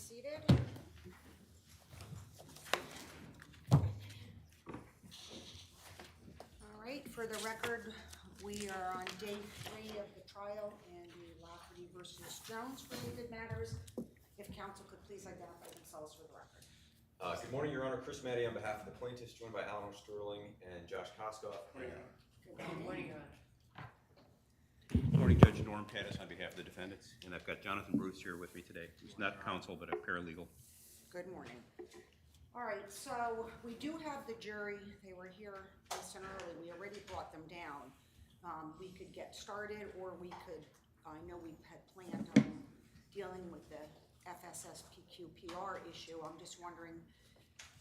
seated. All right, for the record, we are on day 3 of the trial in the Lafferty versus Jones related matters. If counsel could please identify themselves for the record. Good morning, Your Honor. Chris Maddy on behalf of the plaintiffs, joined by Eleanor Sterling and Josh Koskoff. Good morning. Good morning, Judge Norm Pattis on behalf of the defendants, and I've got Jonathan Bruce here with me today, who's not counsel but a paralegal. Good morning. All right, so we do have the jury. They were here nice and early. We already brought them down. We could get started, or we could, I know we had planned on dealing with the FSSPQPR issue. I'm just wondering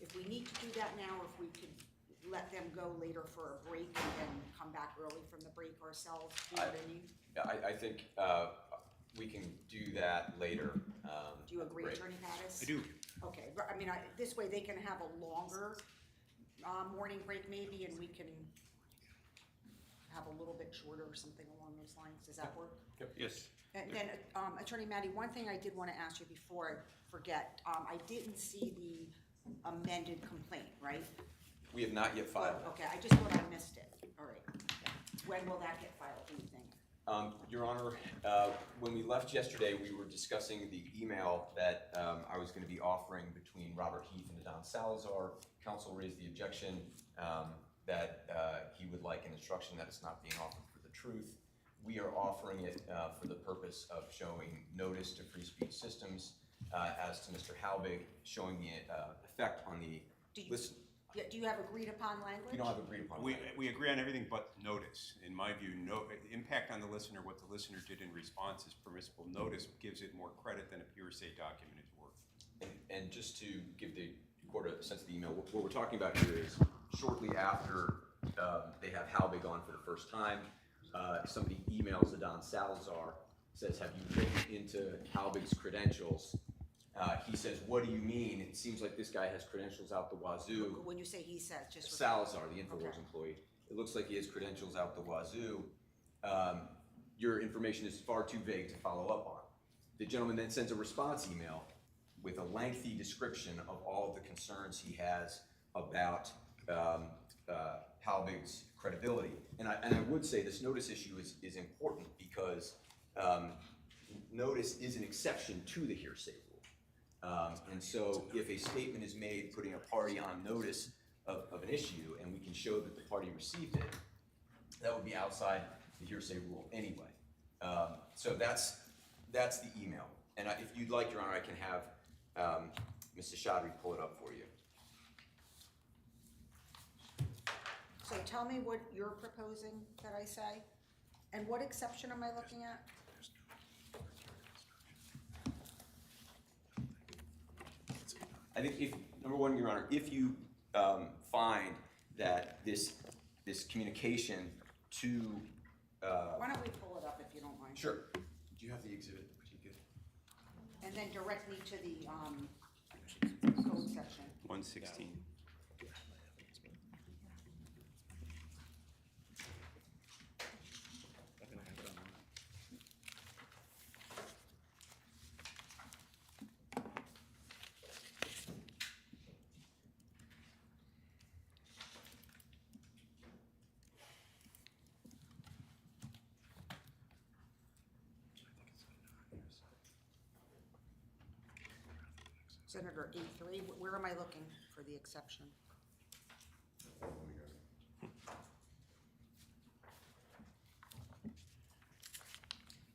if we need to do that now, or if we could let them go later for a break and then come back early from the break ourselves. Do you know what I mean? I think we can do that later. Do you agree, Attorney Pattis? I do. Okay, but I mean, this way they can have a longer morning break maybe, and we can have a little bit shorter or something along those lines. Does that work? Yes. And then, Attorney Maddy, one thing I did want to ask you before I forget, I didn't see the amended complaint, right? We have not yet filed. Okay, I just thought I missed it. All right. When will that get filed, do you think? Your Honor, when we left yesterday, we were discussing the email that I was going to be offering between Robert Heath and Adon Salazar. Counsel raised the objection that he would like an instruction that it's not being offered for the truth. We are offering it for the purpose of showing notice to free speech systems as to Mr. Halbig, showing the effect on the listen. Yeah, do you have agreed upon language? We don't have agreed upon language. We agree on everything but notice. In my view, impact on the listener, what the listener did in response is permissible. Notice gives it more credit than a hearsay document is worth. And just to give the court a sense of the email, what we're talking about here is shortly after they have Halbig on for the first time, somebody emails Adon Salazar, says, have you looked into Halbig's credentials? He says, what do you mean? It seems like this guy has credentials out the wazoo. When you say he says, just Salazar, the InfoWars employee. It looks like he has credentials out the wazoo. Your information is far too vague to follow up on. The gentleman then sends a response email with a lengthy description of all of the concerns he has about Halbig's credibility. And I would say this notice issue is important because notice is an exception to the hearsay rule. And so if a statement is made putting a party on notice of an issue and we can show that the party received it, that would be outside the hearsay rule anyway. So that's the email. And if you'd like, Your Honor, I can have Mr. Chaudhry pull it up for you. So tell me what you're proposing that I say, and what exception am I looking at? I think if, number one, Your Honor, if you find that this communication to... Why don't we pull it up if you don't mind? Sure. Do you have the exhibit? And then direct me to the code section. 116. Senator 8-3, where am I looking for the exception?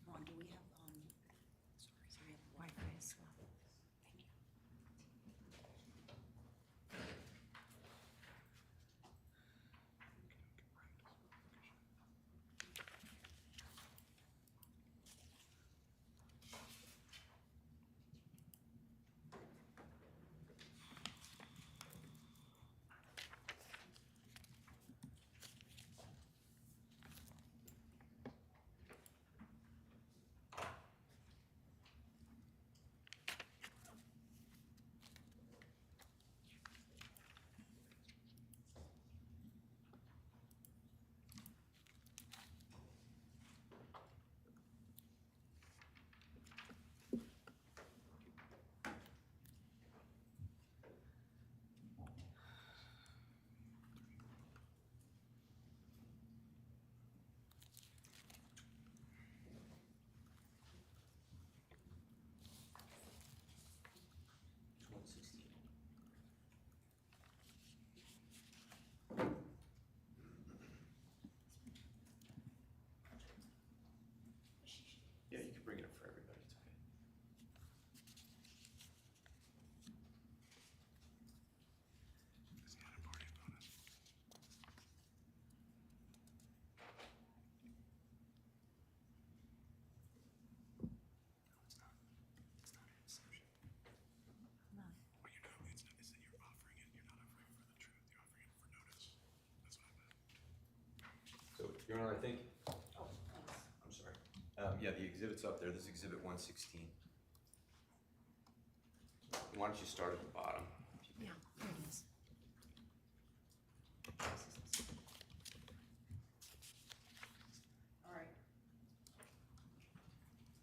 Ron, do we have, sorry, so we have Wi-Fi as well. Thank you. Your Honor, I think, Oh, thanks. I'm sorry. Yeah, the exhibit's up there. This is Exhibit 116. Why don't you start at the bottom? Yeah, there it is. All right.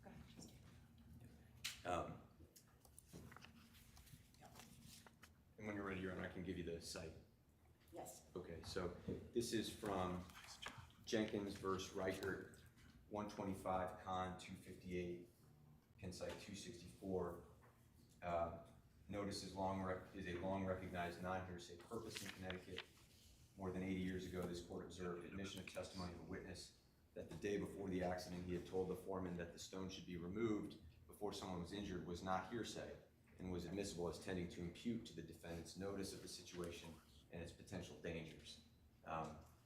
Go ahead. And when you're ready, Your Honor, I can give you the site. Yes. Okay, so this is from Jenkins versus Reichert, 125 Con 258, Penn site 264. Notice is a long recognized non-hearsay purpose in Connecticut. More than 80 years ago, this court observed admission of testimony of a witness that the day before the accident, he had told the foreman that the stone should be removed before someone was injured was not hearsay and was admissible as tending to impute to the defendant's notice of the situation and its potential dangers.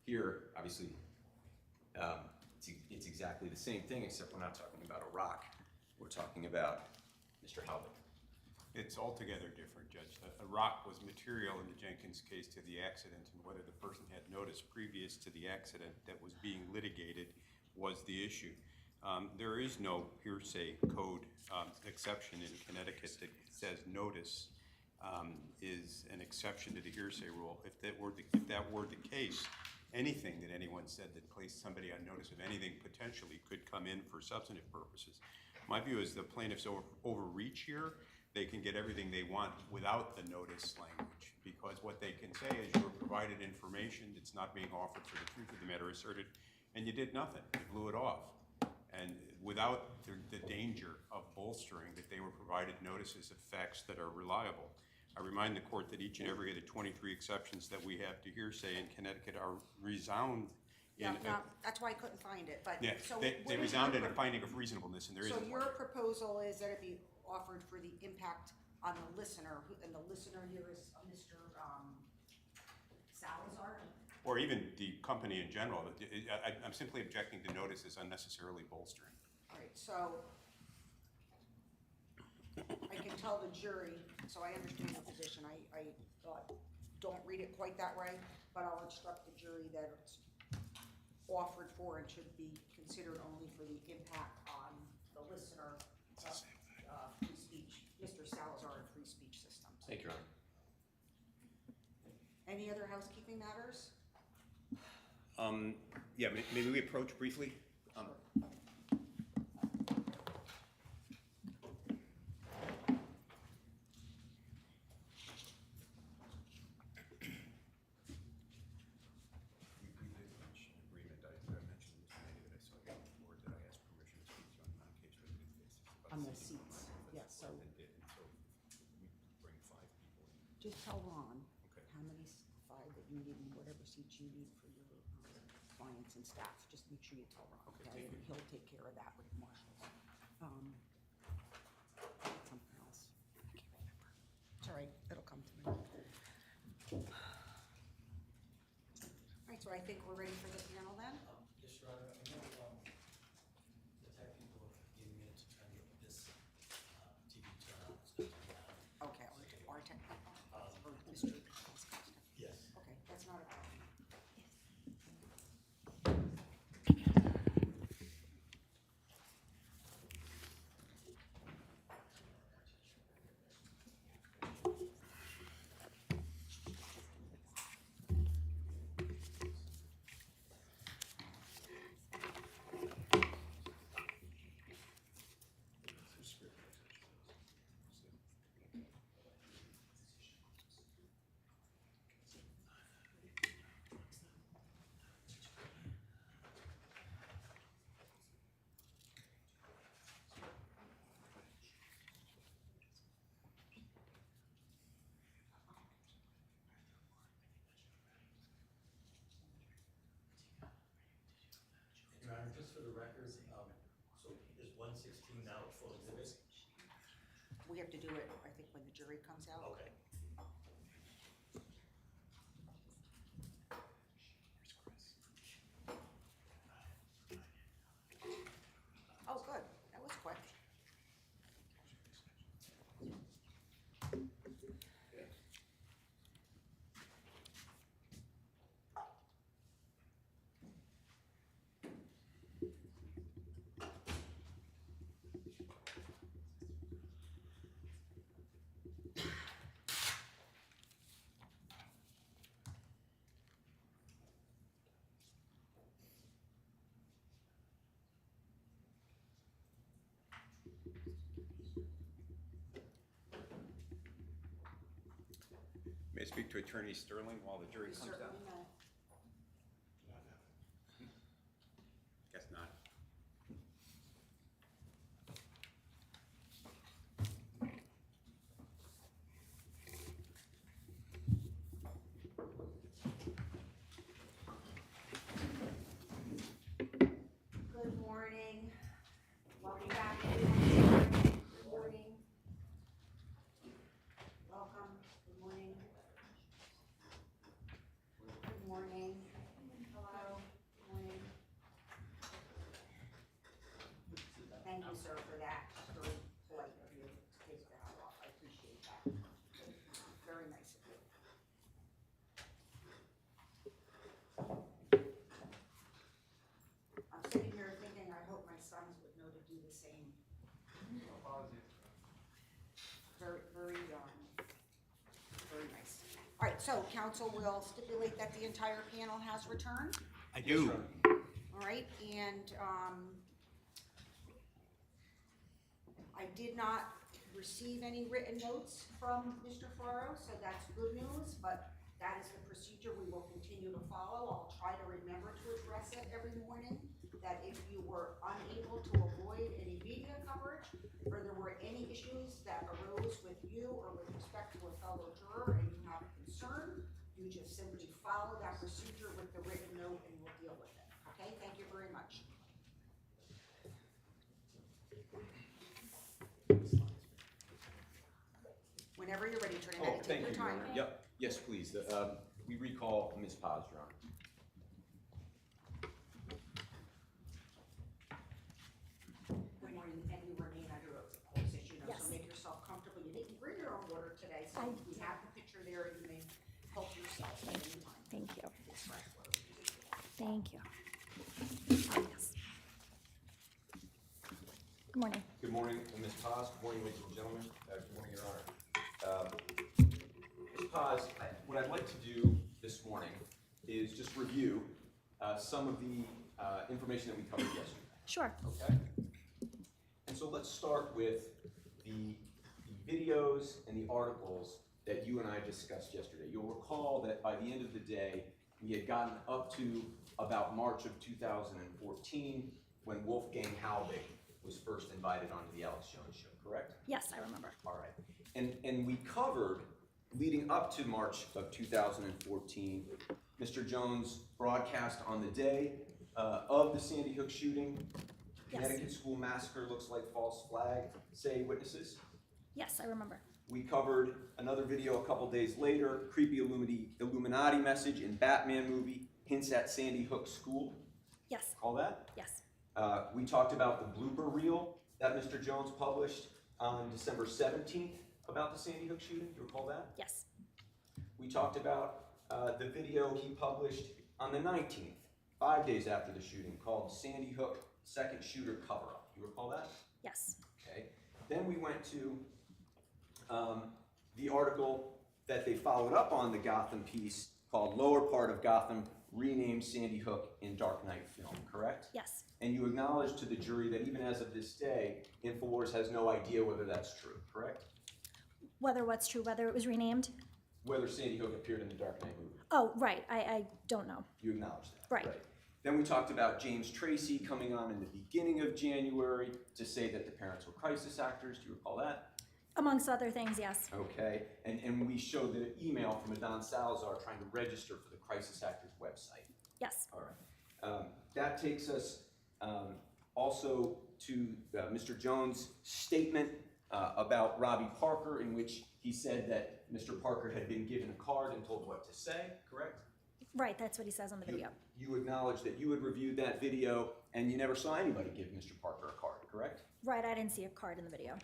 Here, obviously, it's exactly the same thing, except we're not talking about a rock. We're talking about Mr. Halbig. It's altogether different, Judge. A rock was material in the Jenkins case to the accident, and whether the person had notice previous to the accident that was being litigated was the issue. There is no hearsay code exception in Connecticut that says notice is an exception to the hearsay rule. If that were the case, anything that anyone said that placed somebody on notice of anything potentially could come in for substantive purposes. My view is the plaintiffs overreach here. They can get everything they want without the notice language, because what they can say is you were provided information, it's not being offered for the truth of the matter asserted, and you did nothing, you blew it off. And without the danger of bolstering that they were provided notices of facts that are reliable. I remind the court that each and every of the 23 exceptions that we have to hearsay in Connecticut are resound in Yeah, that's why I couldn't find it, but. yeah, So they what is resound in your- a finding of reasonableness, and there So isn't one. your proposal is that it be offered for the impact on the listener, and the listener here is Mr. Salazar? Or even the company in general. I'm simply objecting to notices unnecessarily bolstering. All right, so I can tell the jury, so I understand the position. I don't read it quite that way, but I'll instruct the jury that it's offered for and should be considered only for the impact on the listener of free speech, Mr. Salazar and free speech systems. Thank you, Your Honor. Any other housekeeping matters? Yeah, maybe we approach briefly. On the seats, yes, so just tell Ron how many, 5 that you need and whatever seats you need for your clients and staff. Just make sure you tell Ron, okay? And he'll take care of that with marshals. Something else, I can't remember. It's all right, it'll come to me. All right, so I think we're ready for the panel then? Yes, Your Honor, I know the tech people have given me to try and get this TV turnout. Okay, our technical, or Mr. Yes. Okay, that's not a problem. Your Honor, just for the record, so is 116 now a full exhibit? We have to do it, I think, when the jury comes out. Okay. Oh, good, that was quick. May I speak to Attorney Sterling while the jury You comes down? certainly may. Guess not. Good morning. Welcome back, everyone. Good morning. Welcome. Good morning. Good morning. Hello. Good morning. Thank you, sir, for that. Very polite of you to take that off. I appreciate that. Very nice of you. I'm sitting here thinking, I hope my sons would know to do the same. Very, very nice. All right, so council will stipulate that the entire panel has returned. I do. All right, and I did not receive any written notes from Mr. Ferraro, so that's good news, but that is the procedure we will continue to follow. I'll try to remember to address it every morning, that if you were unable to avoid any media coverage, or there were any issues that arose with you or with respect to a fellow juror and you have a concern, you just simply follow that procedure with the written note and we'll deal with it. Okay, thank you very much. Whenever you're ready, Attorney Oh, Matty, thank take you, your Your time. Honor. Yep, yes, please. We recall Ms. Paz, Your Honor. Good morning, and you remain under oath, of course, as you know, Yes. so make yourself comfortable. You didn't bring your own water today, so I we have the picture there, you may help yourself at any time. Thank you. It's fresh water. Thank you. Oh, yes. Good morning. Good morning, Ms. Paz. Good morning, ladies and gentlemen. Good morning, Your Honor. Ms. Paz, what I'd like to do this morning is just review some of the information that we covered yesterday. Sure. Okay? And so let's start with the videos and the articles that you and I discussed yesterday. You'll recall that by the end of the day, we had gotten up to about March of 2014 when Wolfgang Halbig was first invited onto the Alex Jones show, correct? Yes, I remember. All right. And we covered, leading up to March of 2014, Mr. Jones broadcast on the day of the Sandy Hook shooting. Yes. Connecticut school massacre looks like false flag, say witnesses. Yes, I remember. We covered another video a couple days later, creepy Illuminati message in Batman movie, hints at Sandy Hook school. Yes. Call that? Yes. We talked about the blooper reel that Mr. Jones published on December 17th about the Sandy Hook shooting. Do you recall that? Yes. We talked about the video he published on the 19th, 5 days after the shooting, called Sandy Hook Second Shooter Cover-Up. You recall that? Yes. Okay. Then we went to the article that they followed up on the Gotham piece called Lower Part of Gotham Renamed Sandy Hook in Dark Knight Film, correct? Yes. And you acknowledged to the jury that even as of this day, InfoWars has no idea whether that's true, correct? Whether what's true, whether it was renamed? Whether Sandy Hook appeared in the Dark Knight movie. Oh, right. I don't know. You acknowledged that. Right. Then we talked about James Tracy coming on in the beginning of January to say that the parents were crisis actors. Do you recall that? Amongst other things, yes. Okay. And we showed the email from Adon Salazar trying to register for the Crisis Actors website. Yes. All right. That takes us also to Mr. Jones' statement about Robbie Parker, in which he said that Mr. Parker had been given a card and told what to say, correct? Right, that's what he says on the video. You acknowledged that you had reviewed that video and you never saw anybody give Mr. Parker a card, correct? Right, I didn't see a card in the video.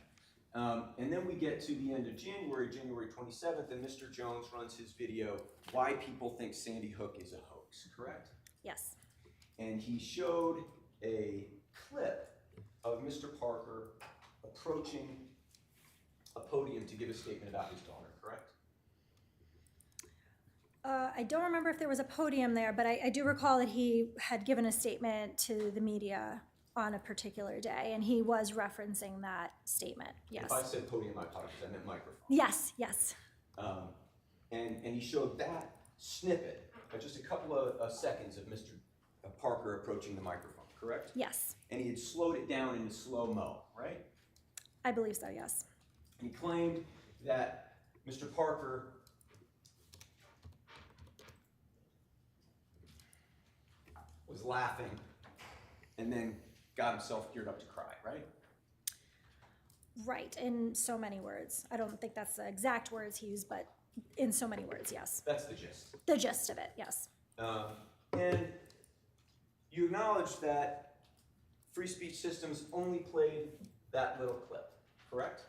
And then we get to the end of January, January 27th, and Mr. Jones runs his video, Why People Think Sandy Hook is a Hoax, correct? Yes. And he showed a clip of Mr. Parker approaching a podium to give a statement about his daughter, correct? I don't remember if there was a podium there, but I do recall that he had given a statement to the media on a particular day, and he was referencing that statement, yes. If I said podium, I apologize, I meant microphone. Yes, yes, And he showed that snippet, just a couple of seconds of Mr. Parker approaching the microphone, correct? yes. And he had slowed it down into slow-mo, right? I believe so, yes. He claimed that Mr. Parker was laughing and then got himself geared up to cry, right? Right, in so many words. I don't think that's the exact words he used, but in so many words, yes. That's the gist. The gist of it, yes. And you acknowledge that free speech systems only played that little clip, correct?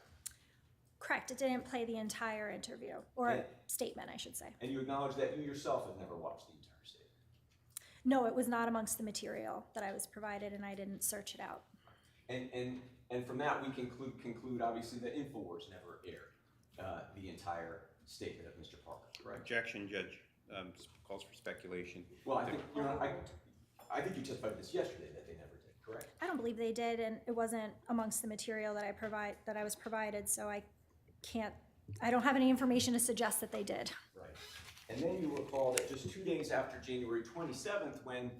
Correct, it didn't play the entire interview, or And- statement, I should say. And you acknowledge that you yourself have never watched the entire statement. No, it was not amongst the material that I was provided, and I didn't search it out. And from that, we can conclude obviously that InfoWars never aired the entire statement of Mr. Parker, correct? Objection, Judge, calls for speculation. Well, I think, I think you testified to this yesterday that they never did, correct? I don't believe they did, and it wasn't amongst the material that I was provided, so I don't have any information to suggest that they did. Right. And then you recall that just 2 days after January 27th, when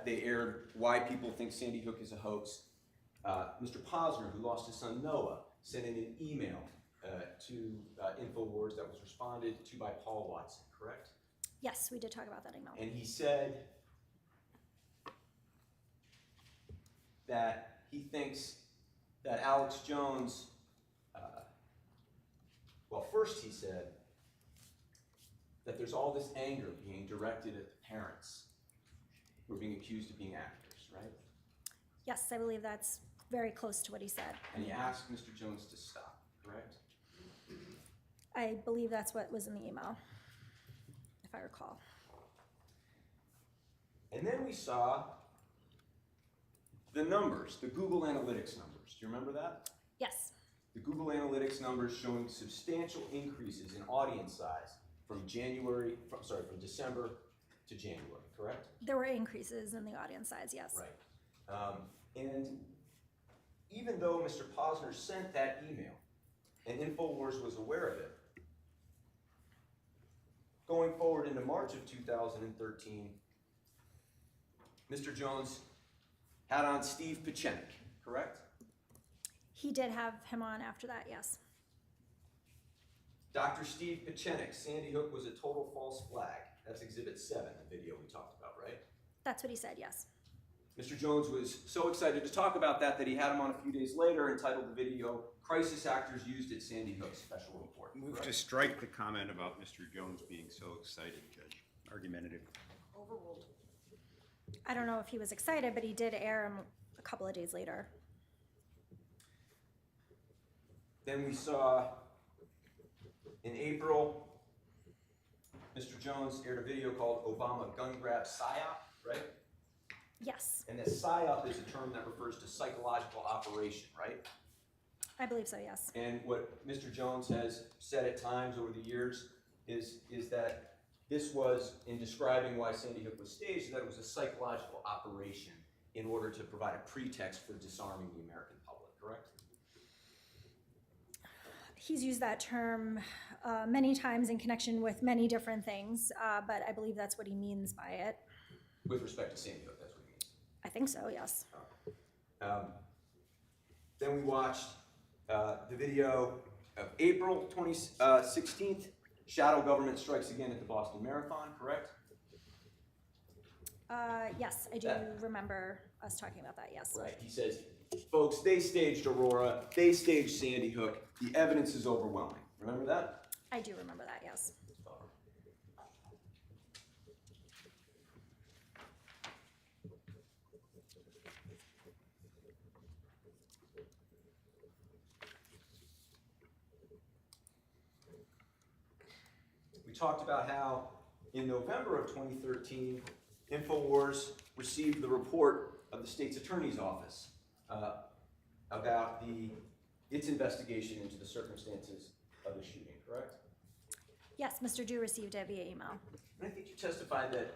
they aired Why People Think Sandy Hook is a Hoax, Mr. Posner, who lost his son Noah, sent in an email to InfoWars that was responded to by Paul Watson, correct? Yes, we did talk about that email. And he said that he thinks that Alex Jones, well, first he said that there's all this anger being directed at the parents who are being accused of being actors, right? Yes, I believe that's very close to what he said. And he asked Mr. Jones to stop, correct? I believe that's what was in the email, if I recall. And then we saw the numbers, the Google Analytics numbers. Do you remember that? Yes, The Google Analytics numbers showing substantial increases in audience size from December to January, correct? there were increases in the audience size, yes. Right. And even though Mr. Posner sent that email and InfoWars was aware of it, going forward into March of 2013, Mr. Jones had on Steve Pichenik, correct? He did have him on after that, yes. Dr. Steve Pichenik, Sandy Hook was a total false flag. That's Exhibit 7, the video we talked about, right? That's what he said, yes. Mr. Jones was so excited to talk about that he had him on a few days later and titled the video, Crisis Actors Used at Sandy Hook Special Report. Move correct? to strike the comment about Mr. Jones being so excited, Judge. Argumentative. Overruled. I don't know if he was excited, but he did air him a couple of days later. Then we saw in April, Mr. Jones aired a video called Obama Gun Grab PSYOP, right? Yes, And that PSYOP is a term that refers to psychological operation, right? I believe so, yes. And what Mr. Jones has said at times over the years is that this was, in describing why Sandy Hook was staged, that it was a psychological operation in order to provide a pretext for disarming the American public, correct? He's used that term many times in connection with many different things, but I believe that's what he means by it. With respect to Sandy Hook, that's what he means. I think so, yes. Then we watched the video of April 16th, shadow government strikes again at the Boston Marathon, correct? Yes, I do That- remember us talking about that, yes. Right. He says, folks, they staged Aurora, they staged Sandy Hook, the evidence is overwhelming. Remember that? I do remember that, yes. We talked about how in November of 2013, InfoWars received the report of the state's attorney's office about its investigation into the circumstances of the shooting, correct? Yes, Mr. Dew received it via email. And I think you testified that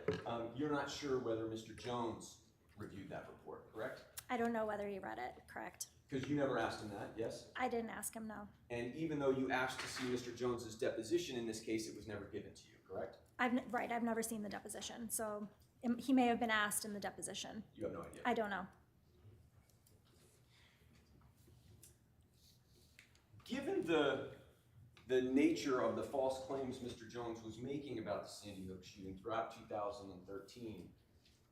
you're not sure whether Mr. Jones reviewed that report, correct? I don't know whether he read it, correct? Because you never asked him that, yes? I didn't ask him, no. And even though you asked to see Mr. Jones's deposition in this case, it was never given to you, correct? Right, I've never seen the deposition, so he may have been asked in the deposition. You have no idea. I don't know. Given the nature of the false claims Mr. Jones was making about the Sandy Hook shooting throughout 2013,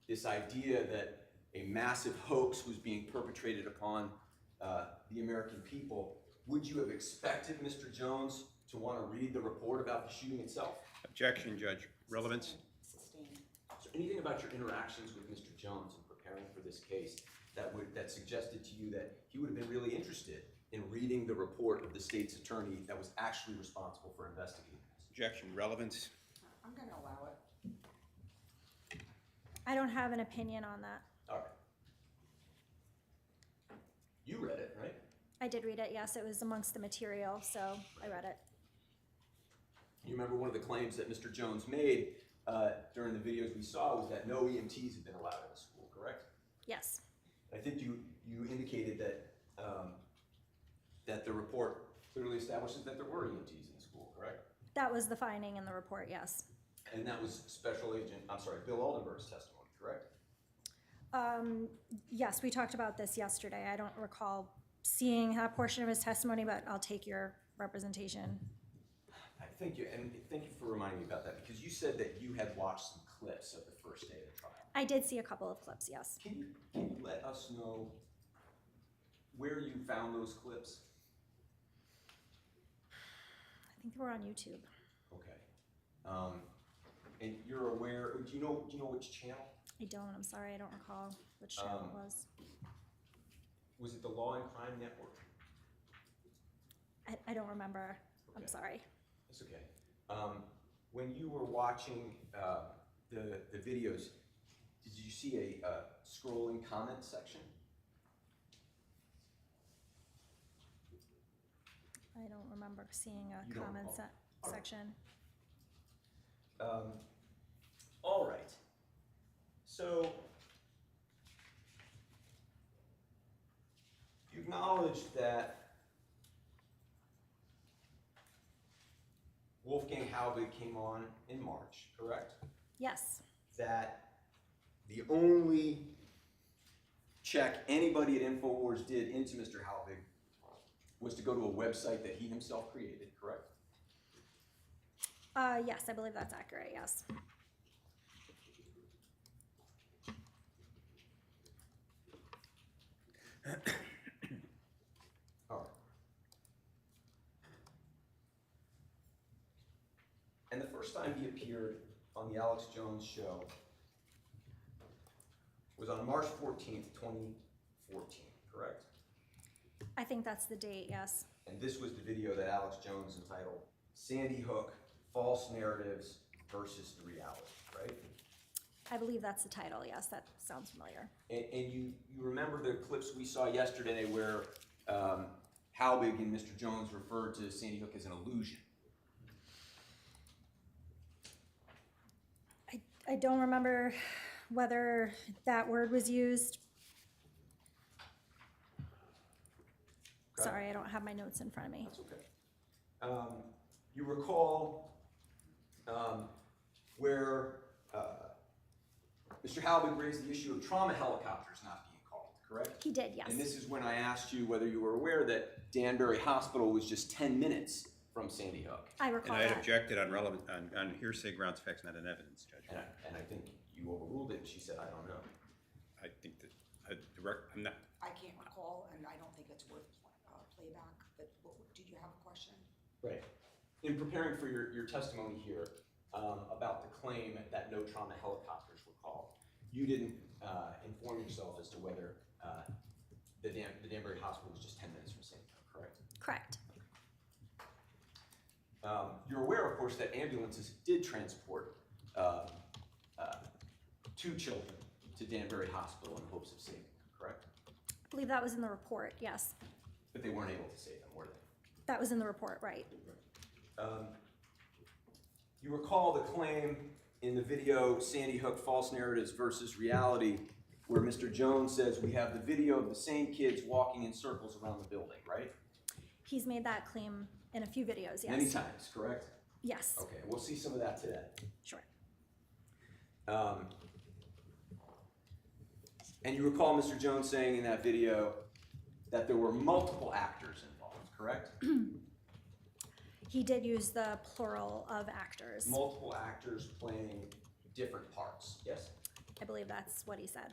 this idea that a massive hoax was being perpetrated upon the American people, would you have expected Mr. Jones to want to read the report about the shooting itself? Objection, Judge. Relevance? Sustained. Is there anything about your interactions with Mr. Jones in preparing for this case that suggested to you that he would have been really interested in reading the report of the state's attorney that was actually responsible for investigating this? Objection. Relevance? I'm gonna allow it. I don't have an opinion on that. All right. You read it, right? I did read it, yes, it was amongst the material, so I read it. You remember one of the claims that Mr. Jones made during the videos we saw was that no EMTs had been allowed in the school, correct? Yes, I think you indicated that that the report clearly establishes that there were EMTs in the school, correct? that was the finding in the report, yes. And that was Bill Aldenburg's testimony, correct? Yes, we talked about this yesterday. I don't recall seeing that portion of his testimony, but I'll take your representation. Thank you, and thank you for reminding me about that, because you said that you had watched some clips of the first day of the trial. I did see a couple of clips, yes. Can you let us know where you found those clips? I think they were on YouTube. Okay. And you're aware, do you know which channel? I don't, I'm sorry, I don't recall which channel it was. Was it the Law and Crime Network? I don't remember, I'm Okay. sorry. That's okay. When you were watching the videos, did you see a scrolling comment section? I don't remember seeing a You don't comment recall. All right. section. All right. So you acknowledge that Wolfgang Halbig came on in March, correct? Yes, That the only check anybody at InfoWars did into Mr. Halbig was to go to a website that he himself created, correct? yes, I believe that's accurate, yes. All right. And the first time he appeared on the Alex Jones show was on March 14th, 2014, correct? I think that's the date, yes. And this was the video that Alex Jones entitled Sandy Hook, False Narratives versus the Reality, right? I believe that's the title, yes, that sounds familiar. And you remember the clips we saw yesterday where Halbig and Mr. Jones referred to Sandy Hook as an illusion. I don't remember whether that word was used. Okay. Sorry, I don't have my notes in front of me. That's okay. You recall where Mr. Halbig raised the issue of trauma helicopters not being called, correct? He did, yes. And this is when I asked you whether you were aware that Danbury Hospital was just 10 minutes from Sandy Hook. I And recall I had that. objected on hearsay grounds, facts, not on evidence, Judge. And I think you overruled it, and she said, I don't know. I think that, I'm not, I can't recall, and I don't think it's worth playback, but did you have a question? Right. In preparing for your testimony here about the claim that no trauma helicopters were called, you didn't inform yourself as to whether the Danbury Hospital was just 10 minutes from Sandy Hook, correct? Correct. You're aware, of course, that ambulances did transport 2 children to Danbury Hospital in hopes of saving them, correct? I believe that was in the report, yes. But they weren't able to save them, were they? That was in the report, right. You recall the claim in the video, Sandy Hook, False Narratives versus Reality, where Mr. Jones says we have the video of the same kids walking in circles around the building, right? He's made that claim in a few videos, yes. Many times, correct? Yes, Okay, we'll see some of that today. sure. And you recall Mr. Jones saying in that video that there were multiple actors involved, correct? He did use the plural of actors. Multiple actors playing different parts, yes? I believe that's what he said.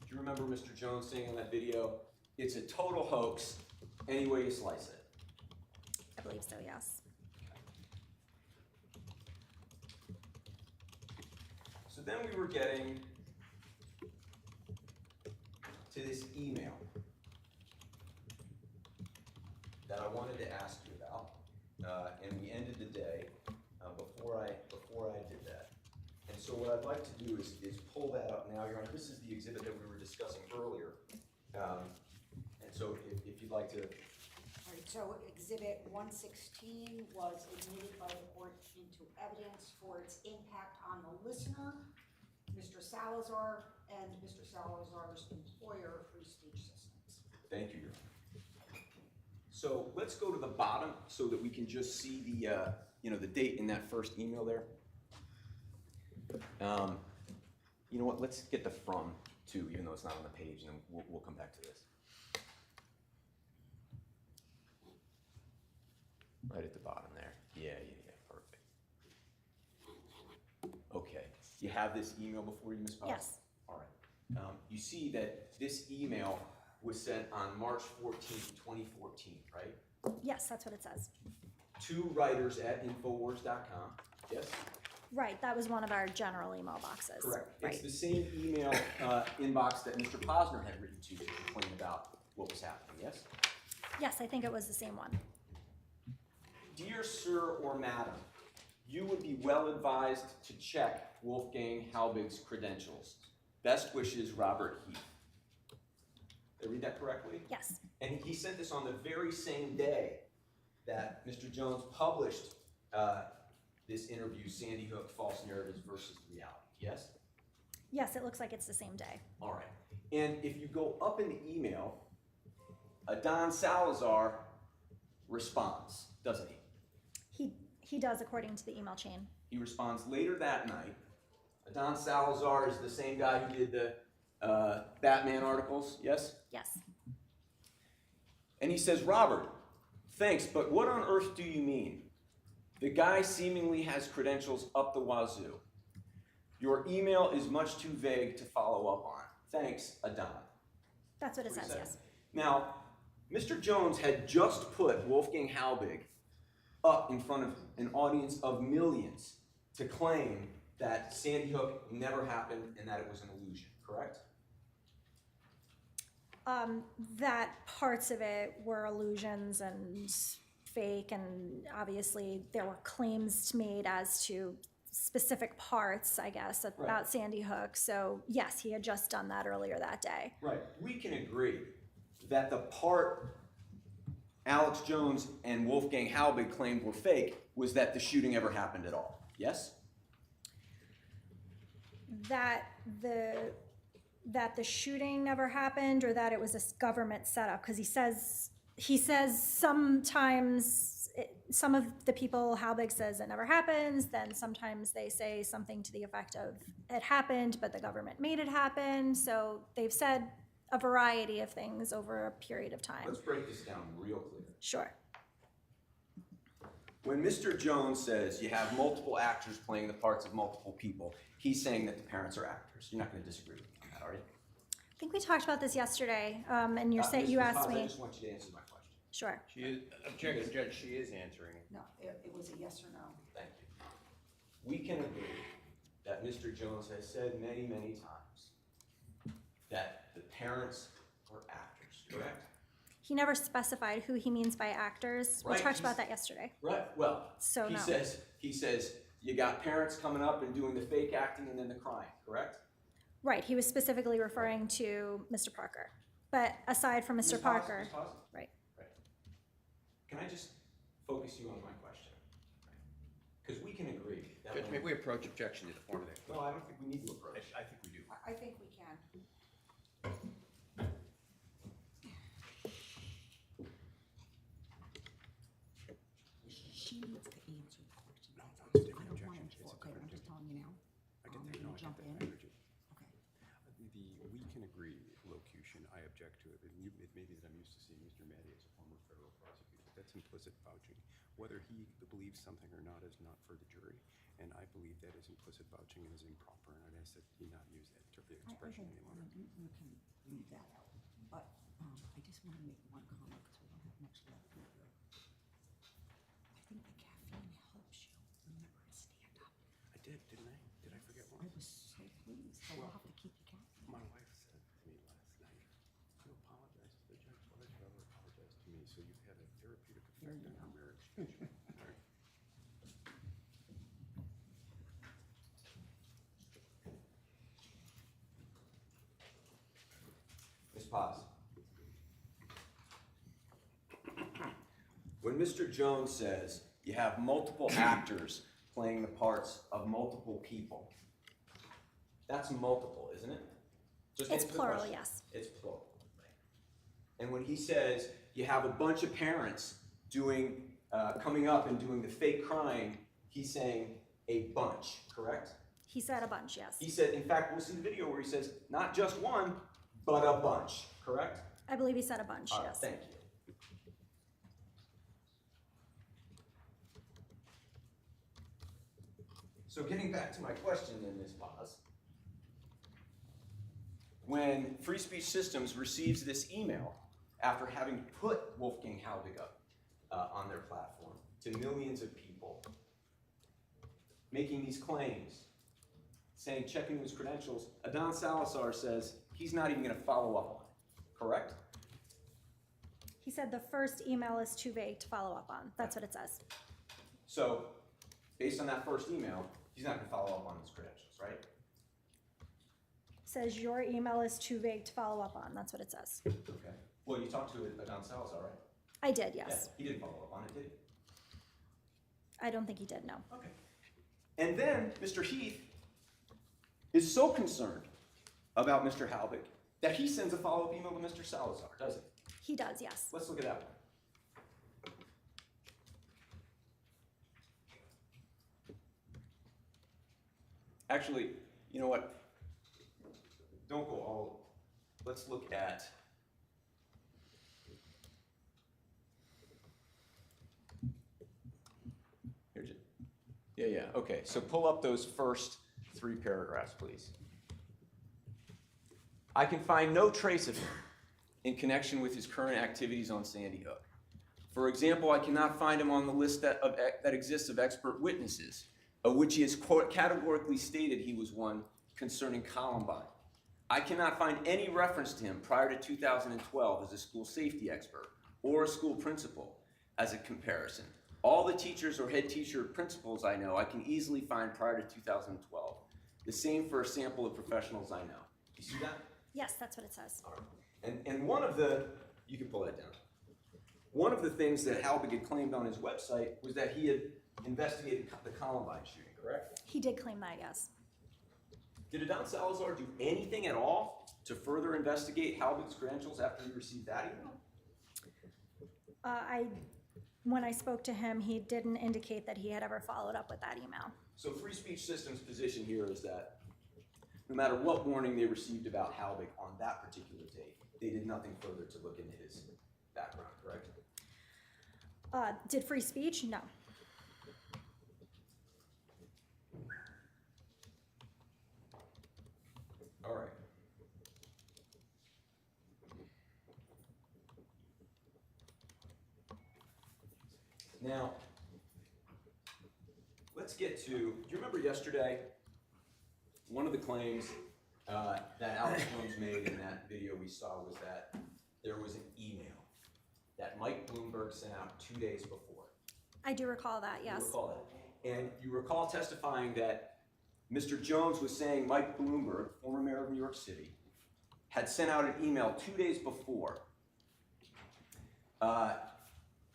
Do you remember Mr. Jones saying in that video, it's a total hoax, any way you slice it? I believe so, yes. So then we were getting to this email that I wanted to ask you about, and we ended the day before I did that. And so what I'd like to do is pull that up now, Your Honor. This is the exhibit that we were discussing earlier. And so if you'd like to, All right, so Exhibit 116 was admitted by the court into evidence for its impact on the listener, Mr. Salazar, and Mr. Salazar's employer, Free Speech Systems. thank you, Your Honor. So let's go to the bottom so that we can just see the, the date in that first email there. You know what, let's get the from too, even though it's not on the page, and then we'll come back to this. Right at the bottom there. Yeah, perfect. Okay, you have this email before you, Ms. Powell? Yes. All right. You see that this email was sent on March 14th, 2014, right? Yes, that's what it says. To writers at InfoWars.com, yes? Right, that was one of our general email boxes. Correct. Right. It's the same email inbox that Mr. Posner had written to complain about what was happening, yes? Yes, I think it was the same one. Dear Sir or Madam, you would be well advised to check Wolfgang Halbig's credentials. Best wishes, Robert Heath. Did I read that correctly? Yes, And he sent this on the very same day that Mr. Jones published this interview, Sandy Hook, False Narratives versus Reality, yes? yes, it looks like it's the same day. All right. And if you go up in the email, Don Salazar responds, doesn't he? He does, according to the email chain. He responds later that night. Don Salazar is the same guy who did the Batman articles, yes? Yes. And he says, Robert, thanks, but what on earth do you mean? The guy seemingly has credentials up the wazoo. Your email is much too vague to follow up on. Thanks, Adon. That's what it What he says, said. yes. Now, Mr. Jones had just put Wolfgang Halbig up in front of an audience of millions to claim that Sandy Hook never happened and that it was an illusion, correct? That parts of it were illusions and fake, and obviously there were claims made as to specific parts, I guess, about Right. Sandy Hook. So yes, he had just done that earlier that day. Right. We can agree that the part Alex Jones and Wolfgang Halbig claimed were fake was that the shooting ever happened at all. Yes? That the shooting never happened, or that it was a government setup, because he says sometimes some of the people, Halbig says it never happens, then sometimes they say something to the effect of it happened, but the government made it happen. So they've said a variety of things over a period of time. Let's break this down real clear. Sure. When Mr. Jones says you have multiple actors playing the parts of multiple people, he's saying that the parents are actors. You're not going to disagree with me on that, are you? I think we talked about this yesterday, and you Ms. asked Potts, I me. just want you to answer my question. Sure. She is, objection, Judge, she is answering. No, it was a yes or no. Thank you. We can agree that Mr. Jones has said many, many times that the parents were actors, correct? He never specified who he means by actors. We Right, talked about he's- that yesterday. Right, well, So he no. says you got parents coming up and doing the fake acting and then the crying, correct? Right, he was specifically referring to Mr. Parker. But aside from Mr. Ms. Potts, Parker, Ms. Potts? right. can I just focus you on my question? Because we can agree. that Judge, when- may we approach objection in the form of that No, question? I don't think we need to approach. I think we do. I think we can. She needs to answer the question. No, it's I a different don't want objection. him to, It's a okay, I'm different just telling you now. I get I'm that, no, gonna I jump get in. that. I heard you. Okay. We can agree locution, I object to it. It may be that I'm used to seeing Mr. Matty as a former federal prosecutor. That's implicit vouching. Whether he believes something or not is not for the jury, and I believe that is implicit vouching and is improper, and I'd ask that he not use that expression any longer. You can leave that out, but, I just wanna make one comment, because we don't have much left in here. I think the caffeine helps you remember to stand up. I did, didn't I? Did I forget I one? was so pleased, so we'll have to keep you caffeine. My wife said to me last night, you apologize to the judge, well, I'd rather apologize to me, so you've had a therapeutic effect on our marriage. All right. Ms. Paz. When Mr. Jones says you have multiple actors playing the parts of multiple people, that's multiple, isn't it? Just It's answer the plural, question. yes. It's plural. And when he says you have a bunch of parents doing, coming up and doing the fake crying, he's saying a bunch, correct? He said a bunch, yes. He said, in fact, we'll see the video where he says not just one, but a bunch, correct? I believe he said a bunch, All right, yes. thank you. So getting back to my question then, Ms. Paz. When Free Speech Systems receives this email after having put Wolfgang Halbig up on their platform to millions of people, making these claims, saying checking his credentials, Adon Salazar says he's not even gonna follow up on it, correct? He said the first email is too vague to follow up on. That's what it says. So, based on that first email, he's not gonna follow up on his credentials, right? Says your email is too vague to follow up on. That's what it says. Okay. Well, you talked to Adon Salazar, right? I did, yes. Yeah, he didn't follow up on it, did he? I don't think he did, no. Okay. And then Mr. Heath is so concerned about Mr. Halbig that he sends a follow-up email to Mr. Salazar, doesn't he? He does, yes. Let's look at that one. Actually, you know what? Don't go all, let's look at. Here's it. Yeah, okay, so pull up those first 3 paragraphs, please. I can find no trace of him in connection with his current activities on Sandy Hook. For example, I cannot find him on the list that exists of expert witnesses, of which he has categorically stated he was one concerning Columbine. I cannot find any reference to him prior to 2012 as a school safety expert or a school principal as a comparison. All the teachers or head teacher principals I know I can easily find prior to 2012. The same for a sample of professionals I know. You see that? Yes, that's what it says. All right. And one of the, you can pull that down. One of the things that Halbig had claimed on his website was that he had investigated the Columbine shooting, correct? He did claim that, yes. Did Adon Salazar do anything at all to further investigate Halbig's credentials after he received that email? When I spoke to him, he didn't indicate that he had ever followed up with that email. So Free Speech Systems' position here is that no matter what warning they received about Halbig on that particular date, they did nothing further to look into his background, correct? Did free speech? No. All right. Now, let's get to, do you remember yesterday, one of the claims that Alex Holmes made in that video we saw was that there was an email that Mike Bloomberg sent out 2 days before. I do recall that, yes. You recall that. And you recall testifying that Mr. Jones was saying Mike Bloomberg, former mayor of New York City, had sent out an email 2 days before.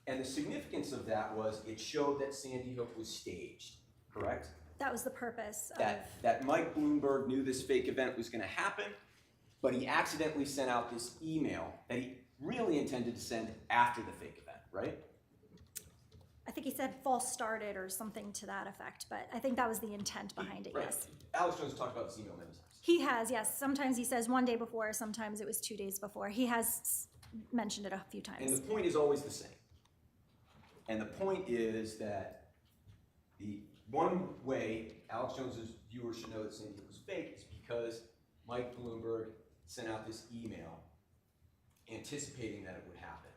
And the significance of that was it showed that Sandy Hook was staged, correct? That was the purpose of, That Mike Bloomberg knew this fake event was gonna happen, but he accidentally sent out this email that he really intended to send after the fake event, right? I think he said false started or something to that effect, but I think that was the intent behind it, Right. yes. Alex Jones talked about this email many times. He has, yes. Sometimes he says 1 day before, sometimes it was 2 days before. He has mentioned it a few And times. the point is always the same. And the point is that the one way Alex Jones's viewers should know that Sandy Hook was fake is because Mike Bloomberg sent out this email anticipating that it would happen,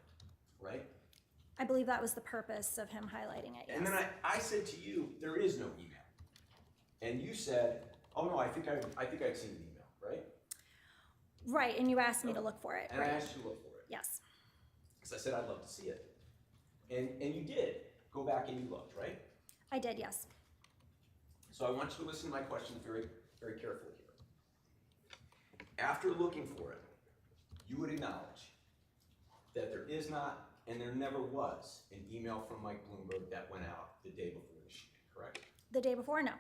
right? I believe that was the purpose of him highlighting it, yes. And then I said to you, there is no email. And you said, oh no, I think I'd seen an email, right? Right, and you asked me to look for it, And I right? asked you to look for it. Yes, Because I said I'd love to see it. And you did. Go back and you looked, right? I did, yes. So I want you to listen to my questions very, very carefully here. After looking for it, you would acknowledge that there is not, and there never was, an email from Mike Bloomberg that went out the day before the shooting, correct? The day before, no.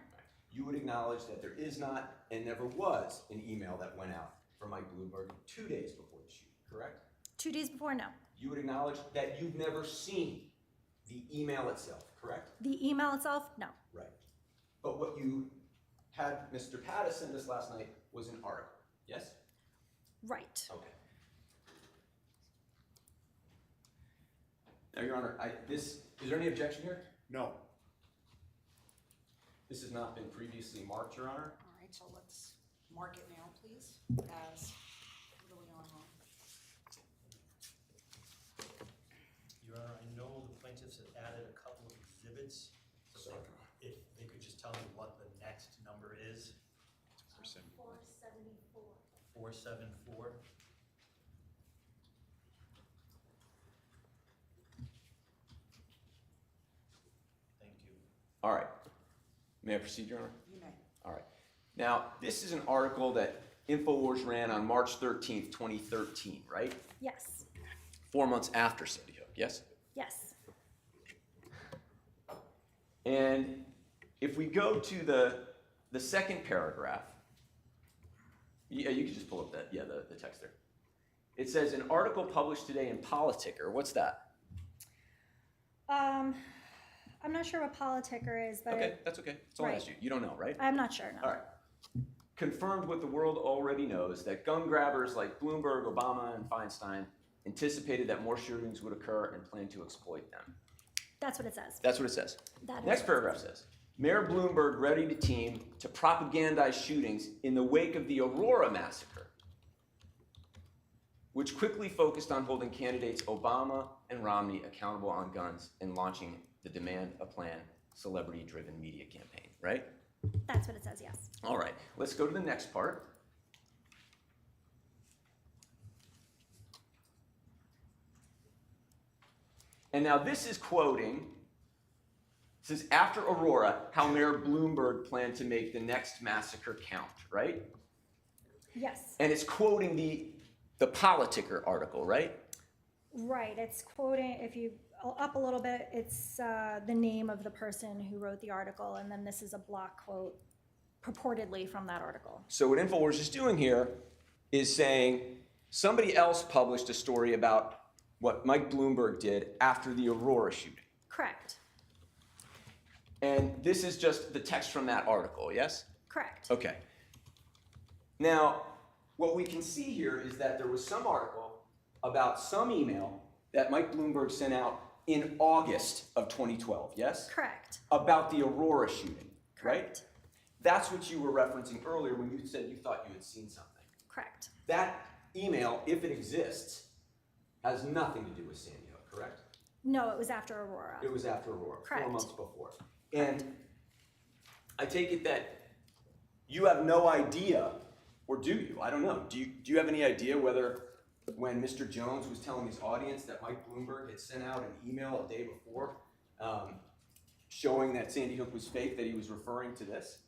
You would acknowledge that there is not, and never was, an email that went out from Mike Bloomberg 2 days before the shooting, correct? 2 days before, no. You would acknowledge that you've never seen the email itself, correct? The email itself, no. Right. But what you had Mr. Pattis send us last night was an article, yes? Right. Okay. Now, Your Honor, is there any objection here? No. This has not been previously marked, Your Honor. All right, so let's mark it now, please, as, what are we on? Your Honor, I know the plaintiffs have added a couple of exhibits, so Sorry. if they could just tell me what the next number is. 474. 474. Thank you. All right. May I proceed, Your Honor? You may. All right. Now, this is an article that InfoWars ran on March 13th, 2013, right? Yes, 4 months after Sandy Hook, yes? yes. And if we go to the second paragraph, yeah, you can just pull up the text there. It says, an article published today in Politicker. What's that? I'm not sure what Politicker is, but Okay, that's okay. That's all I Right. asked you. You don't know, right? I'm not sure, no. All right. Confirmed what the world already knows, that gun grabbers like Bloomberg, Obama, and Feinstein anticipated that more shootings would occur and planned to exploit them. That's what it says. That's what it says. That is Next what it paragraph says, Mayor Bloomberg ready to team to propagandize shootings in the wake of the Aurora massacre, which quickly focused on holding candidates Obama and Romney accountable on guns and launching the Demand a Plan celebrity-driven media campaign, right? That's what it says, yes. All right, let's go to the next part. And now this is quoting, it says, after Aurora, how Mayor Bloomberg planned to make the next massacre count, right? Yes, And it's quoting the Politicker article, right? right. It's quoting, if you up a little bit, it's the name of the person who wrote the article, and then this is a block quote purportedly from that article. So what InfoWars is doing here is saying somebody else published a story about what Mike Bloomberg did after the Aurora shooting. Correct, And this is just the text from that article, yes? correct. Okay. Now, what we can see here is that there was some article about some email that Mike Bloomberg sent out in August of 2012, yes? Correct, About the Aurora shooting, right? correct, That's what you were referencing earlier when you said you thought you had seen something. correct. That email, if it exists, has nothing to do with Sandy Hook, correct? No, it was after Aurora. It was after Aurora, Correct. 4 months before. And I take it that you have no idea, or do you? I don't know. Do you have any idea whether when Mr. Jones was telling his audience that Mike Bloomberg had sent out an email a day before showing that Sandy Hook was fake, that he was referring to this?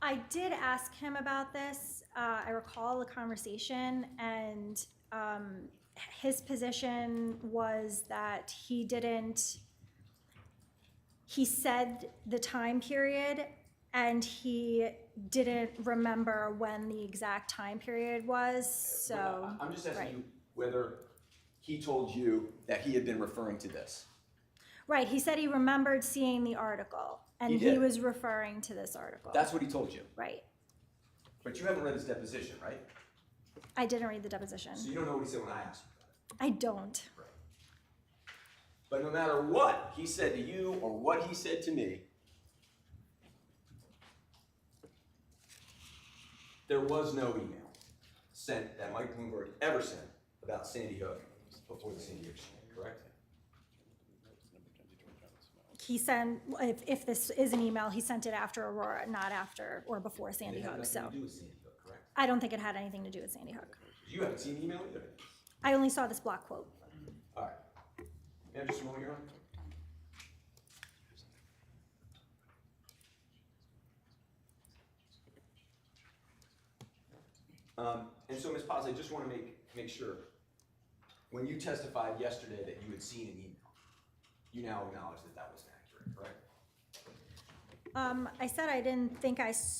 I did ask him about this. I recall the conversation, and his position was that he said the time period and he didn't remember when the exact time period was, so. I'm just asking right. you whether he told you that he had been referring to this. Right, he said he remembered seeing the article, and He he did. was referring to this article. That's what he told you. Right. But you haven't read his deposition, right? I didn't read the deposition. So you don't know what he said when I asked you I don't. about it. But no matter what he said to you or what he said to me, there was no email sent that Mike Bloomberg ever sent about Sandy Hook before the Sandy Hook shooting, correct? He sent, if this is an email, he sent it after Aurora, not after or before Sandy It had Hook, nothing so. to do with Sandy Hook, correct? I don't think it had anything to do with Sandy Hook. You haven't seen the email either. I only saw this block quote. All right. May I have just a moment, Your Honor? And so, Ms. Paz, I just want to make sure, when you testified yesterday that you had seen an email, you now acknowledge that that was inaccurate, correct? I said I didn't think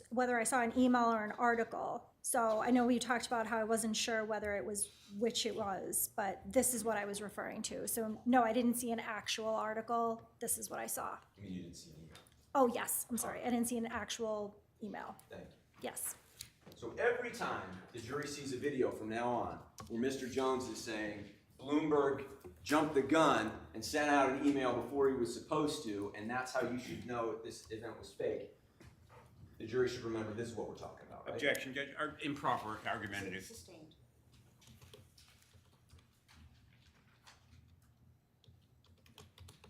whether I saw an email or an article. So I know we talked about how I wasn't sure whether it was which it was, but this is what I was referring to. So no, I didn't see an actual article. This is what I saw. You mean you didn't see an email? Oh, yes, I'm sorry. I didn't see an actual email. Thank you. Yes. So every time the jury sees a video from now on where Mr. Jones is saying Bloomberg jumped the gun and sent out an email before he was supposed to, and that's how you should know if this event was fake, the jury should remember this is what we're talking about, right? Objection, Judge, or improper argumentative. Sustained.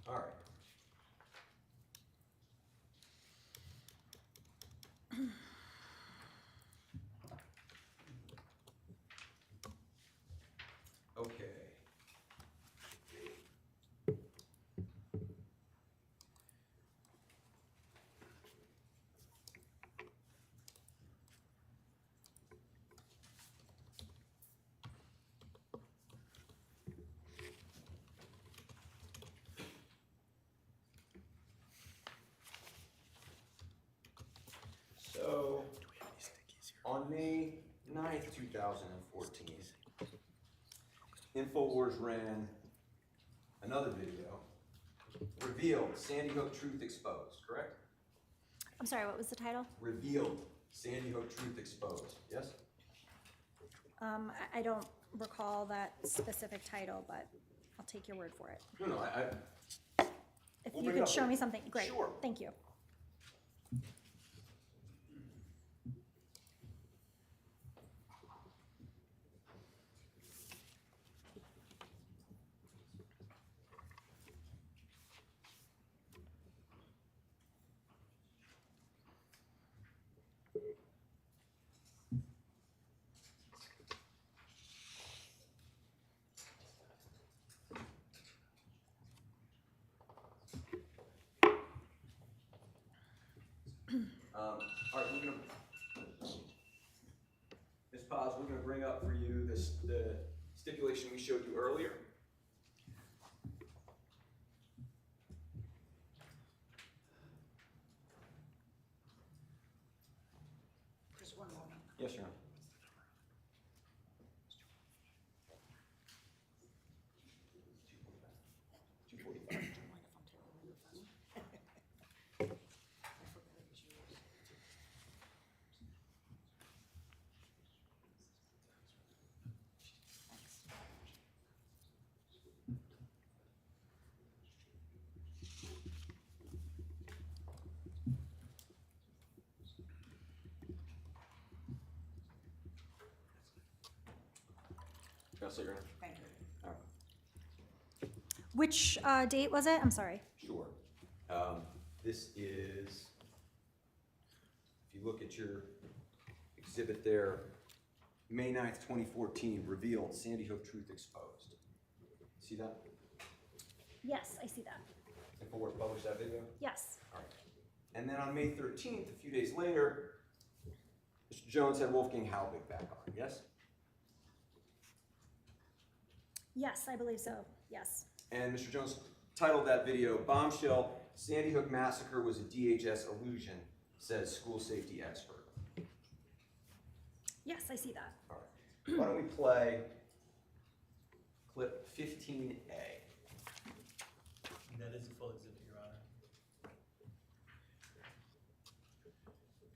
All right. Okay. So, on May 9th, 2014, InfoWars ran another video, revealed Sandy Hook Truth Exposed, correct? I'm sorry, what was the title? Revealed Sandy Hook Truth Exposed, yes? I don't recall that specific title, but I'll take your word for it. No, If We'll you bring it could up show later. me something, great. Sure. Thank you. all right, Ms. Paz, we're gonna bring up for you the stipulation we showed you earlier. Just one moment. Yes, Your Honor. Do you mind if I'm taking your phone? I forgot it was yours. Thanks. Can I say, Your Honor? Thank you. All right. Which date was it? I'm sorry. Sure. This is, if you look at your exhibit there, May 9th, 2014, revealed Sandy Hook Truth Exposed. See that? Yes, I see that. InfoWars published that video? Yes. All right. And then on May 13th, a few days later, Mr. Jones had Wolfgang Halbig back on, yes? Yes, I believe so, yes. And Mr. Jones titled that video, "Bombshell, Sandy Hook Massacre was a DHS illusion," says school safety expert. Yes, I see that. All right. Why don't we play clip 15A? That is a full exhibit, Your Honor.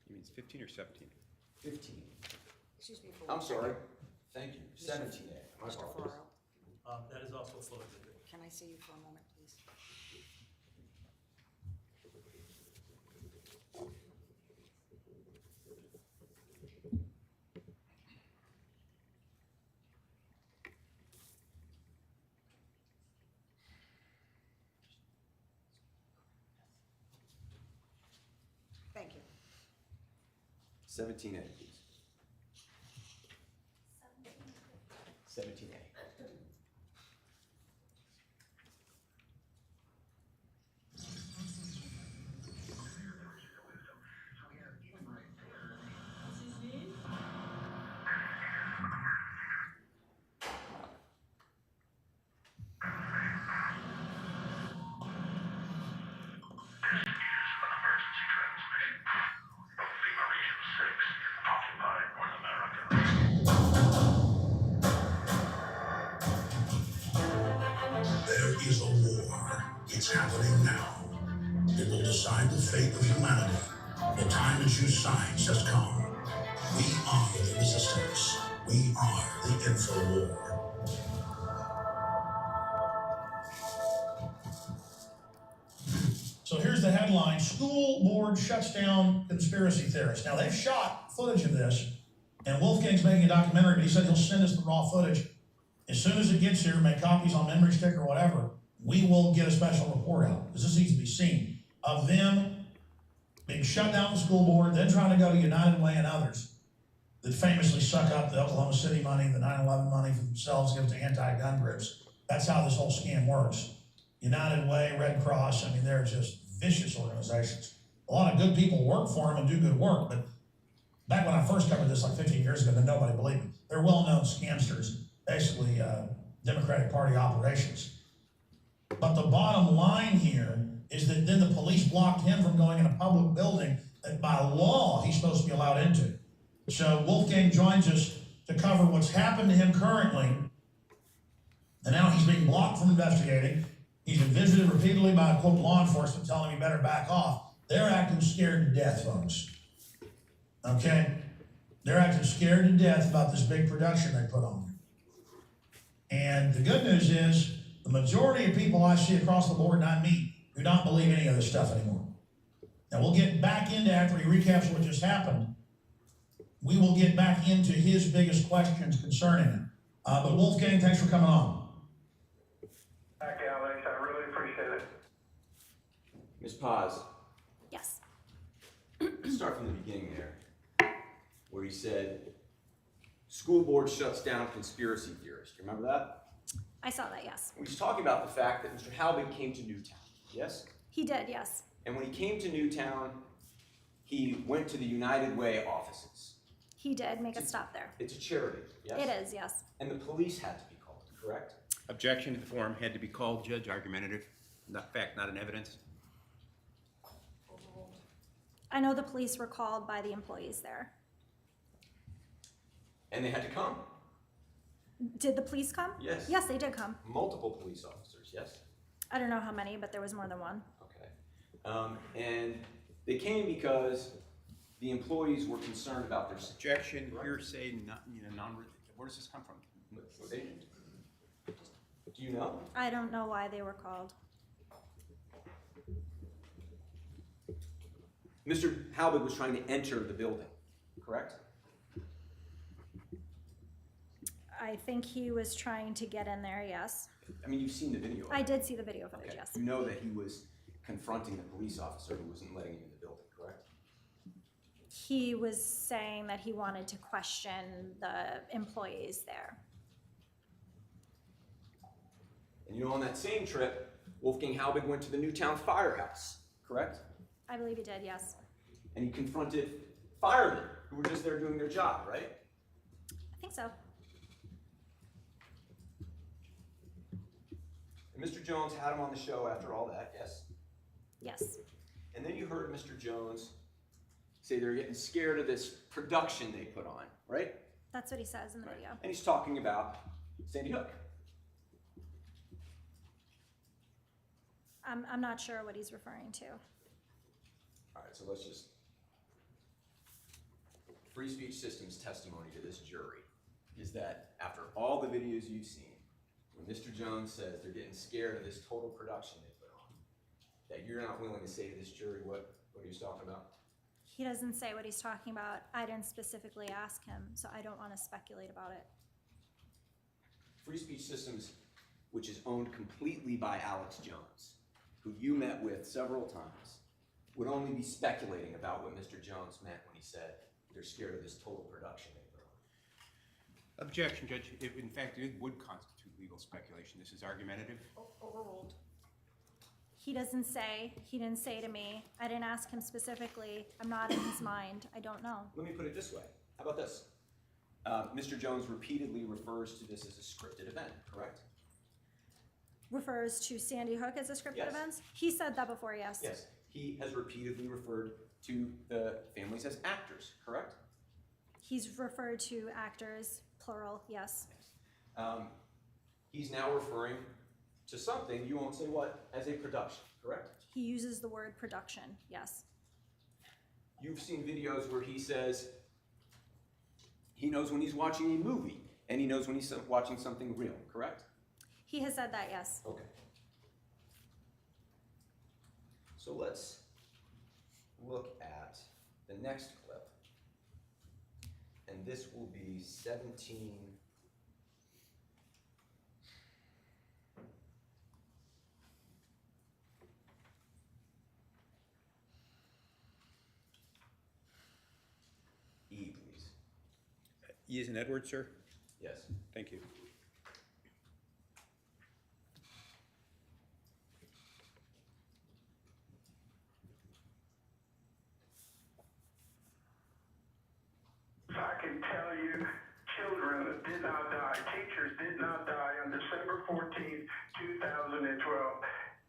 You mean 15 or 17? 15. Excuse me for I'm one sorry. second. Thank you. 17A. My Mr. apologies. Farrow, That is also a full exhibit. can I see you for a moment, please? Thank you. 17A, please. 17A. There is a war. It's happening now. It will decide the fate of humanity. The time to choose sides has come. We are the resistance. We are the InfoWar. So here's the headline: School board shuts down conspiracy theorists. Now they've shot footage of this, and Wolfgang's making a documentary, but he said he'll send us the raw footage. As soon as it gets here, make copies on memory stick or whatever, we will get a special report out, because this needs to be seen, of them being shut down the school board, then trying to go to United Way and others that famously suck up the Oklahoma City money, the 9/11 money for themselves, give it to anti-gun groups. That's how this whole scam works. United Way, Red Cross, I mean, they're just vicious organizations. A lot of good people work for them and do good work, but back when I first covered this like 15 years ago, then nobody believed me. They're well-known scamsters, basically Democratic Party operations. But the bottom line here is that then the police blocked him from going in a public building that by law he's supposed to be allowed into. So Wolfgang joins us to cover what's happened to him currently, and now he's being blocked from investigating. He's been visited repeatedly by, quote, law enforcement telling him he better back off. They're acting scared to death, folks. Okay? They're acting scared to death about this big production they put on there. And the good news is, the majority of people I see across the board and I meet do not believe any of this stuff anymore. Now we'll get back into, after he recaps what just happened, we will get back into his biggest questions concerning it. But Wolfgang, thanks for coming on. Thank you, Alex. I really appreciate it. Ms. Paz, Yes. let's start from the beginning there, where he said, school board shuts down conspiracy theorists. Do you remember that? I saw that, yes. He's talking about the fact that Mr. Halbig came to Newtown, yes? He did, yes. And when he came to Newtown, he went to the United Way offices. He did make a stop there. It's a charity, yes? It is, yes. And the police had to be called, correct? Objection to the form had to be called, Judge, argumentative, not fact, not an evidence. I know the police were called by the employees there. And they had to come. Did the police come? Yes. Yes, they did come. Multiple police officers, yes? I don't know how many, but there was more than one. Okay. And they came because the employees were concerned about their safety. Objection, hearsay, where does this come from? Do you know? I don't know why they were called. Mr. Halbig was trying to enter the building, correct? I think he was trying to get in there, yes. I mean, you've seen the video. I did see the video footage, Okay. yes. You know that he was confronting the police officer who wasn't letting him in the building, correct? He was saying that he wanted to question the employees there. And you know, on that same trip, Wolfgang Halbig went to the Newtown firehouse, correct? I believe he did, yes. And he confronted firemen who were just there doing their job, right? I think so. Mr. Jones had him on the show after all that, yes? Yes. And then you heard Mr. Jones say they're getting scared of this production they put on, right? That's what he says in the video. And he's talking about Sandy Hook. I'm not sure what he's referring to. All right, so let's just, Free Speech Systems testimony to this jury is that after all the videos you've seen, when Mr. Jones says they're getting scared of this total production they put on, that you're not willing to say to this jury what he was talking about? He doesn't say what he's talking about. I didn't specifically ask him, so I don't want to speculate about it. Free Speech Systems, which is owned completely by Alex Jones, who you met with several times, would only be speculating about what Mr. Jones meant when he said they're scared of this total production they put on. Objection, Judge. In fact, it would constitute legal speculation. This is argumentative. Overruled. He didn't say to me. I didn't ask him specifically. I'm not in his mind. I don't know. Let me put it this way. How about this? Mr. Jones repeatedly refers to this as a scripted event, correct? Refers to Sandy Hook as a scripted Yes. event? He said that before, yes. Yes. He has repeatedly referred to the families as actors, correct? He's referred to actors, plural, yes. He's now referring to something, you won't say what, as a production, correct? He uses the word production, yes. You've seen videos where he says he knows when he's watching a movie and he knows when he's watching something real, correct? He has said that, yes. Okay. So let's look at the next clip. And this will be 17. E, please. E is in Edward, sir? Yes. Thank you. I can tell you, children did not die, teachers did not die on December 14th, 2012.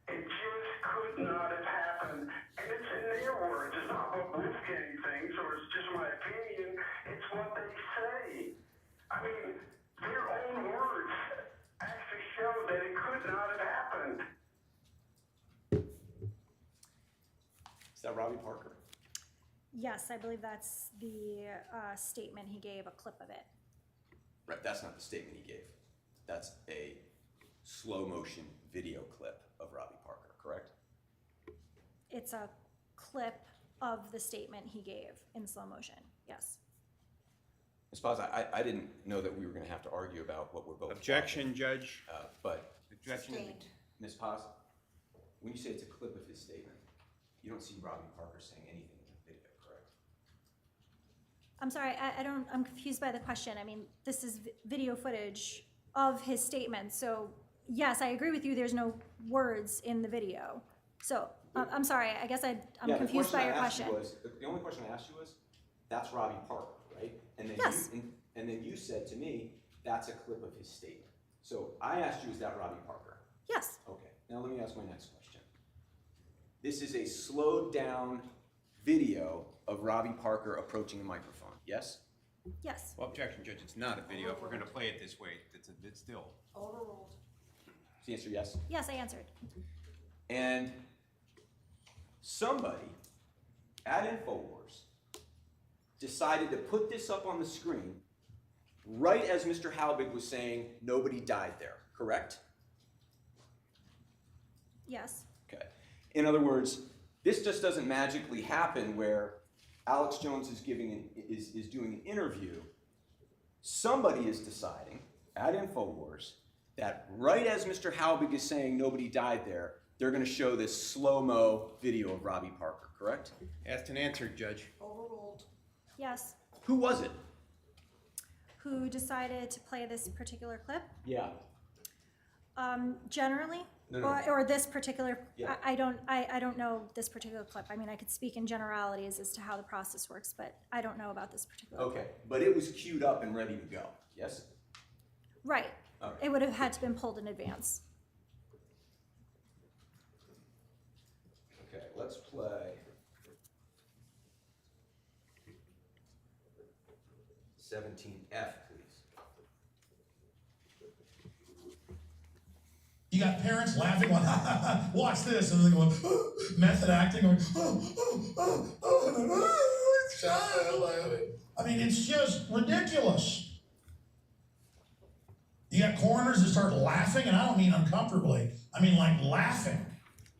It just could not have happened. And it's in their words. It's not what Wolfgang thinks, or it's just my opinion. It's what they say. I mean, their own words actually show that it could not have happened. Is that Robbie Parker? Yes, I believe that's the statement he gave, a clip of it. Right, that's not the statement he gave. That's a slow motion video clip of Robbie Parker, correct? It's a clip of the statement he gave in slow motion, yes. Ms. Paz, I didn't know that we were gonna have to argue about what we're both. Objection, Judge. watching. But, Objection. Sustained. Ms. Paz, when you say it's a clip of his statement, you don't see Robbie Parker saying anything in the video, correct? I'm sorry, I'm confused by the question. I mean, this is video footage of his statement, so yes, I agree with you, there's no words in the video. So, I'm sorry, I guess I'm Yeah, confused by your the question question. I asked you was, the only question I asked you was, that's Robbie Parker, right? And then Yes. and then you said to me, that's a clip of his statement. So I asked you, is that Robbie Parker? Yes, Okay, now let me ask my next question. This is a slowed down video of Robbie Parker approaching a microphone, yes? yes. Well, objection, Judge. It's not a video. If we're going to play it this way, it's still. Overruled. Is the answer yes? Yes, I answered. And somebody at InfoWars decided to put this up on the screen right as Mr. Halbig was saying nobody died there, correct? Yes, Okay. In other words, this just doesn't magically happen where Alex Jones is doing an interview. Somebody is deciding at InfoWars that right as Mr. Halbig is saying nobody died there, they're going to show this slow-mo video of Robbie Parker, correct? Asked and answered, Judge. Overruled. yes. Who was it? Who decided to play this particular clip? Yeah. Generally, No. or this particular, Yeah. I don't know this particular clip. I mean, I could speak in generalities as to how the process works, but I don't know about this particular clip. Okay, but it was queued up and ready to go, yes? Right. Okay. It would have had to been pulled in advance. let's play 17F, please. You got parents laughing, going, watch this, and then going, method acting, going, I mean, it's just ridiculous. You got coroners that start laughing, and I don't mean uncomfortably, I mean like laughing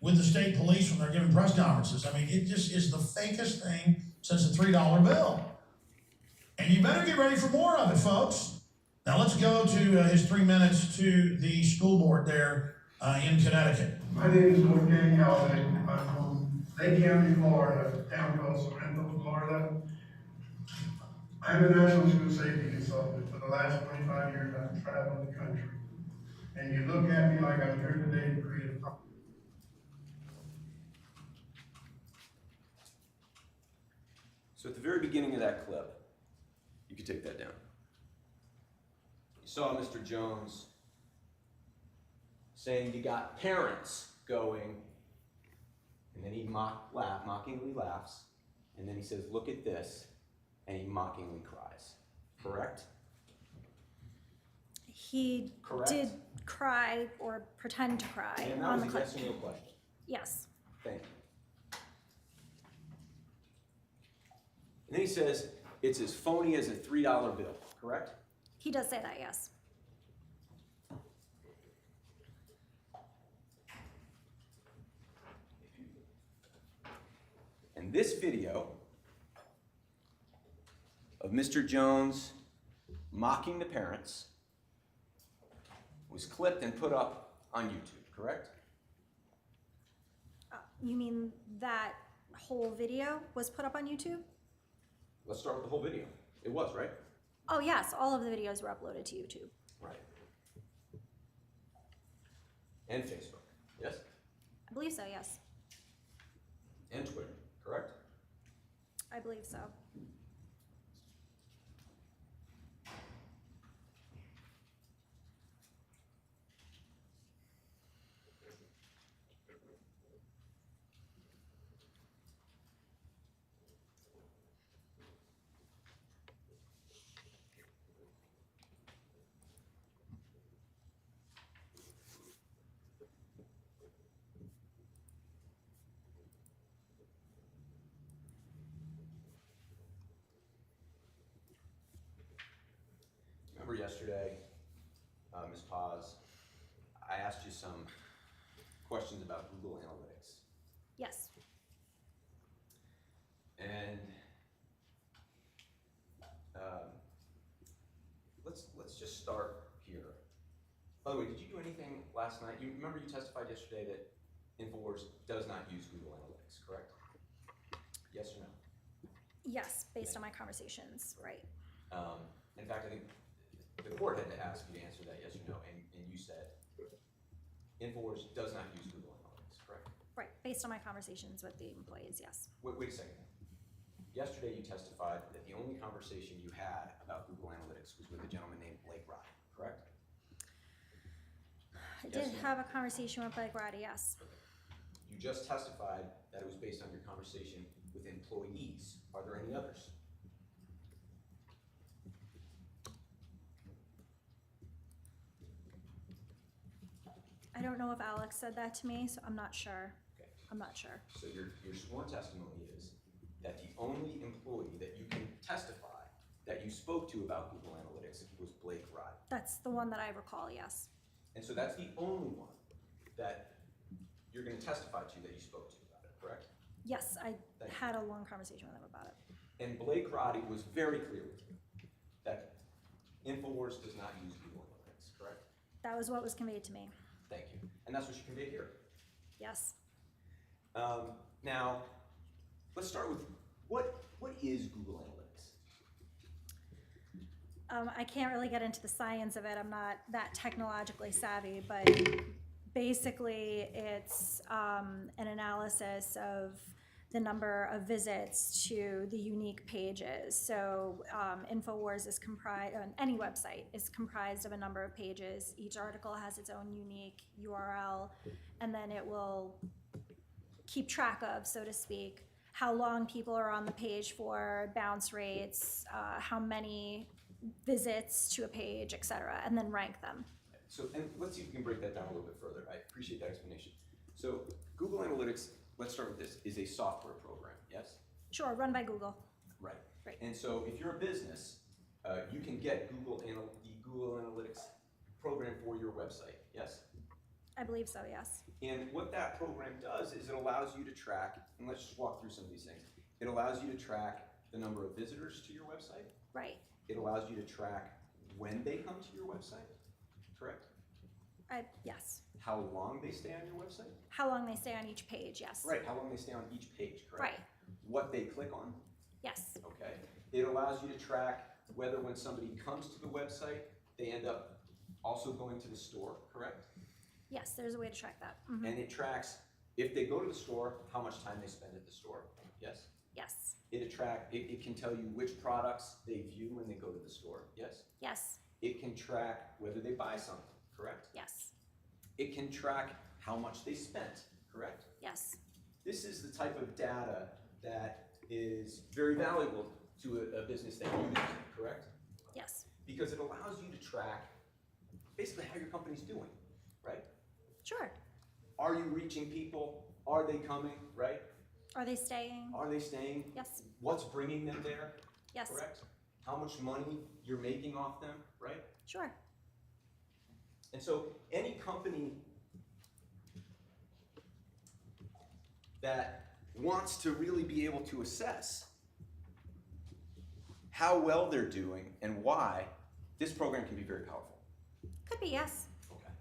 with the state police when they're giving press conferences. I mean, it just is the fakest thing since the $3 bill. And you better get ready for more of it, folks. Now let's go to his 3 minutes to the school board there in Connecticut. My name is Wolfgang Halbig. I'm from Lake County, Florida, a town called Sorrento, Florida. I'm a national school safety consultant. For the last 25 years, I've traveled the country. And you look at me like I'm here today to create a problem. So at the very beginning of that clip, you can take that down. You saw Mr. Jones saying you got parents going, and then he mockingly laughs, and then he says, look at this, and he mockingly cries. Correct? He Correct. did cry or pretend to cry And that on was the a clip. yes or no question. Yes. Thank you. And then he says, it's as phony as a $3 bill, correct? He does say that, yes. And this video of Mr. Jones mocking the parents was clipped and put up on YouTube, correct? You mean that whole video was put up on YouTube? Let's start with the whole video. It was, right? Oh yes, all of the videos were uploaded to YouTube. Right. And Facebook, yes? I believe so, yes. And Twitter, correct? I believe so. Remember yesterday, Ms. Paz, I asked you some questions about Google Analytics. Yes. And let's just start here. By the way, did you do anything last night? You remember you testified yesterday that InfoWars does not use Google Analytics, correct? Yes or no? Yes, based on my conversations, right. In fact, I think the court had to ask you to answer that yes or no, and you said InfoWars does not use Google Analytics, correct? Right, based on my conversations with the employees, yes. Wait a second. Yesterday you testified that the only conversation you had about Google Analytics was with a gentleman named Blake Roddy, correct? I Yes did or no? have a conversation with Blake Roddy, yes. You just testified that it was based on your conversation with employees. Are there any others? I don't know if Alex said that to me, so I'm not sure. Okay. I'm not sure. So your sworn testimony is that the only employee that you can testify that you spoke to about Google Analytics was Blake Roddy. That's the one that I recall, yes. And so that's the only one that you're going to testify to that you spoke to about it, correct? Yes, I Thank you. had a long conversation with him about it. And Blake Roddy was very clear with you that InfoWars does not use Google Analytics, correct? That was what was conveyed to me, Thank you. And that's what you conveyed here. yes. Now, let's start with what is Google Analytics? I can't really get into the science of it. I'm not that technologically savvy, but basically it's an analysis of the number of visits to the unique pages. So InfoWars is comprised, any website is comprised of a number of pages. Each article has its own unique URL, and then it will keep track of, so to speak, how long people are on the page for, bounce rates, how many visits to a page, et cetera, and then rank them. So, and let's see if we can break that down a little bit further. I appreciate that explanation. So Google Analytics, let's start with this, is a software program, yes? Sure, run by Google. Right. Right. And so if you're a business, you can get the Google Analytics program for your website, yes? I believe so, yes. And what that program does is it allows you to track, and let's just walk through some of these things. It allows you to track the number of visitors to your website. Right. It allows you to track when they come to your website, correct? Yes. How long they stay on your website? How long they stay on each page, yes. Right, how long they stay on each page, correct? Right. What they click on, Yes. okay? It allows you to track whether when somebody comes to the website, they end up also going to the store, correct? Yes, there's a way to track that. Mhm. And it tracks, if they go to the store, how much time they spend at the store, yes? Yes. It can tell you which products they view when they go to the store, yes? Yes. It can track whether they buy something, correct? Yes. It can track how much they spent, correct? Yes. This is the type of data that is very valuable to a business that uses it, correct? Yes. Because it allows you to track basically how your company's doing, right? Sure. Are you reaching people? Are they coming, right? Are they staying? Are they staying? Yes. What's bringing them there, Yes. correct? How much money you're making off them, right? Sure. And so any company that wants to really be able to assess how well they're doing and why, this program can be very powerful. Could be, yes. Okay.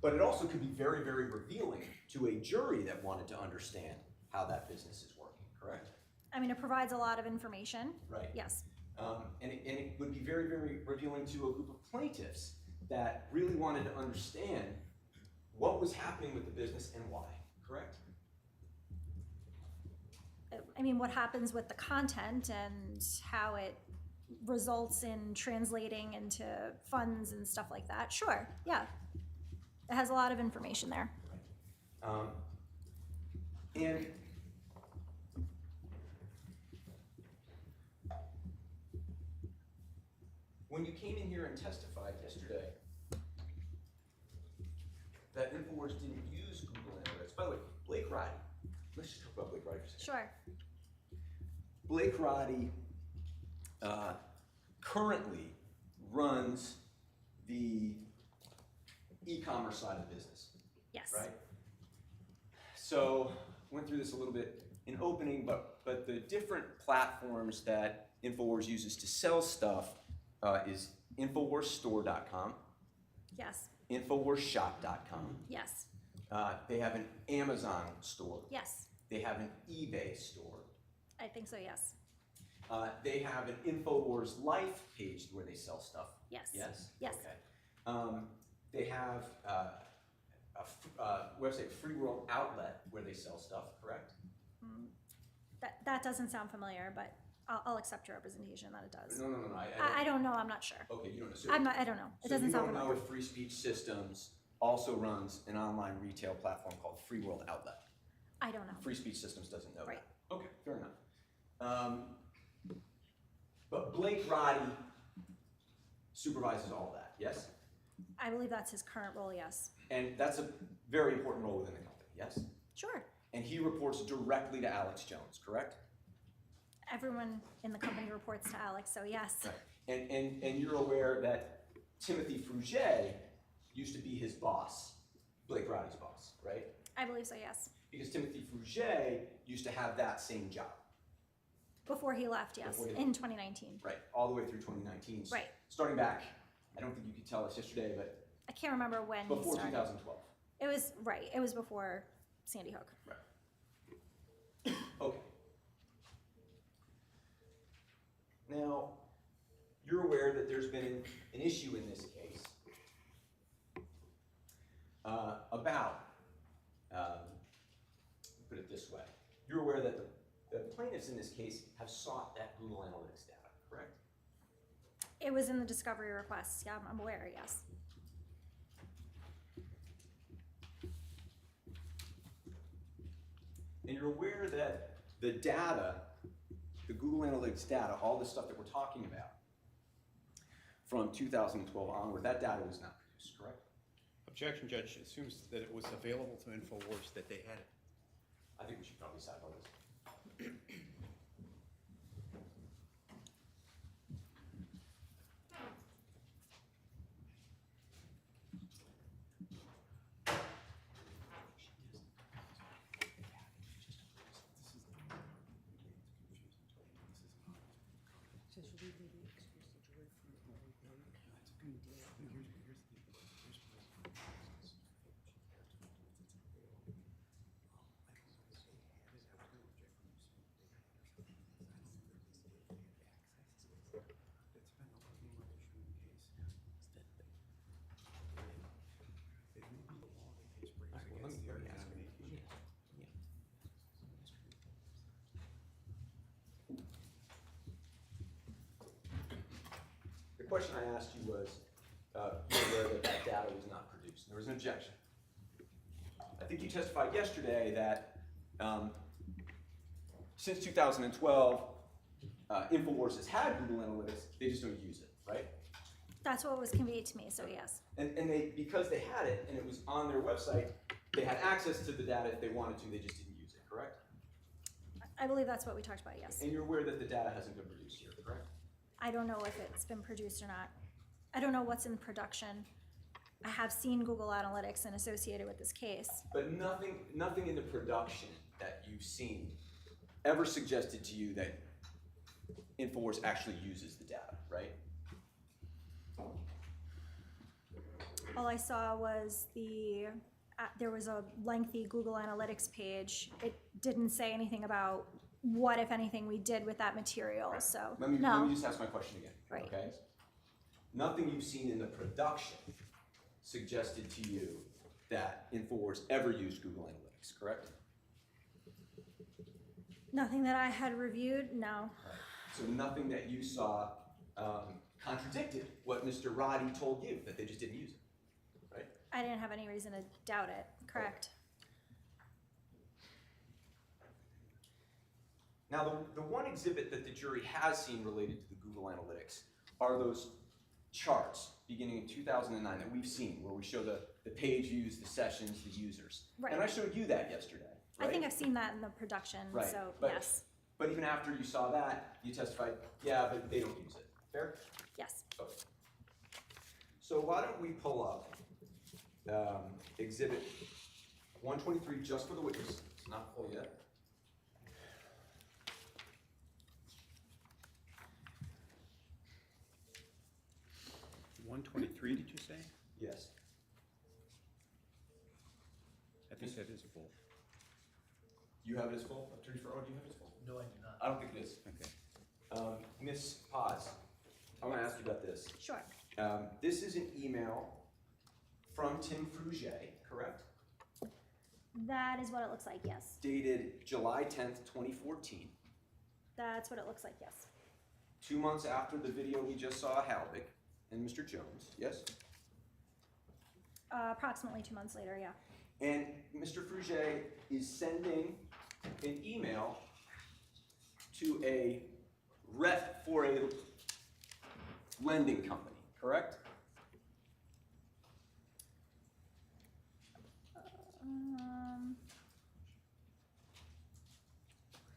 But it also could be very, very revealing to a jury that wanted to understand how that business is working, correct? I mean, it provides a lot of information. Right. Yes. And it would be very, very revealing to a group of plaintiffs that really wanted to understand what was happening with the business and why, correct? I mean, what happens with the content and how it results in translating into funds and stuff like that. Sure, yeah. It has a lot of information there. And when you came in here and testified yesterday that InfoWars didn't use Google Analytics, by the way, Blake Roddy, let's just talk about Blake Roddy for a second. Sure. Blake Roddy currently runs the e-commerce side of the business, Yes. right? So went through this a little bit in opening, but the different platforms that InfoWars uses to sell stuff is InfoWarsStore.com, Yes. InfoWarsShop.com. Yes. They have an Amazon store. Yes. They have an eBay store. I think so, yes. They have an InfoWars Life page where they sell stuff. Yes. Yes? Yes. Okay. They have a website, Free World Outlet, where they sell stuff, correct? That doesn't sound familiar, but I'll accept your representation that it does. No. I don't know, I'm not sure. Okay, you don't know. So, I don't know. It doesn't sound So you don't know familiar. if Free Speech Systems also runs an online retail platform called Free World Outlet? I don't know. Free Speech Systems doesn't know Right. that. Okay, fair enough. But Blake Roddy supervises all that, yes? I believe that's his current role, yes. And that's a very important role within the company, yes? Sure. And he reports directly to Alex Jones, correct? Everyone in the company reports to Alex, so yes. Right. And you're aware that Timothy Fruget used to be his boss, Blake Roddy's boss, right? I believe so, yes. Because Timothy Fruget used to have that same job. Before he left, yes, Before he in 2019. Right, all the way through 2019. Right. Starting back, I don't think you could tell us yesterday, but I can't remember when he before started. 2012. It was, right, it was before Sandy Hook. Right. Okay. Now, you're aware that there's been an issue in this case about, put it this way, you're aware that the plaintiffs in this case have sought that Google Analytics data, correct? It was in the discovery request, yeah, I'm aware, yes. And you're aware that the data, the Google Analytics data, all the stuff that we're talking about from 2012 onward, that data was not produced, correct? Objection, Judge, assumes that it was available to InfoWars, that they had it. I think we should probably sidebar this. So should we maybe excuse the jury from what we did? The question I asked you was, you're aware that that data was not produced. There was an objection. I think you testified yesterday that since 2012, InfoWars has had Google Analytics, they just don't use it, right? That's what was conveyed to me, so yes. And they, because they had it and it was on their website, they had access to the data if they wanted to, they just didn't use it, correct? I believe that's what we talked about, yes. And you're aware that the data hasn't been produced here, correct? I don't know if it's been produced or not. I don't know what's in production. I have seen Google Analytics and associated with this case. But nothing in the production that you've seen ever suggested to you that InfoWars actually uses the data, right? All I saw was there was a lengthy Google Analytics page. It didn't say anything about what, if anything, we did with that material, so, Let me no. just ask my question again, Right. okay? Nothing you've seen in the production suggested to you that InfoWars ever used Google Analytics, correct? Nothing that I had reviewed, no. So nothing that you saw contradicted what Mr. Roddy told you, that they just didn't use it, right? I didn't have any reason to doubt it, correct? Now, the one exhibit that the jury has seen related to the Google Analytics are those charts beginning in 2009 that we've seen, where we show the page views, the sessions, the users. Right. And I showed you that yesterday, right? I think I've seen that in the production, Right, so but- yes, But even after you saw that, you testified, yeah, but they don't use it. Fair? yes. Okay. So why don't we pull up exhibit 123 just for the witness. It's not full yet. $123, did you say? Yes. I think that is full. You have it as full? Attorney Farrar, do you have it as full? No, I do not. I don't think it is. Okay. Ms. Paz, I want to ask you about this. Sure. This is an email from Tim Fruget, correct? That is what it looks like, yes. Dated July 10th, 2014. That's what it looks like, yes. 2 months after the video we just saw, Halbig and Mr. Jones, yes? Approximately 2 months later, yeah. And Mr. Fruget is sending an email to a rep for a lending company, correct?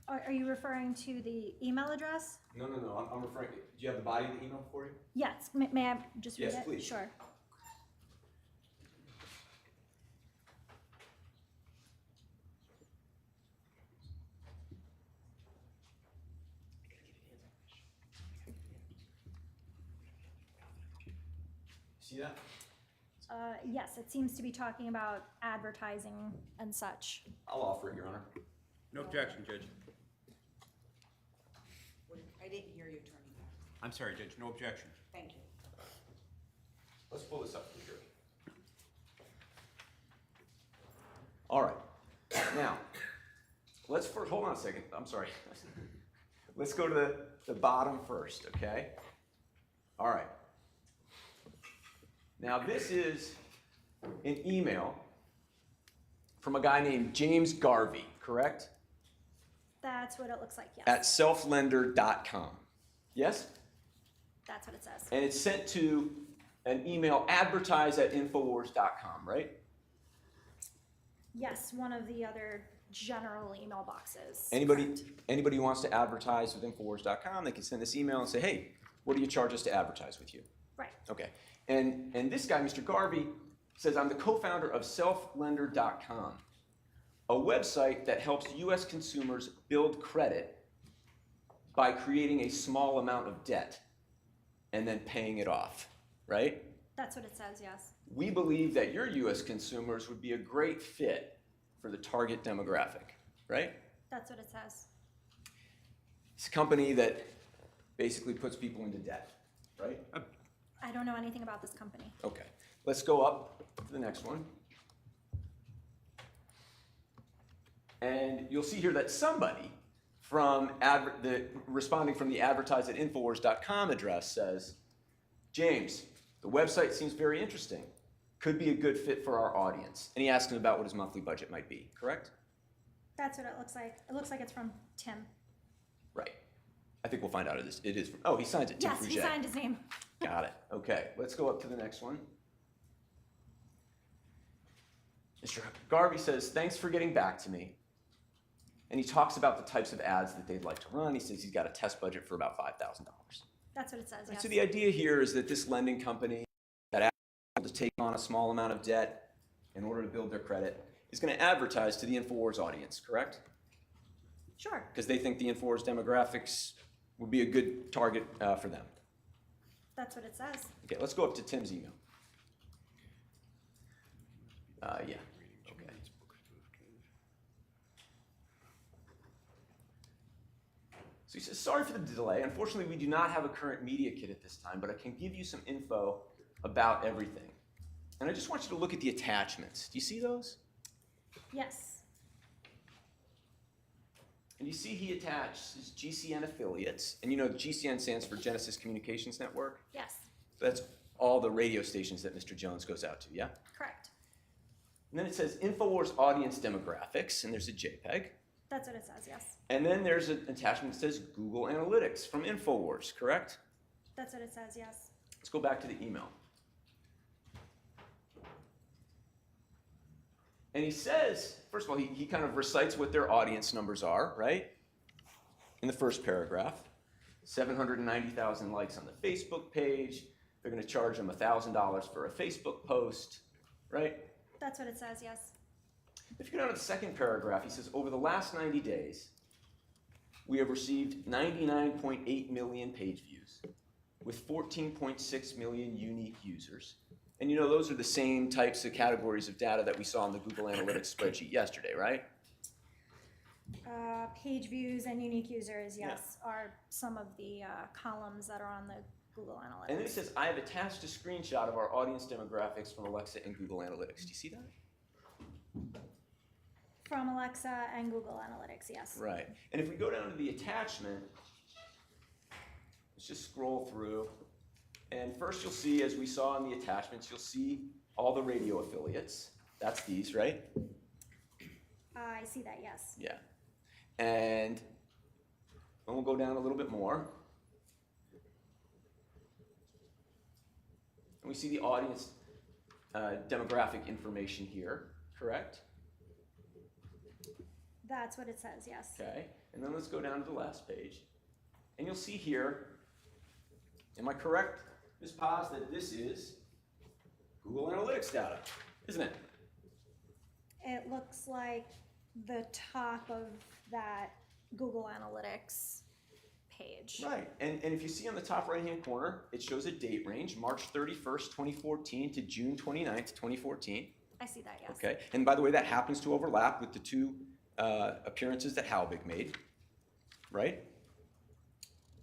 Are you referring to the email address? No, I'm referring, do you have the body of the email for you? Yes, may I just read it? Yes, please. Sure. See that? Yes, it seems to be talking about advertising and such. I'll offer it, Your Honor. No objection, Judge. I didn't hear you, Attorney. I'm sorry, Judge, no objection. Thank you. Let's pull this up for the jury. All right. Now, let's first, hold on a second. I'm sorry. Let's go to the bottom first, okay? All right. Now, this is an email from a guy named James Garvey, correct? That's what it looks like, yes. at selflender.com. Yes? That's what it says. And it's sent to an email advertise@infowars.com, right? Yes, one of the other general email boxes. Anybody correct. who wants to advertise with infowars.com, they can send this email and say, hey, what do you charge us to advertise with you? Right. Okay. And this guy, Mr. Garvey, says, I'm the co-founder of selflender.com, a website that helps U.S. consumers build credit by creating a small amount of debt and then paying it off, right? That's what it says, yes. We believe that your U.S. consumers would be a great fit for the target demographic, right? That's what it says. It's a company that basically puts people into debt, right? I don't know anything about this company. Okay, let's go up to the next one. And you'll see here that somebody from responding from the advertise@infowars.com address says, James, the website seems very interesting. Could be a good fit for our audience. And he asked him about what his monthly budget might be, correct? That's what it looks like. It looks like it's from Tim. Right. I think we'll find out it is from, oh, he signs it, Tim Yes, he Fruget. signed his name. Got it. Okay, let's go up to the next one. Mr. Garvey says, thanks for getting back to me. And he talks about the types of ads that they'd like to run. He says he's got a test budget for about $5,000. That's what it says, yes. So the idea here is that this lending company that asks people to take on a small amount of debt in order to build their credit is going to advertise to the InfoWars audience, correct? Sure. Because they think the InfoWars demographics would be a good target for them. That's what it says. Okay, let's go up to Tim's email. Yeah. Okay. So he says, sorry for the delay. Unfortunately, we do not have a current media kit at this time, but I can give you some info about everything. And I just want you to look at the attachments. Do you see those? Yes. And you see he attached his GCN affiliates. And you know GCN stands for Genesis Communications Network. Yes. So that's all the radio stations that Mr. Jones goes out to, yeah? Correct. And then it says InfoWars audience demographics, and there's a JPEG. That's what it says, yes. And then there's an attachment that says Google Analytics from InfoWars, correct? That's what it says, yes. Let's go back to the email. And he says, first of all, he kind of recites what their audience numbers are, right? In the first paragraph, 790,000 likes on the Facebook page. They're going to charge them $1,000 for a Facebook post, right? That's what it says, yes. If you go down to the second paragraph, he says, over the last 90 days, we have received 99.8 million page views with 14.6 million unique users. And you know, those are the same types of categories of data that we saw in the Google Analytics spreadsheet yesterday, right? Page views and unique users, yes, are some of the columns that are on the Google Analytics. And then it says, I have attached a screenshot of our audience demographics from Alexa and Google Analytics. Do you see that? From Alexa and Google Analytics, yes. Right. And if we go down to the attachment, let's just scroll through. And first you'll see, as we saw in the attachments, you'll see all the radio affiliates. That's these, right? I see that, yes. Yeah. And then we'll go down a little bit more. And we see the audience demographic information here, correct? That's what it says, yes. Okay. And then let's go down to the last page. And you'll see here, am I correct, Ms. Paz, that this is Google Analytics data, isn't it? It looks like the top of that Google Analytics page. Right. And if you see on the top right-hand corner, it shows a date range, March 31st, 2014 to June 29th, 2014. I see that, yes. Okay. And by the way, that happens to overlap with the two appearances that Halbig made, right?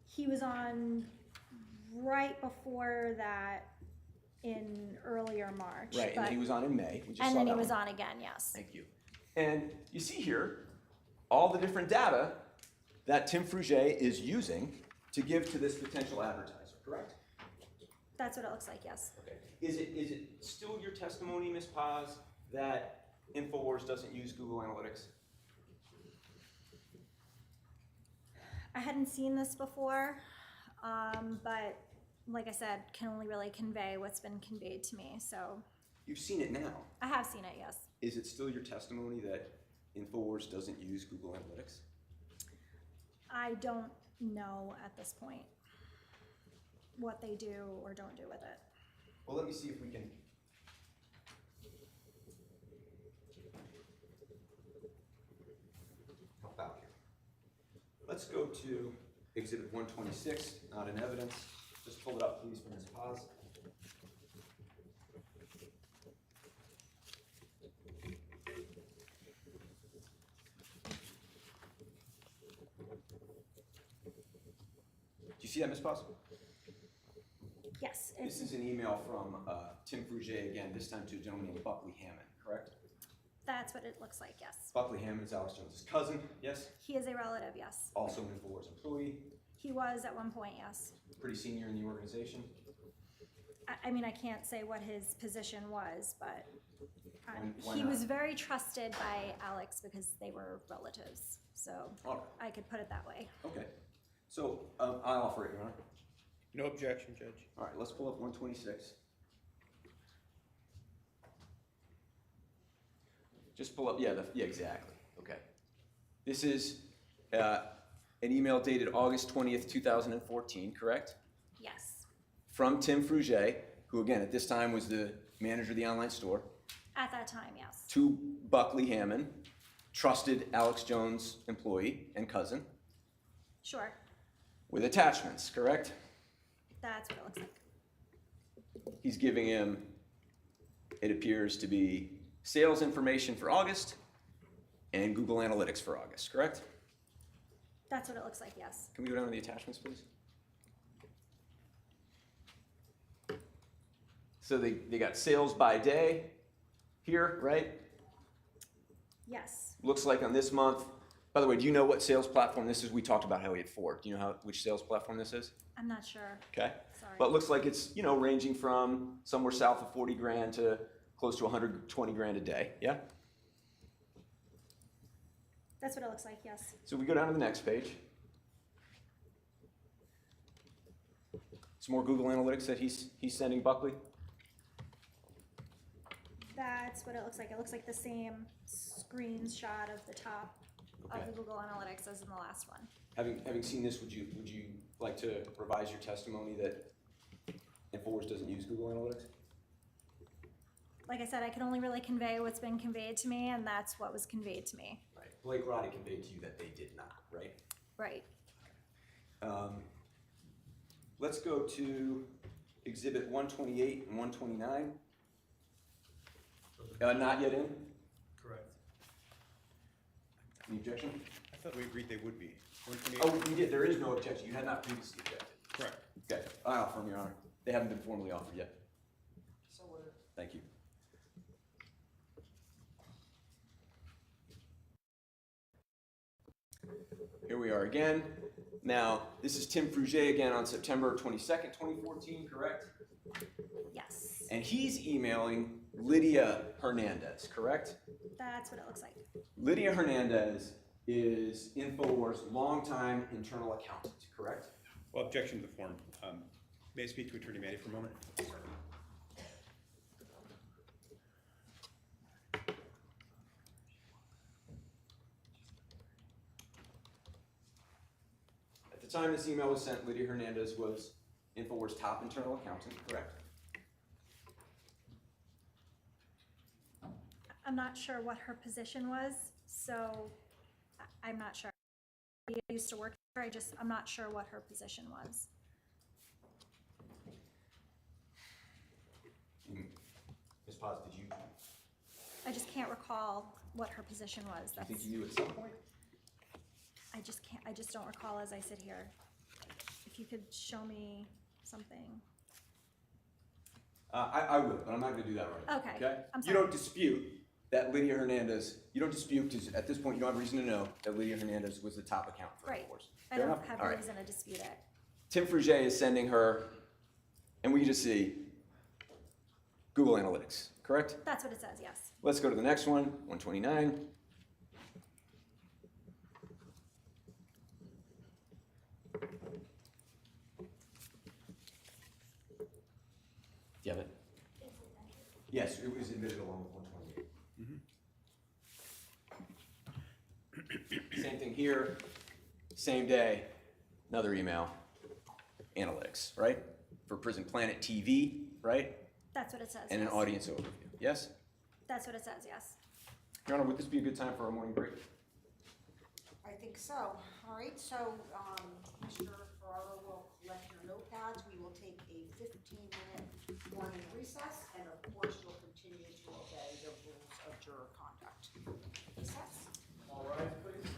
He was on right before that in earlier March. Right, and then he was on in May. We just and saw then he that was one. on again, yes. Thank you. And you see here all the different data that Tim Fruget is using to give to this potential advertiser, correct? That's what it looks like, yes. Okay. Is it still your testimony, Ms. Paz, that InfoWars doesn't use Google Analytics? I hadn't seen this before, but like I said, can only really convey what's been conveyed to me, so You've seen it now. I have seen it, yes. Is it still your testimony that InfoWars doesn't use Google Analytics? I don't know at this point what they do or don't do with it. Well, let me see if we can. Help out here. Let's go to Exhibit 126, not in evidence. Just pull it up, please, for Ms. Paz. Do you see that, Ms. Paz? Yes, This is an email from Tim Fruget again, this time to a gentleman named Buckley Hammond, correct? that's what it looks like, yes. Buckley Hammond is Alex Jones' cousin, yes? He is a relative, yes. Also an InfoWars employee, He was at one point, yes. pretty senior in the organization. I mean, I can't say what his position was, but Why he not? was very trusted by Alex because they were relatives, so All right, I could put it that way. okay. So I offer it, Your Honor. No objection, Judge. All right, let's pull up 126. Just pull up, yeah, exactly, okay. This is an email dated August 20th, 2014, correct? Yes, From Tim Fruget, who again, at this time was the manager of the online store, at that time, yes. to Buckley Hammond, trusted Alex Jones employee and cousin, Sure, with attachments, correct? that's what it looks like. He's giving him, it appears to be sales information for August and Google Analytics for August, correct? That's what it looks like, yes. Can we go down to the attachments, please? So they got sales by day here, right? Yes, Looks like on this month, by the way, do you know what sales platform this is? We talked about how we had 4. Do you know which sales platform this is? I'm not sure, Okay. sorry. But it looks like it's, ranging from somewhere south of 40 grand to close to 120 grand a day, yeah? That's what it looks like, yes. So we go down to the next page. Some more Google Analytics that he's sending Buckley. That's what it looks like. It looks like the same screenshot of the top Okay. of the Google Analytics as in the last one. Having seen this, would you like to revise your testimony that InfoWars doesn't use Google Analytics? Like I said, I can only really convey what's been conveyed to me, and that's what was conveyed to me. Right. Blake Roddy conveyed to you that they did not, right? Right. Let's go to Exhibit 128 and 129. Not yet in? Correct. Any objection? I thought we agreed they would be. 128? Oh, we did. There is no objection. You had not previously objected. Correct. Okay. I offer them, Your Honor. They haven't been formally offered yet. So we're, Thank you. Here we are again. Now, this is Tim Fruget again on September 22nd, 2014, correct? Yes. And he's emailing Lydia Hernandez, correct? That's what it looks like. Lydia Hernandez is InfoWars' longtime internal accountant, correct? Well, objection to the form. May I speak to Attorney Manny for a moment? At the time this email was sent, Lydia Hernandez was InfoWars' top internal accountant, correct? I'm not sure what her position was, so I'm not sure. I used to work there, I'm not sure what her position was. Ms. Paz, did you I just can't recall what her position was. think That's, you knew at some point? I just don't recall as I sit here. If you could show me something. I will, but I'm not gonna do that right now. Okay, Okay? I'm You sorry. don't dispute that Lydia Hernandez, you don't dispute, 'cause at this point, you don't have reason to know that Lydia Hernandez was the top accountant for Right. InfoWars. I Fair don't enough? have All a right. reason to dispute it. Tim Fruget is sending her, and we just see Google Analytics, correct? That's what it says, yes. Let's go to the next one, 129. you have it? Yes, it was admitted along with 128. Same thing here, same day, another email, analytics, right? For Prison Planet TV, right? That's what it says, And an yes. audience overview, yes? That's what it says, yes. Your Honor, would this be a good time for a morning break? I think so. All right, so, Mr. Ferraro will collect your notepads. We will take a 15-minute morning recess, and of course, you'll continue to obey the rules of juror conduct. Recess. All right, please.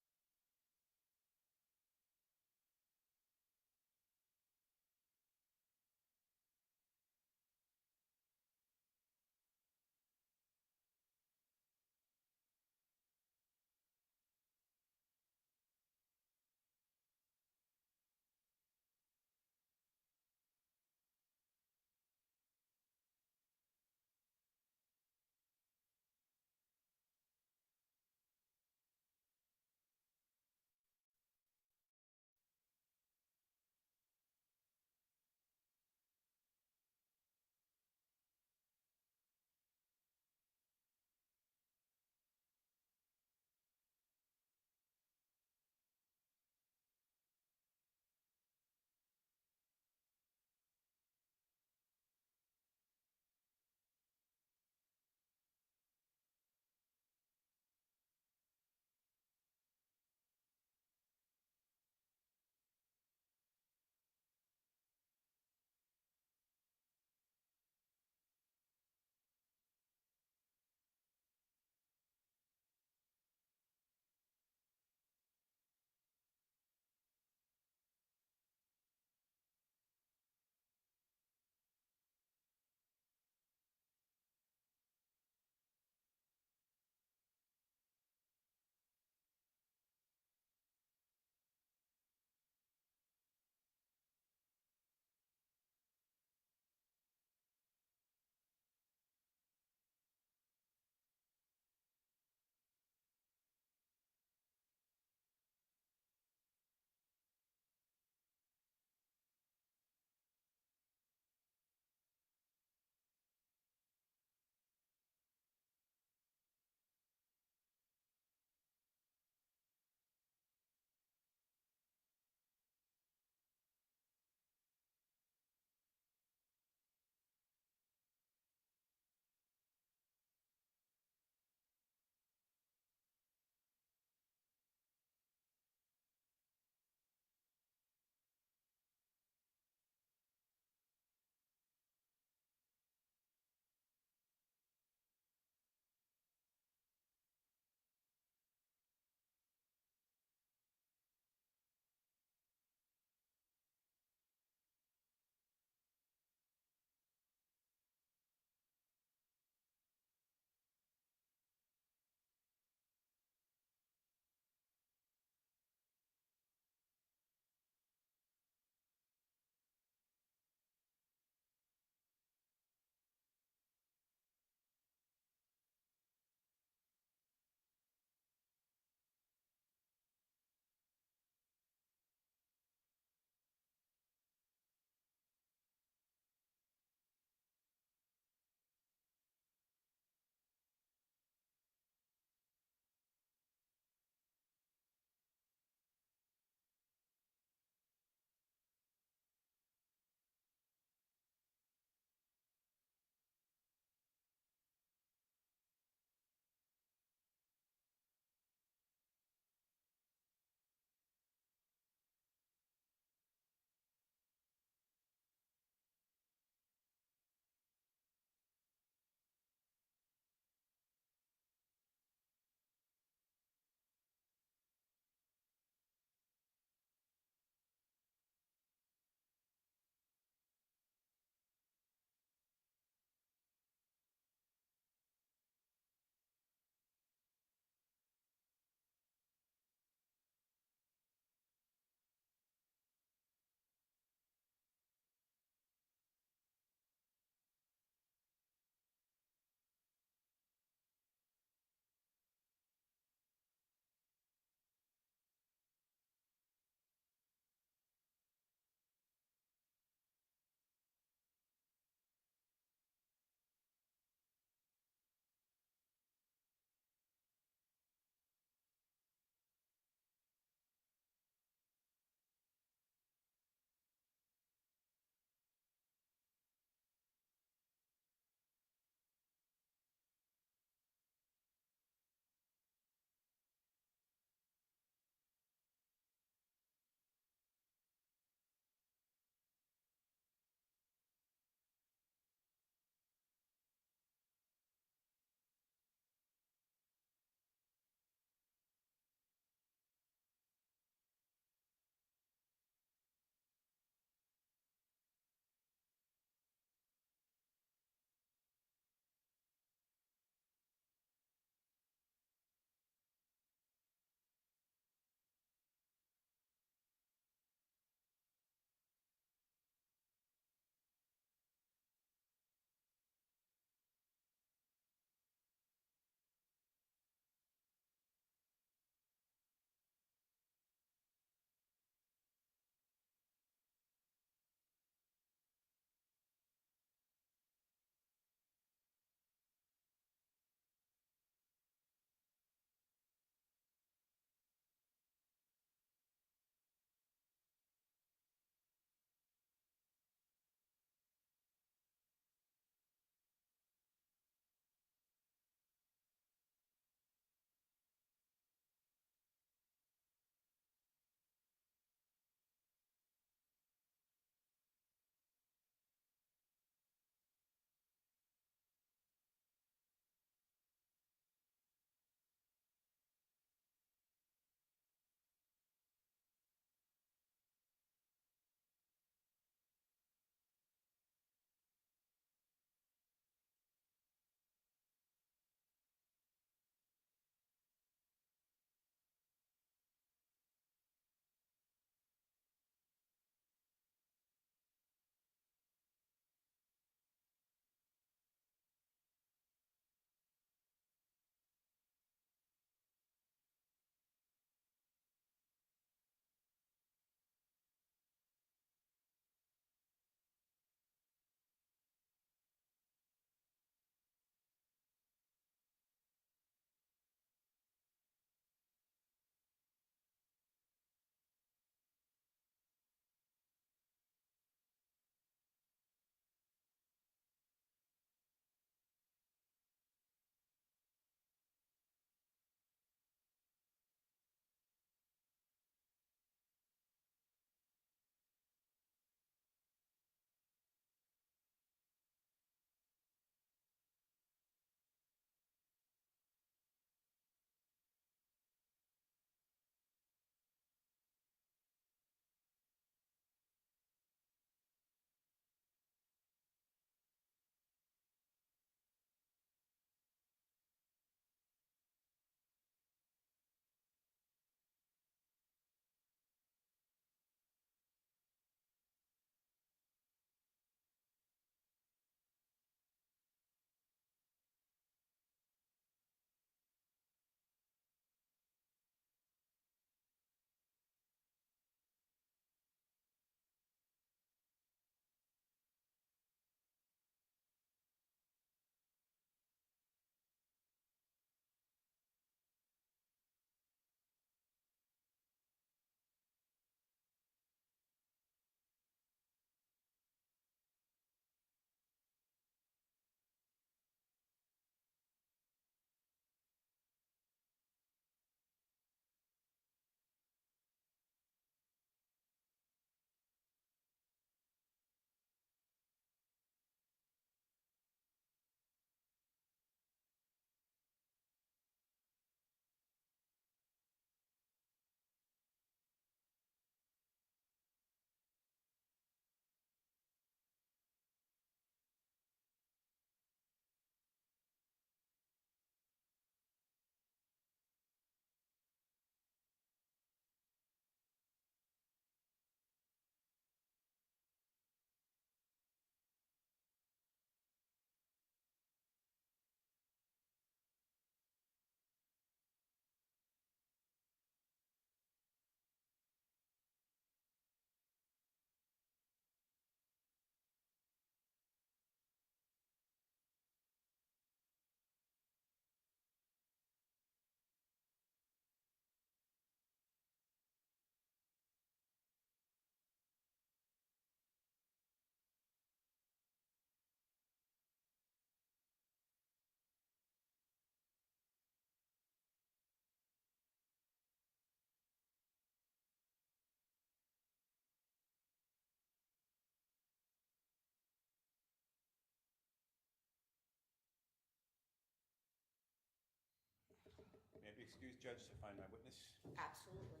excuse judge to find my witness? Absolutely.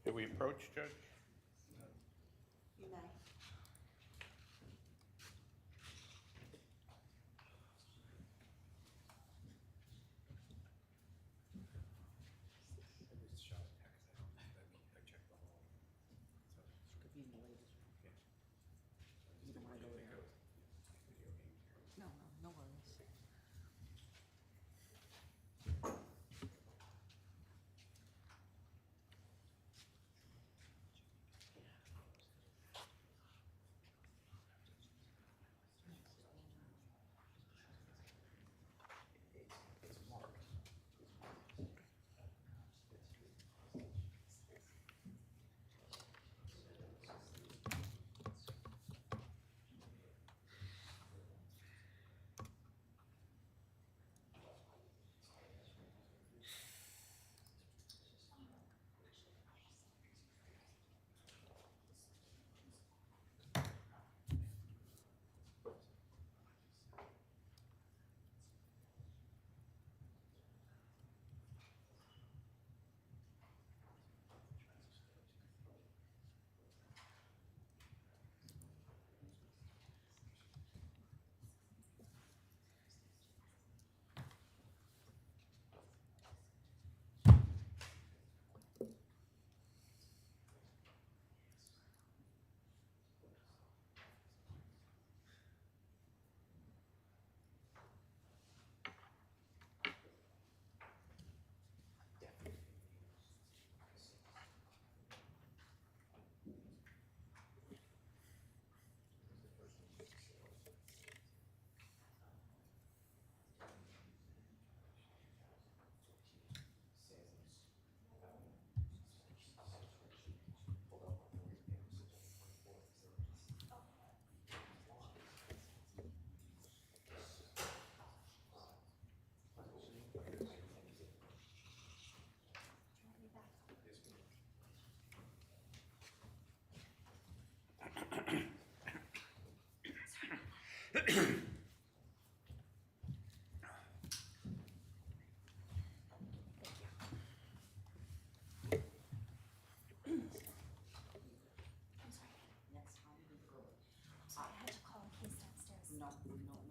Did we approach, Judge? You may. Could be in the ladies' room. You don't wanna go there. No, no worries. No, no, no.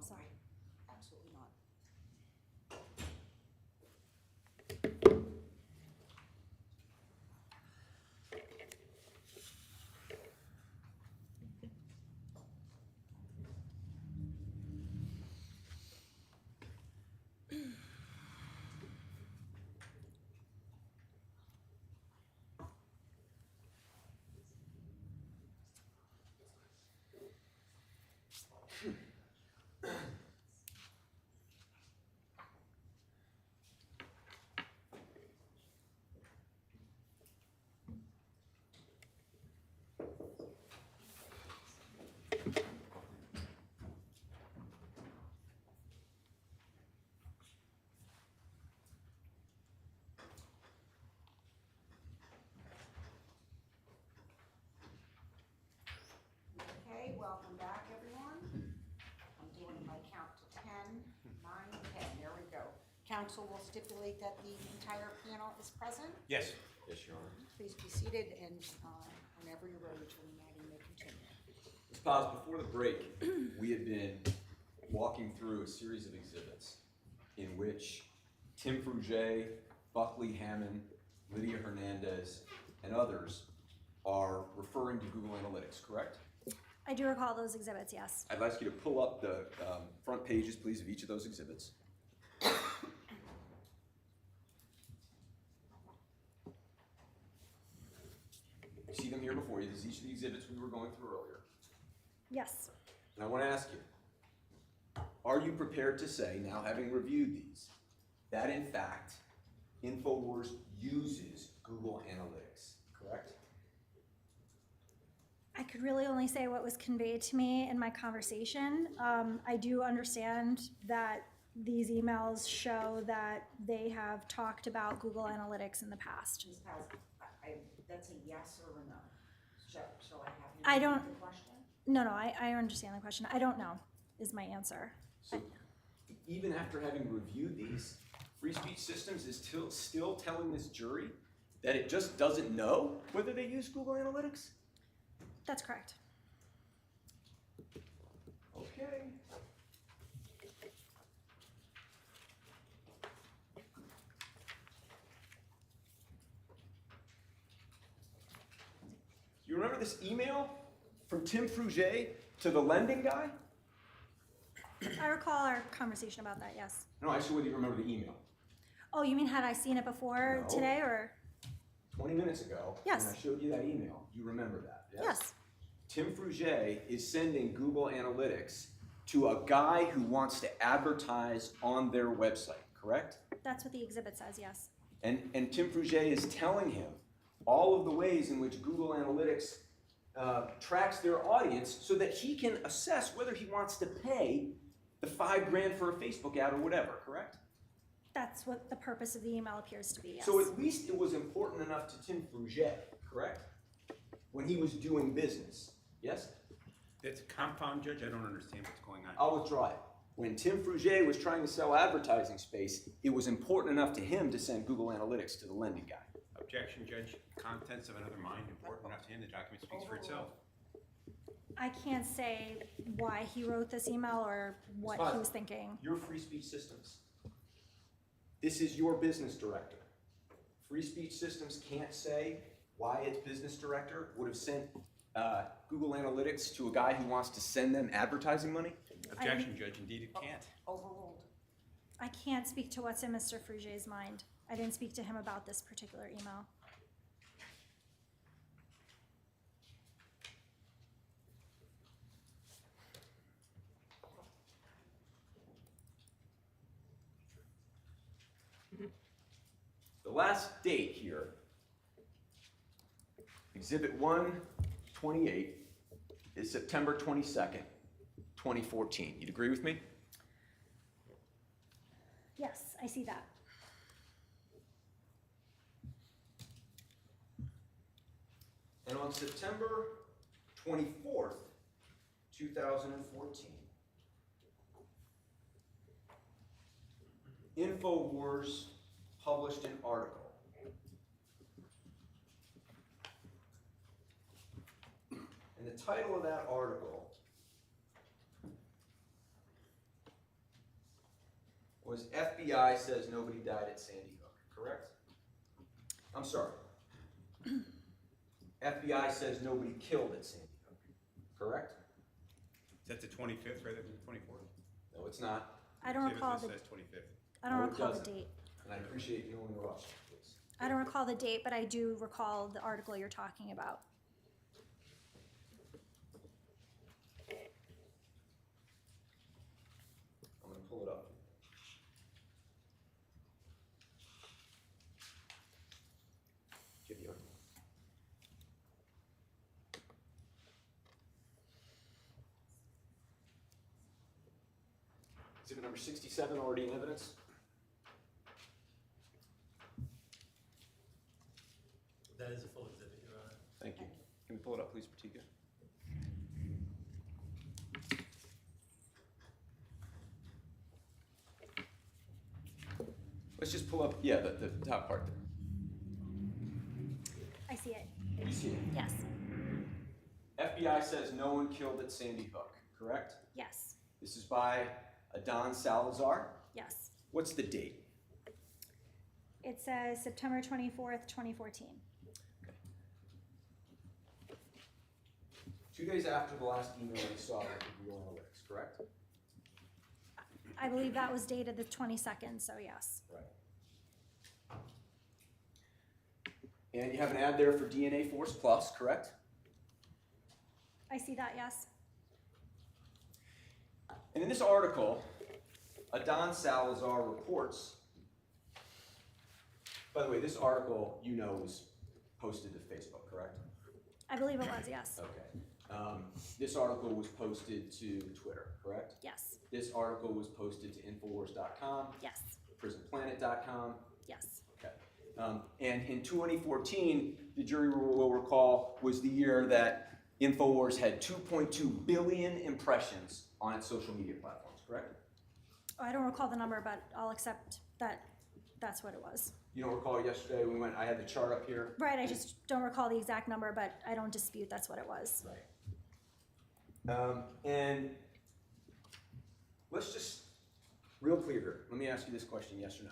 Sorry. Absolutely not. Okay, welcome back, everyone. I'm doing my count to 10, 9, 10. There we go. Council will stipulate that the entire panel is present. Yes. Yes, Your Honor. Please be seated, and whenever you're ready, Attorney Madden may continue. Ms. Paz, before the break, we had been walking through a series of exhibits in which Tim Fruget, Buckley Hammond, Lydia Hernandez, and others are referring to Google Analytics, correct? I do recall those exhibits, yes. I'd ask you to pull up the front pages, please, of each of those exhibits. You see them here before you. This is each of the exhibits we were going through earlier. Yes. And I want to ask you, are you prepared to say, now having reviewed these, that in fact, InfoWars uses Google Analytics, correct? I could really only say what was conveyed to me in my conversation. I do understand that these emails show that they have talked about Google Analytics in the past. Ms. Paz, that's a yes or a no? Shall I have you I repeat don't- the question? No, I understand the question. I don't know is my answer. So even after having reviewed these, Free Speech Systems is still telling this jury that it just doesn't know whether they use Google Analytics? That's correct. Okay. You remember this email from Tim Fruget to the lending guy? I recall our conversation about that, yes. No, I actually whether you remember the email. Oh, you mean had I seen it before No. today or? 20 minutes ago, Yes. when I showed you that email, you remember that, yes? Yes. Tim Fruget is sending Google Analytics to a guy who wants to advertise on their website, correct? That's what the exhibit says, yes. And Tim Fruget is telling him all of the ways in which Google Analytics tracks their audience so that he can assess whether he wants to pay the $5,000 for a Facebook ad or whatever, correct? That's what the purpose of the email appears to be, yes. So at least it was important enough to Tim Fruget, correct? When he was doing business, yes? That's a compound, Judge, I don't understand what's going on. I'll withdraw it. When Tim Fruget was trying to sell advertising space, it was important enough to him to send Google Analytics to the lending guy. Objection, Judge. Contents of another mind important enough to him. The document speaks for itself. I can't say why he wrote this email or what he was thinking. You're Free Speech Systems. This is your business director. Free Speech Systems can't say why its business director would have sent Google Analytics to a guy who wants to send them advertising money? Objection, Judge. Indeed, it can't. Overruled. I can't speak to what's in Mr. Fruget's mind. I didn't speak to him about this particular email. The last date here, Exhibit 128, is September 22nd, 2014. You'd agree with me? Yes, I see that. And on September 24th, 2014, InfoWars published an article. And the title of that article was FBI says nobody died at Sandy Hook, correct? I'm sorry. FBI says nobody killed at Sandy Hook, correct? Is that the 25th rather than the 24th? No, it's not. I don't recall Exhibit the, says 25th. I don't No, it recall the doesn't. date. And I appreciate you knowing the rush, please. I don't recall the date, but I do recall the article you're talking about. I'm gonna pull it up. Give you. Exhibit number 67 already in evidence. That is a full exhibit, Your Honor. Thank you. Can we pull it up, please, Pratika? Let's just pull up, yeah, the top part there. I see it. You see it? Yes. FBI says no one killed at Sandy Hook, correct? Yes. This is by Adon Salazar. Yes. What's the date? It says September 24th, 2014. 2 days after the last email we saw with the Google Analytics, correct? I believe that was dated the 22nd, so yes. Right. And you have an ad there for DNA Force Plus, correct? I see that, yes. And in this article, Adon Salazar reports, by the way, this article, you know, was posted to Facebook, correct? I believe it was, yes. Okay. This article was posted to Twitter, correct? Yes, This article was posted to InfoWars.com, yes, PrisonPlanet.com. yes. Okay. And in 2014, the jury will recall, was the year that InfoWars had 2.2 billion impressions on its social media platforms, correct? Oh, I don't recall the number, but I'll accept that that's what it was. You don't recall yesterday we went, I had the chart up here? Right, I just don't recall the exact number, but I don't dispute that's what it was. Right. And let's just, real clear here, let me ask you this question, yes or no?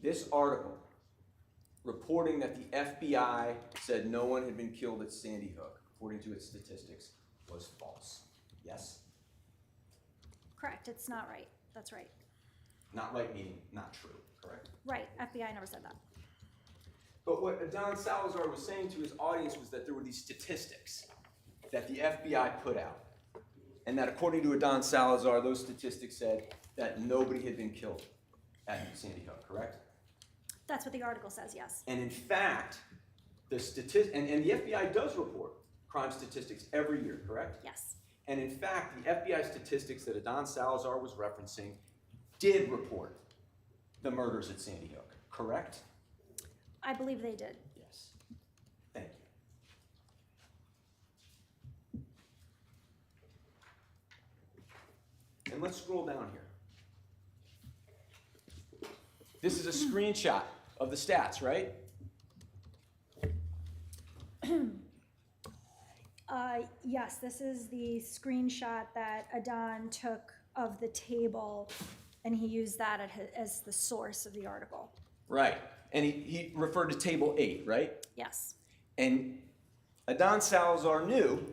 This article reporting that the FBI said no one had been killed at Sandy Hook, according to its statistics, was false. Yes? Correct, it's not right. That's right. Not right meaning not true, correct? Right, FBI never said that. But what Adon Salazar was saying to his audience was that there were these statistics that the FBI put out. And that according to Adon Salazar, those statistics said that nobody had been killed at Sandy Hook, correct? That's what the article says, yes. And in fact, the and the FBI does report crime statistics every year, correct? Yes. And in fact, the FBI statistics that Adon Salazar was referencing did report the murders at Sandy Hook, correct? I believe they did. Yes. Thank you. And let's scroll down here. This is a screenshot of the stats, right? Yes, this is the screenshot that Adon took of the table, and he used that as the source of the article. Right. And he referred to table 8, right? Yes. And Adon Salazar knew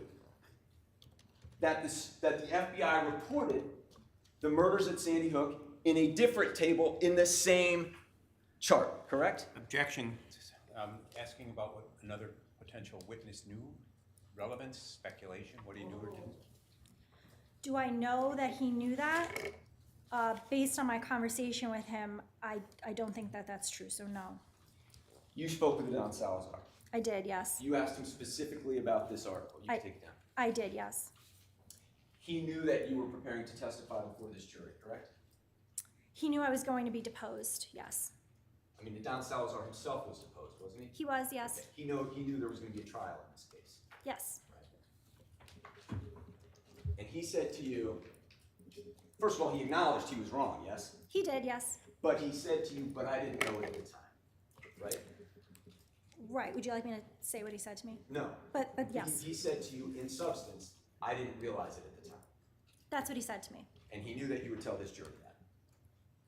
that the FBI reported the murders at Sandy Hook in a different table in the same chart, correct? Objection, asking about what another potential witness knew, relevance, speculation, what he knew or didn't. Do I know that he knew that? Based on my conversation with him, I don't think that that's true, so no. You spoke with Adon Salazar. I did, yes. You asked him specifically about this article. You can take it down. I did, yes. He knew that you were preparing to testify before this jury, correct? He knew I was going to be deposed, yes. I mean, Adon Salazar himself was deposed, wasn't he? He was, yes. Okay. He knew there was going to be a trial in this case. Yes. Right. And he said to you, first of all, he acknowledged he was wrong, yes? He did, yes. But he said to you, but I didn't know it at the time, right? Right. Would you like me to say what he said to me? No. But yes. He said to you, in substance, I didn't realize it at the time. That's what he said to me. And he knew that you would tell this jury that,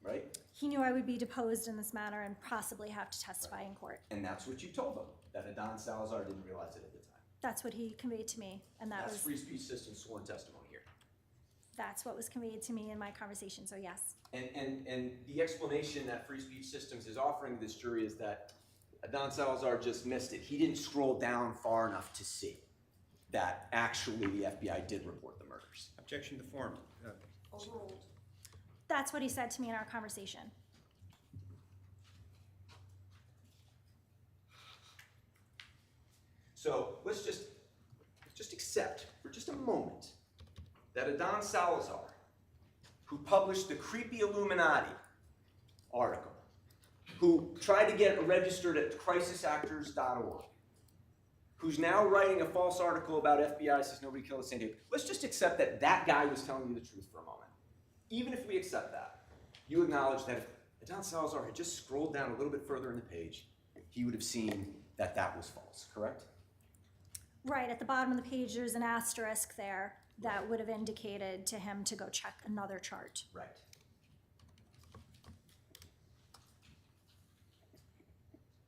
right? He knew I would be deposed in this matter and possibly have to testify in court. And that's what you told him, that Adon Salazar didn't realize it at the time. That's what he conveyed to me, and That's free speech system sworn testimony here. that's what was conveyed to me in my conversation, so yes. And the explanation that Free Speech Systems is offering this jury is that Adon Salazar just missed it. He didn't scroll down far enough to see that actually the FBI did report the murders. Objection to form. Overruled. That's what he said to me in our conversation. So let's just accept for just a moment that Adon Salazar, who published the creepy Illuminati article, who tried to get registered at crisisactors.org, who's now writing a false article about FBI says nobody killed at Sandy Hook. Let's just accept that that guy was telling you the truth for a moment. Even if we accept that, you acknowledge that if Adon Salazar had just scrolled down a little bit further in the page, he would have seen that that was false, correct? Right, at the bottom of the page, there's an asterisk there that would have indicated to him to go check another chart. Right.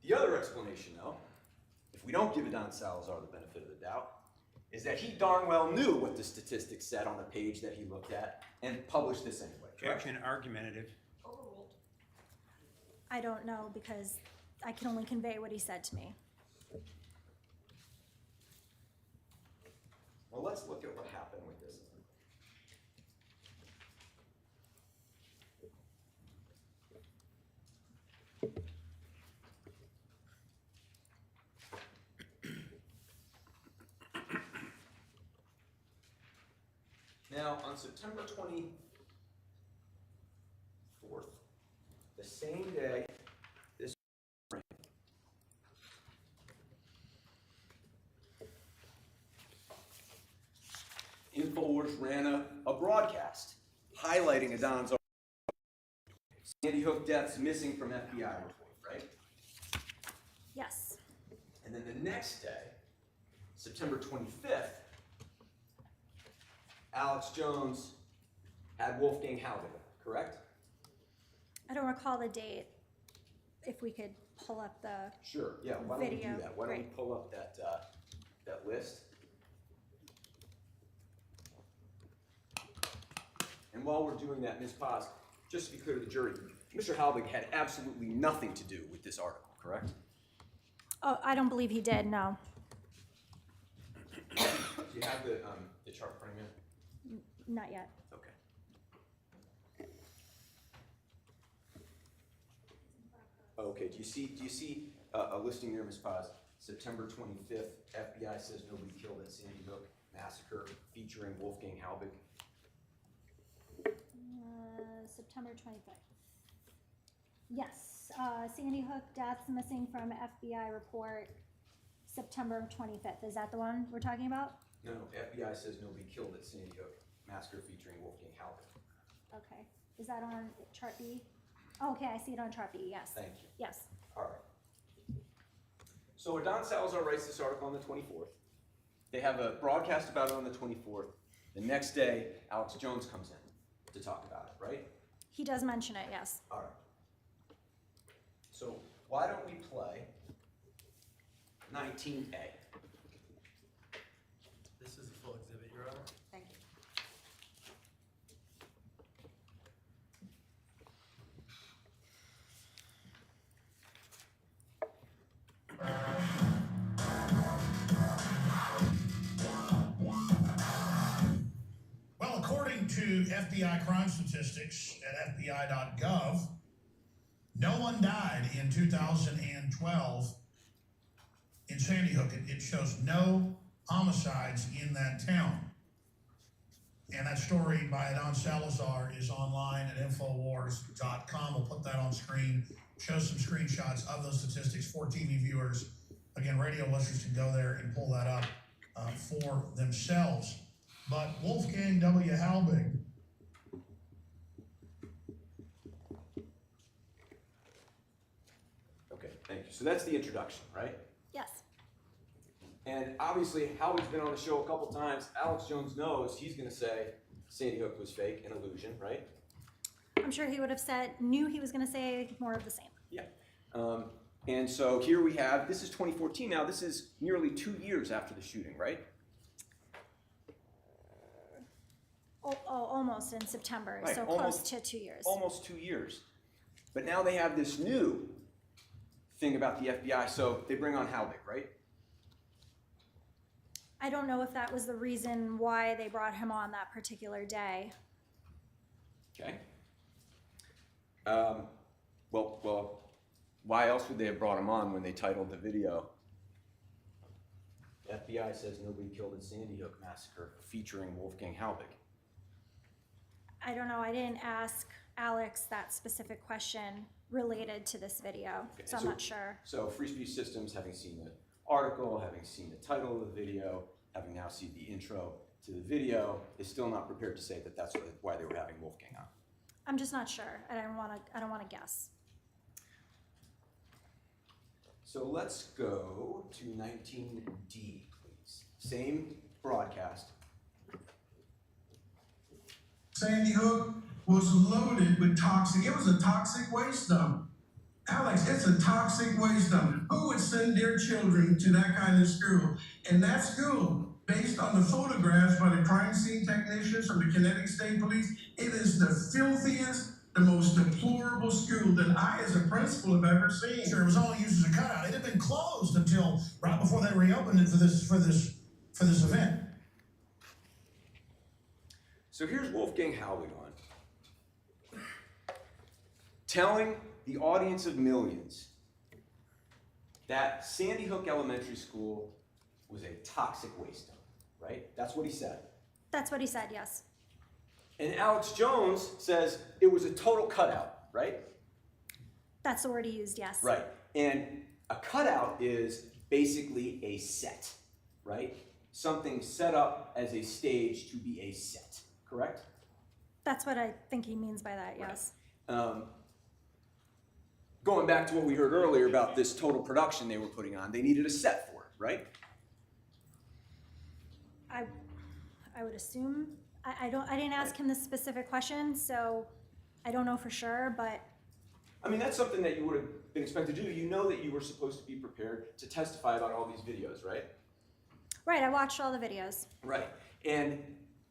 The other explanation, though, if we don't give Adon Salazar the benefit of the doubt, is that he darn well knew what the statistics said on the page that he looked at and published this anyway. Correct? Objection argumentative. Overruled. I don't know because I can only convey what he said to me. Well, let's look at what happened with this. Now, on September 24th, the same day, this InfoWars ran a broadcast highlighting Adon's Sandy Hook deaths missing from FBI report, right? Yes. And then the next day, September 25th, Alex Jones had Wolfgang Halbig, correct? I don't recall the date. If we could pull up the, Sure, yeah, why don't we do Video, that? Why don't we great. pull up that, that list? And while we're doing that, Ms. Paz, just to be clear to the jury, Mr. Halbig had absolutely nothing to do with this article, correct? oh, I don't believe he did, no. Do you have the chart in front of you? Not yet. Okay. Okay, do you see a listing there, Ms. Paz? September 25th, FBI says nobody killed at Sandy Hook massacre featuring Wolfgang Halbig. September 25th. Yes, Sandy Hook deaths missing from FBI report, September 25th. Is that the one we're talking about? No, FBI says nobody killed at Sandy Hook massacre featuring Wolfgang Halbig. Okay. Is that on chart B? Oh, okay, I see it on chart B, yes. Thank you. Yes. All right. So Adon Salazar writes this article on the 24th. They have a broadcast about it on the 24th. The next day, Alex Jones comes in to talk about it, right? He does mention it, yes. All right. So why don't we play 19A? This is a full exhibit, Your Honor. Thank you. Well, according to FBI crime statistics at FBI.gov, no one died in 2012 in Sandy Hook. It shows no homicides in that town. And that story by Adon Salazar is online at InfoWars.com. We'll put that on screen. Shows some screenshots of those statistics for TV viewers. Again, radio listeners can go there and pull that up for themselves. But Wolfgang W. Halbig, Okay, thank you. So that's the introduction, right? Yes. And obviously, Halbig's been on the show a couple times. Alex Jones knows he's going to say Sandy Hook was fake, an illusion, right? I'm sure he would have knew he was going to say more of the same. Yeah. And so here we have, this is 2014 now. This is nearly 2 years after the shooting, right? Almost in September, Right, so almost- close to 2 years. Almost 2 years. But now they have this new thing about the FBI. So they bring on Halbig, right? I don't know if that was the reason why they brought him on that particular day. Okay. Well, why else would they have brought him on when they titled the video, FBI says nobody killed at Sandy Hook massacre featuring Wolfgang Halbig? I don't know, I didn't ask Alex that specific question related to this video, Okay, so I'm not sure. So Free Speech Systems, having seen the article, having seen the title of the video, having now seen the intro to the video, is still not prepared to say that that's why they were having Wolfgang on. I'm just not sure. I don't want to guess. So let's go to 19D, please. Same broadcast. Sandy Hook was loaded with toxic. It was a toxic waste dump. Alex, it's a toxic waste dump. Who would send their children to that kind of school? And that school, based on the photographs by the crime scene technicians from the Connecticut State Police, it is the filthiest, the most deplorable school that I, as a principal, have ever seen. Sure, it was only used as a cutout. It had been closed until right before they reopened it for this event. So here's Wolfgang Halbig on, telling the audience of millions that Sandy Hook Elementary School was a toxic waste dump, right? That's what he said. That's what he said, yes. And Alex Jones says it was a total cutout, right? That's the word he used, yes. Right. And a cutout is basically a set, right? Something set up as a stage to be a set, correct? That's what I think he means by that, yes. Going back to what we heard earlier about this total production they were putting on, they needed a set for it, right? I would assume. I didn't ask him this specific question, so I don't know for sure, but I mean, that's something that you would have been expected to do. You know that you were supposed to be prepared to testify about all these videos, right? right, I watched all the videos. Right. And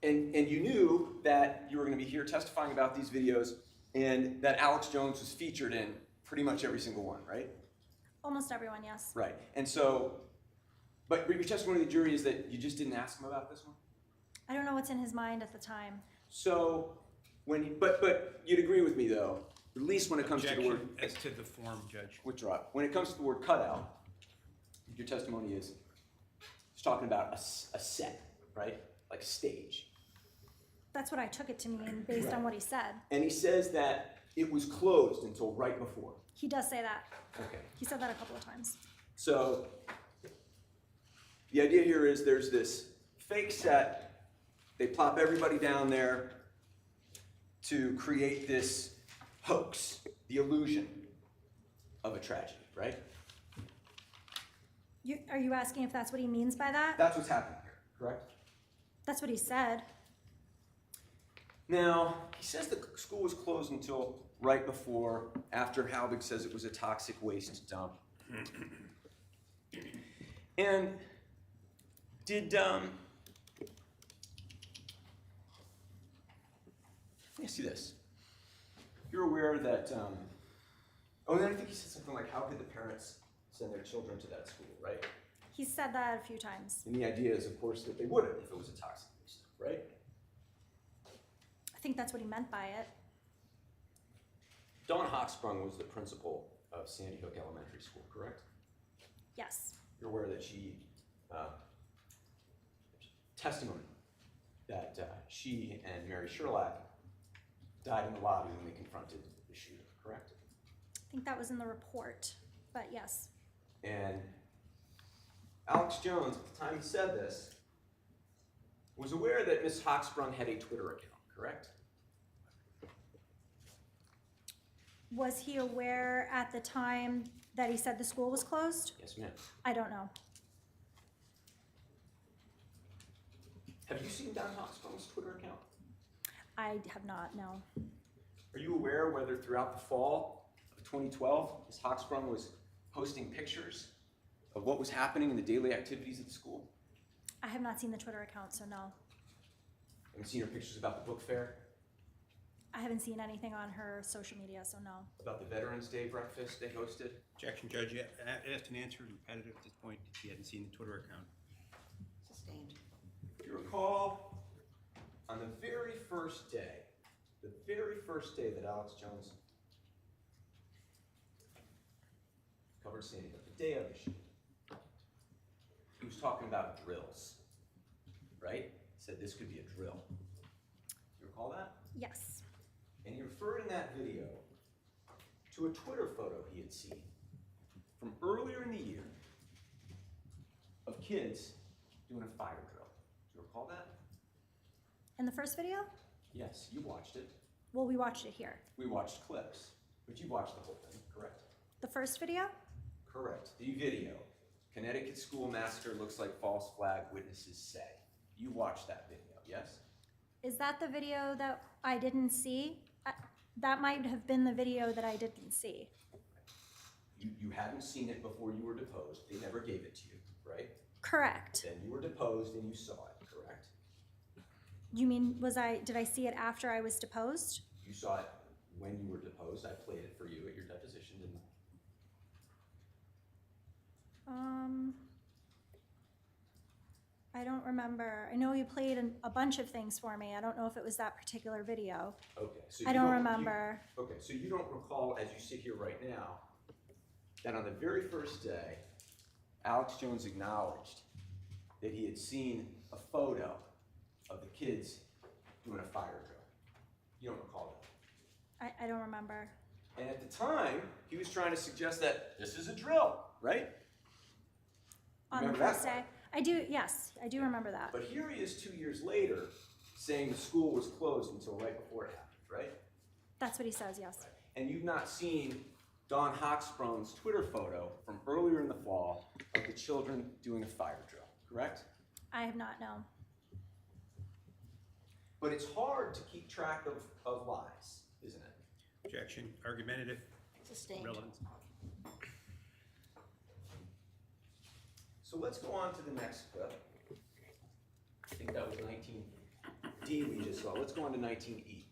you knew that you were going to be here testifying about these videos and that Alex Jones was featured in pretty much every single one, right? Almost everyone, yes. Right. And so, but your testimony to the jury is that you just didn't ask him about this one? I don't know what's in his mind at the time. So, but you'd agree with me though, at least when it comes to the word, Objection as to the form, Judge. withdraw. When it comes to the word cutout, your testimony is, it's talking about a set, right? Like a stage. That's what I took it to mean based on what he said. And he says that it was closed until right before. He does say that. Okay. He said that a couple of times. So the idea here is there's this fake set. They plop everybody down there to create this hoax, the illusion of a tragedy, right? Are you asking if that's what he means by that? That's what's happening here, correct? That's what he said. Now, he says the school was closed until right before, after Halbig says it was a toxic waste dump. And did, let me ask you this. You're aware that, oh, and I think he said something like, how could the parents send their children to that school, right? He said that a few times. And the idea is, of course, that they wouldn't if it was a toxic waste dump, right? I think that's what he meant by it. Dawn Hochsprung was the principal of Sandy Hook Elementary School, correct? Yes. You're aware that she, testimony that she and Mary Sherlock died in the lobby when they confronted the shooter, correct? I think that was in the report, but yes. And Alex Jones, at the time he said this, was aware that Ms. Hochsprung had a Twitter account, correct? Was he aware at the time that he said the school was closed? Yes, ma'am. I don't know. Have you seen Dawn Hochsprung's Twitter account? I have not, no. Are you aware whether throughout the fall of 2012, Ms. Hochsprung was posting pictures of what was happening in the daily activities at the school? I have not seen the Twitter account, so no. Have you seen her pictures about the book fair? I haven't seen anything on her social media, so no. About the Veterans Day breakfast they hosted? Objection, Judge. You asked an answer repetitive at this point. She hadn't seen the Twitter account. Sustained. If you recall, on the very first day that Alex Jones covered Sandy Hook, the day of the shooting, he was talking about drills, right? He said this could be a drill. You recall that? Yes. And he referred in that video to a Twitter photo he had seen from earlier in the year of kids doing a fire drill. Do you recall that? In the first video? Yes, you watched it. Well, we watched it here. We watched clips, but you watched the whole thing, correct? The first video? Correct. The video. Connecticut school massacre looks like false flag, witnesses say. You watched that video, yes? Is that the video that I didn't see? That might have been the video that I didn't see. You hadn't seen it before you were deposed. They never gave it to you, right? Correct. Then you were deposed and you saw it, correct? You mean, did I see it after I was deposed? You saw it when you were deposed. I played it for you at your deposition, didn't I don't remember. I know you played a bunch of things for me. I don't know if it was that particular video. I? Okay. So I you don't remember. Okay, so you don't recall, as you sit here right now, that on the very first day, Alex Jones acknowledged that he had seen a photo of the kids doing a fire drill. You don't recall that. I don't remember. And at the time, he was trying to suggest that this is a drill, right? On the Remember that first day? part? I do, yes, I do remember that. But here he is 2 years later saying the school was closed until right before it happened, right? That's what he says, yes. And you've not seen Don Hochsprung's Twitter photo from earlier in the fall of the children doing a fire drill, correct? I have not known. But it's hard to keep track of lies, isn't it? Objection, argumentative, Sustained. relevant. So let's go on to the next clip. I think that was 19D we just saw. Let's go on to 19E.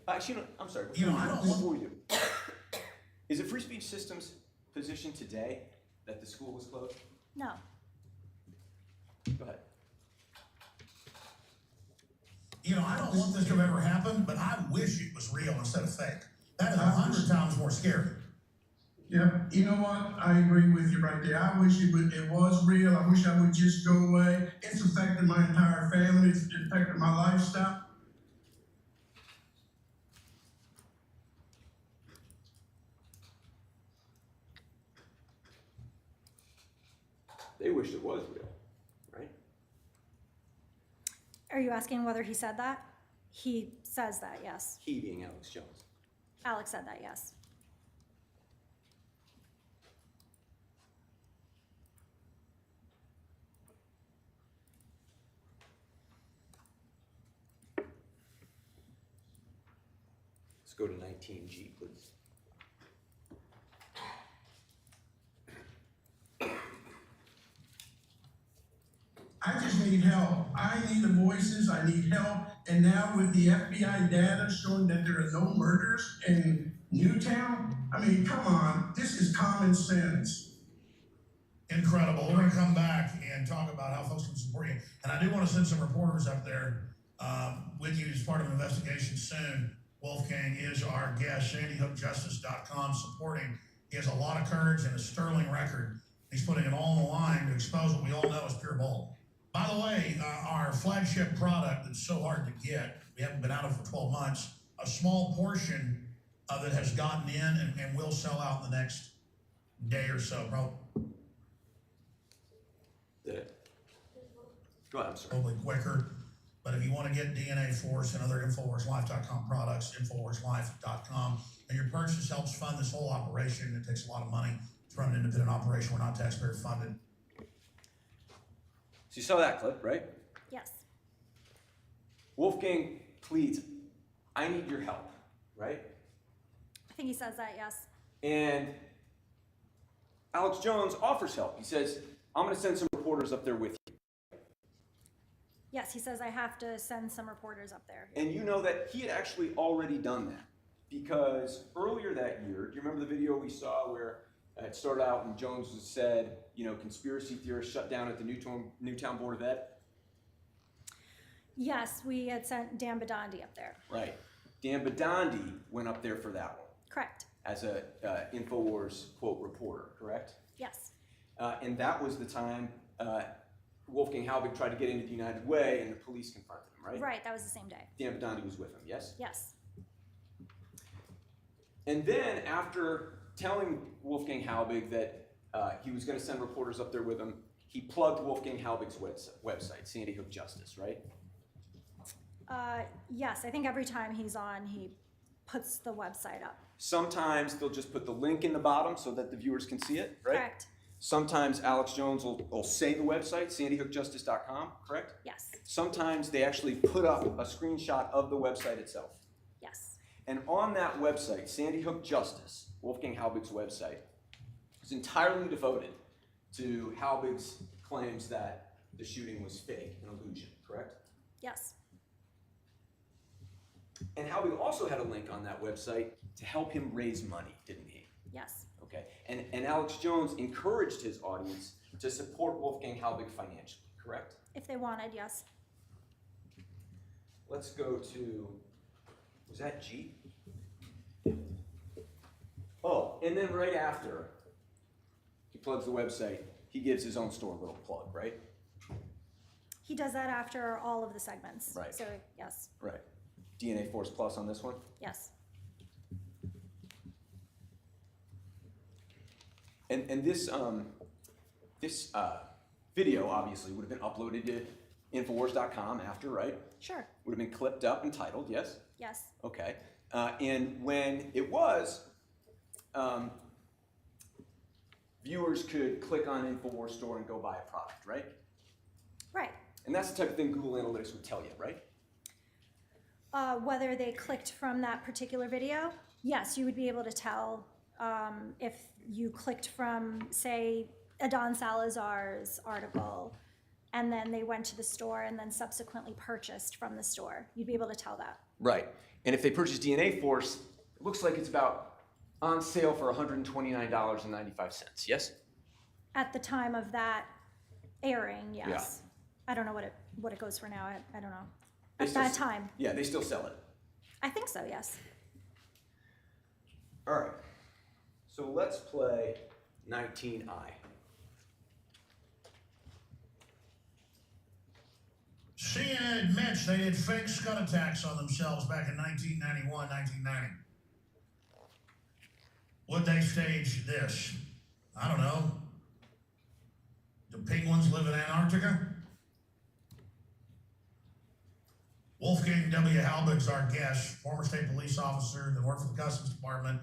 Actually, no, I'm sorry. You know, I don't want- Before we do, is it Free Speech Systems' position today that the school was closed? No. Go ahead. You know, I don't want this to have ever happen, but I wish it was real instead of fake. That is 100 times more scary. Yeah, you know what? I agree with you right there. I wish it was real. I wish I would just go away. It's affected my entire family. It's affected my lifestyle. They wished it was real, right? Are you asking whether he said that? He says that, yes. He being Alex Jones. Alex said that, yes. Let's go to 19G, please. I just need help. I need the voices. I need help. And now with the FBI data showing that there are no murders in Newtown, I mean, come on. This is common sense. Incredible. We're going to come back and talk about how folks can support you. And I do want to send some reporters up there with you as part of an investigation soon. Wolfgang is our guest, sandyhookjustice.com supporting. He has a lot of courage and a sterling record. He's putting it all on the line to expose what we all know is pure bull. By the way, our flagship product that's so hard to get, we haven't been out of it for 12 months, a small portion of it has gotten in and will sell out in the next day or so, probably. Did it? Go ahead, I'm sorry. Probably quicker. But if you want to get DNA Force and other InfoWarsLife.com products, InfoWarsLife.com, and your purchase helps fund this whole operation. It takes a lot of money to run an independent operation. We're not taxpayer funded. So you saw that clip, right? Yes. Wolfgang pleads, I need your help, right? I think he says that, yes. And Alex Jones offers help. He says, I'm going to send some reporters up there with you. Yes, he says I have to send some reporters up there. And you know that he had actually already done that. Because earlier that year, do you remember the video we saw where it started out and Jones said, you know, conspiracy theorists shut down at the Newtown Board of Ed? Yes, we had sent Dan Badandi up there. Right. Dan Badandi went up there for that one Correct. as a InfoWars, quote, reporter, correct? Yes. And that was the time Wolfgang Halbig tried to get into the United Way and the police confronted him, right? Right, that was the same day. Dan Badandi was with him, yes? Yes. And then after telling Wolfgang Halbig that he was going to send reporters up there with him, he plugged Wolfgang Halbig's website, Sandy Hook Justice, right? Yes, I think every time he's on, he puts the website up. Sometimes they'll just put the link in the bottom so that the viewers can see it, right? Correct. Sometimes Alex Jones will say the website, sandyhookjustice.com, correct? Yes, Sometimes they actually put up a screenshot of the website itself. yes. And on that website, Sandy Hook Justice, Wolfgang Halbig's website, is entirely devoted to Halbig's claims that the shooting was fake, an illusion, correct? Yes, And Halbig also had a link on that website to help him raise money, didn't he? yes, Okay. And Alex Jones encouraged his audience to support Wolfgang Halbig financially, correct? if they wanted, yes. Let's go to, was that G? Oh, and then right after he plugs the website, he gives his own store a little plug, right? He does that after all of the segments. Right. So, yes, Right. DNA Force Plus on this one? yes, And this video obviously would have been uploaded to InfoWars.com after, right? sure, Would have been clipped up and titled, yes? yes, Okay. And when it was, viewers could click on InfoWars store and go buy a product, right? right. And that's the type of thing Google Analytics would tell you, right? Whether they clicked from that particular video, yes, you would be able to tell if you clicked from, say, Adon Salazar's article, and then they went to the store and then subsequently purchased from the store. You'd be able to tell that. Right. And if they purchase DNA Force, it looks like it's about on sale for $129.95, yes? At the time of that airing, yes. I don't know what it goes for now. I don't know. They At still that s- time, Yeah, they still sell it. I think so, yes. All right. So let's play 19I. CNN admits they did fake scud attacks on themselves back in 1991, 1990. Would they stage this? I don't know. Do penguins live in Antarctica? Wolfgang W. Halbig's our guest, former state police officer that worked for the Customs Department,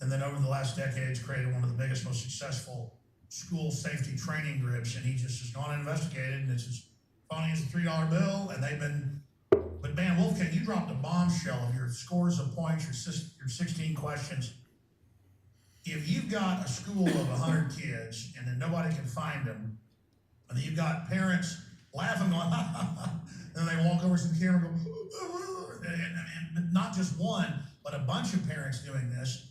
and then over the last decades created one of the biggest, most successful school safety training groups, and he just has gone and investigated, and it's as phony as a $3 bill, and they've been, but man, Wolfgang, you dropped a bombshell of your scores of points, your 16 questions. If you've got a school of 100 kids, and then nobody can find them, and then you've got parents laughing going, and they walk over to the camera and go, and not just one, but a bunch of parents doing this.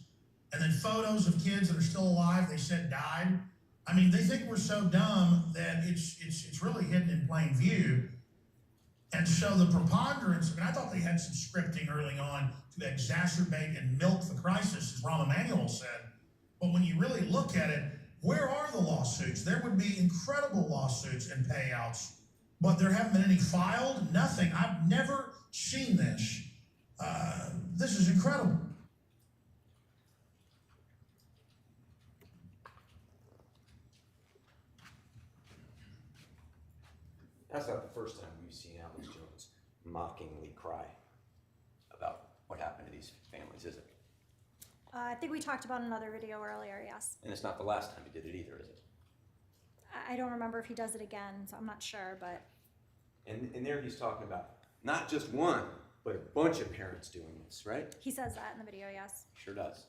And then photos of kids that are still alive, they said died. I mean, they think we're so dumb that it's really hidden in plain view. And so the preponderance, I mean, I thought they had some scripting early on to exacerbate and milk the crisis, as Rahm Emanuel said. But when you really look at it, where are the lawsuits? There would be incredible lawsuits and payouts, but there haven't been any filed, nothing. I've never seen this. This is incredible. That's not the first time we've seen Alex Jones mockingly cry about what happened to these families, is it? I think we talked about another video earlier, yes. And it's not the last time he did it either, is it? I don't remember if he does it again, so I'm not sure, but And there he's talking about not just one, but a bunch of parents doing this, right? he says that in the video, yes. Sure does.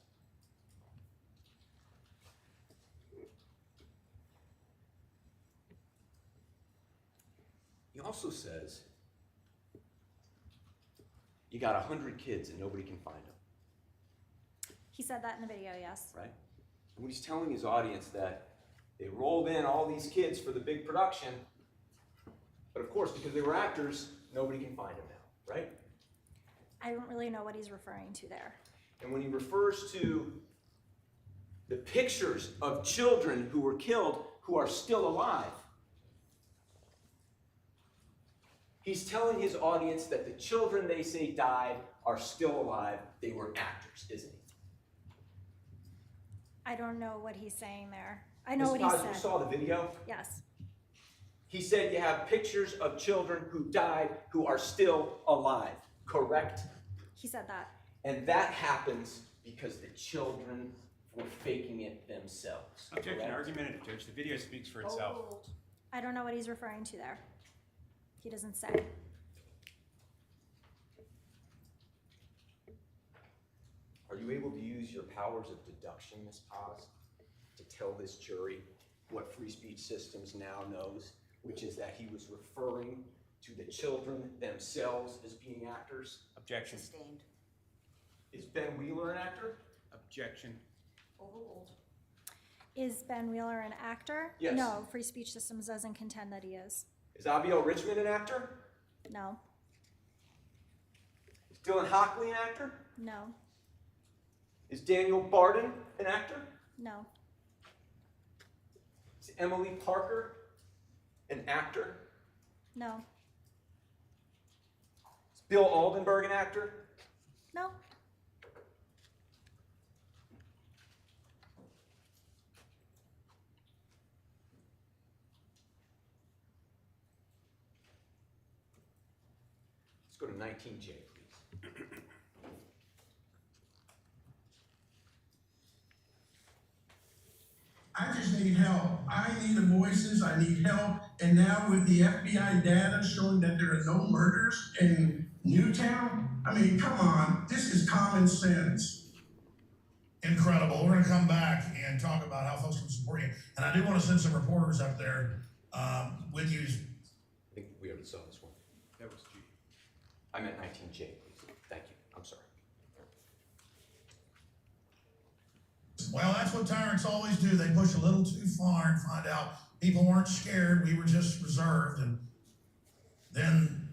He also says you got 100 kids and nobody can find them, He said that in the video, yes. right? And when he's telling his audience that they rolled in all these kids for the big production, but of course, because they were actors, nobody can find them now, right? I don't really know what he's referring to there. And when he refers to the pictures of children who were killed who are still alive, he's telling his audience that the children they say died are still alive. They were actors, isn't he? I don't know what he's saying there. I know what he Ms. Paz, said. you saw the video? Yes, He said you have pictures of children who died who are still alive, correct? he said that. And that happens because the children for faking it themselves. Objection, correct? argumentative, Judge. The video speaks for itself. Overruled. I don't know what he's referring to there. He doesn't say. Are you able to use your powers of deduction, Ms. Paz, to tell this jury what free speech systems now knows, which is that he was referring to the children themselves as being actors? Objection. Sustained. Is Ben Wheeler an actor? Objection. Overruled. Is Ben Wheeler an actor? Yes. No, Free Speech Systems doesn't contend that he is. Is Abiel Richmond an actor? No, Is Dylan Hockley an actor? no, Is Daniel Barden an actor? no, Is Emily Parker an actor? no, Is Bill Aldenberg an actor? no. Let's go to 19J, please. I just need help. I need the voices, I need help. And now with the FBI data showing that there are no murders in Newtown, I mean, come on, this is common sense. Incredible. We're gonna come back and talk about how folks can support you. And I do wanna send some reporters up there, with you. I think we already saw this one. That was G. I meant 19J, please. Thank you. I'm sorry. Well, that's what tyrants always do. They push a little too far and find out people weren't scared. We were just reserved. And then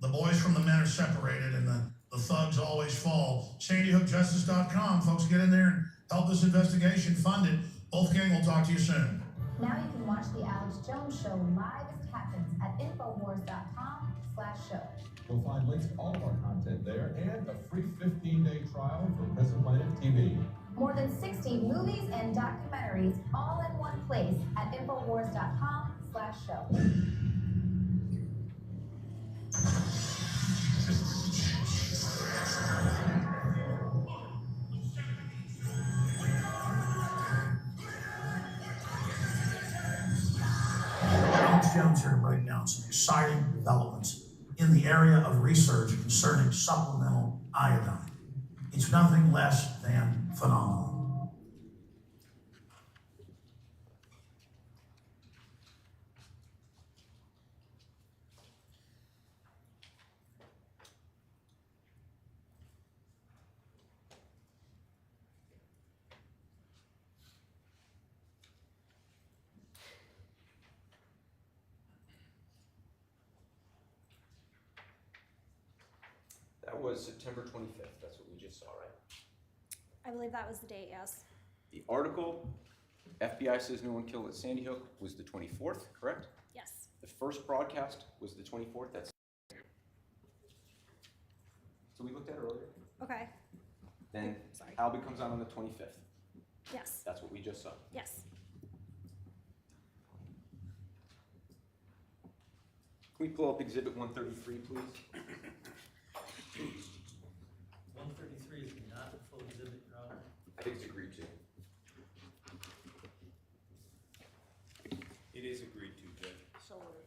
the boys from the men are separated and the thugs always fall. SandyHookJustice.com. Folks, get in there and help this investigation. Fund it. Wolfgang, we'll talk to you soon. Now you can watch the Alex Jones Show live as it happens at InfoWars.com/show. You'll find links to all of our content there and a free 15-day trial for Prison Planet TV. More than 60 movies and documentaries all in one place at InfoWars.com/show. Alex Jones here to break down some exciting developments in the area of research concerning supplemental iodine. It's nothing less than phenomenal. That was September 25th. That's what we just saw, right? I believe that was the date, yes. The article, FBI says no one killed at Sandy Hook, was the 24th, correct? Yes. The first broadcast was the 24th. That's so we looked at earlier. Okay, Then sorry. Halbig comes out on the 25th. Yes, That's what we just saw. yes. Can we pull up Exhibit 133, please? 133 is not a full exhibit, Your Honor. I think it's agreed to. It is agreed to, Judge. So ordered.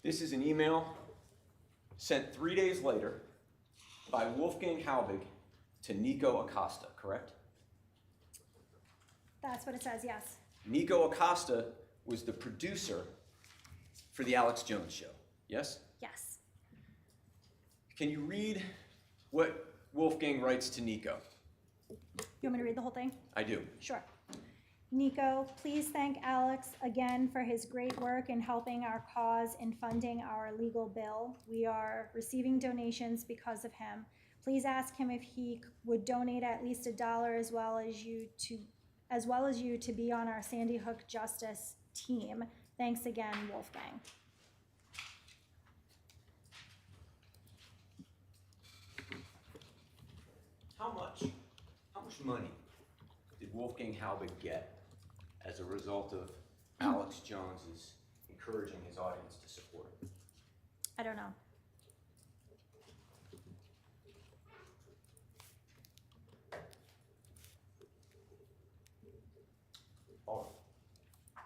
This is an email sent 3 days later by Wolfgang Halbig to Nico Acosta, correct? That's what it says, yes. Nico Acosta was the producer for the Alex Jones Show, yes? Yes. Can you read what Wolfgang writes to Nico? You want me to read the whole thing? I do. Sure. Nico, please thank Alex again for his great work in helping our cause in funding our legal bill. We are receiving donations because of him. Please ask him if he would donate at least $1 as well as you to be on our Sandy Hook Justice team. Thanks again, Wolfgang. How much money did Wolfgang Halbig get as a result of Alex Jones's encouraging his audience to support it? I don't know. All right.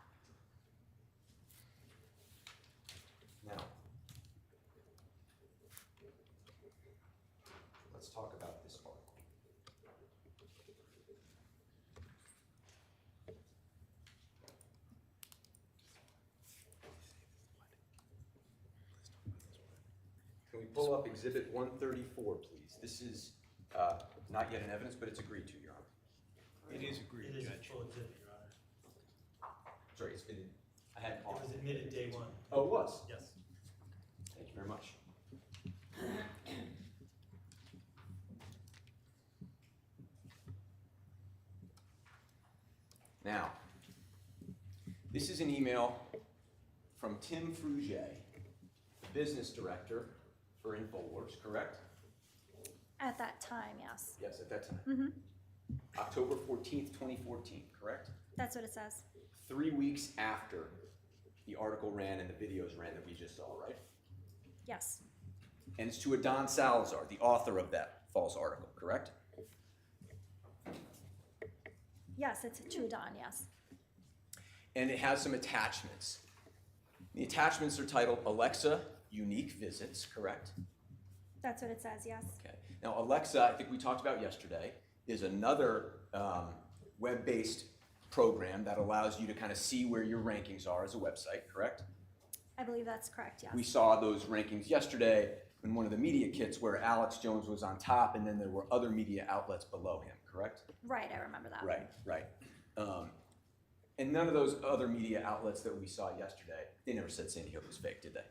Now, let's talk about this article. Can we pull up Exhibit 134, please? This is not yet in evidence, but it's agreed to, Your Honor. It is agreed, It is a Judge. full exhibit, Your Honor. Sorry, it's been, I had It was admitted day one. Oh, it was? Yes. Thank you very much. Now, this is an email from Tim Fruget, the business director for InfoWars, correct? At that time, yes. Yes, at that time. Mm-hmm. October 14th, 2014, correct? That's what it says. 3 weeks after the article ran and the videos ran that we just saw, right? Yes. And it's to Adon Salazar, the author of that false article, correct? Yes, it's to Adon, yes. And it has some attachments. The attachments are titled Alexa Unique Visits, correct? That's what it says, yes. Okay. Now, Alexa, I think we talked about yesterday, is another web-based program that allows you to kind of see where your rankings are as a website, correct? I believe that's correct, yes. We saw those rankings yesterday in one of the media kits where Alex Jones was on top and then there were other media outlets below him, correct? Right, I remember that. Right. And none of those other media outlets that we saw yesterday, they never said Sandy Hook was fake, did they?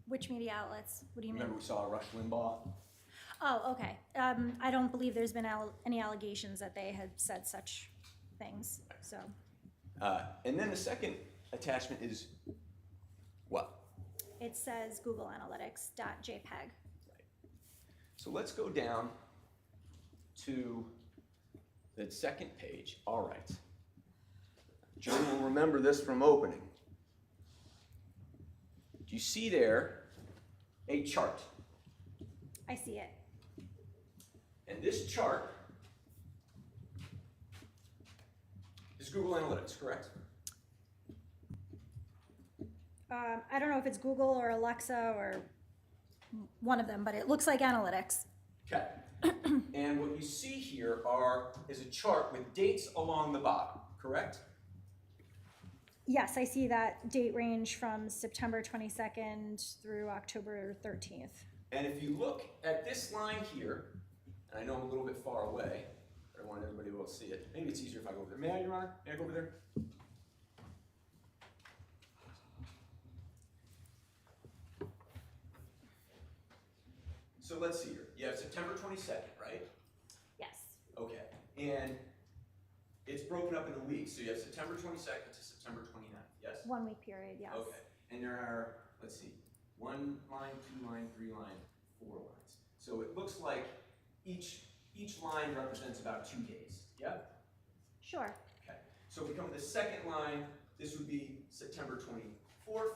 Which media outlets? What do you mean? Remember we saw Rush Limbaugh? Oh, okay. I don't believe there's been any allegations that they had said such things, so. And then the second attachment is what? It says Google Analytics.jpg. So let's go down to the second page. All right. Joe will remember this from opening. Do you see there a chart? I see it. And this chart is Google Analytics, correct? I don't know if it's Google or Alexa or one of them, but it looks like analytics. Okay. And what you see here is a chart with dates along the bottom, correct? Yes, I see that date range from September 22nd through October 13th. And if you look at this line here, and I know I'm a little bit far away, but I want everybody to be able to see it. Maybe it's easier if I go over there. May I, Your Honor? May I go over there? So let's see here. You have September 22nd, right? Yes. Okay. And it's broken up into weeks. So you have September 22nd to September 29th, yes? 1 week period, yes. Okay. And there are, let's see, 1 line, 2 line, 3 line, 4 lines. So it looks like each line represents about 2 days, yeah? Sure. Okay. So if we come to the second line, this would be September 24th,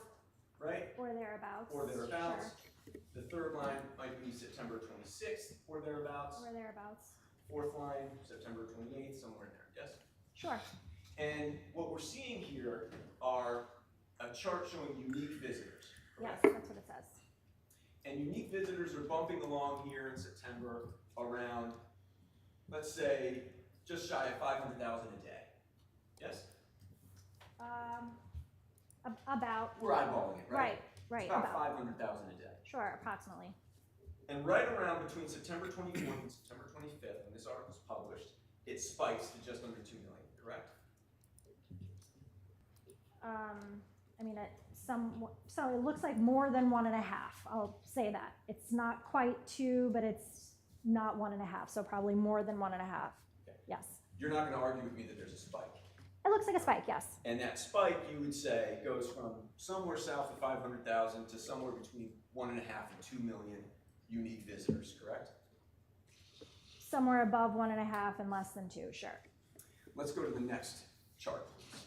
right? Or thereabouts. Or thereabouts. Sure. The third line might be September 26th or thereabouts. Or thereabouts. Fourth line, September 28th, somewhere in there, yes? Sure. And what we're seeing here are a chart showing unique visitors, Yes, correct? that's what it says. And unique visitors are bumping along here in September around, let's say, just shy of 500,000 a day. Yes? About. We're eyeballing it, right? Right, It's about 500,000 a day. Sure, approximately. And right around between September 24th and September 25th, when this article is published, it spikes to just under 2 million, correct? I mean, so it looks like more than 1.5. I'll say that. It's not quite 2, but it's not 1.5. So probably more than 1.5. Okay. Yes. You're not going to argue with me that there's a spike. It looks like a spike, yes. And that spike, you would say, goes from somewhere south of 500,000 to somewhere between 1.5 and 2 million unique visitors, correct? Somewhere above 1.5 and less than 2, sure. Let's go to the next chart, please.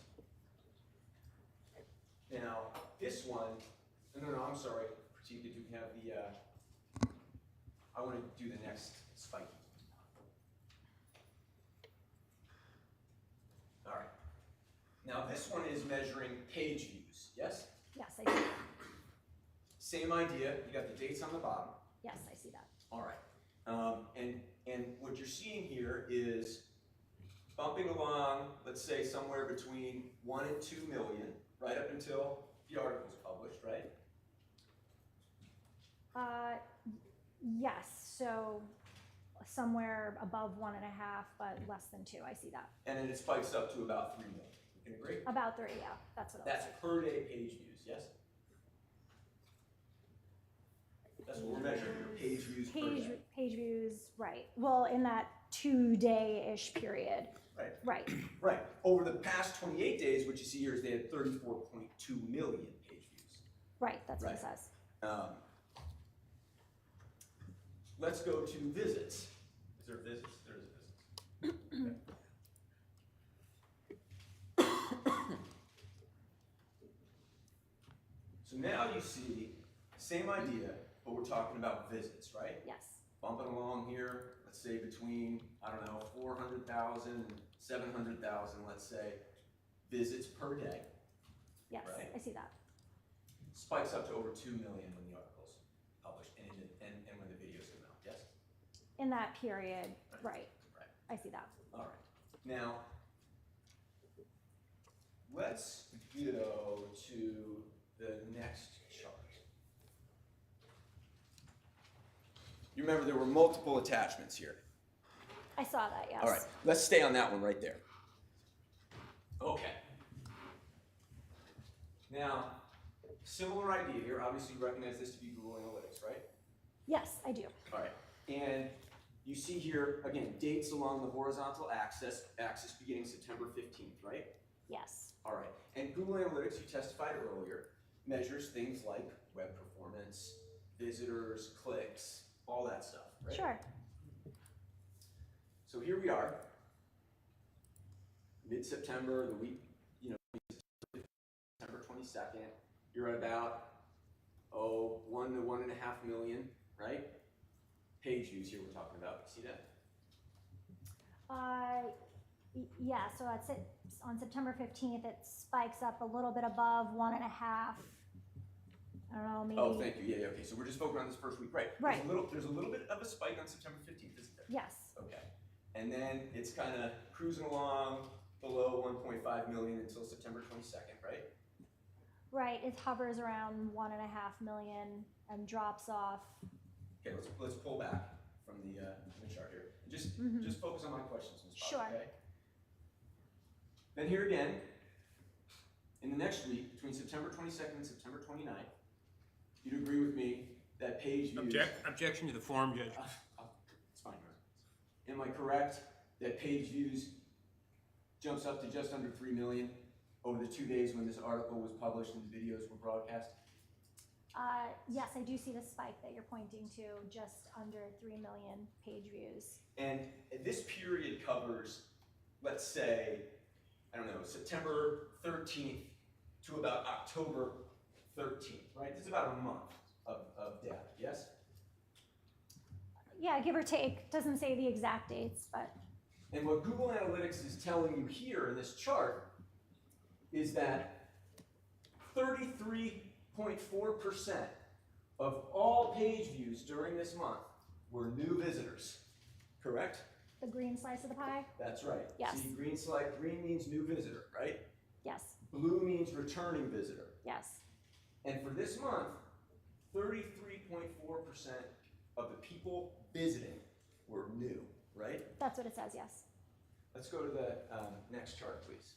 Now, this one, no, I'm sorry, Pratik, did you have the, I want to do the next spiky. All right. Now, this one is measuring page views, yes? Yes, I see that. Same idea, you got the dates on the bottom. Yes, I see that. All right. And what you're seeing here is bumping along, let's say somewhere between 1 and 2 million, right up until the article's published, right? Yes, so somewhere above 1.5, but less than 2, I see that. And then it spikes up to about 3 million. You can agree? About 3, yeah, that's what it That's per day page views, yes? That's what we're measuring here, page views per day. Page views, right. Well, in that 2-day-ish period. Right. Right. Right. Over the past 28 days, what you see here is they had 34.2 million page views. Right, that's what it Right. says. Let's go to visits. Is there visits? There is visits. Okay. So now you see, same idea, but we're talking about visits, right? Yes. Bumping along here, let's say between, I don't know, 400,000 and 700,000, let's say, visits per day. Yes, Right. I see that. Spikes up to over 2 million when the article's published and when the videos come out, yes? In that period, right. Right. I see that. All right. Now, let's go to the next chart. You remember there were multiple attachments here. I saw that, yes. All right, let's stay on that one right there. Okay. Now, similar idea here. Obviously, you recognize this to be Google Analytics, right? Yes, I do. All right. And you see here, again, dates along the horizontal axis beginning September 15th, right? Yes. All right. And Google Analytics, you testified earlier, measures things like web performance, visitors, clicks, all that stuff, right? Sure. So here we are, mid-September, the week, September 22nd. You're at about, 1 to 1.5 million, right? Page views here we're talking about. See that? Yeah, so that's it. On September 15th, it spikes up a little bit above 1.5. I don't know, maybe. Oh, thank you. Yeah, okay. So we're just focusing on this first week, right? Right. There's a little bit of a spike on September 15th, isn't there? Yes. Okay. And then it's kind of cruising along below 1.5 million until September 22nd, right? Right, it hovers around 1.5 million and drops off. Okay, let's pull back from the chart here. Just focus on my questions, Ms. Potter, Sure. okay? Then here again, in the next week, between September 22nd and September 29th, you'd agree with me that page views... Objection to the form, Judge. It's fine, Mark. Am I correct that page views jumps up to just under 3 million over the 2 days when this article was published and the videos were broadcast? Yes, I do see the spike that you're pointing to, just under 3 million page views. And this period covers, let's say, I don't know, September 13th to about October 13th, right? It's about a month of data, yes? Yeah, give or take. Doesn't say the exact dates, but. And what Google Analytics is telling you here in this chart is that 33.4% of all page views during this month were new visitors, correct? The green slice of the pie? That's right. Yes. See, green means new visitor, right? Yes. Blue means returning visitor. Yes. And for this month, 33.4% of the people visiting were new, right? That's what it says, yes. Let's go to the next chart, please.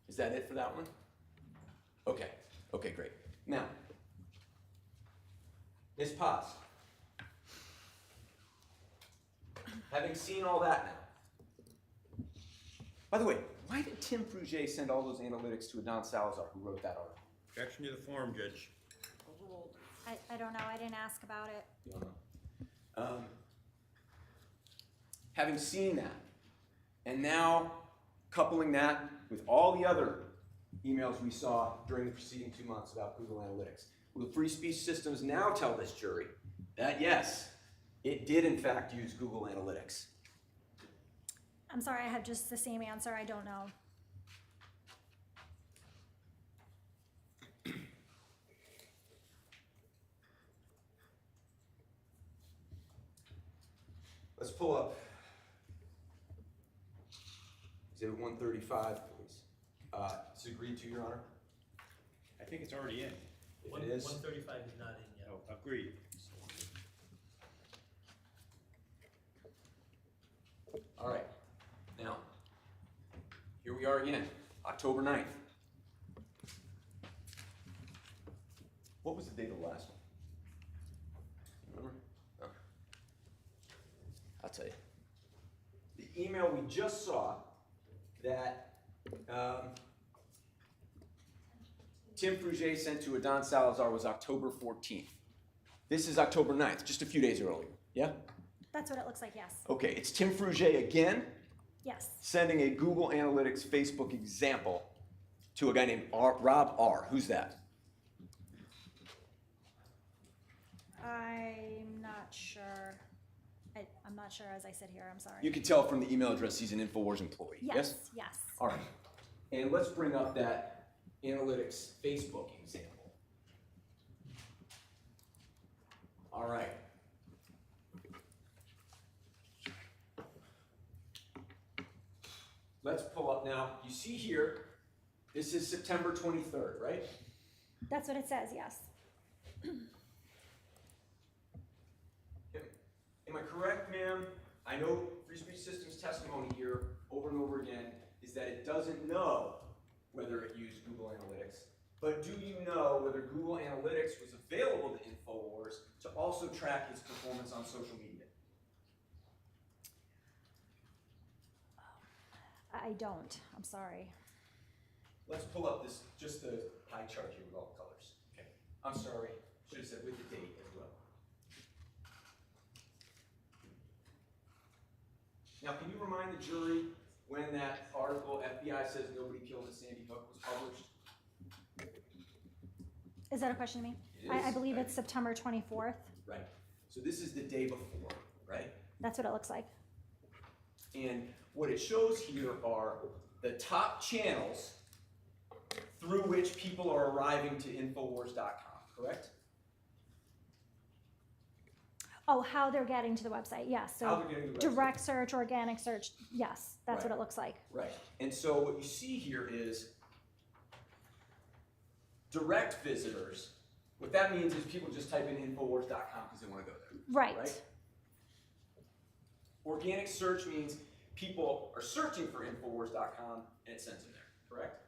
Is that it for that one? Okay, okay, great. Now, Ms. Paz, having seen all that now, by the way, why did Tim Fruget send all those analytics to Adon Salazar, who wrote that article? Objection to the form, Judge. I don't know, I didn't ask about it. You don't know. Having seen that, and now coupling that with all the other emails we saw during the preceding 2 months about Google Analytics, will free speech systems now tell this jury that yes, it did in fact use Google Analytics? I'm sorry, I have just the same answer, I don't know. Let's pull up Exhibit 135, please. It's agreed to, Your Honor? I think it's already in. If it is, 135 is not in yet. Oh, agreed. all right. Now, here we are again, October 9th. What was the date of the last one? Remember? Oh. I'll tell you. The email we just saw that Tim Frugier sent to Adon Salazar was October 14th. This is October 9th, just a few days earlier. Yeah? That's what it looks like, yes. Okay, it's Tim Frugier again Yes. sending a Google Analytics Facebook example to a guy named Rob R. Who's that? I'm not sure. I'm not sure as I sit here, I'm sorry. You can tell from the email address he's an InfoWars employee. Yes, yes. All right. And let's bring up that Analytics Facebook example. All right. Let's pull up now. You see here, this is September 23rd, right? That's what it says, yes. Am I correct, ma'am? I know Free Speech Systems testimony here over and over again is that it doesn't know whether it used Google Analytics, but do you know whether Google Analytics was available to InfoWars to also track its performance on social media? I don't, I'm sorry. Let's pull up this, just the pie chart here with all the colors. Okay. I'm sorry, should have said with the date as well. Now, can you remind the jury when that article, FBI says nobody killed at Sandy Hook, was published? Is that a question to me? It I is, believe right. it's September 24th. Right. So this is the day before, right? That's what it looks like. And what it shows here are the top channels through which people are arriving to Infowars.com, correct? Oh, how they're getting to the website, yes. How So they're getting to the website. direct search, organic search, yes, that's what Right. it looks like. Right. And so what you see here is direct visitors. What that means is people just type in Infowars.com because they want to go there. Right. Organic search means people are searching for Infowars.com and it sends them there, correct?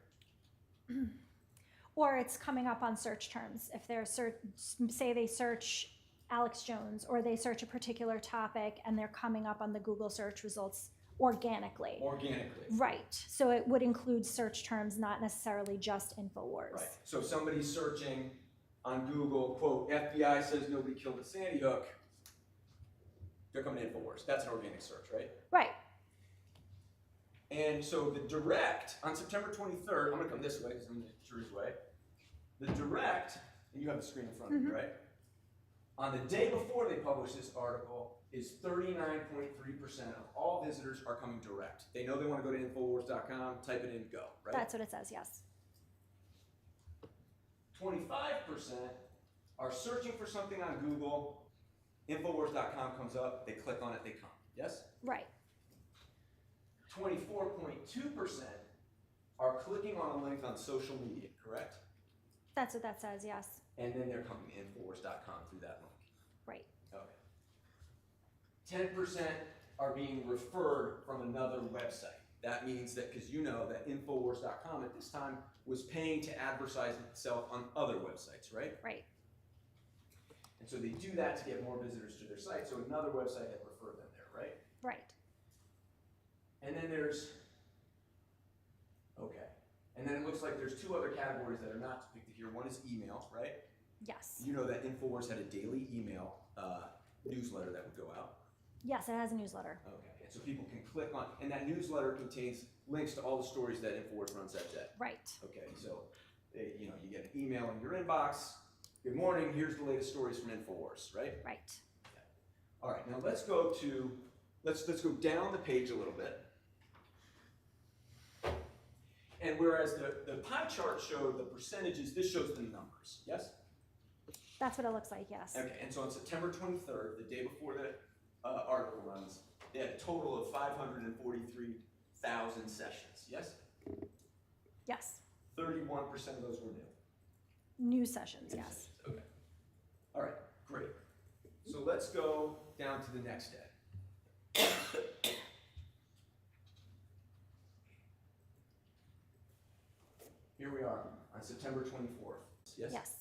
Or it's coming up on search terms. If they're say they search Alex Jones, or they search a particular topic and they're coming up on the Google search results organically. Organically. Right. So it would include search terms, not necessarily just InfoWars. Right. So if somebody's searching on Google, quote, FBI says nobody killed at Sandy Hook, they're coming to InfoWars. That's an organic search, right? Right. And so the direct, on September 23rd, I'm going to come this way because I'm in the jury's way. The direct, and you have the screen in front of you, right? On the day before they publish this article is 39.3% of all visitors are coming direct. They know they want to go to Infowars.com, type it in, go, right? That's what it says, yes. 25% are searching for something on Google, Infowars.com comes up, they click on it, they come, yes? Right. 24.2% are clicking on a link on social media, correct? That's what that says, yes. And then they're coming to Infowars.com through that link. Right. Okay. 10% are being referred from another website. That means that, because you know that Infowars.com at this time was paying to advertise itself on other websites, right? Right. And so they do that to get more visitors to their site, so another website had referred them there, right? Right. And then there's, okay. And then it looks like there's two other categories that are not depicted here. One is email, right? Yes. You know that InfoWars had a daily email newsletter that would go out. Yes, it has a newsletter. Okay, and so people can click on, and that newsletter contains links to all the stories that InfoWars runs that day. Right. Okay, so, you know, you get an email in your inbox, good morning, here's the latest stories from InfoWars, right? Right. All right, now let's go to, let's go down the page a little bit. And whereas the pie chart showed the percentages, this shows the numbers, yes? That's what it looks like, yes. Okay, and so on September 23rd, the day before the article runs, they had a total of 543,000 sessions, yes? Yes. 31% of those were new. New sessions, yes. Okay. All right, great. So let's go down to the next day. Here we are on September 24th. Yes? Yes.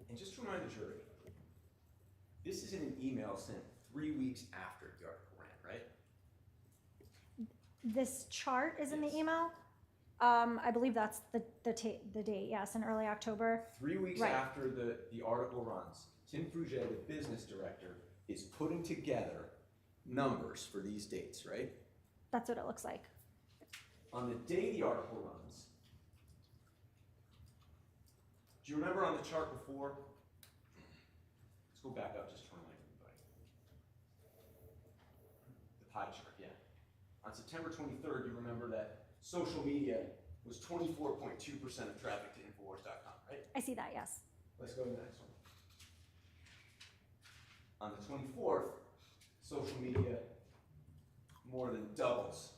And just to remind the jury, this is in an email sent 3 weeks after the article ran, right? This chart is in the Yes. email. I believe that's the date, yes, in early October. 3 weeks Right. after the article runs, Tim Fruget, the business director, is putting together numbers for these dates, right? That's what it looks like. On the day the article runs, do you remember on the chart before? Let's go back up just to remind everybody. The pie chart, yeah. On September 23rd, you remember that social media was 24.2% of traffic to InfoWars.com, right? I see that, yes. Let's go to the next one. On the 24th, social media more than doubles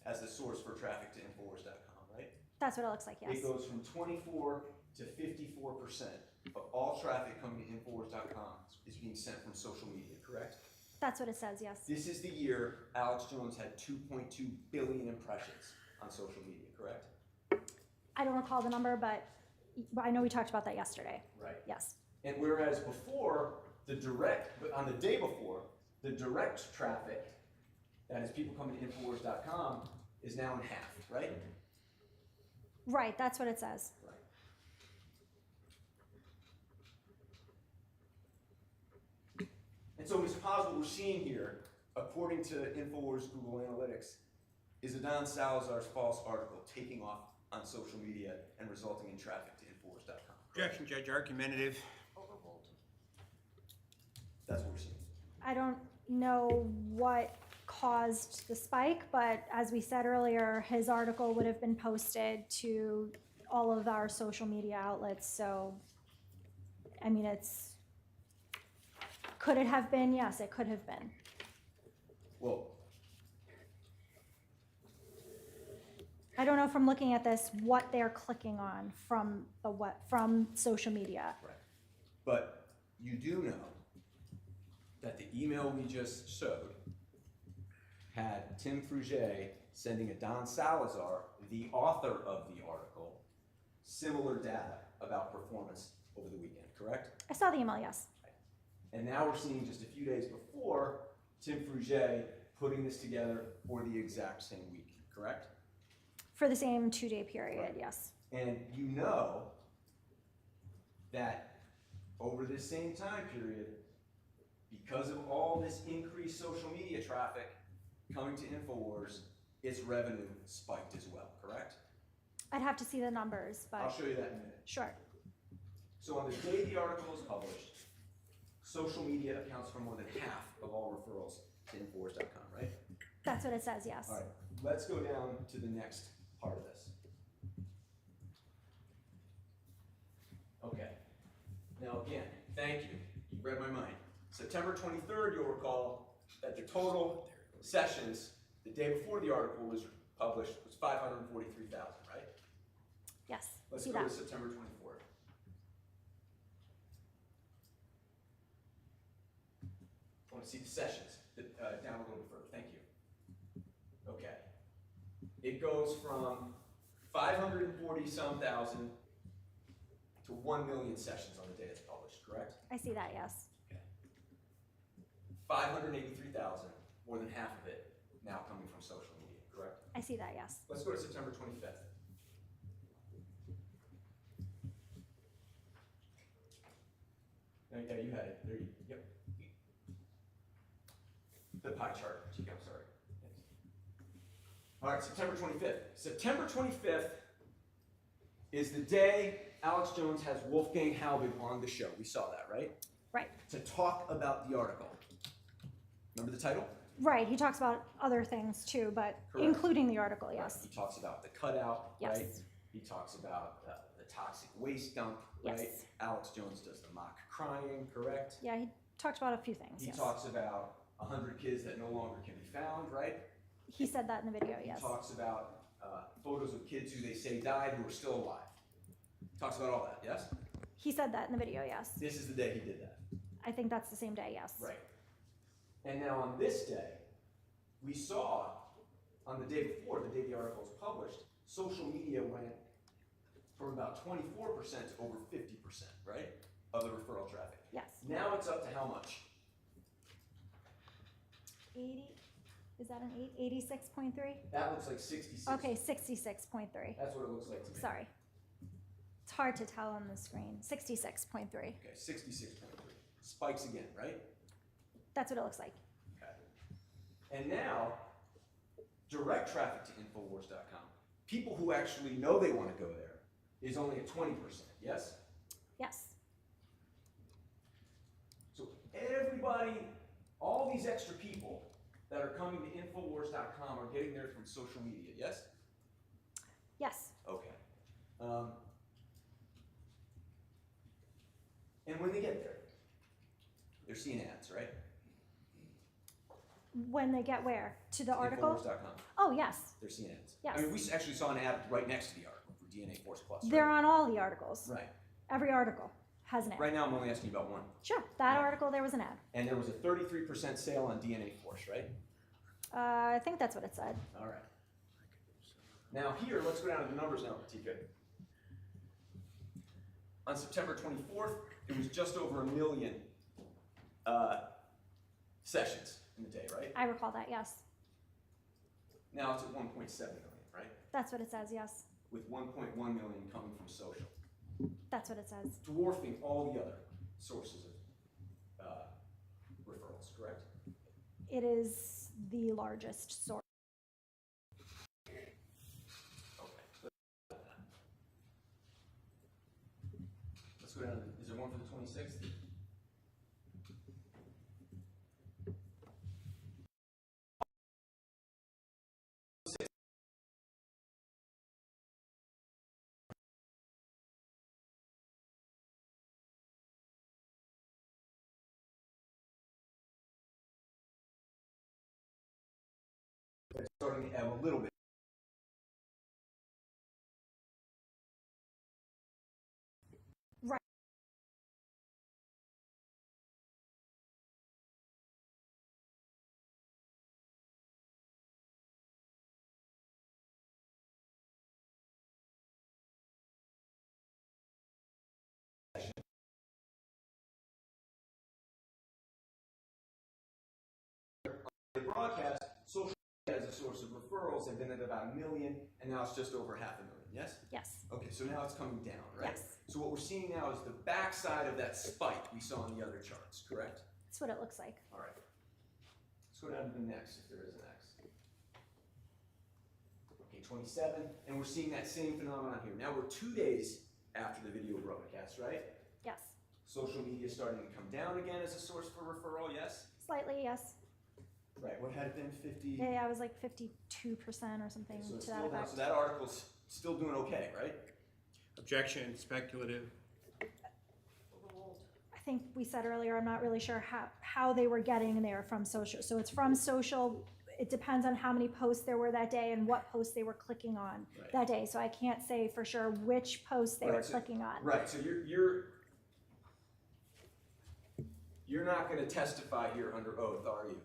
as the source for traffic to InfoWars.com, right? That's what it looks like, yes. It goes from 24 to 54% of all traffic coming to InfoWars.com is being sent from social media, correct? That's what it says, yes. This is the year Alex Jones had 2.2 billion impressions on social media, correct? I don't recall the number, but I know we talked about that yesterday. Right. Yes. And whereas before, on the day before, the direct traffic, that is people coming to InfoWars.com, is now in half, right? Right, that's what it says. Right. And so, Mr. Paz, what we're seeing here, according to InfoWars Google Analytics, is Adon Salazar's false article taking off on social media and resulting in traffic to InfoWars.com. Objection, Judge, argumentative. Overruled. That's what we're seeing. I don't know what caused the spike, but as we said earlier, his article would have been posted to all of our social media outlets, so, I mean, could it have been? Yes, it could have been. Well, I don't know from looking at this what they're clicking on from social media. right. But you do know that the email we just showed had Tim Fruget sending Adon Salazar, the author of the article, similar data about performance over the weekend, correct? I saw the email, yes. And now we're seeing just a few days before Tim Fruget putting this together for the exact same week, correct? For the same 2-day period, Right. yes. And you know that over this same time period, because of all this increased social media traffic coming to InfoWars, its revenue spiked as well, correct? I'd have to see the numbers, I'll but show you that in a minute. sure. So on the day the article is published, social media accounts for more than half of all referrals to InfoWars.com, right? That's what it says, yes. All right, let's go down to the next part of this. Okay, now again, thank you, you read my mind. September 23rd, you'll recall that the total sessions the day before the article was published was 543,000, right? Yes, Let's see go that. to September 24th. I want to see the sessions down a little bit further. Thank you. Okay. It goes from 540-some thousand to 1 million sessions on the day it's published, correct? I see that, yes. 583,000, more than half of it now coming from social media, correct? I see that, yes. Let's go to September 25th. Yeah, you had it. There you, yep. The pie chart, I'm sorry. Yes. All right, September 25th. September 25th is the day Alex Jones has Wolfgang Halbig on the show. We saw that, right? Right. To talk about the article. Remember the title? Right, he talks about other things too, but Correct. including the article, yes. He talks about the cutout, Yes. right? He talks about the toxic waste dump, right? Yes. Alex Jones does the mock crying, correct? Yeah, he talked about a few things, He yes. talks about 100 kids that no longer can be found, right? He said that in the video, yes. He talks about photos of kids who they say died who are still alive. Talks about all that, yes? He said that in the video, yes. This is the day he did that. I think that's the same day, yes. Right. And now on this day, we saw on the day before, the day the article was published, social media went from about 24% to over 50%, right? Of the referral traffic. Yes. Now it's up to how much? 80, is that an 86.3? That looks like 66. Okay, 66.3. That's what it looks like to me. Sorry. It's hard to tell on the screen. 66.3. Okay, 66.3. Spikes again, right? That's what it looks like. Okay. And now, direct traffic to InfoWars.com, people who actually know they want to go there, is only at 20%, yes? Yes. So everybody, all these extra people that are coming to InfoWars.com are getting there from social media, yes? Yes. Okay. And when they get there, they're seeing ads, right? When they get where? To the article? InfoWars.com. Oh, yes. They're seeing ads. Yes. I mean, we actually saw an ad right next to the article for DNA Force Plus. Right? They're on all the articles. Right. Every article has an ad. Right now, I'm only asking you about one. Sure. That article, there was an ad. And there was a 33% sale on DNA Force, right? I think that's what it said. All right. Now here, let's go down to the numbers now, TK. On September 24th, it was just over 1 million sessions in the day, right? I recall that, yes. Now it's at 1.7 million, right? That's what it says, yes. With 1.1 million coming from social, That's what it says. dwarfing all the other sources of referrals, correct? It is the largest source. Okay. Let's go down. Is there one for the 26th? It's starting to ebb a little bit. Right. The broadcast, social media as a source of referrals had been at about 1 million, and now it's just over 500,000, yes? Yes. Okay, so now it's coming down, right? Yes. So what we're seeing now is the backside of that spike we saw in the other charts, correct? That's what it looks like. All right. Let's go down to the next, if there is an X. Okay, 27, and we're seeing that same phenomenon here. Now we're 2 days after the video broadcast, right? Yes. Social media is starting to come down again as a source for referral, yes? Slightly, yes. Right, what had it been, 50? Yeah, I was like 52% or something So it's to that still down, effect. so that article's still doing okay, right? Objection, speculative. I think we said earlier, I'm not really sure how they were getting there from social. So it's from social. It depends on how many posts there were that day and what posts they were clicking on Right. that day. So I can't say for sure which posts they Right, were so- clicking on. Right, so you're not gonna testify here under oath, are you?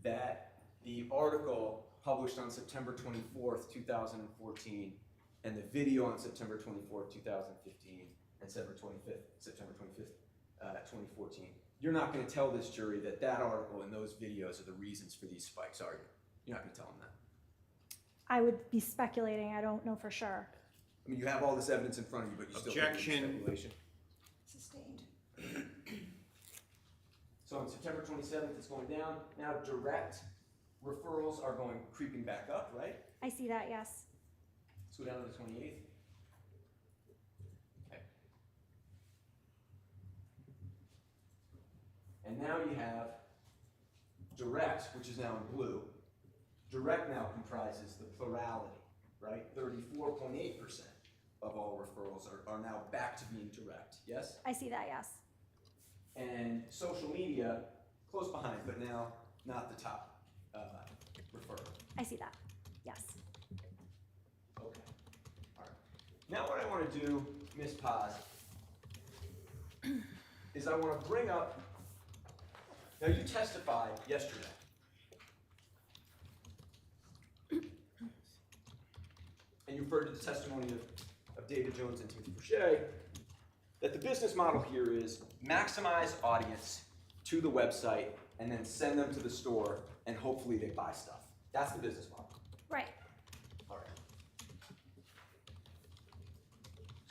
That the article published on September 24th, 2014, and the video on September 24th, 2015, and September 25th, 2014, you're not gonna tell this jury that that article and those videos are the reasons for these spikes, are you? You're not gonna tell them that. I would be speculating. I don't know for sure. I mean, you have all this evidence in front of you, but you still think it's Objection. speculation. Sustained. So on September 27th, it's going down. Now direct referrals are creeping back up, right? I see that, yes. Let's go down to the 28th. Okay. And now you have direct, which is now in blue. Direct now comprises the plurality, right? 34.8% of all referrals are now back to being direct, yes? I see that, yes. And social media, close behind, but now not the top referral. I see that, yes. Okay, all right. Now what I want to do, Ms. Paz, is I want to bring up, now you testified yesterday. And you've heard the testimony of David Jones and Timothy Boucher, that the business model here is maximize audience to the website and then send them to the store and hopefully they buy stuff. That's the business model. Right. All right.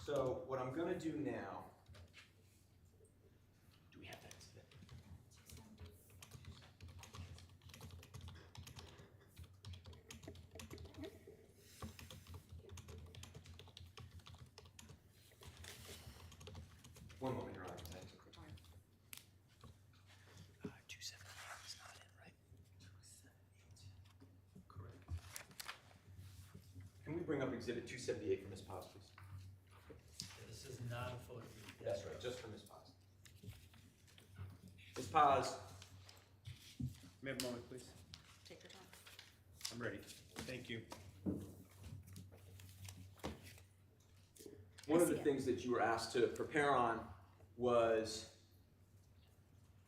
So what I'm going to do now, do we have that exhibit? One moment, Your Honor. Can I take a quick time? 278 is not in, right? 278. Correct. Can we bring up exhibit 278 for Ms. Paz, please? This is not a photo. That's right, just for Ms. Paz. Ms. Paz, May I have a moment, please? Take your time. I'm ready. Thank you. one of the see it. things that you were asked to prepare on was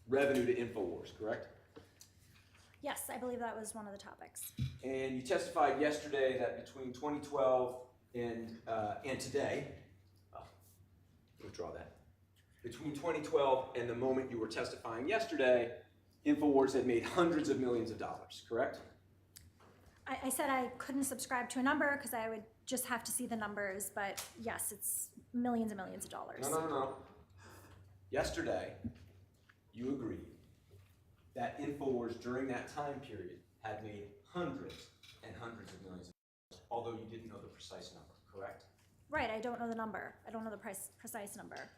revenue to InfoWars, correct? Yes, I believe that was one of the topics. And you testified yesterday that between 2012 and today, withdraw that. Between 2012 and the moment you were testifying yesterday, InfoWars had made hundreds of millions of dollars, correct? I said I couldn't subscribe to a number because I would just have to see the numbers, but yes, it's millions and millions of dollars. No. Yesterday, you agreed that InfoWars during that time period had made hundreds and hundreds of millions of dollars, although you didn't know the precise number, correct? Right, I don't know the number. I don't know the precise number.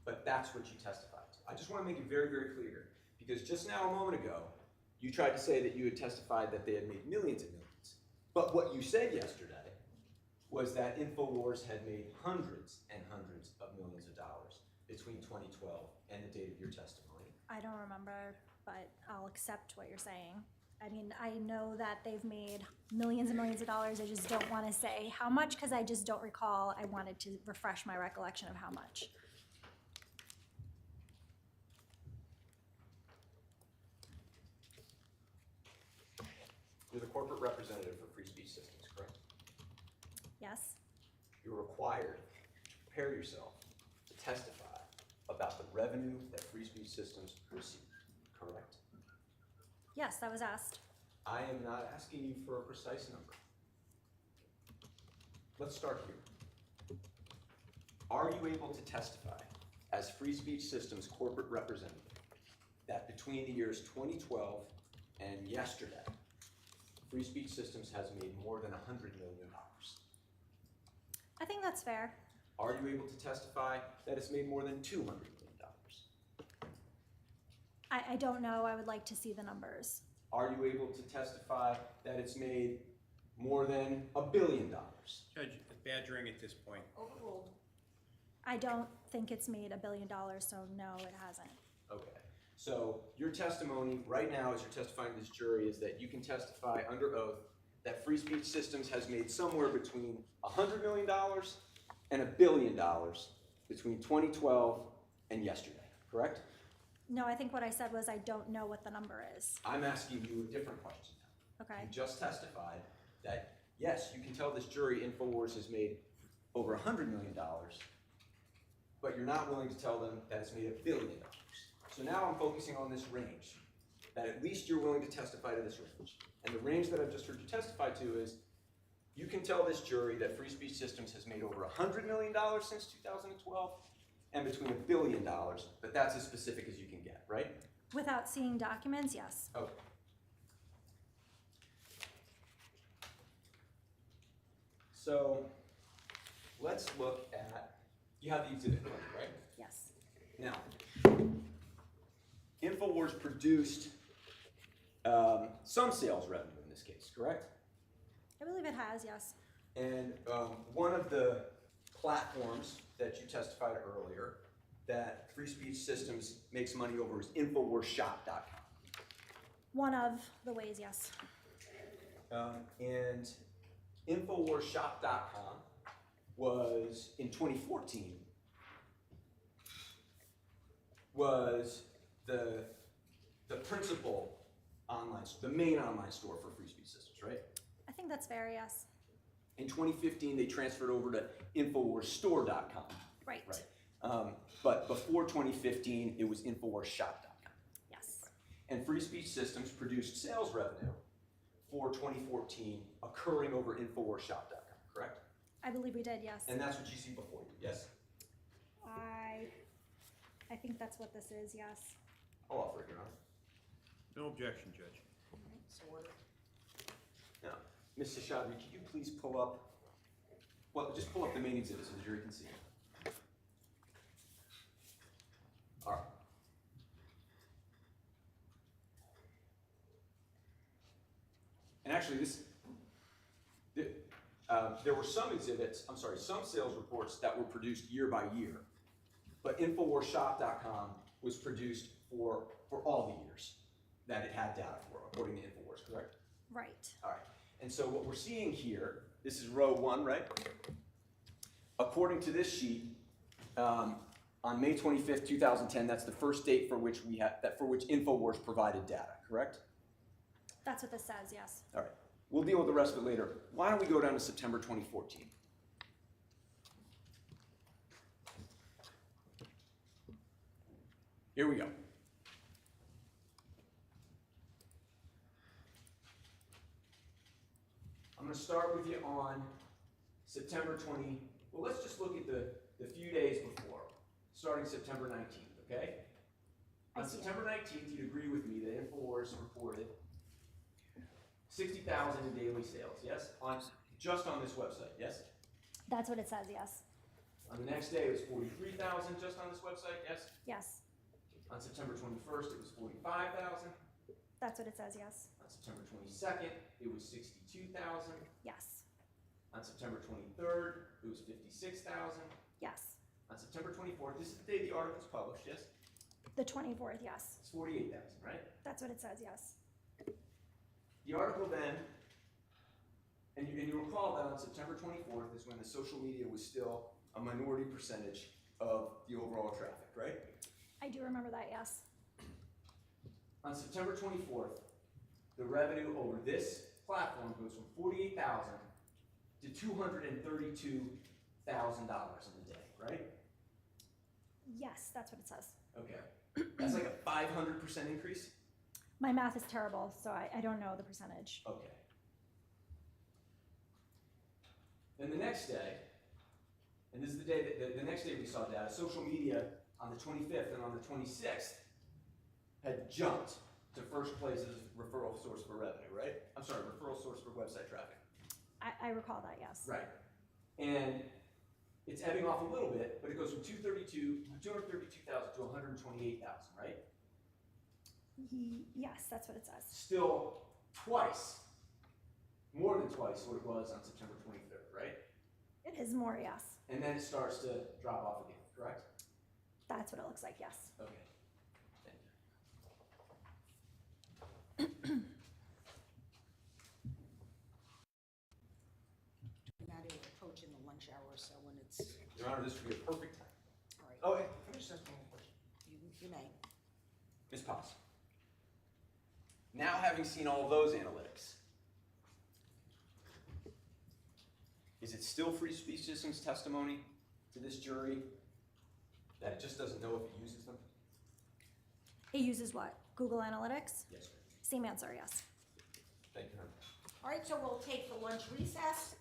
But that's what you testified to. I just want to make it very, very clear, because just now, a moment ago, you tried to say that you had testified that they had made millions and millions. But what you said yesterday was that InfoWars had made hundreds and hundreds of millions of dollars between 2012 and the date of your testimony. I don't remember, but I'll accept what you're saying. I mean, I know that they've made millions and millions of dollars. I just don't want to say how much because I just don't recall. I wanted to refresh my recollection of how much. You're the corporate representative for Free Speech Systems, correct? Yes? You're required to prepare yourself to testify about the revenue that Free Speech Systems received, correct? Yes, that was asked. I am not asking you for a precise number. Let's start here. Are you able to testify as Free Speech Systems corporate representative that between the years 2012 and yesterday, Free Speech Systems has made more than $100 million? I think that's fair. Are you able to testify that it's made more than $200 million? I don't know. I would like to see the numbers. Are you able to testify that it's made more than $1 billion? Judge, badgering at this point. Overruled. I don't think it's made $1 billion, so no, it hasn't. Okay. So your testimony right now as you're testifying to this jury is that you can testify under oath that Free Speech Systems has made somewhere between $100 million and $1 billion between 2012 and yesterday, correct? No, I think what I said was I don't know what the number is. I'm asking you a different question now. Okay. You just testified that, yes, you can tell this jury InfoWars has made over $100 million, but you're not willing to tell them that it's made $1 billion. So now I'm focusing on this range, that at least you're willing to testify to this range. And the range that I've just heard you testify to is, you can tell this jury that Free Speech Systems has made over $100 million since 2012, and between $1 billion, but that's as specific as you can get, right? Without seeing documents, yes. Okay. So let's look at, you have the exhibit, right? Yes. Now, InfoWars produced some sales revenue in this case, correct? I believe it has, yes. And one of the platforms that you testified earlier that Free Speech Systems makes money over is InfoWarsShop.com. One of the ways, yes. And InfoWarsShop.com was, in 2014, was the principal online, the main online store for Free Speech Systems, right? I think that's fair, yes. In 2015, they transferred over to InfoWarsStore.com. Right. Right. But before 2015, it was InfoWarsShop.com. Yes. And Free Speech Systems produced sales revenue for 2014 occurring over InfoWarsShop.com, correct? I believe we did, yes. And that's what you see before you, yes? I think that's what this is, yes. I'll offer it, Your Honor. No objection, Judge. So ordered. Now, Ms. Seshadri, could you please pull up, well, just pull up the main exhibit so the jury can see it. All right. And actually, there were some exhibits, some sales reports that were produced year by year, but InfoWarsShop.com was produced for all the years that it had data for, according to InfoWars, correct? Right. All right, and so what we're seeing here, this is row 1, right? According to this sheet, on May 25th, 2010, that's the first date for which InfoWars provided data, correct? That's what this says, yes. All right, we'll deal with the rest of it later. Why don't we go down to September 2014? Here we go. I'm going to start with you on September 20, well, let's just look at the few days before, starting September 19th, okay? On September 19th, you'd agree with me that InfoWars reported 60,000 in daily sales, yes? Just on this website, yes? That's what it says, yes. On the next day, it was 43,000 just on this website, yes? Yes. On September 21st, it was 45,000. That's what it says, yes. On September 22nd, it was 62,000. Yes. On September 23rd, it was 56,000. Yes. On September 24th, this is the day the article's published, yes? The 24th, yes. It's 48,000, right? That's what it says, yes. The article then, and you recall that on September 24th is when the social media was still a minority percentage of the overall traffic, right? I do remember that, yes. On September 24th, the revenue over this platform goes from 48,000 to $232,000 in a day, right? Yes, that's what it says. Okay. That's like a 500% increase? My math is terrible, so I don't know the percentage. Okay. Then the next day, and this is the day that the next day we saw data, social media on the 25th and on the 26th had jumped to first place as referral source for revenue, right? I'm sorry, referral source for website traffic. I recall that, yes. Right. And it's ebbing off a little bit, but it goes from 232,000 to 128,000, right? Yes, that's what it says. Still twice, more than twice what it was on September 23rd, right? It is more, yes. And then it starts to drop off again, correct? That's what it looks like, yes. Okay. Thank you. Matt, it will approach in the lunch hour, so when it's, Your Honor, this would be a perfect time. all right. Oh, wait, can I just ask one more question? You may. Ms. Potts, now having seen all of those analytics, is it still Free Speech Systems testimony to this jury that it just doesn't know if it uses them? It uses what? Google Analytics? Yes, sir. Same answer, yes. Thank you, Your Honor. All right, so we'll take the lunch recess.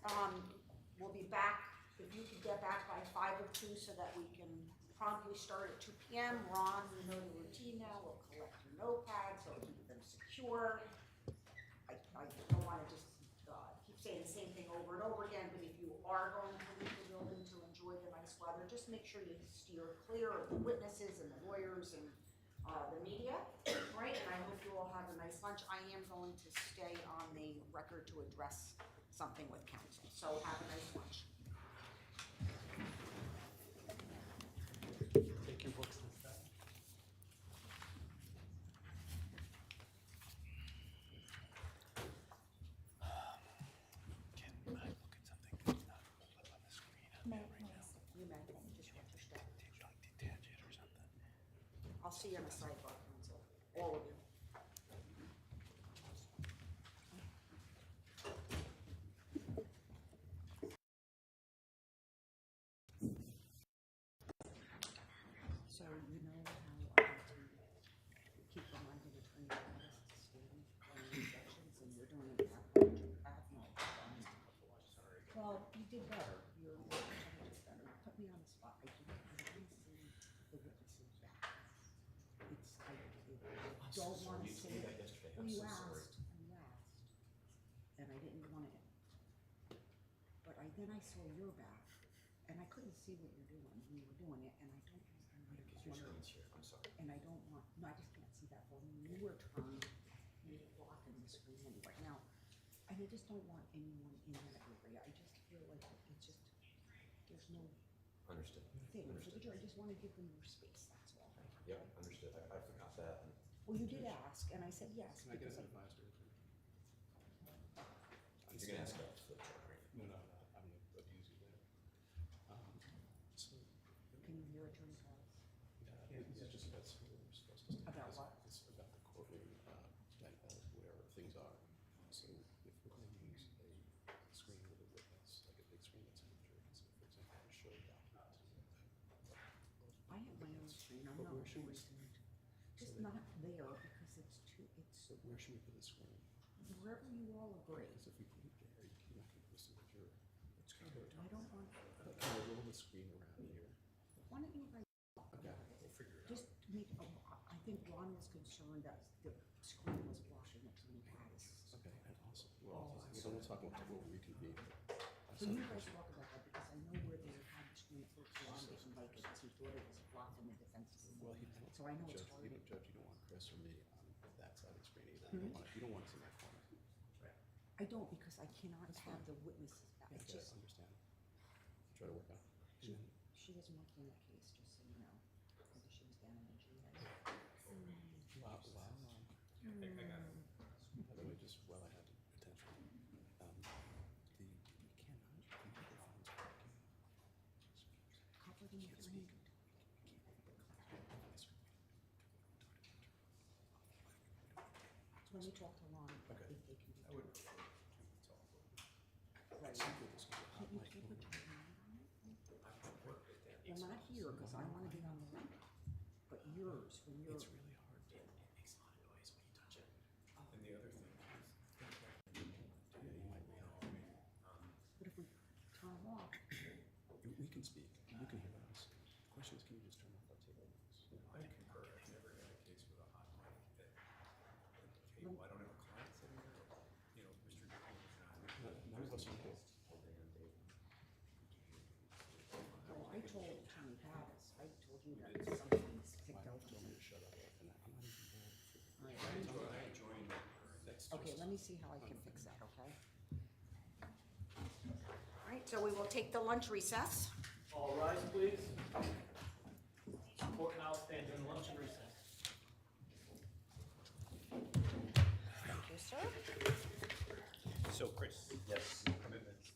We'll be back, if you could get back by 5:02 so that we can promptly start at 2 p.m. Ron, you know the routine now, we'll collect your just make sure you steer clear of the witnesses and the lawyers and the media, right? And I hope you all have a nice lunch. I am going to stay on the record to address something with council, so have a nice lunch. Take your books and stuff. Can I look at something that's not pulled up on the screen right now? You may, just watch your step. Like detach it or something. I'll see you in a sidebar, council, all of you. So you know how I have to keep reminding attorney Travis to stand on objections, and you're doing it that much. I have no problem. Well, you did better. You're did better. Put me on the spot. I didn't see the witnesses back. It's I don't want to say it. Well, you asked, and I didn't want it. But then I saw your back, and I couldn't see what you're doing. You were doing it, and I don't. I'm sorry. And I don't want, no, I just can't see that far. When you were turned, you were blocking the screen anyway. Now, I just don't want anyone in that area. I just feel like it's just, there's no Understood. thing. For the Understood. jury, I just want to give them more space, that's all. Yep, understood. I forgot that. Well, you did ask, and I said yes. Can I get because an advisory? You're gonna ask about the flip chart, right? No, I'm gonna abuse you there. So, Can you hear Attorney Travis? this is just about something we're supposed to. About what? It's about the courtroom, where things are. So if we're gonna use a screen with a witness, like a big screen that's in the jury, so for example, to show documents. I have my own screen, I'm But not where should we- always, just not there because it's too, So where should we put the screen? wherever you all agree. Because if we put it there, you're not gonna listen to the jury. It's kind of. I don't want, Can we roll the screen around here? why don't you guys Okay, we'll figure it out. just make, I think Ron was concerned that the screen was blocking Attorney Travis. Okay, and also, well, so we'll talk about what we can be. So you guys talk about that because I know where they had the screen at first, Ron didn't like it because he thought it was blocking the defense team. Well, So I know it's Judge, hard. you don't want Chris or me on that side of the screen either. You don't want us in that corner. I don't because I cannot have the witnesses back. I It's just, understand. Try to work on it. And then, she doesn't work in that case, just so you know. Because she was down in the GA. wow, by the way, just while I had attention, you cannot, the microphone's working. Covered in green. Let me talk to Ron. Okay. If they can do I would it. prefer to talk. Right. Secret is gonna be Can't you hot keep mic. it to Ron? Well, not here, because I want to get on the record. But yours, when you're. It's really hard. It makes a lot of noise when you touch it. And the other thing is, yeah, you might be on. But if we turn them off, We can speak, you can hear us. The question is, can you just turn off our table mics? I concur. I've never had a case with a hot mic at the table. I don't have a client sitting there, Mr. None of us are here. well, I told Attorney Travis, I told you that something's kicked Why out. don't you tell me to shut up? And I'm not even there. All right, I joined. That's okay, let me see how I can fix that, okay? All right, so we will take the lunch recess. All rise, please. Court now stands in lunch and recess. Thank you, sir. So, Chris. Yes. Commitments.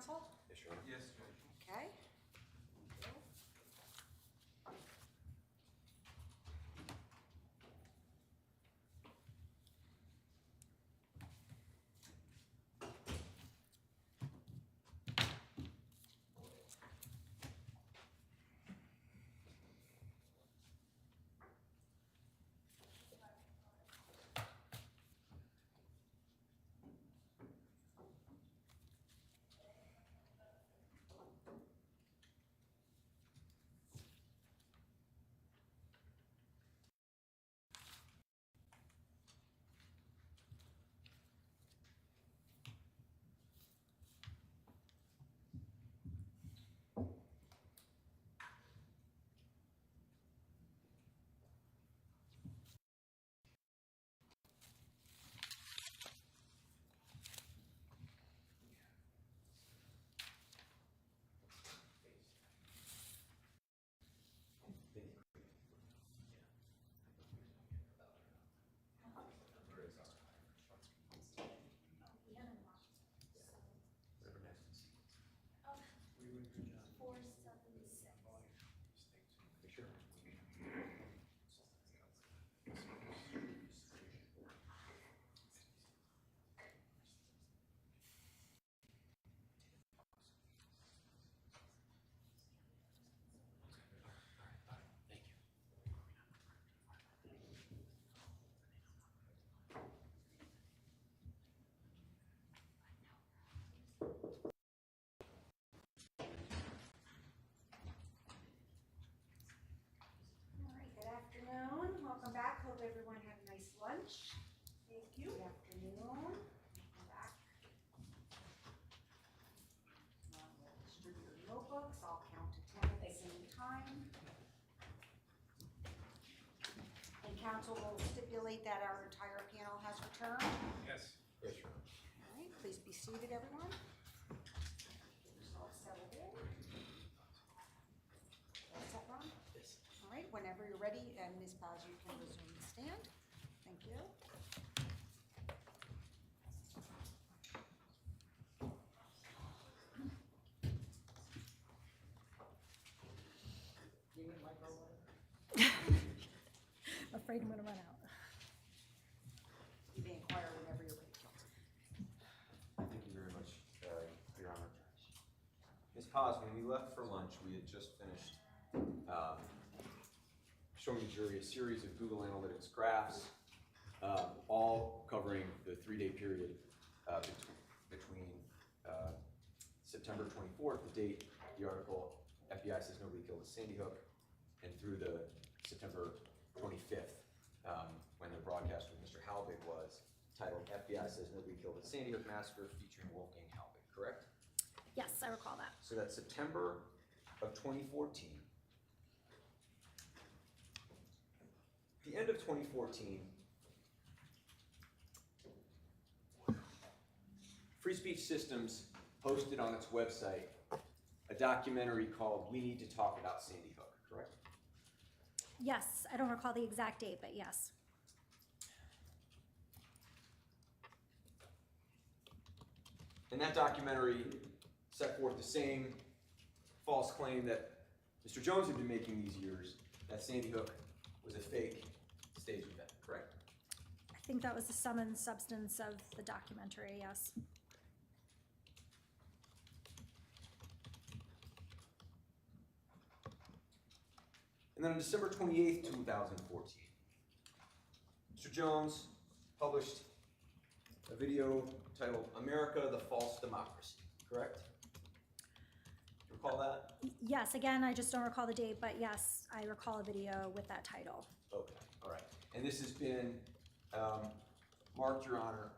counsel? Yes, Your Honor. Yes, Okay. Good afternoon, welcome back, hope everyone had a nice lunch. Thank you. Good afternoon, welcome back. We'll distribute your notebooks, I'll count to 10 at the same time. And council will stipulate that our entire panel has returned. yes. Yes, Your Honor. All right, please be seated, everyone. All settled in. All set, Ron? Yes. All right, whenever you're ready, and Ms. Paz, you can resume the stand. Thank you. I'm afraid I'm gonna run out. You may inquire whenever you're ready, counsel. Thank you very much, Your Honor. Ms. Paz, when we left for lunch, we had just finished showing the jury a series of Google Analytics graphs, all covering the 3-day period between September 24th, the date the article FBI says nobody killed at Sandy Hook, and through the September 25th, when the broadcast with Mr. Halbig was titled FBI says nobody killed at Sandy Hook massacre featuring Wolfgang Halbig, correct? Yes, I recall that. So that's September of 2014. The end of 2014, Free Speech Systems posted on its website a documentary called We Need to Talk About Sandy Hook, correct? Yes, I don't recall the exact date, but yes. And that documentary set forth the same false claim that Mr. Jones had been making these years, that Sandy Hook was a fake staged event, correct? I think that was the sum and substance of the documentary, yes. And then on December 28th, 2014, Mr. Jones published a video titled America, the False Democracy, correct? Do you recall that? Yes, again, I just don't recall the date, but yes, I recall a video with that title. Okay, all right. And this has been marked, Your Honor,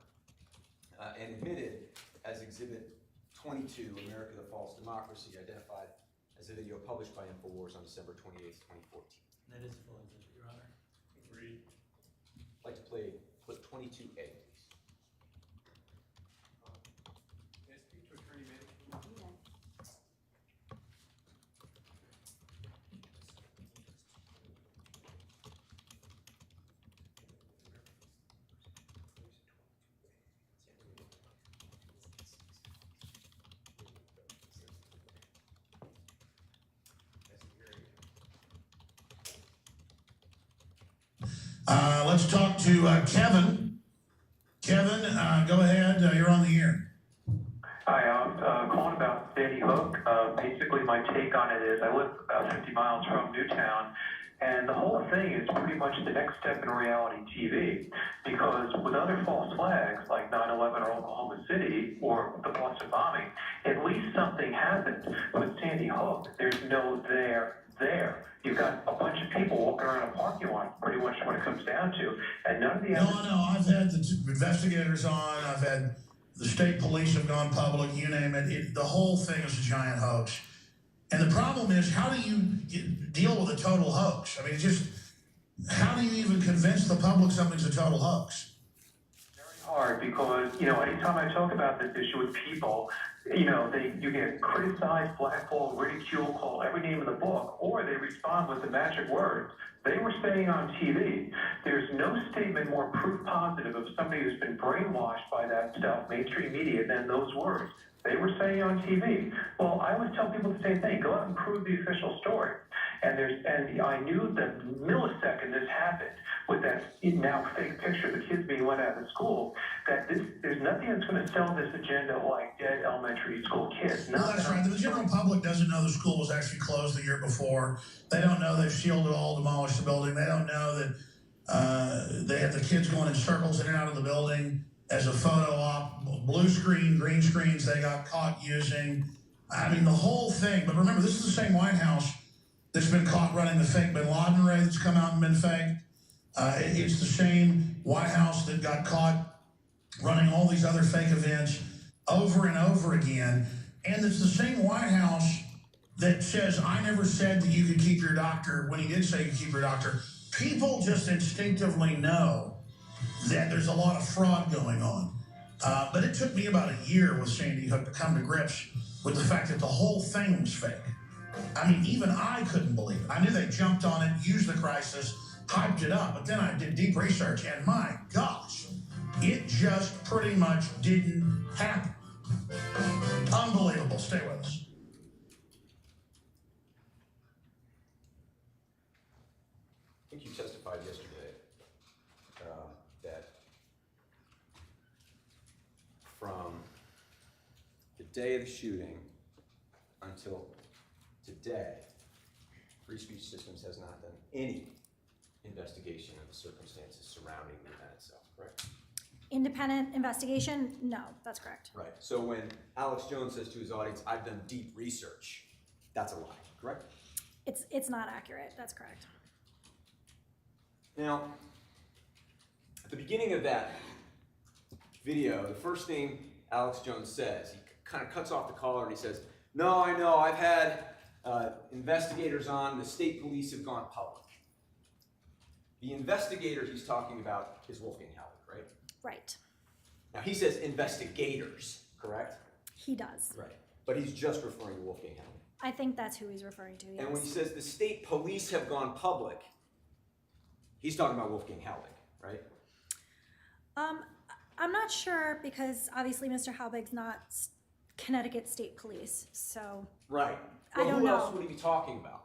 and admitted as Exhibit 22, America, the False Democracy, identified as a video published by InfoWars on December 28th, 2014. That is a full exhibit, Your Honor. Agreed. I'd like to play clip 22A, please. May I speak to Attorney Manning? let's talk to Kevin. Kevin, go ahead. You're on the air. Hi, I'm calling about Sandy Hook. Basically, my take on it is I live about 50 miles from Newtown, and the whole thing is pretty much the next step in reality TV. Because with other false flags like 9/11 or Oklahoma City or the Boston bombing, at least something happened. With Sandy Hook, there's no there. You've got a bunch of people walking around a parking lot, pretty much what it comes down to, and none of the No, I've had the investigators on. I've had the state police have gone public. You name it. The whole thing is a giant hoax. And the problem is, how do you deal with a total hoax? I mean, how do you even convince the public something's a total hoax? Hard because, anytime I talk about this issue with people, you get criticized, blackballed, ridiculed, called every name in the book, or they respond with the magic words they were saying on TV. There's no statement more proof positive of somebody who's been brainwashed by that stuff, mainstream media, than those words they were saying on TV. Well, I always tell people the same thing: go out and prove the official story. And I knew the millisecond this happened, with that now fake picture of the kids being let out of school, that there's nothing that's going to sell this agenda like dead elementary school kids. Well, that's right. The general public doesn't know the school was actually closed the year before. They don't know they've sealed it all, demolished the building. They don't know that they have the kids going in circles in and out of the building as a photo op, blue screen, green screens they got caught using. I mean, the whole thing. But remember, this is the same White House that's been caught running the fake Bin Laden raid that's come out and been faked. It's the same White House that got caught running all these other fake events over and over again. And it's the same White House that says, I never said that you could keep your doctor, when he did say you could keep your doctor. People just instinctively know that there's a lot of fraud going on. But it took me about a year with Sandy Hook to come to grips with the fact that the whole thing was fake. I mean, even I couldn't believe it. I knew they jumped on it, used the crisis, hyped it up, but then I did deep research, and my gosh, it just pretty much didn't happen. Unbelievable. Stay with us. I think you testified yesterday that from the day of the shooting until today, Free Speech Systems has not done any investigation of the circumstances surrounding the event itself, correct? Independent investigation? No, that's correct. Right. So when Alex Jones says to his audience, I've done deep research, that's a lie, correct? It's not accurate. That's correct. Now, at the beginning of that video, the first thing Alex Jones says, he kind of cuts off the caller and he says, no, I know, I've had investigators on, the state police have gone public. The investigator he's talking about is Wolfgang Halbig, right? Right. Now he says investigators, correct? He does. Right. But he's just referring to Wolfgang Halbig. I think that's who he's referring to, yes. And when he says the state police have gone public, he's talking about Wolfgang Halbig, right? I'm not sure because obviously Mr. Halbig's not Connecticut State Police, so. Right. Well, I don't know. Who else would he be talking about?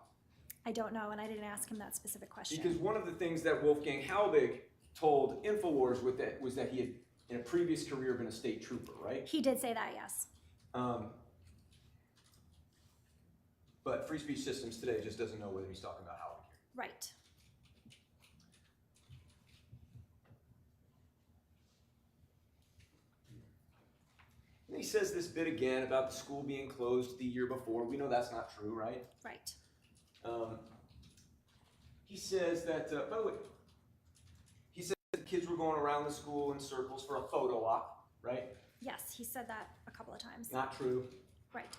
I don't know, and I didn't ask him that specific question. Because one of the things that Wolfgang Halbig told InfoWars was that he had, in a previous career, been a state trooper, right? He did say that, yes. But Free Speech Systems today just doesn't know whether he's talking about Halbig here. Right. And he says this bit again about the school being closed the year before. We know that's not true, right? Right. He says that, by the way, he said the kids were going around the school in circles for a photo op, right? Yes, he said that a couple of times. Not true. Right.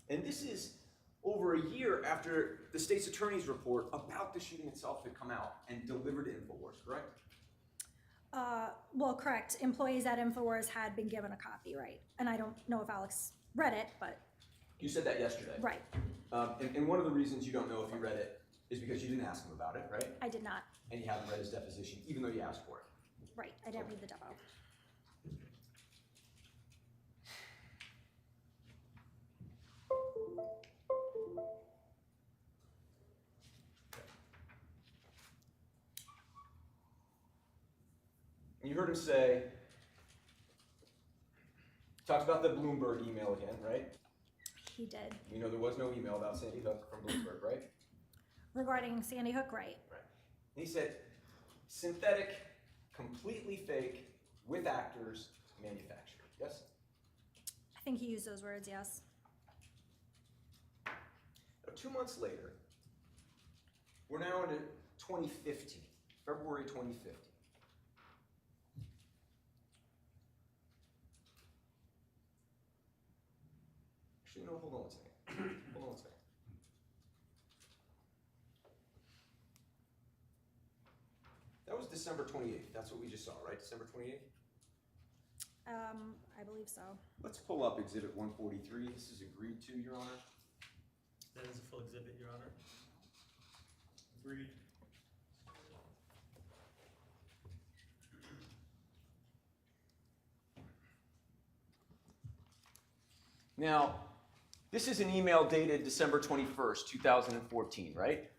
And this is over a year after the state's attorney's report about the shooting itself had come out and delivered to InfoWars, correct? Well, correct. Employees at InfoWars had been given a copy, right? And I don't know if Alex read it, but. You said that yesterday. Right. And one of the reasons you don't know if he read it is because you didn't ask him about it, right? I did not. And you haven't read his deposition, even though you asked for it. Right. I didn't read the depo. heard him say, talks about the Bloomberg email again, right? He did. We know there was no email about Sandy Hook from Bloomberg, right? Regarding Sandy Hook, right? Right. And he said, synthetic, completely fake, with actors, manufactured. Yes? I think he used those words, yes. Now, 2 months later, we're now into 2015, February 2015. Actually, no, hold on one second. Hold on one second. That was December 28th. That's what we just saw, right? December 28th? I believe so. Let's pull up Exhibit 143. This is agreed to, Your Honor. That is a full exhibit, Your Honor. Agreed. Now, this is an email dated December 21st, 2014, right?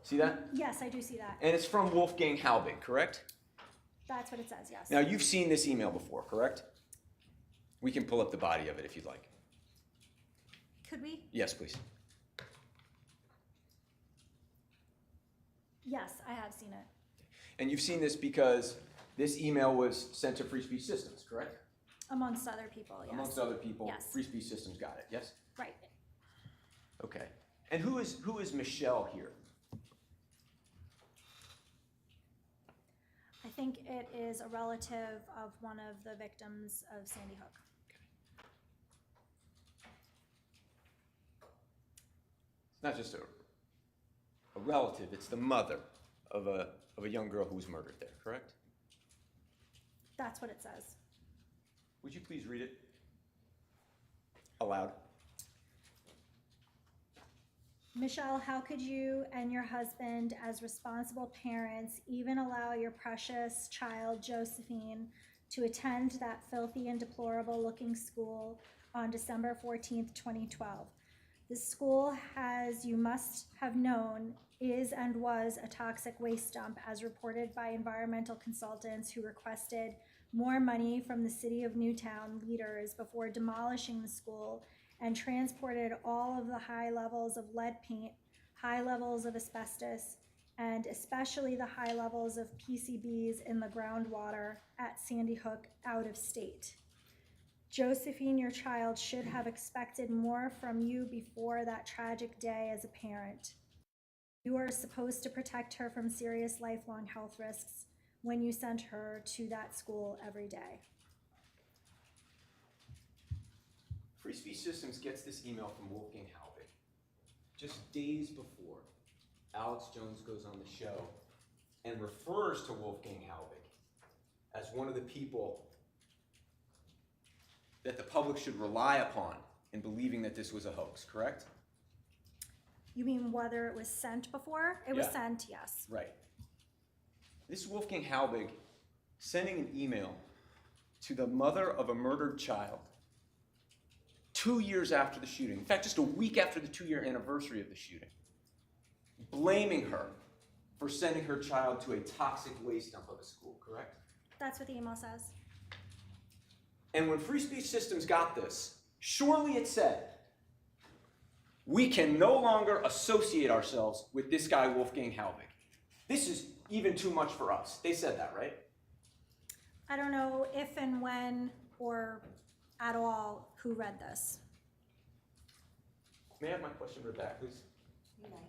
See that? Yes, I do see that. And it's from Wolfgang Halbig, correct? That's what it says, yes. Now, you've seen this email before, correct? We can pull up the body of it if you'd like. Could we? Yes, please. Yes, I have seen it. And you've seen this because this email was sent to Free Speech Systems, correct? Amongst other people, yes. Amongst other people, Yes. Free Speech Systems got it, yes? Right. Okay. And who is Michelle here? I think it is a relative of one of the victims of Sandy Hook. It's not just a relative, it's the mother of a young girl who was murdered there, correct? That's what it says. Would you please read it aloud? Michelle, how could you and your husband, as responsible parents, even allow your precious child, Josephine, to attend that filthy and deplorable looking school on December 14th, 2012? This school, as you must have known, is and was a toxic waste dump, as reported by environmental consultants who requested more money from the city of Newtown leaders before demolishing the school and transported all of the high levels of lead paint, high levels of asbestos, and especially the high levels of PCBs in the groundwater at Sandy Hook out of state. Josephine, your child, should have expected more from you before that tragic day as a parent. You are supposed to protect her from serious lifelong health risks when you sent her to that school every day. Free Speech Systems gets this email from Wolfgang Halbig just days before Alex Jones goes on the show and refers to Wolfgang Halbig as one of the people that the public should rely upon in believing that this was a hoax, correct? You mean whether it was sent before? It was Yeah. sent, yes. Right. This is Wolfgang Halbig sending an email to the mother of a murdered child 2 years after the shooting. In fact, just a week after the 2-year anniversary of the shooting, blaming her for sending her child to a toxic waste dump of a school, correct? That's what the email says. And when Free Speech Systems got this, surely it said, we can no longer associate ourselves with this guy, Wolfgang Halbig. This is even too much for us. They said that, right? I don't know if and when or at all who read this. May I have my question read back, please? You know,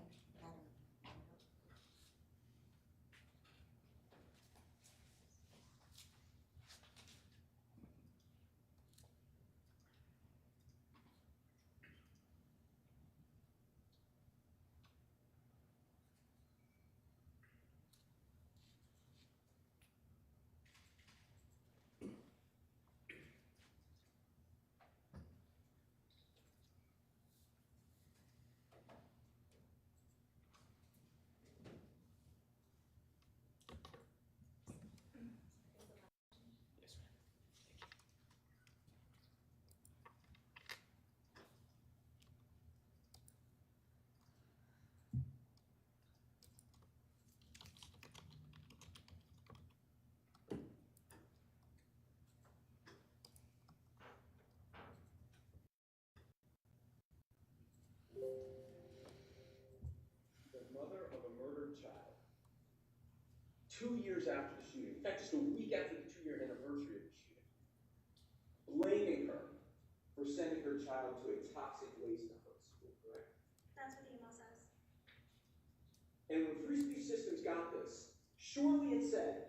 2 years after the shooting, in fact, just a week after the 2-year anniversary of the shooting, blaming her for sending her child to a toxic waste dump at school, correct? That's what the email says. And when Free Speech Systems got this, surely it said,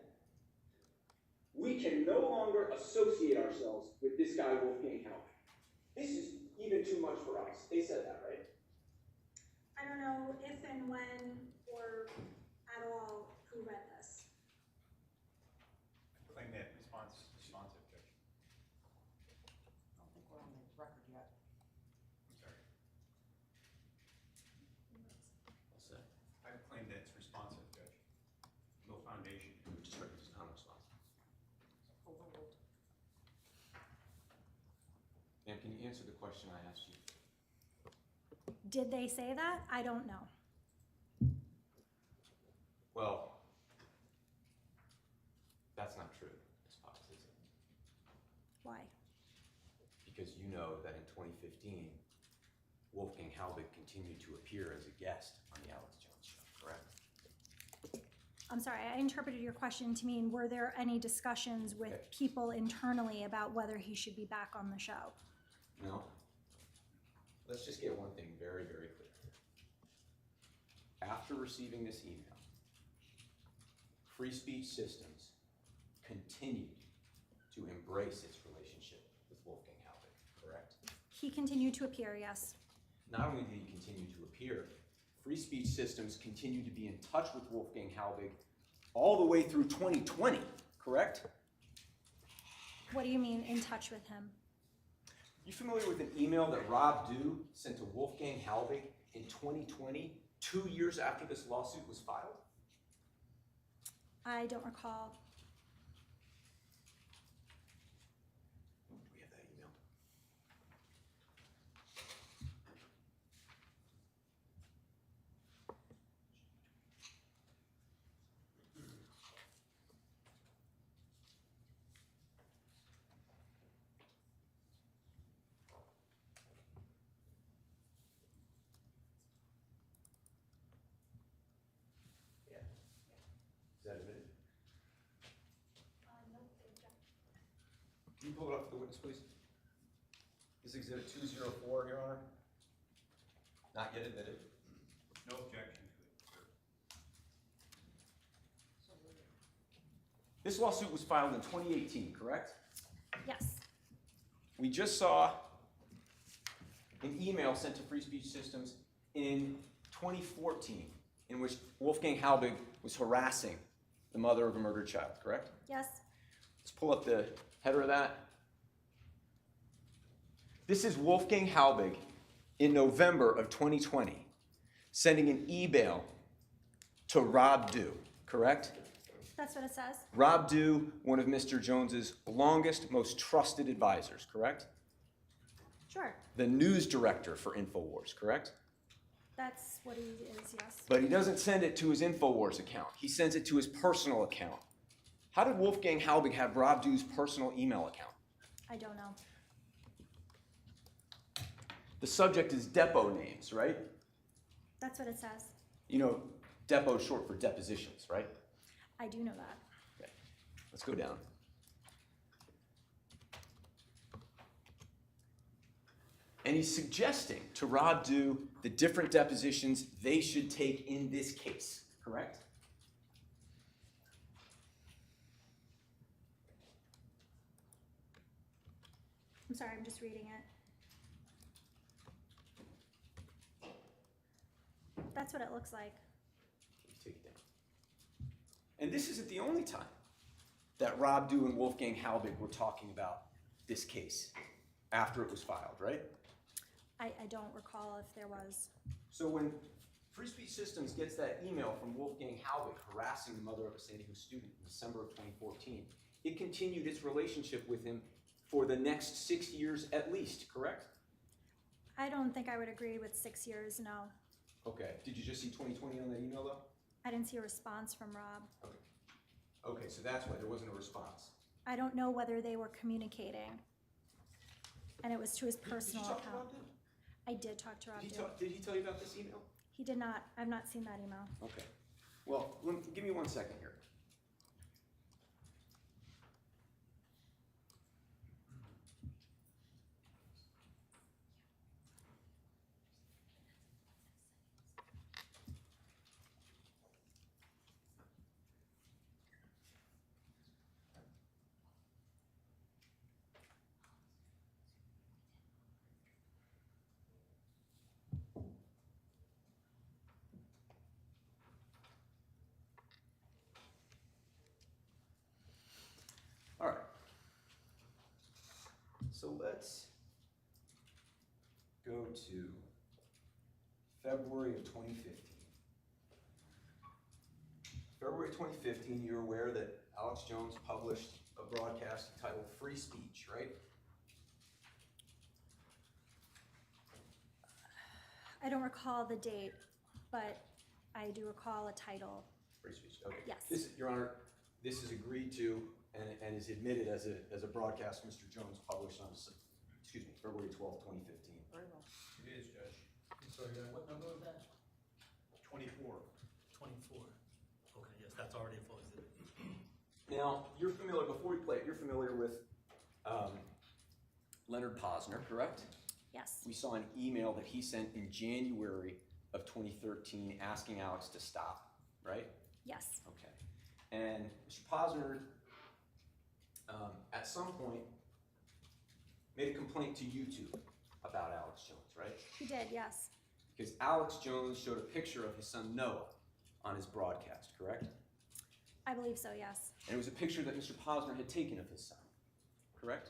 we can no longer associate ourselves with this guy, Wolfgang Halbig. This is even too much for us. They said that, right? I don't know if and when or at all who read this. I claim that responsive, Judge. I don't think we're on the record yet. I'm sorry. What's that? I claim that's responsive, Judge. No foundation. Just right, it's non-responsive. Overruled. Ma'am, can you answer the question I asked you? Did they say that? I don't know. Well, that's not true, Ms. Fox, is it? Why? Because you know that in 2015, Wolfgang Halbig continued to appear as a guest on the Alex Jones show, correct? I'm sorry, I interpreted your question to mean, were there any discussions with people internally about whether he should be back on the show? No. Let's just get one thing very, very clear. After receiving this email, Free Speech Systems continued to embrace its relationship with Wolfgang Halbig, correct? He continued to appear, yes. Not only did he continue to appear, Free Speech Systems continued to be in touch with Wolfgang Halbig all the way through 2020, correct? What do you mean, in touch with him? You familiar with an email that Rob Dew sent to Wolfgang Halbig in 2020, 2 years after this lawsuit was filed? I don't recall. Do we have that email? Is that a minute? Can you pull it up for the witness, please? This is exhibit 204, Your Honor. Not yet admitted. No objection to it, sir. This lawsuit was filed in 2018, correct? Yes. We just saw an email sent to Free Speech Systems in 2014 in which Wolfgang Halbig was harassing the mother of a murdered child, correct? Yes. Let's pull up the header of that. This is Wolfgang Halbig in November of 2020 sending an email to Rob Dew, correct? That's what it says. Rob Dew, one of Mr. Jones's longest, most trusted advisors, correct? Sure. The news director for InfoWars, correct? That's what he is, yes. But he doesn't send it to his InfoWars account. He sends it to his personal account. How did Wolfgang Halbig have Rob Dew's personal email account? I don't know. The subject is depot names, right? That's what it says. You know, depot is short for depositions, right? I do know that. Okay, let's go down. And he's suggesting to Rob Dew the different depositions they should take in this case, correct? I'm sorry, I'm just reading it. That's what it looks like. Take it down. And this isn't the only time that Rob Dew and Wolfgang Halbig were talking about this case after it was filed, right? I don't recall if there was. So when Free Speech Systems gets that email from Wolfgang Halbig harassing the mother of a Sandy Hook student in December of 2014, it continued its relationship with him for the next 6 years at least, correct? I don't think I would agree with 6 years, no. Okay, did you just see 2020 on that email though? I didn't see a response from Rob. Okay, so that's why there wasn't a response. I don't know whether they were communicating. And it was to his personal Did you talk to account. Rob Dew? I did talk to Rob Dew. Did he tell you about this email? He did not. I've not seen that email. Okay. Well, give me 1 second here. So let's go to February of 2015. February 2015, you're aware that Alex Jones published a broadcast entitled Free Speech, right? I don't recall the date, but I do recall a title. Free Speech, okay. Yes. This, Your Honor, this is agreed to and is admitted as a broadcast Mr. Jones published on, February 12, 2015. Very well. It is, Judge. Sorry, what number was that? 24. 24. Okay, yes, that's already a full exhibit. Now, you're familiar, before we play it, you're familiar with Leonard Posner, correct? Yes. We saw an email that he sent in January of 2013 asking Alex to stop, right? Yes. Okay. And Mr. Posner, at some point, made a complaint to YouTube about Alex Jones, right? He did, yes. Because Alex Jones showed a picture of his son Noah on his broadcast, correct? I believe so, yes. And it was a picture that Mr. Posner had taken of his son, correct?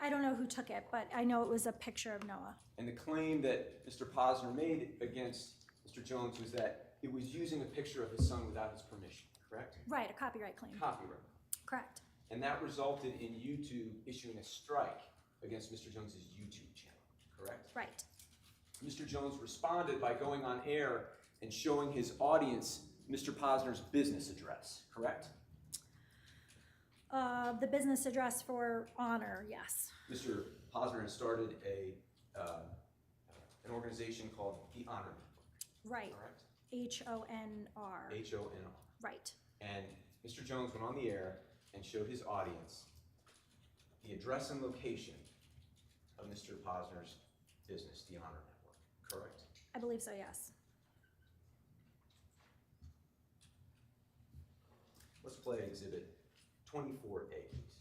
I don't know who took it, but I know it was a picture of Noah. And the claim that Mr. Posner made against Mr. Jones was that it was using a picture of his son without his permission, correct? Right, a copyright claim. Copyright. Correct. And that resulted in YouTube issuing a strike against Mr. Jones's YouTube channel, correct? Right. Mr. Jones responded by going on air and showing his audience Mr. Posner's business address, correct? The business address for Honor, yes. Mr. Posner has started an organization called the Honor Network, Right. correct? H-O-N-R. H-O-N-R. Right. And Mr. Jones went on the air and showed his audience the address and location of Mr. Posner's business, the Honor Network, correct? I believe so, yes. Let's play exhibit 24A, please.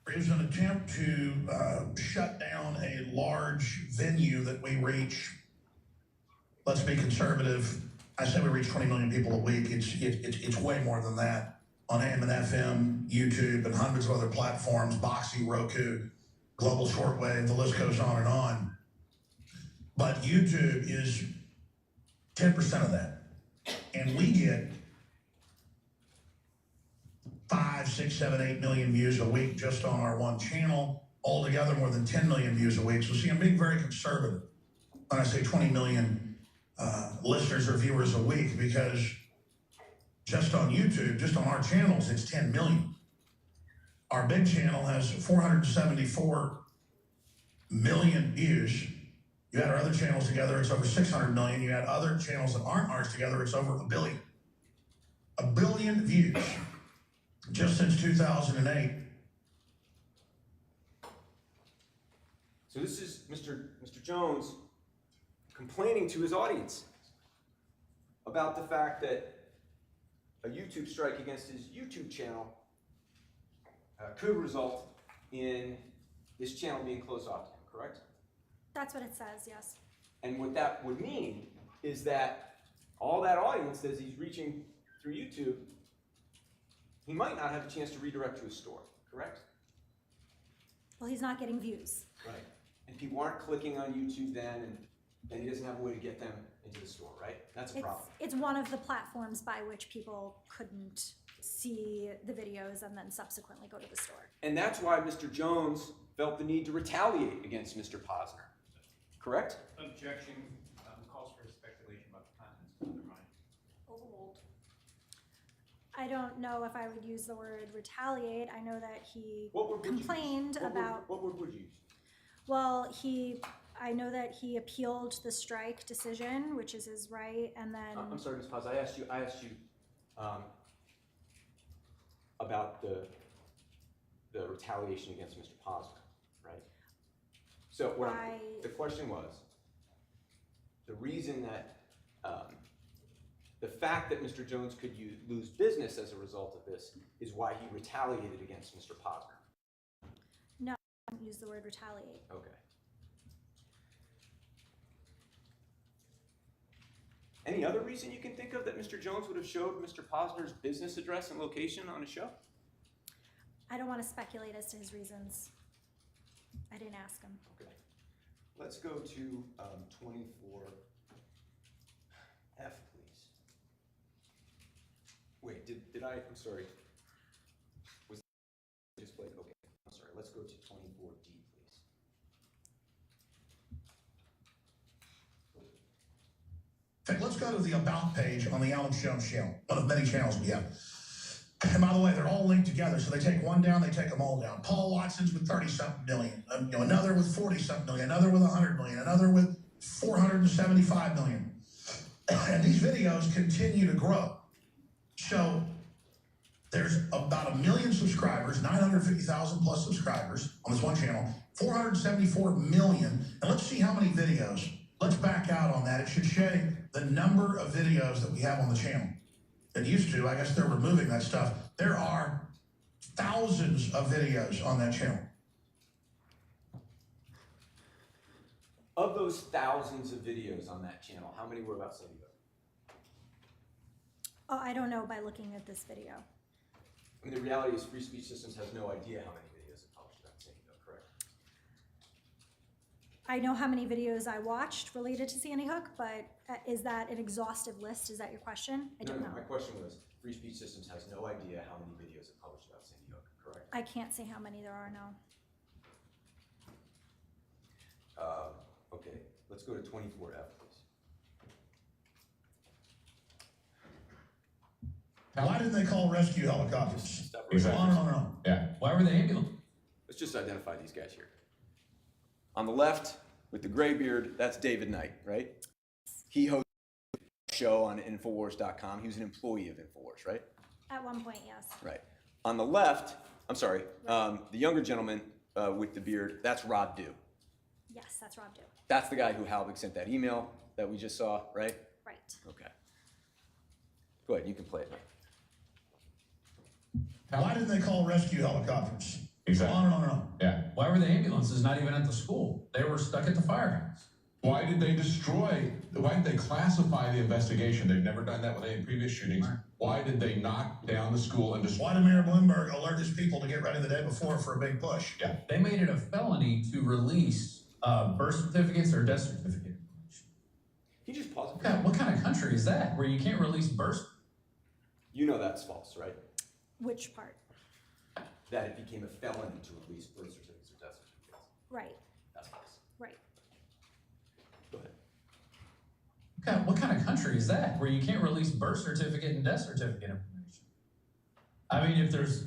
It was an attempt to shut down a large venue that we reach. Let's be conservative. I say we reach 20 million people a week. It's way more than that on AM and FM, YouTube, and hundreds of other platforms, Boxy, Roku, Global Shortwave, the list goes on and on. But YouTube is 10% of that. And we get 5, 6, 7, 8 million views a week just on our one channel. Altogether, more than 10 million views a week. So see, I'm being very conservative when I say 20 million listeners or viewers a week, because just on YouTube, just on our channels, it's 10 million. Our big channel has 474 million views. You add our other channels together, it's over 600 million. You add other channels that aren't ours together, it's over 1 billion. 1 billion views just since 2008. So this is Mr. Jones complaining to his audience about the fact that a YouTube strike against his YouTube channel could result in this channel being closed off to him, correct? That's what it says, yes. And what that would mean is that all that audience that he's reaching through YouTube, he might not have a chance to redirect to his store, correct? Well, he's not getting views. Right. And people aren't clicking on YouTube then, and he doesn't have a way to get them into the store, right? That's a problem. It's one of the platforms by which people couldn't see the videos and then subsequently go to the store. And that's why Mr. Jones felt the need to retaliate against Mr. Posner, correct? Objection calls for speculation about the contents of the mind. Overruled. I don't know if I would use the word retaliate. I know that he What word would you use? complained about. What word would you use? Well, I know that he appealed the strike decision, which is his right, and then. I'm sorry, Ms. Paz, I asked you about the retaliation against Mr. Posner, right? So the question was, the reason that, the fact that Mr. Jones could lose business as a result of this is why he retaliated against Mr. Posner. No, I don't use the word retaliate. Okay. Any other reason you can think of that Mr. Jones would have showed Mr. Posner's business address and location on his show? I don't want to speculate as to his reasons. I didn't ask him. Okay. Let's go to 24F, please. Wait, did I, I'm sorry. Was that displayed? Okay, I'm sorry. Let's go to 24D, please. In fact, let's go to the About page on the Alex Jones channel, one of many channels we have. And by the way, they're all linked together. So they take one down, they take them all down. Paul Watson's with 30-something million, another with 40-something million, another with 100 million, another with 475 million. And these videos continue to grow. So there's about 1 million subscribers, 950,000 plus subscribers on this one channel, 474 million. And let's see how many videos. Let's back out on that. It should show the number of videos that we have on the channel. It used to, I guess they're removing that stuff. There are thousands of videos on that channel. Of those thousands of videos on that channel, how many were about Sandy Hook? Oh, I don't know by looking at this video. I mean, the reality is Free Speech Systems has no idea how many videos it published about Sandy Hook, correct? I know how many videos I watched related to Sandy Hook, but is that an exhaustive list? Is that your question? I don't know. My question was, Free Speech Systems has no idea how many videos it published about Sandy Hook, correct? I can't say how many there are now. Okay, let's go to 24F, please. Why didn't they call rescue helicopters? Exactly. On and on and on. Yeah. Why were they ambulance? Let's just identify these guys here. On the left, with the gray beard, that's David Knight, right? He hosted a show on InfoWars.com. He was an employee of InfoWars, right? At one point, yes. Right. On the left, I'm sorry, the younger gentleman with the beard, that's Rob Dew. Yes, that's Rob Dew. That's the guy who Halbig sent that email that we just saw, right? Right. Okay. Go ahead, you can play it now. Why didn't they call rescue helicopters? Exactly. On and on and on. Yeah. Why were the ambulances not even at the school? They were stuck at the firehouse. Why did they classify the investigation? They've never done that with any previous shootings. Why did they knock down the school and Why did Mayor Bloomberg alert his people to get ready the day before for a big push? Yeah. They made it a felony to release birth certificates or death certificate information. Can you just pause it? God, what kind of country is that where you can't release birth? You know that's false, right? Which part? That it became a felony to release birth certificates or death certificates. Right, That's false. right. Go ahead. God, what kind of country is that where you can't release birth certificate and death certificate information? I mean, if there's,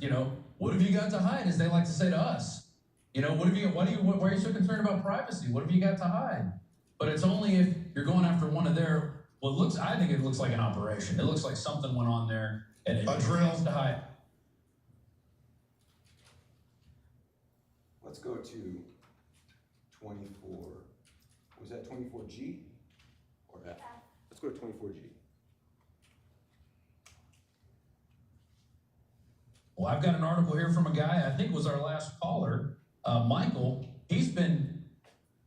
what have you got to hide, as they like to say to us? Why are you so concerned about privacy? What have you got to hide? But it's only if you're going after one of their, I think it looks like an operation. It looks like something went on there and it drill to hide. Let's go to 24, was that 24G or F? Let's go to 24G. Well, I've got an article here from a guy, I think was our last caller, Michael. He's been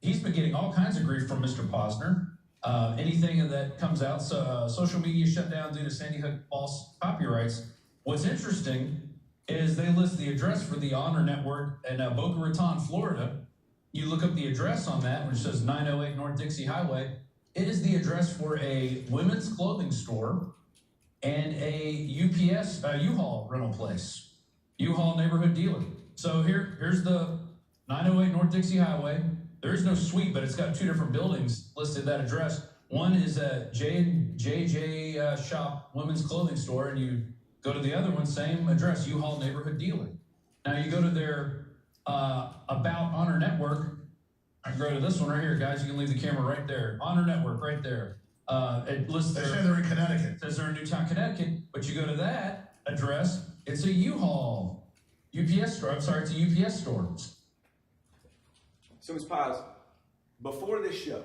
getting all kinds of grief from Mr. Posner. Anything that comes out, social media shut down due to Sandy Hook false copyrights. What's interesting is they list the address for the Honor Network in Boca Raton, Florida. You look up the address on that, which says 908 North Dixie Highway. It is the address for a women's clothing store and a UPS, U-Haul rental place, U-Haul neighborhood dealer. So here's the 908 North Dixie Highway. There is no suite, but it's got two different buildings listed that address. One is a JJ Shop women's clothing store, and you go to the other one, same address, U-Haul neighborhood dealer. Now you go to their About Honor Network. I can go to this one right here, guys. You can leave the camera right there. Honor Network right there. It lists They say they're in Connecticut. It says they're in Newtown, Connecticut, but you go to that address, it's a U-Haul UPS store. I'm sorry, it's a UPS store. So Ms. Paz, before this show,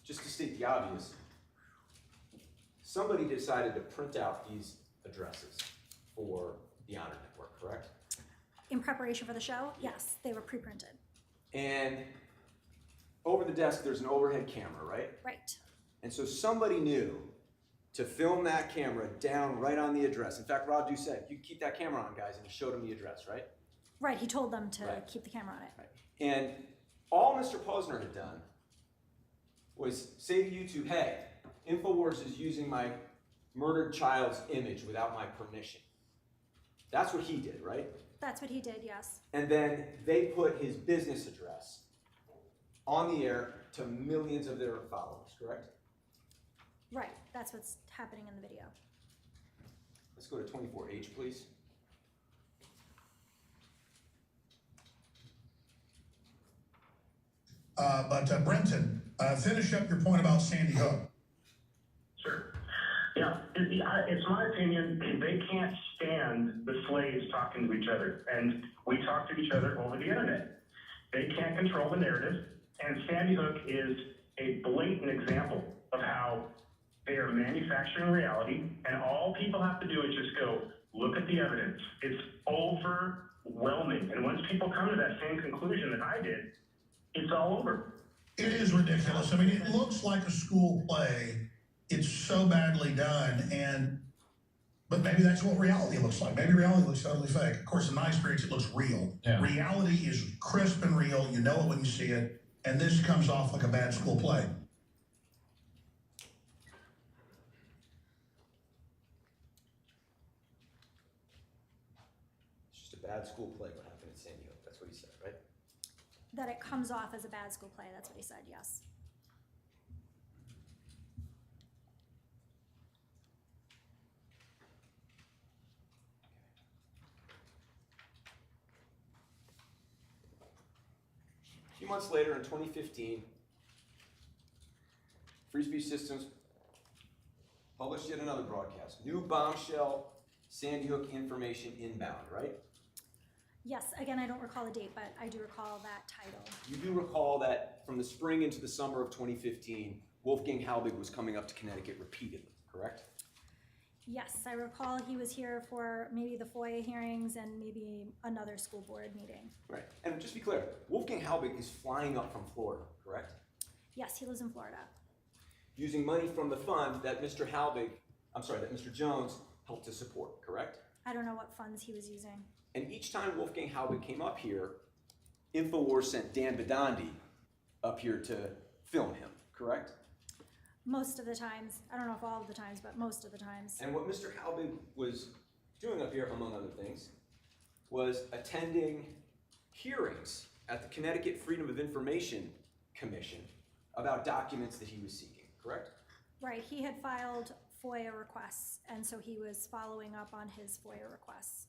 just to state the obvious, somebody decided to print out these addresses for the Honor Network, correct? In preparation for the show, yes, they were pre-printed. And over the desk, there's an overhead camera, right? Right. And so somebody knew to film that camera down right on the address. In fact, Radu said, you keep that camera on, guys, and he showed him the address, right? Right, he told them to Right. keep the camera on it. Right. And all Mr. Posner had done was say to YouTube, hey, InfoWars is using my murdered child's image without my permission. That's what he did, right? That's what he did, yes. And then they put his business address on the air to millions of their followers, correct? Right, that's what's happening in the video. Let's go to 24H, please. But Brenton, finish up your point about Sandy Hook. Sure. Yeah, it's my opinion, they can't stand the slaves talking to each other, and we talk to each other over the internet. They can't control the narrative, and Sandy Hook is a blatant example of how they are manufacturing reality, and all people have to do is just go, look at the evidence. It's overwhelming, and once people come to that same conclusion that I did, it's all over. It is ridiculous. I mean, it looks like a school play. It's so badly done, but maybe that's what reality looks like. Maybe reality looks totally fake. Of course, in my experience, it looks real. Yeah. Reality is crisp and real. You know it when you see it, and this comes off like a bad school play. It's just a bad school play what happened at Sandy Hook. That's what he said, right? That it comes off as a bad school play, that's what he said, yes. A few months later, in 2015, Free Speech Systems published yet another broadcast. New bombshell, Sandy Hook information inbound, right? Yes, again, I don't recall the date, but I do recall that title. You do recall that from the spring into the summer of 2015, Wolfgang Halbig was coming up to Connecticut repeatedly, correct? Yes, I recall he was here for maybe the FOIA hearings and maybe another school board meeting. Right. And just to be clear, Wolfgang Halbig is flying up from Florida, correct? Yes, he lives in Florida. Using money from the fund that Mr. Jones helped to support, correct? I don't know what funds he was using. And each time Wolfgang Halbig came up here, InfoWars sent Dan Bidandi up here to film him, correct? Most of the times. I don't know if all of the times, but most of the times. And what Mr. Halbig was doing up here, among other things, was attending hearings at the Connecticut Freedom of Information Commission about documents that he was seeking, correct? Right, he had filed FOIA requests, and so he was following up on his FOIA requests.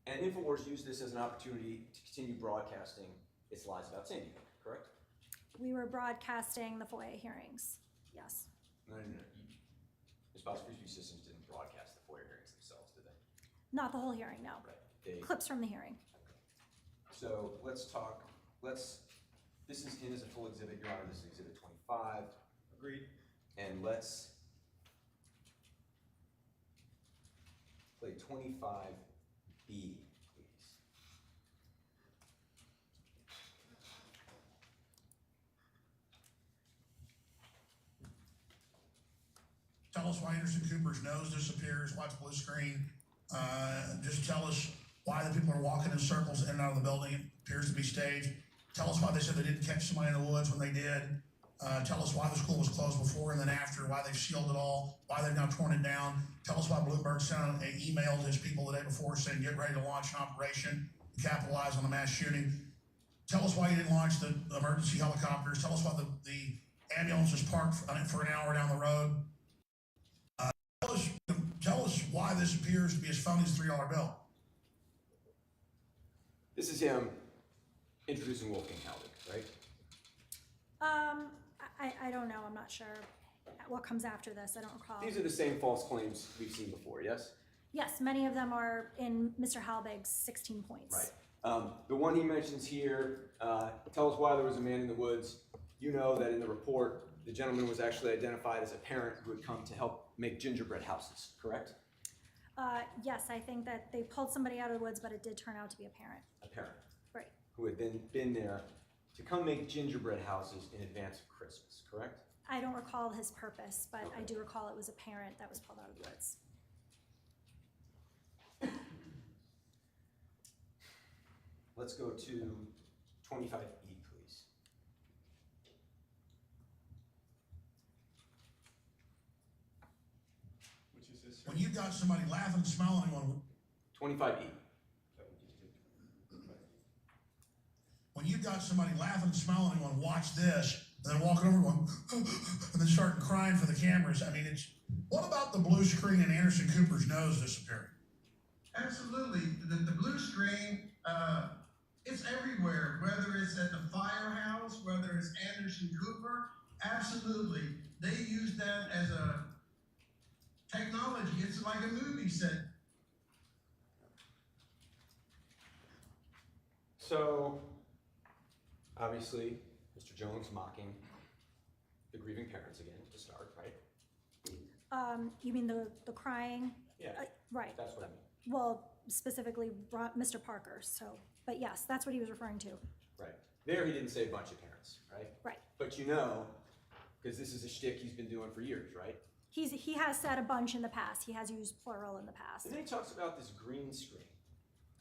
And InfoWars used this as an opportunity to continue broadcasting its lies about Sandy Hook, correct? We were broadcasting the FOIA hearings, yes. No. Response Free Speech Systems didn't broadcast the FOIA hearings themselves, did they? Not the whole hearing, no. Right. Clips from the hearing. So this is in as a full exhibit, Your Honor, this is exhibit 25. Agreed. And let's play 25B, please. Tell us why Anderson Cooper's nose disappears, why it's blue screen. Just tell us why the people are walking in circles in and out of the building. It appears to be staged. Tell us why they said they didn't catch somebody in the woods when they did. Tell us why the school was closed before and then after, why they've sealed it all, why they've now torn it down. Tell us why Bloomberg sent an email to his people the day before saying, get ready to launch an operation to capitalize on the mass shooting. Tell us why you didn't launch the emergency helicopters. Tell us why the ambulance was parked for an hour down the road. Tell us why this appears to be as phony as a $3 bill. This is him introducing Wolfgang Halbig, right? I don't know, I'm not sure what comes after this, I don't recall. These are the same false claims we've seen before, yes? Yes, many of them are in Mr. Halbig's 16 points. Right. The one he mentions here, tell us why there was a man in the woods. You know that in the report, the gentleman was actually identified as a parent who had come to help make gingerbread houses, correct? Yes, I think that they pulled somebody out of the woods, but it did turn out to be a parent. A parent. Right. Who had been there to come make gingerbread houses in advance of Christmas, correct? I don't recall his purpose, but I do recall it was a parent that was pulled out of the woods. Let's go to 25E, please. Which is this? When you've got somebody laughing, smiling, going, 25E. when you've got somebody laughing, smiling, going, watch this, and then walking over going, and then starting crying for the cameras. I mean, it's, what about the blue screen and Anderson Cooper's nose disappearing? Absolutely. The blue screen, it's everywhere, whether it's at the firehouse, whether it's Anderson Cooper, absolutely. They use that as a technology. It's like a movie set. So, obviously, Mr. Jones mocking the grieving parents again to start, right? You mean the crying? Yeah, Right. that's what I mean. Well, specifically Mr. Parker, so, but yes, that's what he was referring to. Right. There he didn't say a bunch of parents, right? Right. But you know, because this is a shtick he's been doing for years, right? He has said a bunch in the past. He has used plural in the past. And then he talks about this green screen.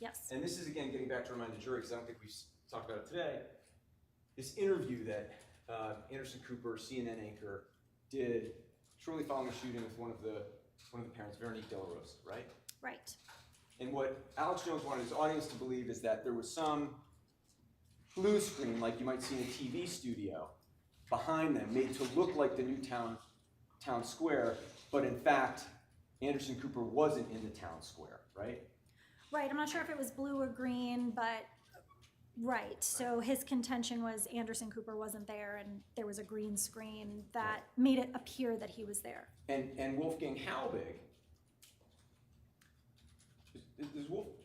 Yes. And this is, again, getting back to remind the jury, because I don't think we've talked about it today, this interview that Anderson Cooper, CNN anchor, did shortly following the shooting with one of the parents, Veronique De La Rosa, right? Right. And what Alex Jones wanted his audience to believe is that there was some blue screen, like you might see in a TV studio, behind them, made to look like the new town square, but in fact, Anderson Cooper wasn't in the town square, right? Right. I'm not sure if it was blue or green, but right. So his contention was Anderson Cooper wasn't there, and there was a green screen that made it appear that he was there. And Wolfgang Halbig, do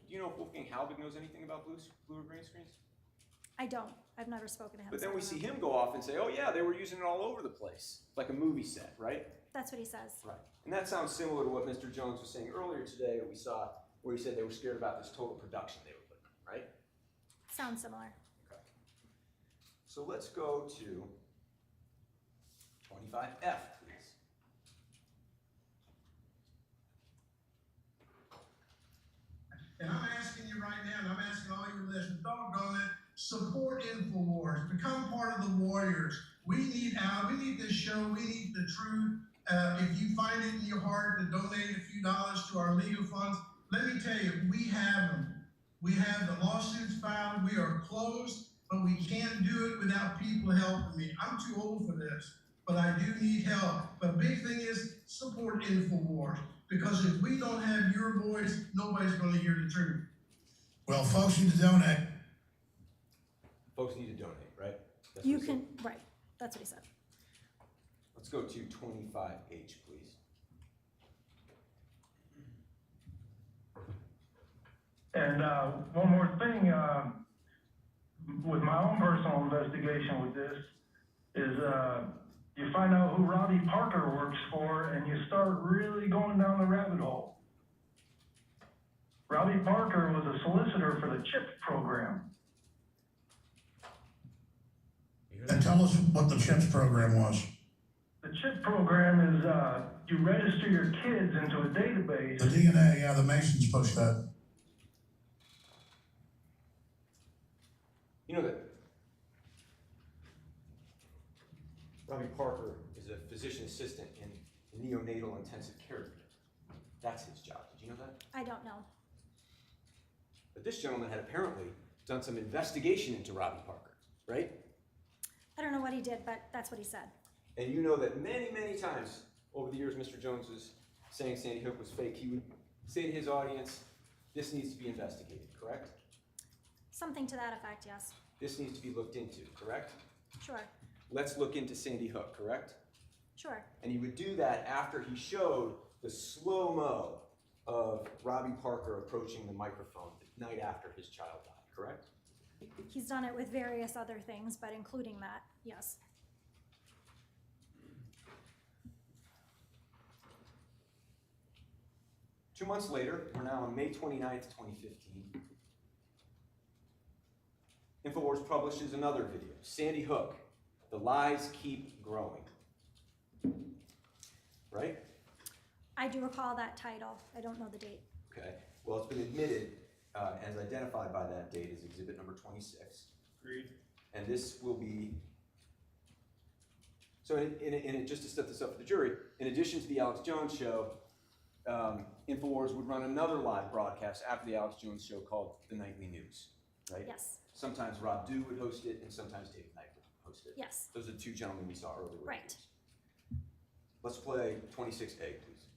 you know if Wolfgang Halbig knows anything about blue or green screens? I don't. I've never spoken to him. But so then I we don't see know. him go off and say, oh yeah, they were using it all over the place, like a movie set, right? That's what he says. Right. And that sounds similar to what Mr. Jones was saying earlier today that we saw, where he said they were scared about this total production they were putting on, right? Sounds similar. Okay. So let's go to 25F, please. And I'm asking you right now, and I'm asking all your listeners, doggone it, support InfoWars. Become part of the warriors. We need out. We need this show. We need the truth. If you find it in your heart to donate a few dollars to our legal funds, let me tell you, we have them. We have the lawsuits filed. We are closed, but we can't do it without people helping me. I'm too old for this, but I do need help. But big thing is support InfoWars, because if we don't have your voice, nobody's going to hear the truth. Well, folks need to donate. Folks need to donate, right? That's You what he can, said. right. That's what he said. Let's go to 25H, please. And one more thing, with my own personal investigation with this, is you find out who Robbie Parker works for, and you start really going down the rabbit hole. Robbie Parker was a solicitor for the CHIP program. And tell us what the CHIPS program was. The CHIP program is you register your kids into a database. The DNA, yeah, the Masons pushed that. You know that Robbie Parker is a physician assistant in neonatal intensive care unit. That's his job. Did you know that? I don't know. But this gentleman had apparently done some investigation into Robbie Parker, right? I don't know what he did, but that's what he said. And you know that many, many times over the years Mr. Jones was saying Sandy Hook was fake. He would say to his audience, this needs to be investigated, correct? Something to that effect, yes. This needs to be looked into, correct? Sure. Let's look into Sandy Hook, correct? Sure. And he would do that after he showed the slow-mo of Robbie Parker approaching the microphone the night after his child died, correct? He's done it with various other things, but including that, yes. Two months later, we're now on May 29th, 2015. InfoWars publishes another video, Sandy Hook, the lies keep growing. Right? I do recall that title. I don't know the date. Okay, well, it's been admitted as identified by that date as exhibit number 26. Agreed. And this will be, so just to set this up for the jury, in addition to the Alex Jones show, InfoWars would run another live broadcast after the Alex Jones show called The Nightly News, right? Yes. Sometimes Rob Dew would host it, and sometimes David Knight would host it. Yes. Those are the two gentlemen we saw earlier. Right. Let's play 26A, please.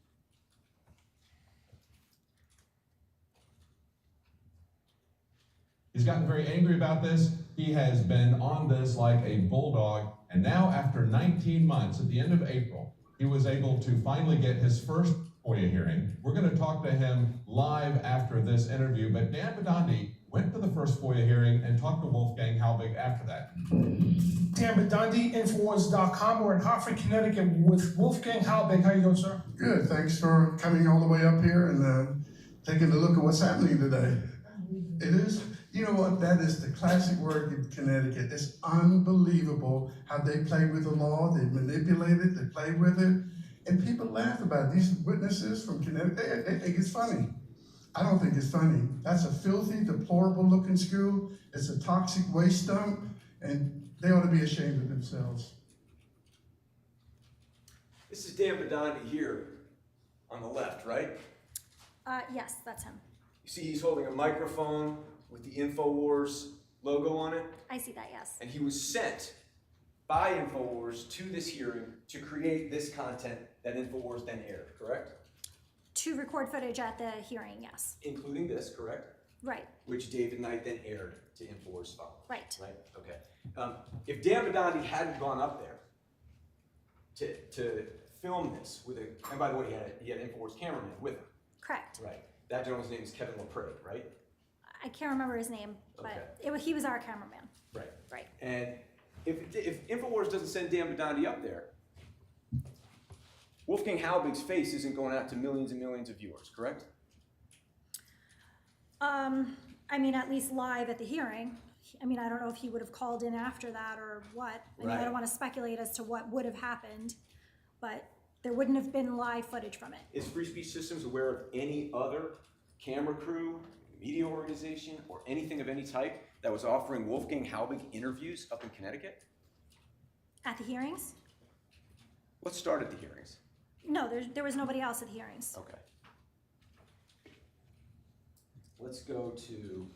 He's gotten very angry about this. He has been on this like a bulldog. And now, after 19 months, at the end of April, he was able to finally get his first FOIA hearing. We're going to talk to him live after this interview. But Dan Badandi went to the first FOIA hearing and talked to Wolfgang Halbig after that. Dan Badandi, InfoWars.com. We're in Hartford, Connecticut with Wolfgang Halbig. How you doing, sir? Good, thanks for coming all the way up here and taking a look at what's happening today. It is, you know what, that is the classic word in Connecticut. It's unbelievable how they play with the law, they manipulate it, they play with it, and people laugh about it. These witnesses from Connecticut, they think it's funny. I don't think it's funny. That's a filthy, deplorable looking school. It's a toxic waste dump, and they ought to be ashamed of themselves. This is Dan Badandi here on the left, right? Yes, that's him. You see he's holding a microphone with the InfoWars logo on it? I see that, yes. And he was sent by InfoWars to this hearing to create this content that InfoWars then aired, correct? To record footage at the hearing, yes. Including this, correct? Right. Which David Knight then aired to InfoWars following. Right. Right, okay. If Dan Badandi hadn't gone up there to film this with and by the way, he had InfoWars cameraman with him. Correct. Right. That gentleman's name is Kevin LaPrade, right? I can't remember his name, but he was our cameraman. Right. Right. And if InfoWars doesn't send Dan Badandi up there, Wolfgang Halbig's face isn't going out to millions and millions of viewers, correct? I mean, at least live at the hearing. I mean, I don't know if he would have called in after that or what. I mean, I don't want to speculate as to what would have happened, but there wouldn't have been live footage from it. Is Free Speech Systems aware of any other camera crew, media organization, or anything of any type that was offering Wolfgang Halbig interviews up in Connecticut? At the hearings? What started the hearings? No, there was nobody else at the hearings. Okay. Let's go to,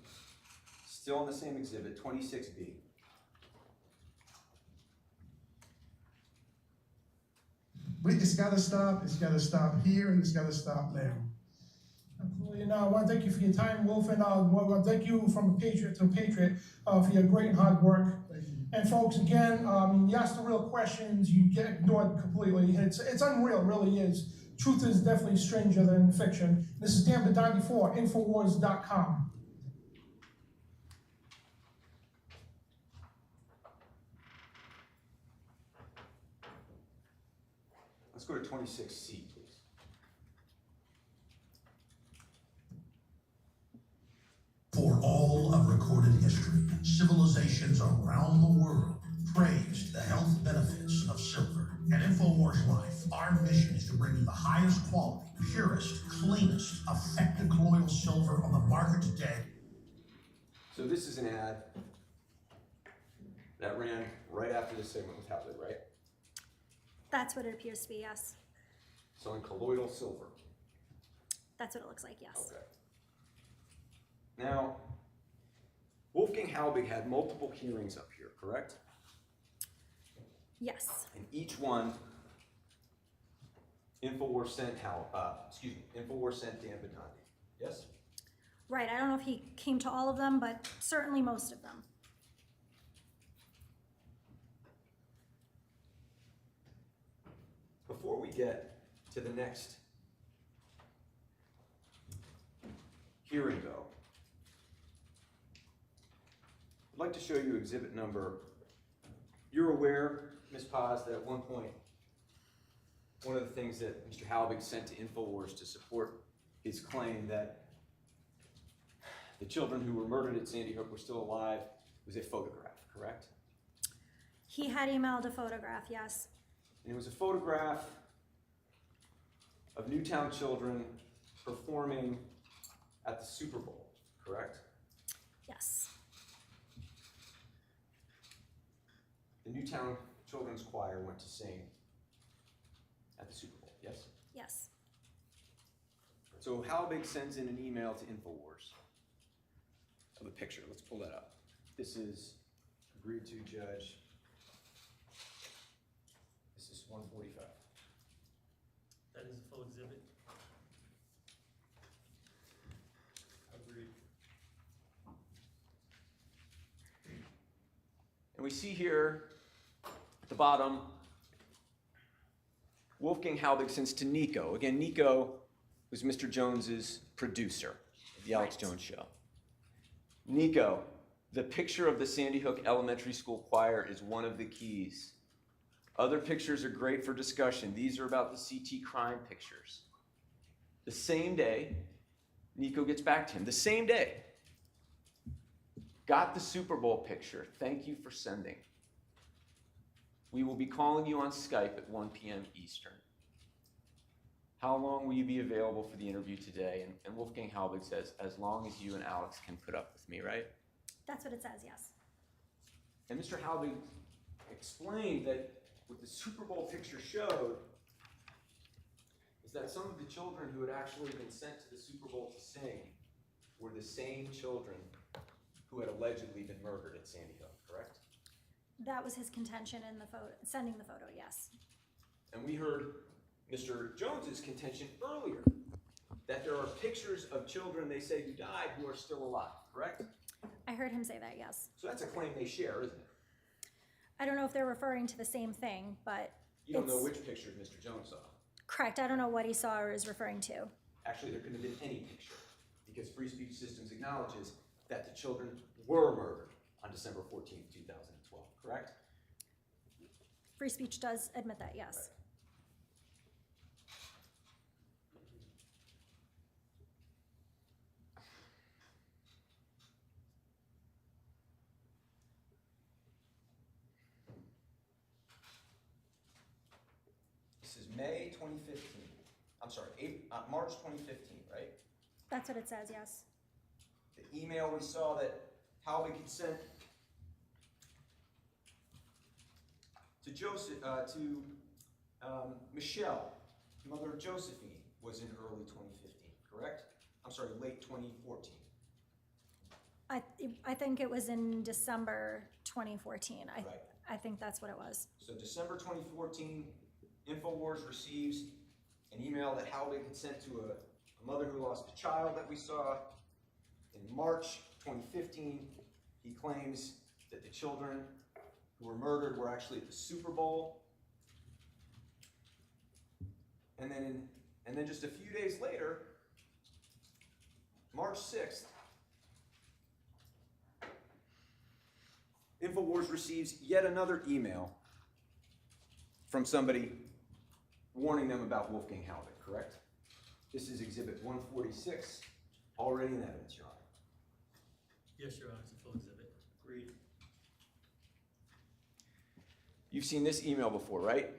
still on the same exhibit, 26B. It's gotta stop here, and it's gotta stop now. Absolutely. And I want to thank you for your time, Wolf, and I want to thank you from a patriot to a patriot for your great and hard work. And folks, again, you ask the real questions, you get ignored completely. It's unreal, it really is. Truth is definitely stranger than fiction. This is Dan Badandi for InfoWars.com. Let's go to 26C, please. For all of recorded history, civilizations around the world praised the health benefits of silver. At InfoWars Life, our mission is to bring you the highest quality, purest, cleanest, effective colloidal silver on the market today. So this is an ad that ran right after this segment with Halbig, right? That's what it appears to be, yes. So in colloidal silver. That's what it looks like, yes. Okay. Now, Wolfgang Halbig had multiple hearings up here, correct? Yes. And each one, InfoWars sent InfoWars sent Dan Badandi. Yes? Right, I don't know if he came to all of them, but certainly most of them. Before we get to the next hearing, though, I'd like to show you exhibit number. You're aware, Ms. Paz, that at one point, one of the things that Mr. Halbig sent to InfoWars to support his claim that the children who were murdered at Sandy Hook were still alive was a photograph, correct? He had emailed a photograph, yes. And it was a photograph of Newtown children performing at the Super Bowl, correct? Yes. The Newtown Children's Choir went to sing at the Super Bowl, yes? Yes. So Halbig sends in an email to InfoWars of a picture. Let's pull that up. This is agreed to, Judge. This is 145. That is a full exhibit. Agreed. And we see here at the bottom, Wolfgang Halbig sends to Nico. Again, Nico was Mr. Jones's producer of the Alex Jones Show. Nico, the picture of the Sandy Hook Elementary School choir is one of the keys. Other pictures are great for discussion. These are about the CT crime pictures. The same day, Nico gets back to him. The same day. Got the Super Bowl picture. Thank you for sending. We will be calling you on Skype at 1 p.m. Eastern. How long will you be available for the interview today? And Wolfgang Halbig says, as long as you and Alex can put up with me, right? That's what it says, yes. And Mr. Halbig explained that what the Super Bowl picture showed is that some of the children who had actually been sent to the Super Bowl to sing were the same children who had allegedly been murdered at Sandy Hook, correct? That was his contention in the photo, sending the photo, yes. And we heard Mr. Jones's contention earlier that there are pictures of children they say who died who are still alive, correct? I heard him say that, yes. So that's a claim they share, isn't it? I don't know if they're referring to the same thing, but You don't know which pictures Mr. Jones saw. correct. I don't know what he saw or is referring to. Actually, there couldn't have been any picture because Free Speech Systems acknowledges that the children were murdered on December 14th, 2012, correct? Free speech does admit that, yes. Right. This is May 2015. I'm sorry, March 2015, right? That's what it says, yes. The email we saw that Halbig had sent to Michelle, mother of Josephine, was in early 2015, correct? I'm sorry, late 2014. I think it was in December 2014. Right. I think that's what it was. So December 2014, InfoWars receives an email that Halbig had sent to a mother who lost a child that we saw. In March 2015, he claims that the children who were murdered were actually at the Super Bowl. And then just a few days later, March 6th, InfoWars receives yet another email from somebody warning them about Wolfgang Halbig, correct? This is Exhibit 146, already in evidence, Your Honor. Yes, Your Honor, it's a full exhibit. Agreed. You've seen this email before, right?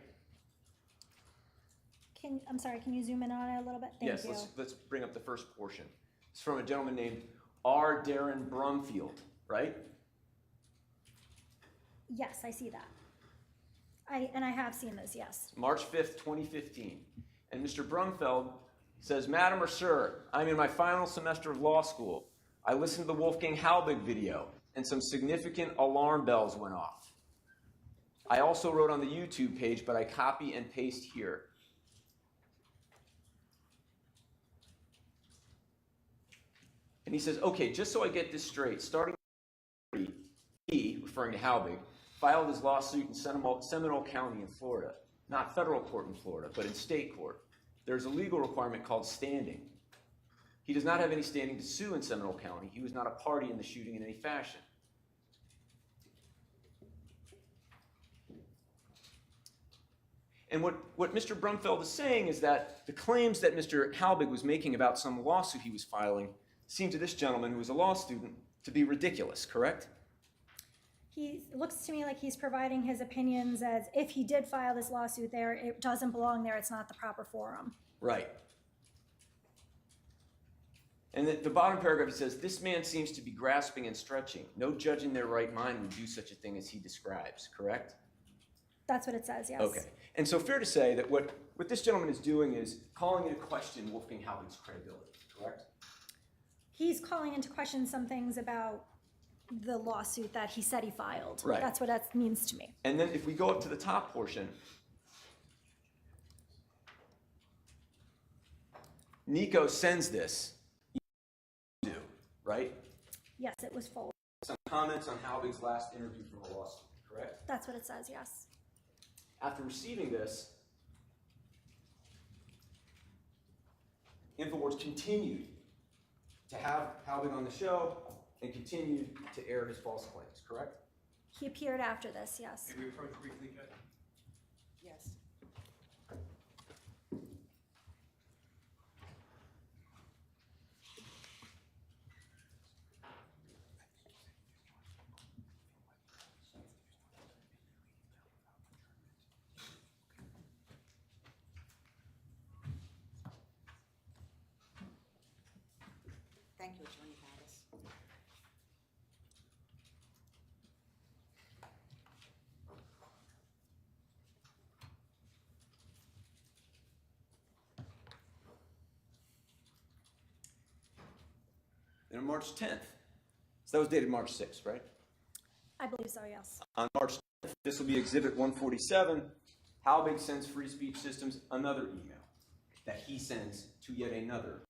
I'm sorry, can you zoom in on it a little bit? Thank you. Yes, let's bring up the first portion. It's from a gentleman named R. Darren Brumfield, right? Yes, I see that. I have seen this, yes. March 5th, 2015. And Mr. Brumfeld says, Madam or Sir, I'm in my final semester of law school. I listened to the Wolfgang Halbig video, and some significant alarm bells went off. I also wrote on the YouTube page, but I copy and paste here. And he says, okay, just so I get this straight, starting he, referring to Halbig, filed his lawsuit in Seminole County in Florida, not federal court in Florida, but in state court. There's a legal requirement called standing. He does not have any standing to sue in Seminole County. He was not a party in the shooting in any fashion. And what Mr. Brumfeld is saying is that the claims that Mr. Halbig was making about some lawsuit he was filing seemed to this gentleman, who was a law student, to be ridiculous, correct? It looks to me like he's providing his opinions as if he did file this lawsuit there, it doesn't belong there, it's not the proper forum. Right. And the bottom paragraph, it says, this man seems to be grasping and stretching. No judge in their right mind would do such a thing as he describes, correct? That's what it says, yes. Okay. And so fair to say that what this gentleman is doing is calling into question Wolfgang Halbig's credibility, correct? He's calling into question some things about the lawsuit that he said he filed. Right. That's what that means to me. And then if we go up to the top portion, Nico sends this, right? Yes, it was full. Some comments on Halbig's last interview from the lawsuit, correct? That's what it says, yes. After receiving this, InfoWars continued to have Halbig on the show and continued to air his false claims, correct? He appeared after this, yes. Can we approach briefly, Judge? Yes. Thank you, Attorney Pattis. Then on March 10th, so that was dated March 6th, right? I believe so, yes. On March 10th, this will be Exhibit 147, Halbig sends Free Speech Systems another email that he sends to yet another.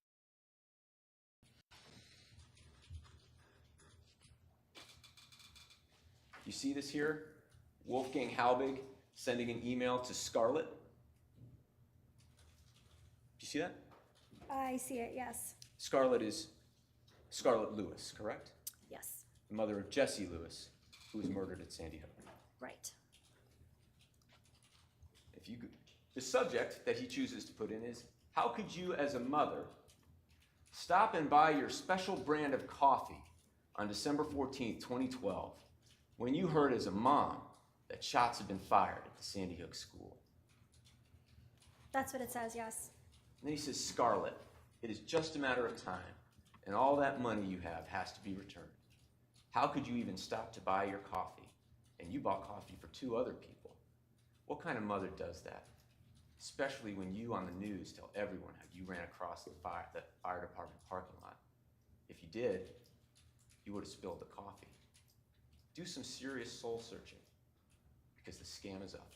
You see this here? Wolfgang Halbig sending an email to Scarlett. Do you see that? I see it, yes. Scarlett is Scarlett Lewis, correct? Yes, The mother of Jesse Lewis, who was murdered at Sandy Hook. right. The subject that he chooses to put in is, how could you as a mother stop and buy your special brand of coffee on December 14th, 2012, when you heard as a mom that shots had been fired at the Sandy Hook school? That's what it says, yes. And then he says, Scarlett, it is just a matter of time, and all that money you have has to be returned. How could you even stop to buy your coffee? And you bought coffee for 2 other people. What kind of mother does that? Especially when you on the news tell everyone how you ran across the fire department parking lot. If you did, you would have spilled the coffee. Do some serious soul searching, because the scam is up.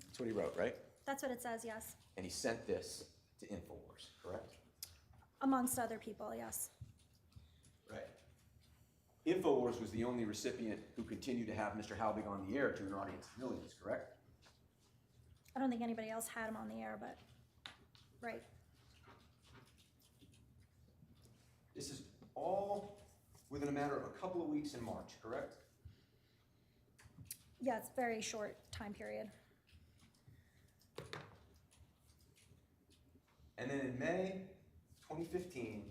That's what he wrote, right? That's what it says, yes. And he sent this to InfoWars, correct? Amongst other people, yes. Right. InfoWars was the only recipient who continued to have Mr. Halbig on the air to an audience of millions, correct? I don't think anybody else had him on the air, but, right. This is all within a matter of a couple of weeks in March, correct? Yeah, it's a very short time period. And then in May 2015,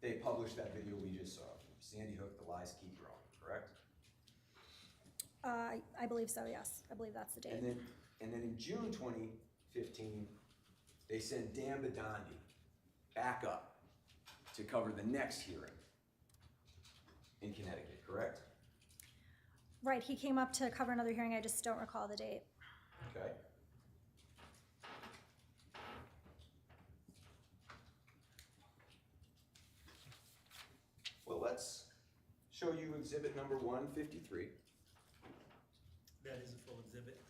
they published that video we just saw. Sandy Hook, the lies keep growing, correct? I believe so, yes. I believe that's the date. And then in June 2015, they sent Dan Badandi back up to cover the next hearing in Connecticut, correct? Right, he came up to cover another hearing, I just don't recall the date. Okay. Well, let's show you exhibit number 153. That is a full exhibit.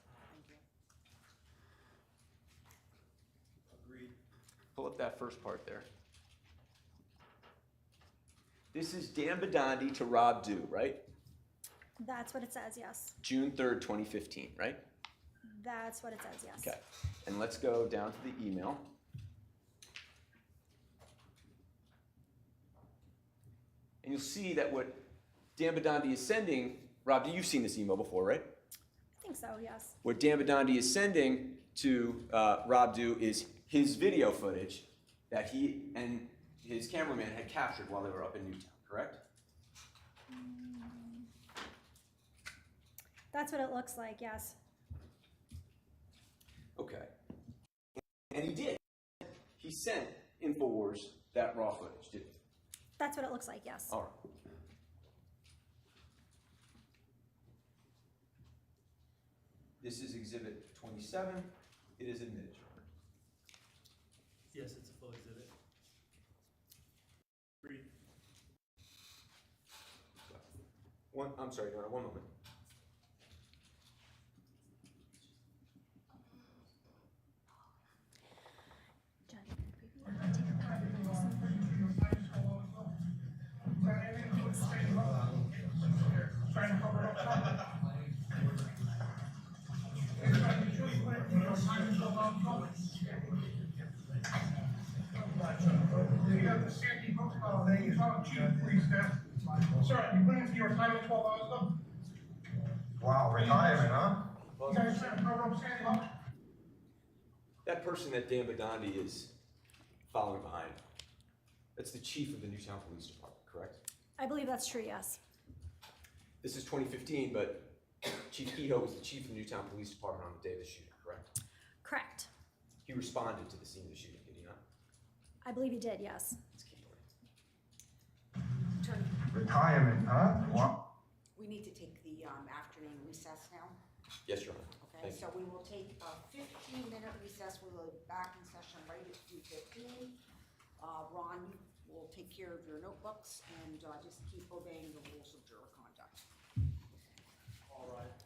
Agreed. Pull up that first part there. This is Dan Badandi to Rob Dew, right? That's what it says, yes. June 3rd, 2015, right? That's what it says, yes. Okay. And let's go down to the email. And you'll see that what Dan Badandi is sending, Rob, you've seen this email before, right? I think so, yes. What Dan Badandi is sending to Rob Dew is his video footage that he and his cameraman had captured while they were up in Newtown, correct? That's what it looks like, yes. Okay. And he did. He sent InfoWars that raw footage, didn't he? That's what it looks like, yes. All right. This is Exhibit 27. It is admitted, Your Honor. Yes, it's a full exhibit. Agreed. I'm sorry, Your Honor, one moment. Sir, you put in for your retirement 12 hours ago? Wow, retirement, huh? You guys trying to cover up Sandy Hook? That person that Dan Badandi is following behind, that's the chief of the Newtown Police Department, correct? I believe that's true, yes. This is 2015, but Chief Kehoe was the chief of the Newtown Police Department on the day of the shooting, correct? Correct. He responded to the scene of the shooting, did he not? I believe he did, yes. Attorney, Retirement, huh? Wow. we need to take the afternoon recess now. Yes, Your Honor. Okay, Thank you. so we will take a 15-minute recess. We will be back in session right at 2:15. Ron will take care of your notebooks and just keep obeying the rules of juror conduct. All right.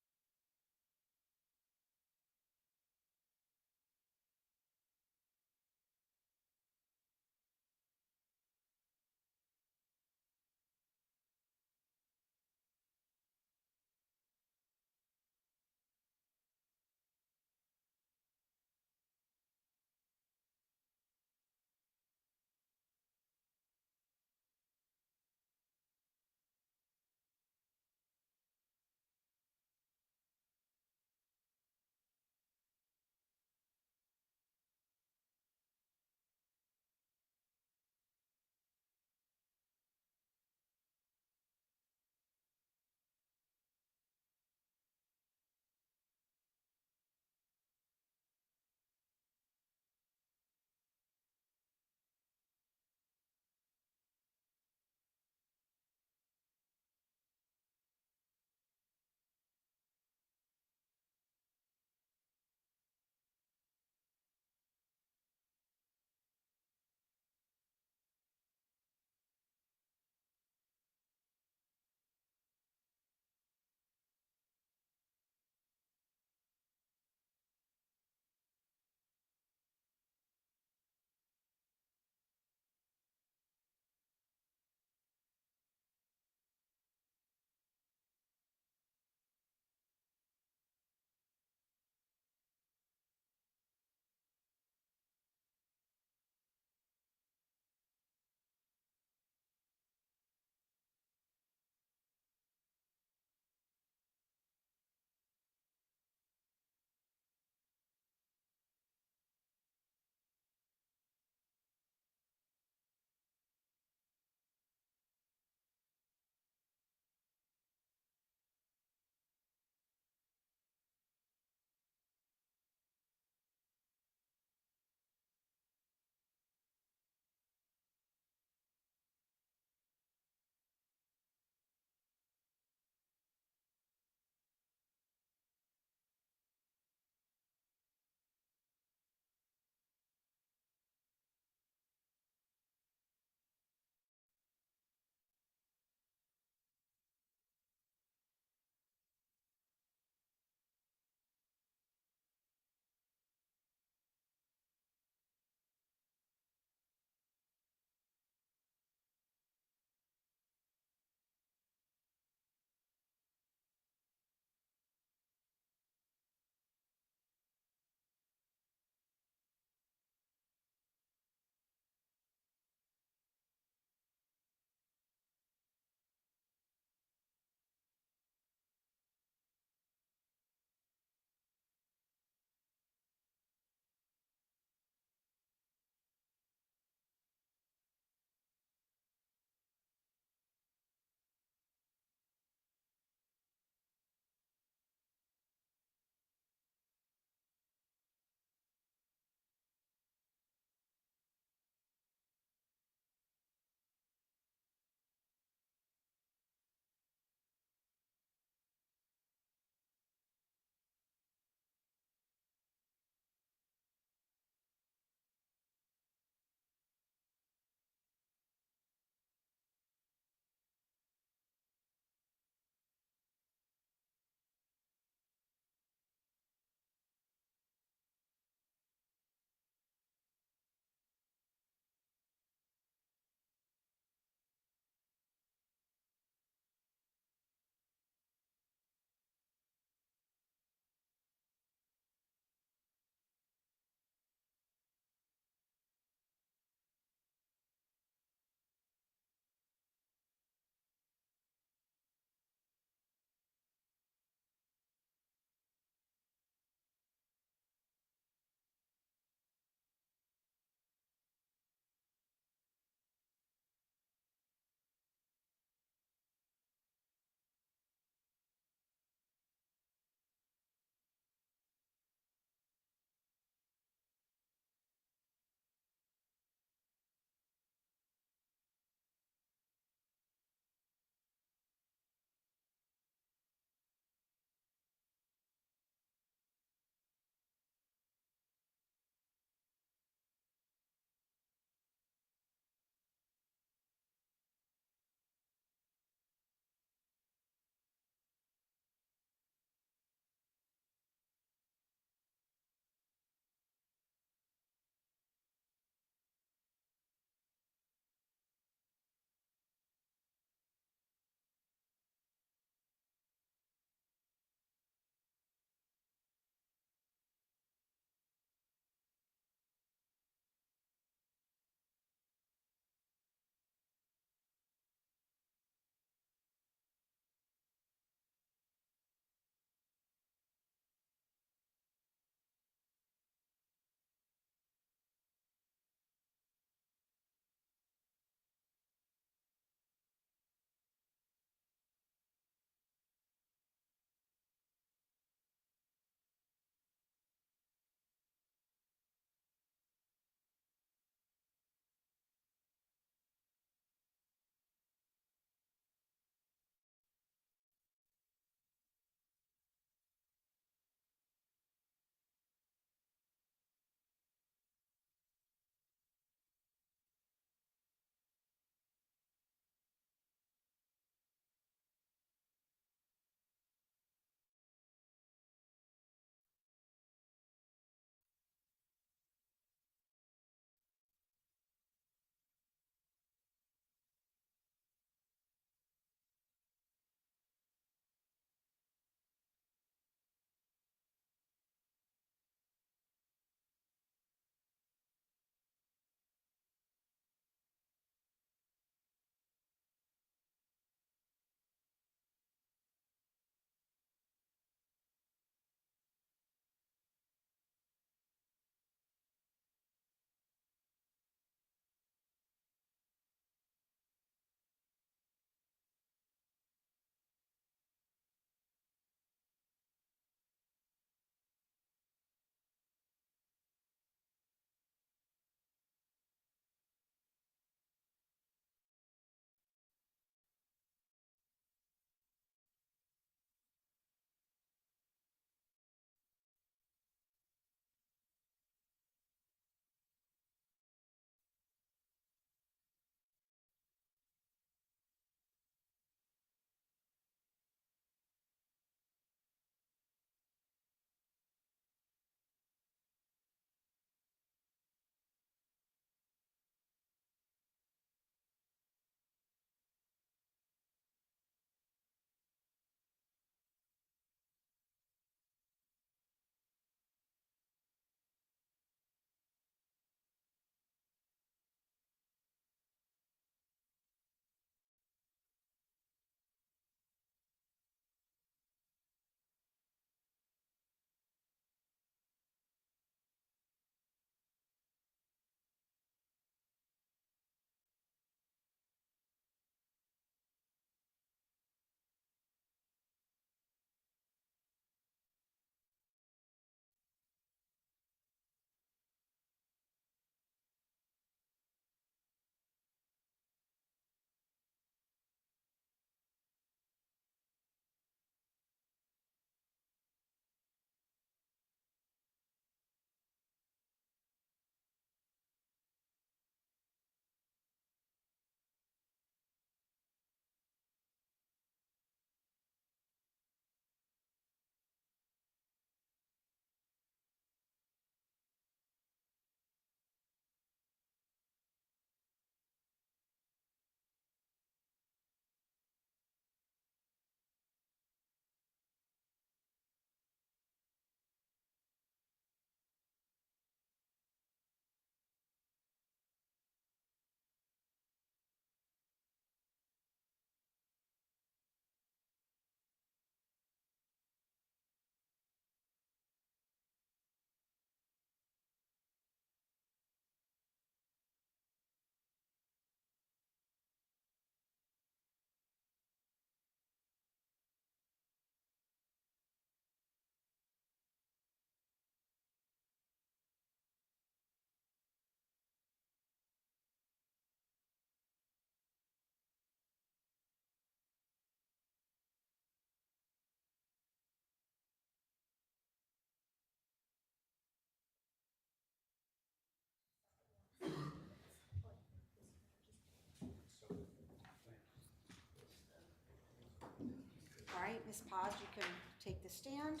Ms. Paz, you can take the stand.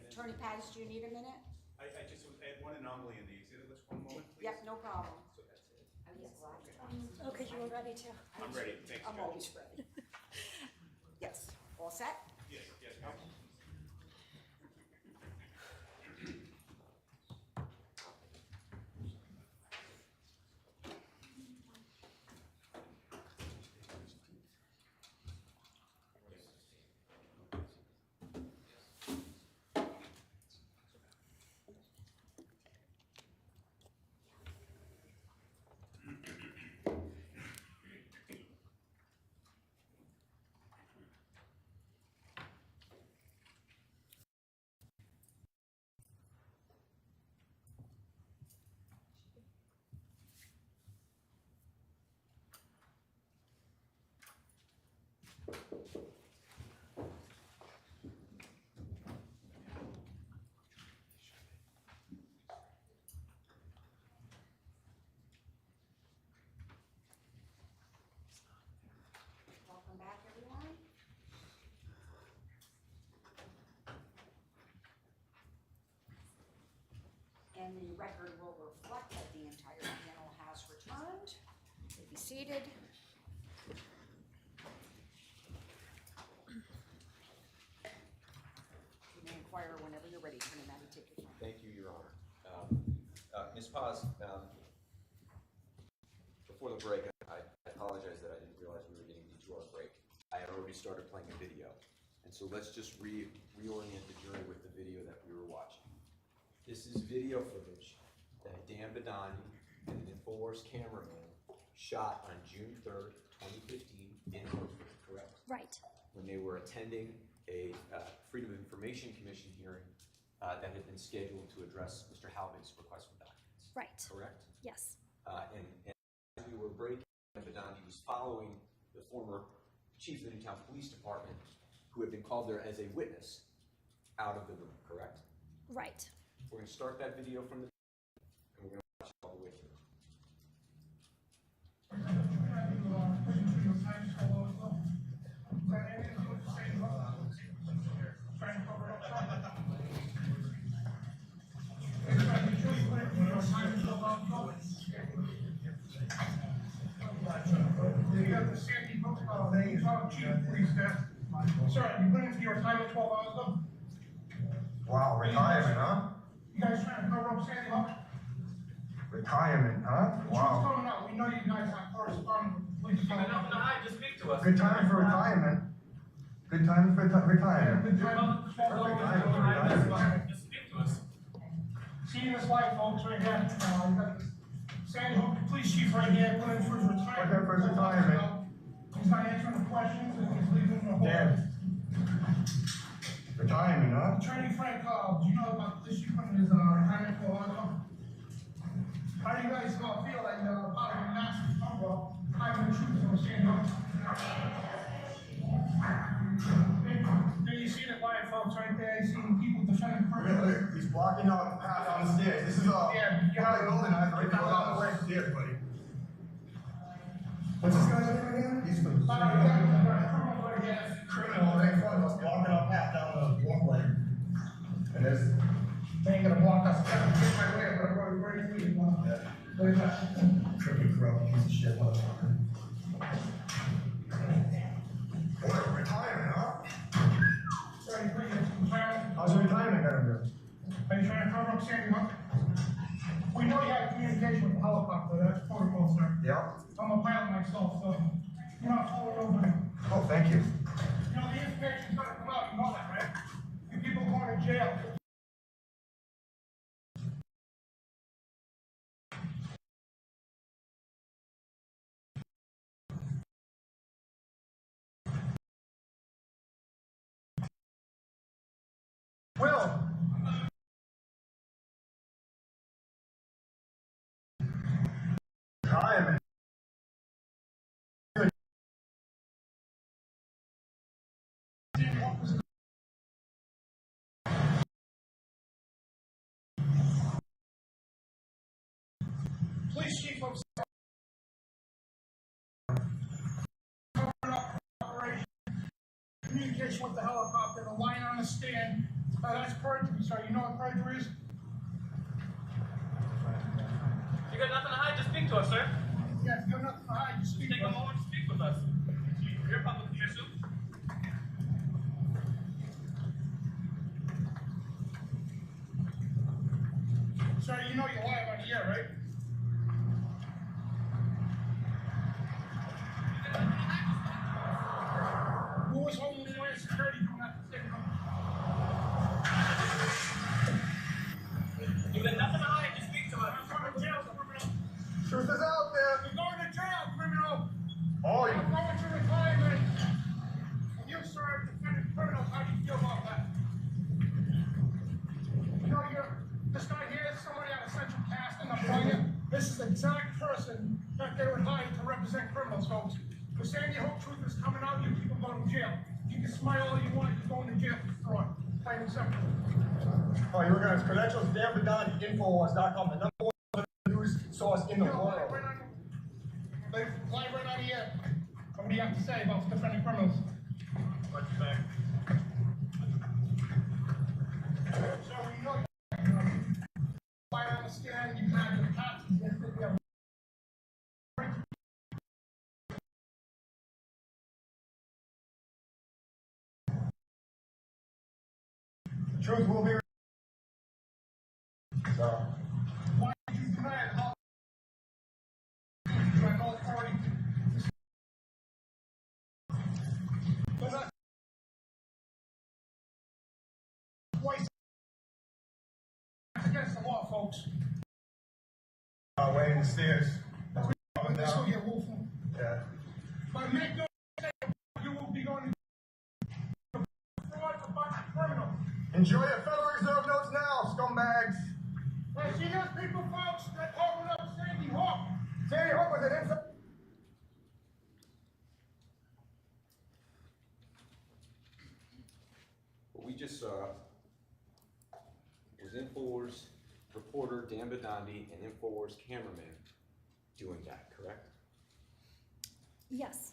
Attorney Paz, do you need a minute? I just would add one anomaly in the exhibit list, one moment, please. Yep, no problem. So that's it. Okay, you were ready to. I'm ready, thanks. I'm always ready. Yes, all set? Yes, yes, ma'am. Welcome back, everyone. And the record will reflect that the entire panel has returned. Be seated. You may inquire whenever you're ready, Attorney Matty, take your time. Thank you, Your Honor. Ms. Paz, before the break, I apologize that I didn't realize we were getting the 2-hour break. I had already started playing a video. And so let's just reorient the jury with the video that we were watching. This is video footage that Dan Badani and an InfoWars cameraman shot on June 3rd, 2015 in Hartford, correct? Right. When they were attending a Freedom of Information Commission hearing that had been scheduled to address Mr. Halbig's request for documents. Right. Correct? Yes. And as we were breaking, Badani was following the former chief of the Newtown Police Department, who had been called there as a witness, out of the room, correct? Right. We're going to start that video from the and we're going to watch it all the way through. You got the Sandy Hook, the Utah Chief of Police there. Sir, you put in for your assignment 12 hours ago? Wow, retirement, huh? You guys trying to cover up Sandy Hook? Retirement, huh? The truth's Wow. coming out. We know you guys have correspondence with the police department. Just speak to us. Good time for retirement. Good time for retirement. Good time. Perfect time for retirement. Just speak to us. Seeing this live, folks, right here. You got the Sandy Hook Police Chief right here, put in for his retirement. Put in for his retirement. He's not answering the questions and he's leaving the whole. Dan. Retirement, huh? Attorney Frank, do you know about this chief putting his retirement for a while ago? How do you guys feel that you're part of a massive cover, hiding the truth from Sandy Hook? Then you see the live, folks, right there. You see people defending criminals. He's blocking out the path down the stairs. This is a public building. I have to right now down the way stairs, buddy. What's this guy's name again? He's the criminal right in front of us, blocking our path down the walkway. And there's. They ain't gonna block us. Get my way, but where do you leave? Where's that? Crooked corrupt piece of shit, motherfucker. Boy, retirement, huh? Sorry, retirement. How's your retirement gonna do? Are you trying to cover up Sandy Hook? We know you had communication with the helicopter. That's protocol, sir. Yeah. I'm a pilot myself, so you're not following nobody. Oh, thank you. You know, the information's gonna come out, you know that, right? You people going to jail. Will. Retirement. Police chief of picture with the helicopter, the line on the stand. That's perjury, sir. You know what perjury is? You got nothing to hide, just speak to us, sir. Yes, you got nothing to hide. Just speak Take to a us. moment to speak with us. You're a public official. Sir, you know you're live on the air, right? Who was holding the way of security doing that thing? You got nothing to hide, just speak to us. I'm going to jail, criminal. Truth is out there. You're going to jail, criminal. Oh, you. I'm going to retirement. And you, sir, are defending criminals. How do you feel about that? You know, this guy here is somebody out of Central Casting, I'm telling you. This is the exact person that they would hire to represent criminals, folks. If Sandy Hook truth is coming out, you people go to jail. You can smile all you want, you're going to jail for fraud. Plain and simple. Oh, you're looking at his credentials. Dan Badani, InfoWars.com, the #1 news source in the world. They fly right out of here. What do you have to say about defending criminals? What you say? So we know you fly on the stand, you can have your taxes, you have to Truth will be. So. why did you do that? You have no authority. Twice against the law, folks. Way in the stairs. That's what you're coming This will down. get wolf. Yeah. But make no mistake, you will be going to fraud for bunch of criminals. Enjoy your Federal Reserve notes now, scumbags. Hey, see those people, folks, that opened up Sandy Hook. Sandy Hook was an infant. What we just saw was InfoWars reporter Dan Badandi and InfoWars cameraman doing that, correct? Yes.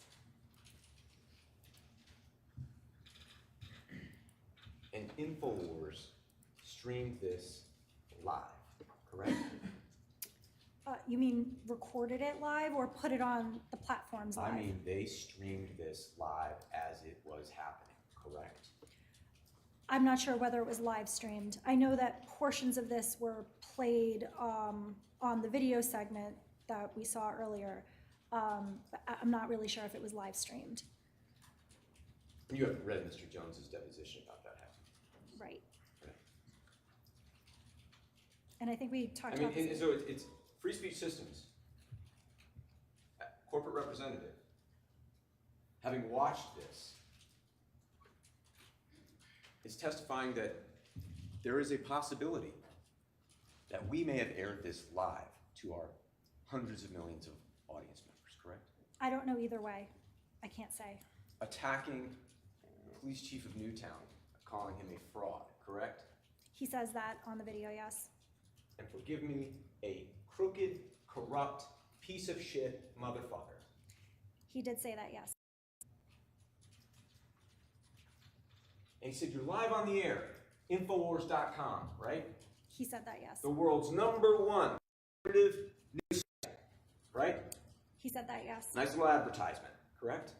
And InfoWars streamed this live, correct? You mean recorded it live or put it on the platforms live? I mean, they streamed this live as it was happening, correct? I'm not sure whether it was live streamed. I know that portions of this were played on the video segment that we saw earlier. But I'm not really sure if it was live streamed. You haven't read Mr. Jones's deposition about that, have you? Right. Right. And I think we talked I mean, about this. and so it's Free Speech Systems, corporate representative, having watched this, is testifying that there is a possibility that we may have aired this live to our hundreds of millions of audience members, correct? I don't know either way. I can't say. Attacking the police chief of Newtown, calling him a fraud, correct? He says that on the video, yes. And forgive me, a crooked, corrupt, piece of shit motherfucker. He did say that, yes. And he said, you're live on the air, InfoWars.com, right? He said that, yes. The world's #1 conservative news site, right? He said that, yes. Nice little advertisement, correct?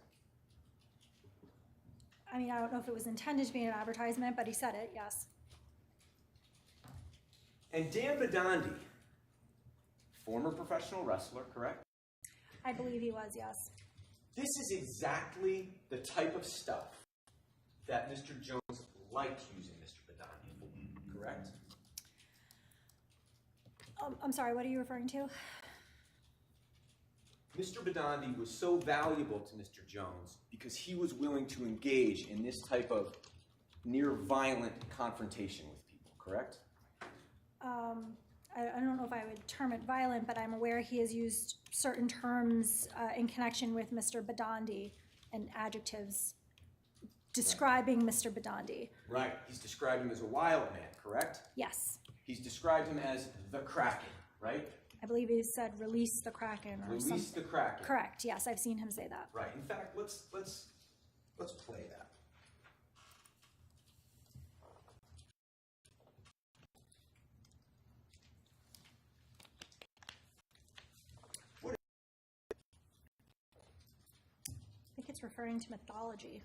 I mean, I don't know if it was intended to be an advertisement, but he said it, yes. And Dan Badandi, former professional wrestler, correct? I believe he was, yes. This is exactly the type of stuff that Mr. Jones liked using Mr. Badandi for, correct? I'm sorry, what are you referring to? Mr. Badandi was so valuable to Mr. Jones because he was willing to engage in this type of near violent confrontation with people, correct? I don't know if I would term it violent, but I'm aware he has used certain terms in connection with Mr. Badandi and adjectives describing Mr. Badandi. Right. He's described him as a wild man, correct? Yes. He's described him as the Kraken, right? I believe he said release the Kraken or something. Release the Kraken. Correct, yes, I've seen him say that. Right. In fact, let's play that. it's referring to mythology.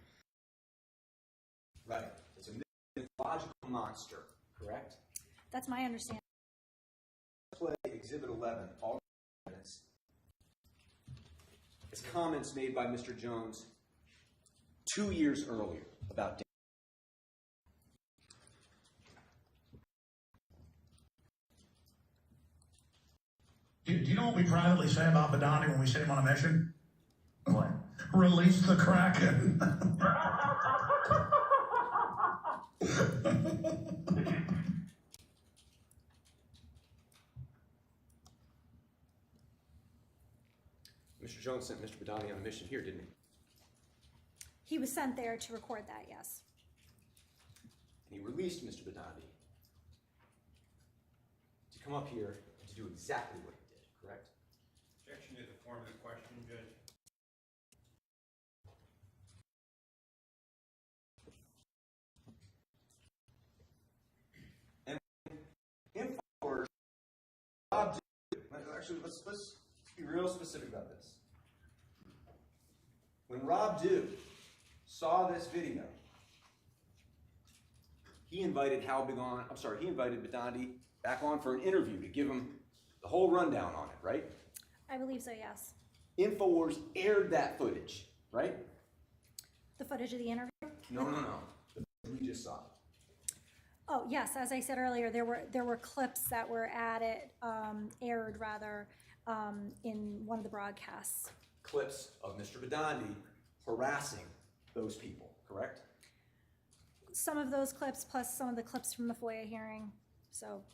Right. It's a mythological monster, correct? That's my understanding. Play Exhibit 11, all evidence. It's comments made by Mr. Jones 2 years earlier about Do you know what we privately say about Badani when we send him on a mission? What? Release the Kraken. Mr. Jones sent Mr. Badani on a mission here, didn't he? He was sent there to record that, yes. And he released Mr. Badani to come up here and to do exactly what he did, correct? Objection to the form of the question, Judge. And InfoWars, Rob did, actually, let's be real specific about this. When Rob Dew saw this video, he invited Halbig on, he invited Badani back on for an interview to give him the whole rundown on it, right? I believe so, yes. InfoWars aired that footage, right? The footage of the interview? No. The footage we just saw. Oh, yes, as I said earlier, there were clips that were aired in one of the broadcasts. Clips of Mr. Badani harassing those people, correct? Some of those clips, plus some of the clips from the FOIA hearing. So,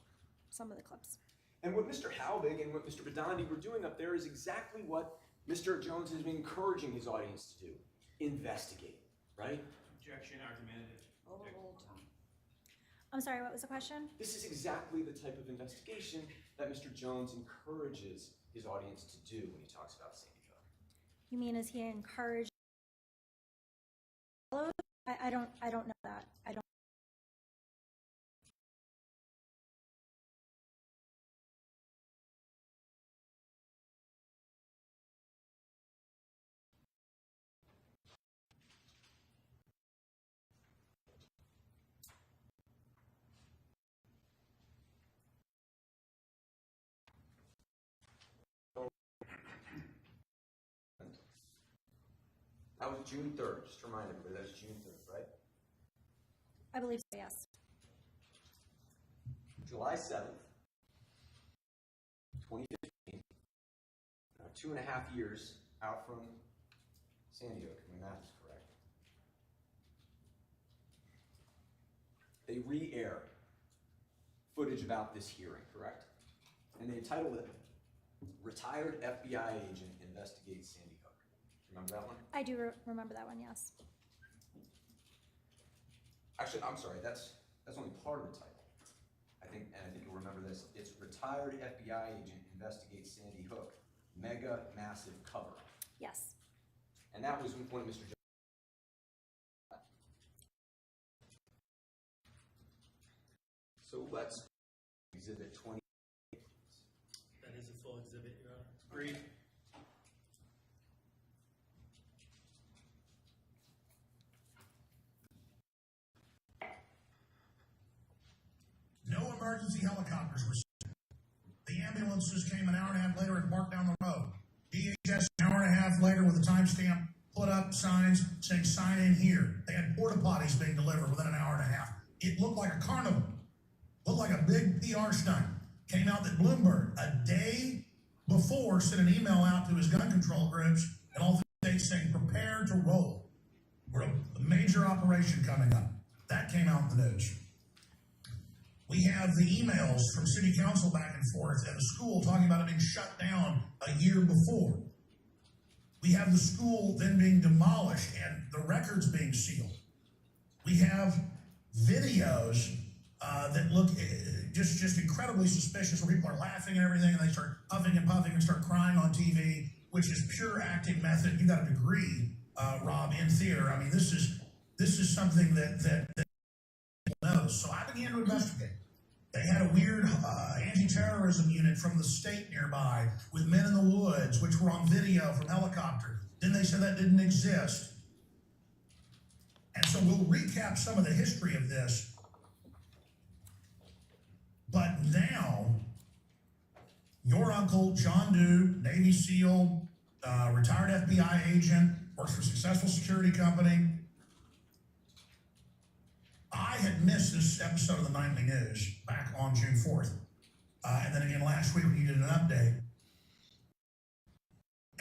some of the clips. And what Mr. Halbig and what Mr. Badani were doing up there is exactly what Mr. Jones has been encouraging his audience to do. Investigate, right? Objection, argumentative. Overruled. I'm sorry, what was the question? This is exactly the type of investigation that Mr. Jones encourages his audience to do when he talks about Sandy Hook. You mean, is he encouraged? I don't know that. I don't. That was June 3rd, just to remind everybody, that was June 3rd, right? I believe so, yes. July 7th, 2015, 2.5 years out from Sandy Hook, if my math is correct. They re-air footage about this hearing, correct? And they titled it, Retired FBI Agent Investigates Sandy Hook. Remember that one? I do remember that one, yes. Actually, I'm sorry, that's only part of the title. I think you'll remember this. It's Retired FBI Agent Investigates Sandy Hook, Mega Massive Cover. Yes. And that was one of Mr. Jones. So let's exhibit 20. That is a full exhibit, Your Honor. Agreed. No emergency helicopters were sent. The ambulances came an hour and a half later and parked down the road. DHS an hour and a half later with a timestamp put up signs saying sign in here. They had porta potties being delivered within an hour and a half. It looked like a carnival. Looked like a big PR stunt. Came out that Bloomberg, a day before, sent an email out to his gun control groups and all the states saying prepare to roll. We're a major operation coming up. That came out in the news. We have the emails from city council back and forth at a school talking about it being shut down a year before. We have the school then being demolished and the records being sealed. We have videos that look just incredibly suspicious where people are laughing and everything and they start huffing and puffing and start crying on TV, which is pure acting method. You got a degree, Rob, in theater. I mean, this is something that knows. So I began to investigate. They had a weird anti-terrorism unit from the state nearby with men in the woods, which were on video from helicopters. Then they said that didn't exist. And so we'll recap some of the history of this. But now, your uncle, John Dew, Navy SEAL, retired FBI agent, works for a successful security company. I had missed this episode of the Nightly News back on June 4th. And then again last week when you did an update.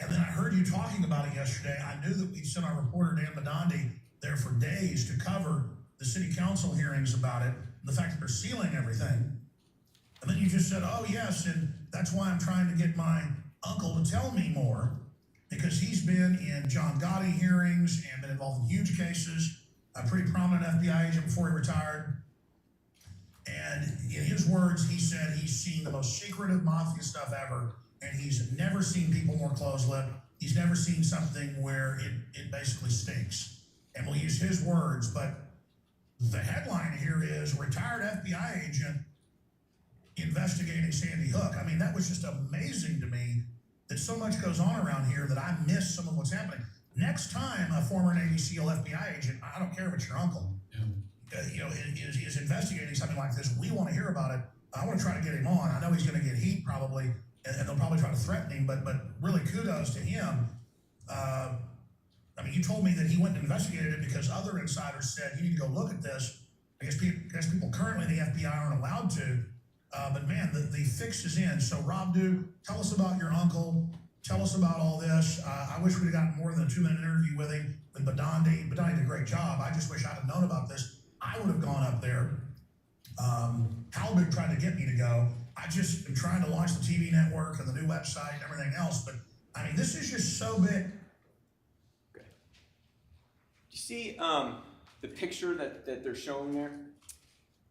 And then I heard you talking about it yesterday. I knew that we'd sent our reporter, Dan Badandi, there for days to cover the city council hearings about it, and the fact that they're sealing everything. And then you just said, oh yes, and that's why I'm trying to get my uncle to tell me more, because he's been in John Gotti hearings and been involved in huge cases, a pretty prominent FBI agent before he retired. And in his words, he said he's seen the most secretive mafia stuff ever, and he's never seen people more close-lipped. He's never seen something where it basically stinks. And we'll use his words, but the headline here is retired FBI agent investigating Sandy Hook. I mean, that was just amazing to me that so much goes on around here that I miss some of what's happening. Next time a former Navy SEAL FBI agent, I don't care if it's your uncle, is investigating something like this, we want to hear about it. I want to try to get him on. I know he's going to get heat probably, and they'll probably try to threaten him, but really kudos to him. I mean, you told me that he went and investigated it because other insiders said, you need to go look at this. I guess people currently in the FBI aren't allowed to. But man, the fix is in. So Rob Dew, tell us about your uncle. Tell us about all this. I wish we'd have gotten more than a 2-minute interview with him, with Badandi. Badandi did a great job. I just wish I'd have known about this. I would have gone up there. Halbig tried to get me to go. I just am trying to launch the TV network and the new website and everything else. But I mean, this is just so big. Okay. You see the picture that they're showing there?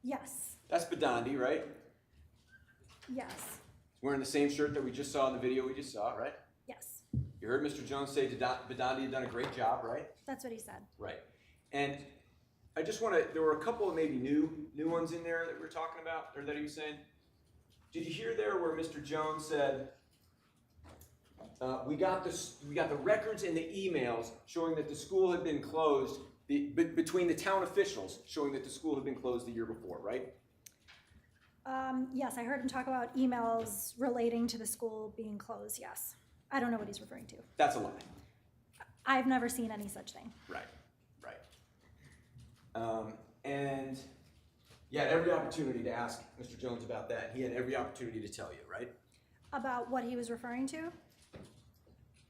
Yes. That's Badandi, right? Yes. Wearing the same shirt that we just saw in the video we just saw, right? Yes. You heard Mr. Jones say Badandi had done a great job, right? That's what he said. Right. And I just want to, there were a couple of maybe new ones in there that we were talking about, or that he was saying. Did you hear there where Mr. Jones said, we got the records and the emails showing that the school had been closed, between the town officials showing that the school had been closed the year before, right? Yes, I heard him talk about emails relating to the school being closed, yes. I don't know what he's referring to. That's a lie. I've never seen any such thing. Right. And you had every opportunity to ask Mr. Jones about that. He had every opportunity to tell you, right? About what he was referring to?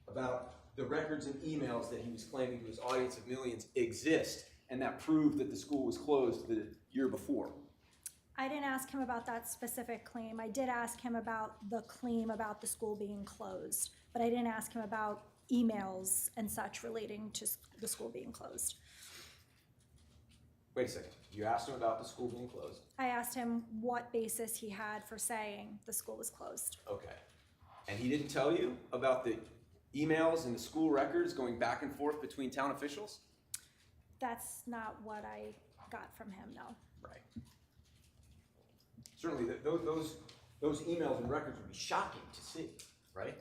About the records and emails that he was claiming to his audience of millions exist, and that proved that the school was closed the year before. I didn't ask him about that specific claim. I did ask him about the claim about the school being closed, but I didn't ask him about emails and such relating to the school being closed. Wait a second. You asked him about the school being closed. I asked him what basis he had for saying the school was closed. Okay. And he didn't tell you about the emails and the school records going back and forth between town officials? That's not what I got from him, no. Right. Certainly, those emails and records would be shocking to see, right?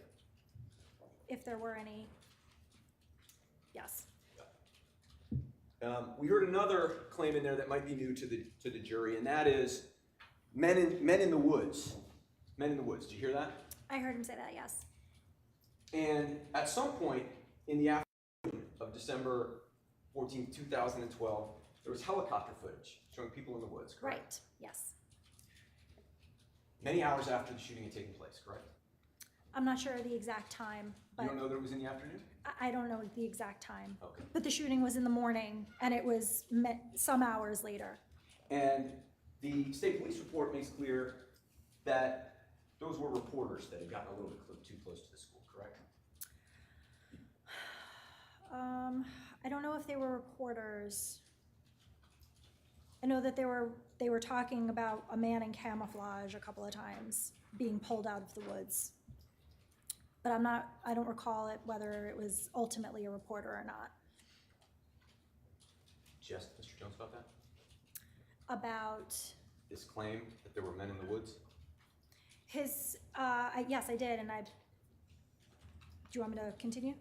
If there were any, yes. We heard another claim in there that might be new to the jury, and that is men in the woods. Men in the woods. Did you hear that? I heard him say that, yes. And at some point in the afternoon of December 14, 2012, there was helicopter footage showing people in the woods, correct? Right, yes. Many hours after the shooting had taken place, correct? I'm not sure the exact time, but You don't know that it was in the afternoon? I don't know the exact time. Okay. But the shooting was in the morning, and it was some hours later. And the state police report makes clear that those were reporters that had gotten a little bit too close to the school, correct? I don't know if they were reporters. I know that they were talking about a man in camouflage a couple of times being pulled out of the woods. But I don't recall whether it was ultimately a reporter or not. Just Mr. Jones about that? About This claim that there were men in the woods? his, yes, I did, and do you want me to continue?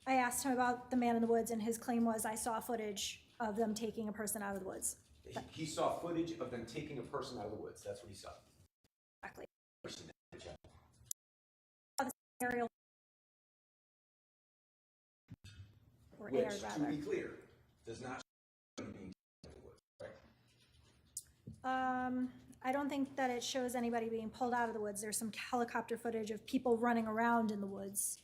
I asked him about the man in the woods, and his claim was, I saw footage of them taking a person out of the woods. He saw footage of them taking a person out of the woods. That's what he saw. Exactly. Which, Or aired, to rather. be clear, does not show him being taken out of the woods, right? I don't think that it shows anybody being pulled out of the woods. There's some helicopter footage of people running around in the woods.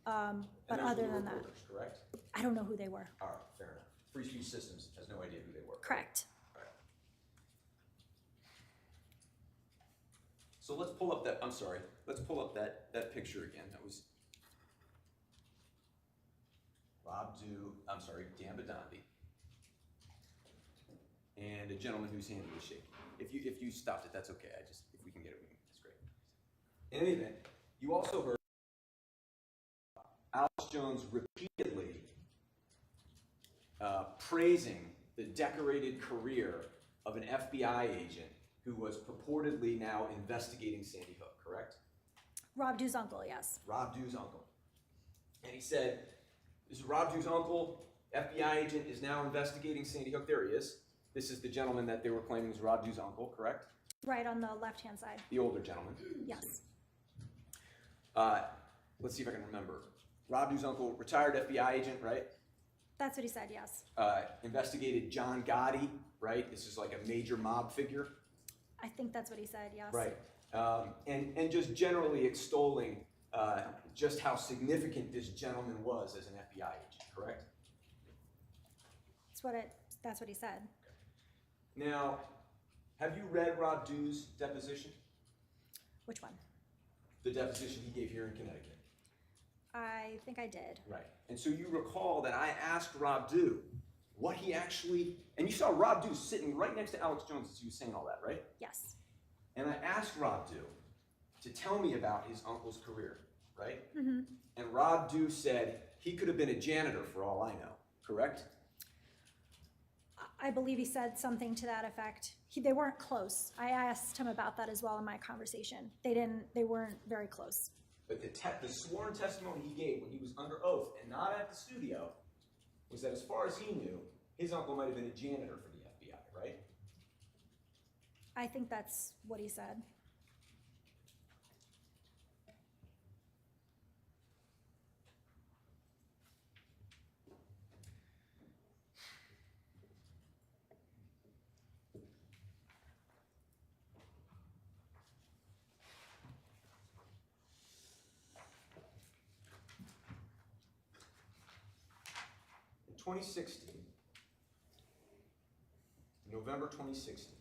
But And those other were the than that, reporters, correct? I don't know who they were. All right, fair enough. Free Speech Systems has no idea who they were. Correct. All right. So let's pull up that, I'm sorry, let's pull up that picture again. That was Dan Badandi, and a gentleman whose hand he was shaking. If you stopped it, that's okay. If we can get it, that's great. In any event, you also heard Alex Jones repeatedly praising the decorated career of an FBI agent who was purportedly now investigating Sandy Hook, correct? Rob Dew's uncle, yes. Rob Dew's uncle. And he said, this is Rob Dew's uncle, FBI agent is now investigating Sandy Hook. There he is. This is the gentleman that they were claiming was Rob Dew's uncle, correct? Right on the left-hand side. The older gentleman. Yes. Let's see if I can remember. Rob Dew's uncle, retired FBI agent, right? That's what he said, yes. Investigated John Gotti, right? This is like a major mob figure. I think that's what he said, yes. Right. And just generally extolling just how significant this gentleman was as an FBI agent, correct? That's what he said. Now, have you read Rob Dew's deposition? Which one? The deposition he gave here in Connecticut. I think I did. Right. And so you recall that I asked Rob Dew what he actually, and you saw Rob Dew sitting right next to Alex Jones as he was saying all that, right? Yes. And I asked Rob Dew to tell me about his uncle's career, right? Mm-hmm. And Rob Dew said he could have been a janitor for all I know, correct? I believe he said something to that effect. They weren't close. I asked him about that as well in my conversation. They weren't very close. But the sworn testimony he gave when he was under oath and not at the studio was that as far as he knew, his uncle might have been a janitor for the FBI, right? I think that's what he said. In 2016, November 2016.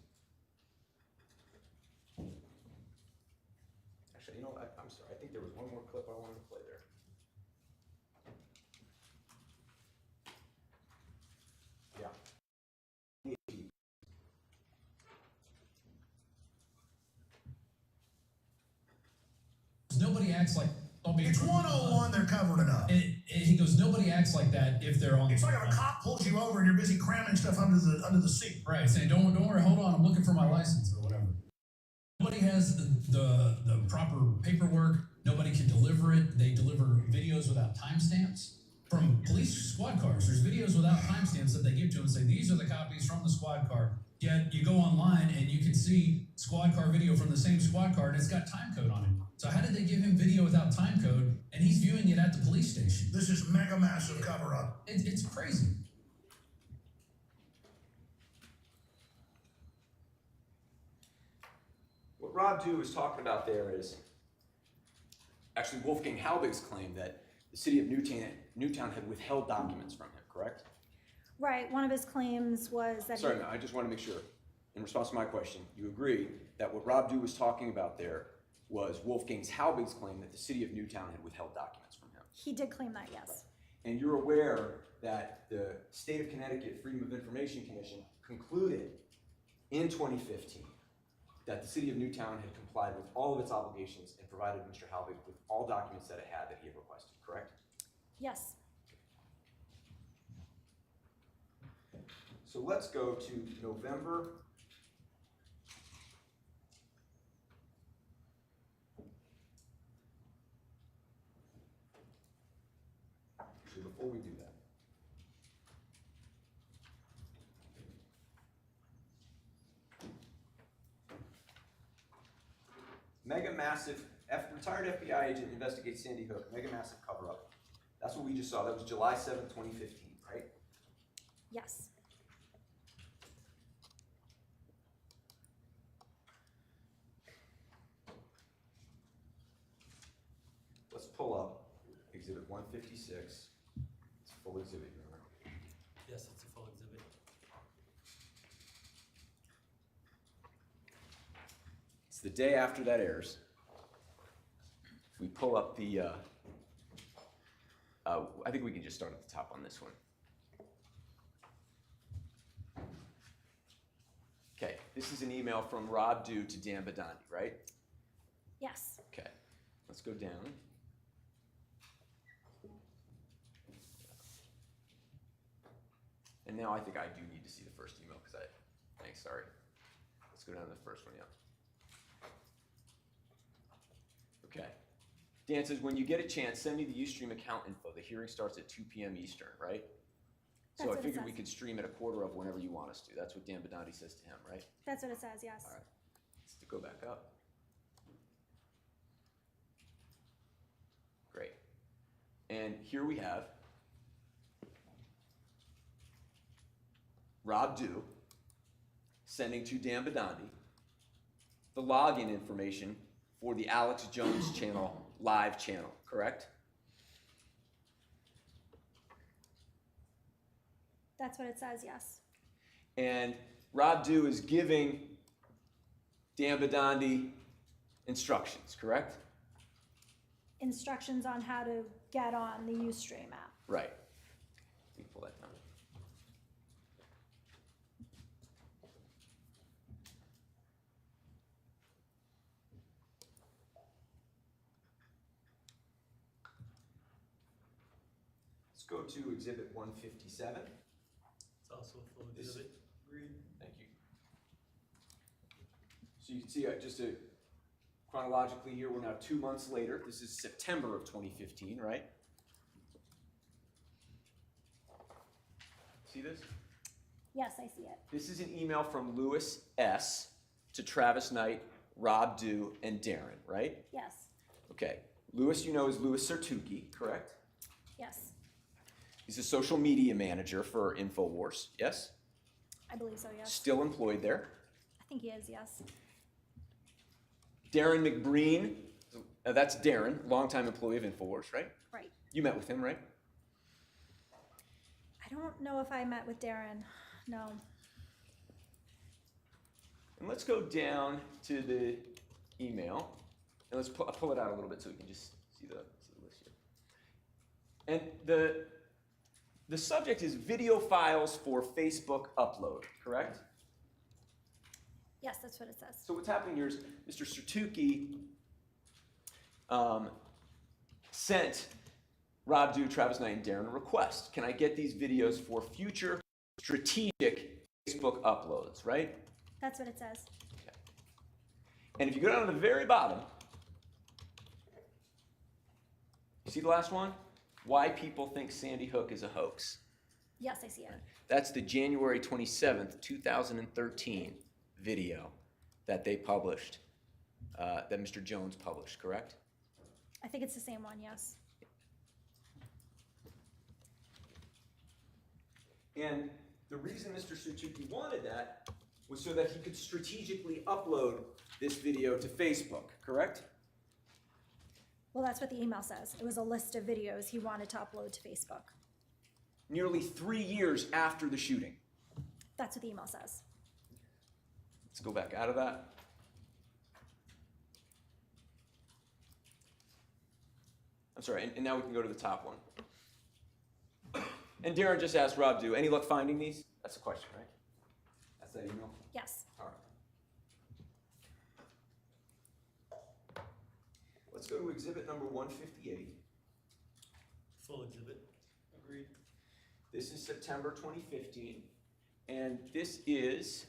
Actually, you know what? I'm sorry. I think there was one more clip I wanted to play there. Yeah. Nobody acts like. It's 101, they're covering it up. He goes, nobody acts like that if they're on. It's like if a cop pulls you over and you're busy cramming stuff under the seat. Right, saying, don't worry, hold on, I'm looking for my license or whatever. Nobody has the proper paperwork. Nobody can deliver it. They deliver videos without timestamps from police squad cars. There's videos without timestamps that they give to them and say, these are the copies from the squad car. Yet you go online and you can see squad car video from the same squad car and it's got time code on it. So how did they give him video without time code and he's viewing it at the police station? This is mega massive cover up. It's crazy. What Rob Dew was talking about there is actually Wolfgang Halbig's claim that the city of Newtown had withheld documents from him, correct? Right, one of his claims was that Sorry, no, I just want to make sure, in response to my question, you agree that what Rob Dew was talking about there was Wolfgang Halbig's claim that the city of Newtown had withheld documents from him. he did claim that, yes. And you're aware that the State of Connecticut Freedom of Information Commission concluded in 2015 that the city of Newtown had complied with all of its obligations and provided Mr. Halbig with all documents that it had that he had requested, correct? Yes. So let's go to November. before we do that. Mega massive, retired FBI agent investigates Sandy Hook, mega massive cover-up. That's what we just saw. That was July 7th, 2015, right? Yes. Let's pull up Exhibit 156. It's a full exhibit, Your Honor. Yes, it's a full exhibit. It's the day after that airs. If we pull up the, I think we can just start at the top on this one. Okay, this is an email from Rob Dew to Dan Badandi, right? Yes. Okay, let's go down. And now I think I do need to see the first email because thanks, sorry. Let's go down to the first one, yeah. Okay. Dan says, when you get a chance, send me the Ustream account info. The hearing starts at 2 p.m. Eastern, right? So That's I what it figured we says. could stream at 1/4 of whenever you want us to. That's what Dan Badandi says to him, right? That's what it says, yes. All right. Let's go back up. Great. And here we have Rob Dew sending to Dan Badandi the login information for the Alex Jones channel, live channel, correct? That's what it says, yes. And Rob Dew is giving Dan Badandi instructions, correct? Instructions on how to get on the Ustream app. Right. We can pull that down. Let's go to Exhibit 157. It's also a full This- exhibit. Agreed. Thank you. So you can see, just chronologically here, we're now 2 months later. This is September of 2015, right? See this? Yes, I see it. This is an email from Lewis S. to Travis Knight, Rob Dew, and Darren, right? Yes. Okay. Lewis, you know, is Louis Sertuki, correct? Yes. He's a social media manager for InfoWars, yes? I believe so, yes. Still employed there. I think he is, yes. Darren McBreen, that's Darren, longtime employee of InfoWars, right? Right. You met with him, right? I don't know if I met with Darren. No. And let's go down to the email, and let's pull it out a little bit so we can just see the list here. And the subject is video files for Facebook upload, correct? Yes, that's what it says. So what's happening here is Mr. Sertuki sent Rob Dew, Travis Knight, and Darren a request. Can I get these videos for future strategic Facebook uploads, right? That's what it says. Okay. And if you go down to the very bottom, you see the last one? Why people think Sandy Hook is a hoax. Yes, I see it. That's the January 27th, 2013 video that they published, that Mr. Jones published, correct? I think it's the same one, yes. And the reason Mr. Sertuki wanted that was so that he could strategically upload this video to Facebook, correct? Well, that's what the email says. It was a list of videos he wanted to upload to Facebook. Nearly 3 years after the shooting. That's what the email says. Let's go back out of that. I'm sorry, and now we can go to the top one. And Darren just asked Rob Dew, any luck finding these? That's the question, right? That's that email? Yes. All right. Let's go to exhibit number 158. Full exhibit. Agreed. This is September 2015, and this is,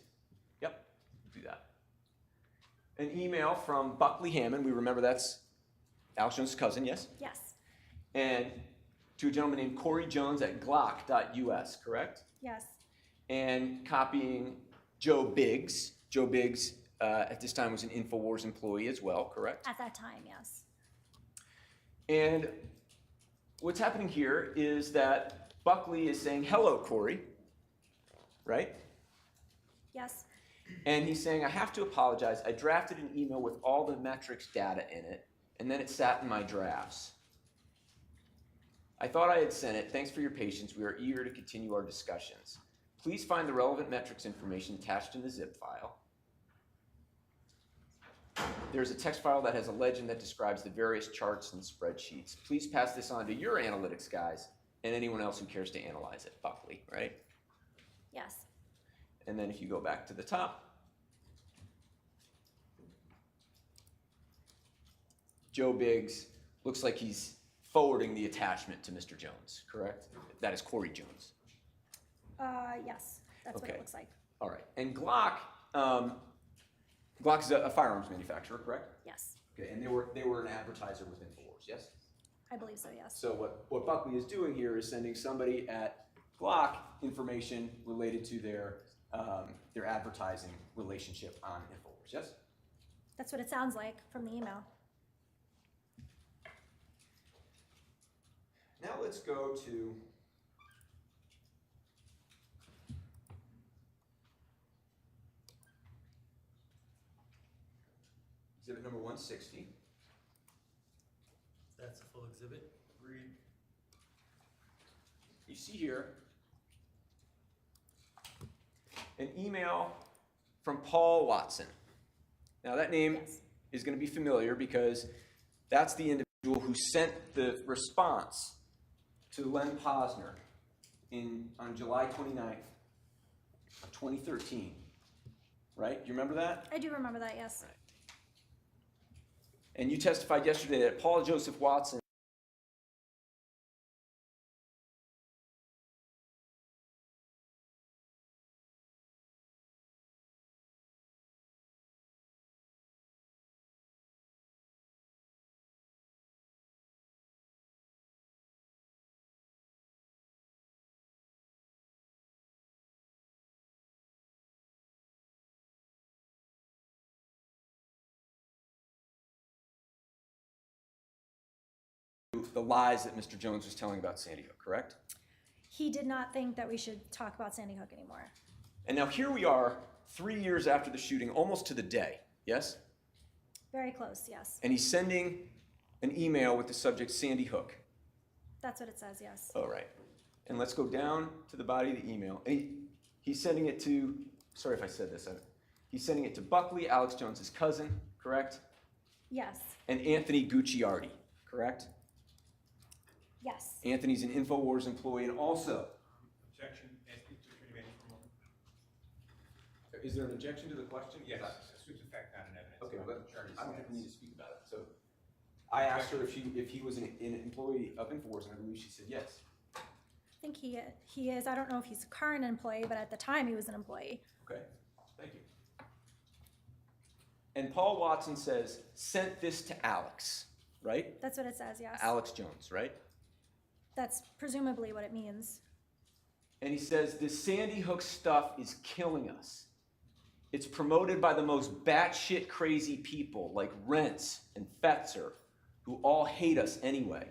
yep, do that. An email from Buckley Hammond. We remember that's Alex Jones' cousin, yes? Yes. And to a gentleman named Corey Jones at glock.us, correct? Yes. And copying Joe Biggs. Joe Biggs at this time was an InfoWars employee as well, correct? At that time, yes. And what's happening here is that Buckley is saying, hello, Corey, right? Yes. And he's saying, I have to apologize. I drafted an email with all the metrics data in it, and then it sat in my drafts. I thought I had sent it. Thanks for your patience. We are eager to continue our discussions. Please find the relevant metrics information attached in the zip file. There's a text file that has a legend that describes the various charts and spreadsheets. Please pass this on to your analytics guys and anyone else who cares to analyze it. Buckley, right? Yes. And then if you go back to the top, Joe Biggs looks like he's forwarding the attachment to Mr. Jones, correct? That is Corey Jones. Yes, that's what it looks like. All right. And Glock, Glock is a firearms manufacturer, correct? Yes, Okay, and they were an advertiser with InfoWars, yes? I believe so, yes. So what Buckley is doing here is sending somebody at Glock information related to their advertising relationship on InfoWars, yes? That's what it sounds like from the email. Now let's go to exhibit number 160. That's a full exhibit. Agreed. You see here an email from Paul Watson. Now that name is going to be familiar because that's the individual who sent the response to Len Posner on July 29th, 2013. Right? Do you remember that? I do remember that, yes. Right. And you testified yesterday that Paul Joseph Watson the lies that Mr. Jones was telling about Sandy Hook, correct? He did not think that we should talk about Sandy Hook anymore. And now here we are, 3 years after the shooting, almost to the day, yes? Very close, yes. And he's sending an email with the subject Sandy Hook. That's what it says, yes. All right. And let's go down to the body of the email. And he's sending it to, sorry if I said this, he's sending it to Buckley, Alex Jones's cousin, correct? Yes. And Anthony Gucciardi, correct? Yes. Anthony's an InfoWars employee and also. Objection, asking to remain for a moment. Is there an objection to the question? Yes, suits effect not an evidence. Okay, but I don't think we need to speak about it. So I asked her if he was an employee of InfoWars, and I believe she said yes. I think he is. I don't know if he's a current employee, but at the time he was an employee. Okay, thank you. And Paul Watson says, sent this to Alex, right? That's what it says, yes. Alex Jones, right? That's presumably what it means. And he says, this Sandy Hook stuff is killing us. It's promoted by the most batshit crazy people like Rentz and Fetzer, who all hate us anyway.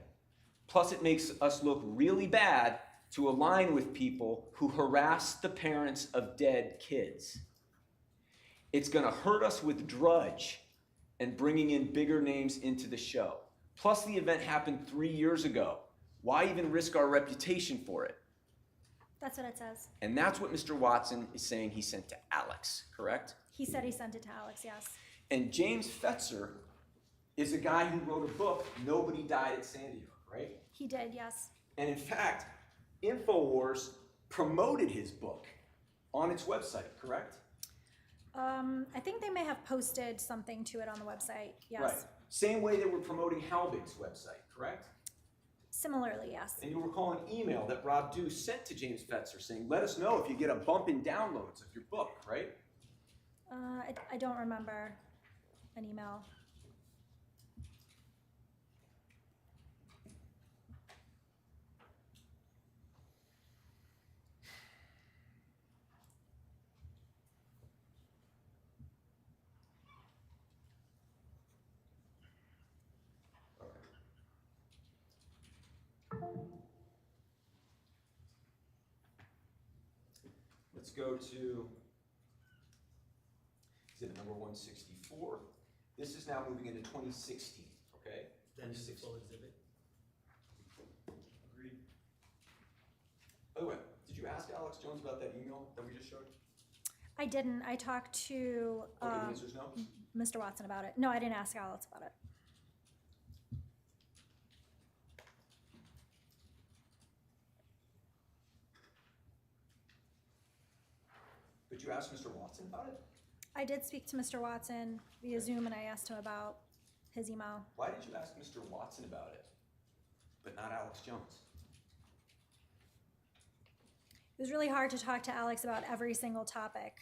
Plus, it makes us look really bad to align with people who harass the parents of dead kids. It's going to hurt us with Drudge and bringing in bigger names into the show. Plus, the event happened 3 years ago. Why even risk our reputation for it? That's what it says. And that's what Mr. Watson is saying he sent to Alex, correct? He said he sent it to Alex, yes. And James Fetzer is a guy who wrote a book, Nobody Died at Sandy Hook, right? He did, yes. And in fact, InfoWars promoted his book on its website, correct? I think they may have posted something to it on the website, yes. Right. Same way they were promoting Halbig's website, correct? Similarly, yes. And you'll recall an email that Rob Dew sent to James Fetzer saying, let us know if you get a bump in downloads of your book, right? I don't remember an email. let's go to exhibit number 164. This is now moving into 2016, okay? That is a full exhibit. Agreed. By the way, did you ask Alex Jones about that email that we just showed? I didn't. I talked to Okay, the answer is no? Mr. Watson about it. No, I didn't ask Alex about it. But you asked Mr. Watson about it? I did speak to Mr. Watson via Zoom, and I asked him about his email. Why did you ask Mr. Watson about it, but not Alex Jones? It was really hard to talk to Alex about every single topic.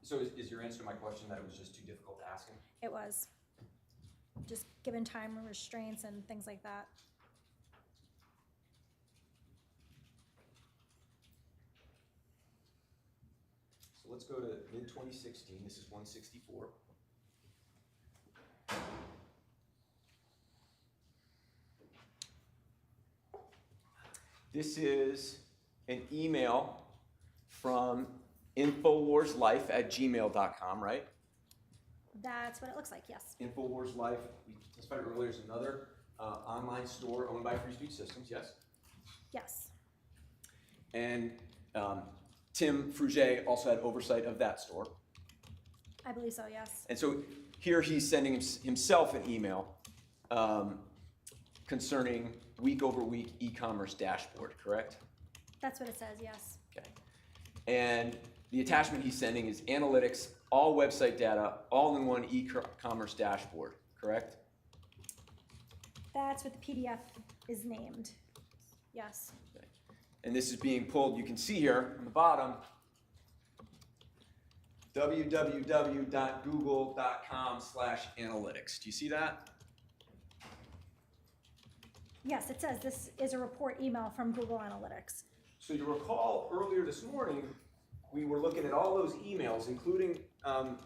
So is your answer to my question that it was just too difficult to ask him? It was. Just given time restraints and things like that. So let's go to mid-2016. This is 164. This is an email from InfoWarsLife@gmail.com, right? That's what it looks like, yes. InfoWars Life, we testified earlier, is another online store owned by Free Speech Systems, yes? Yes. And Tim Fruget also had oversight of that store. I believe so, yes. And so here he's sending himself an email concerning week-over-week e-commerce dashboard, correct? That's what it says, yes. Okay. And the attachment he's sending is analytics, all website data, all in one e-commerce dashboard, correct? That's what the PDF is named. Yes. Okay. And this is being pulled, you can see here on the bottom, www.google.com/analytics. Do you see that? Yes, it says this is a report email from Google Analytics. So you recall earlier this morning, we were looking at all those emails, including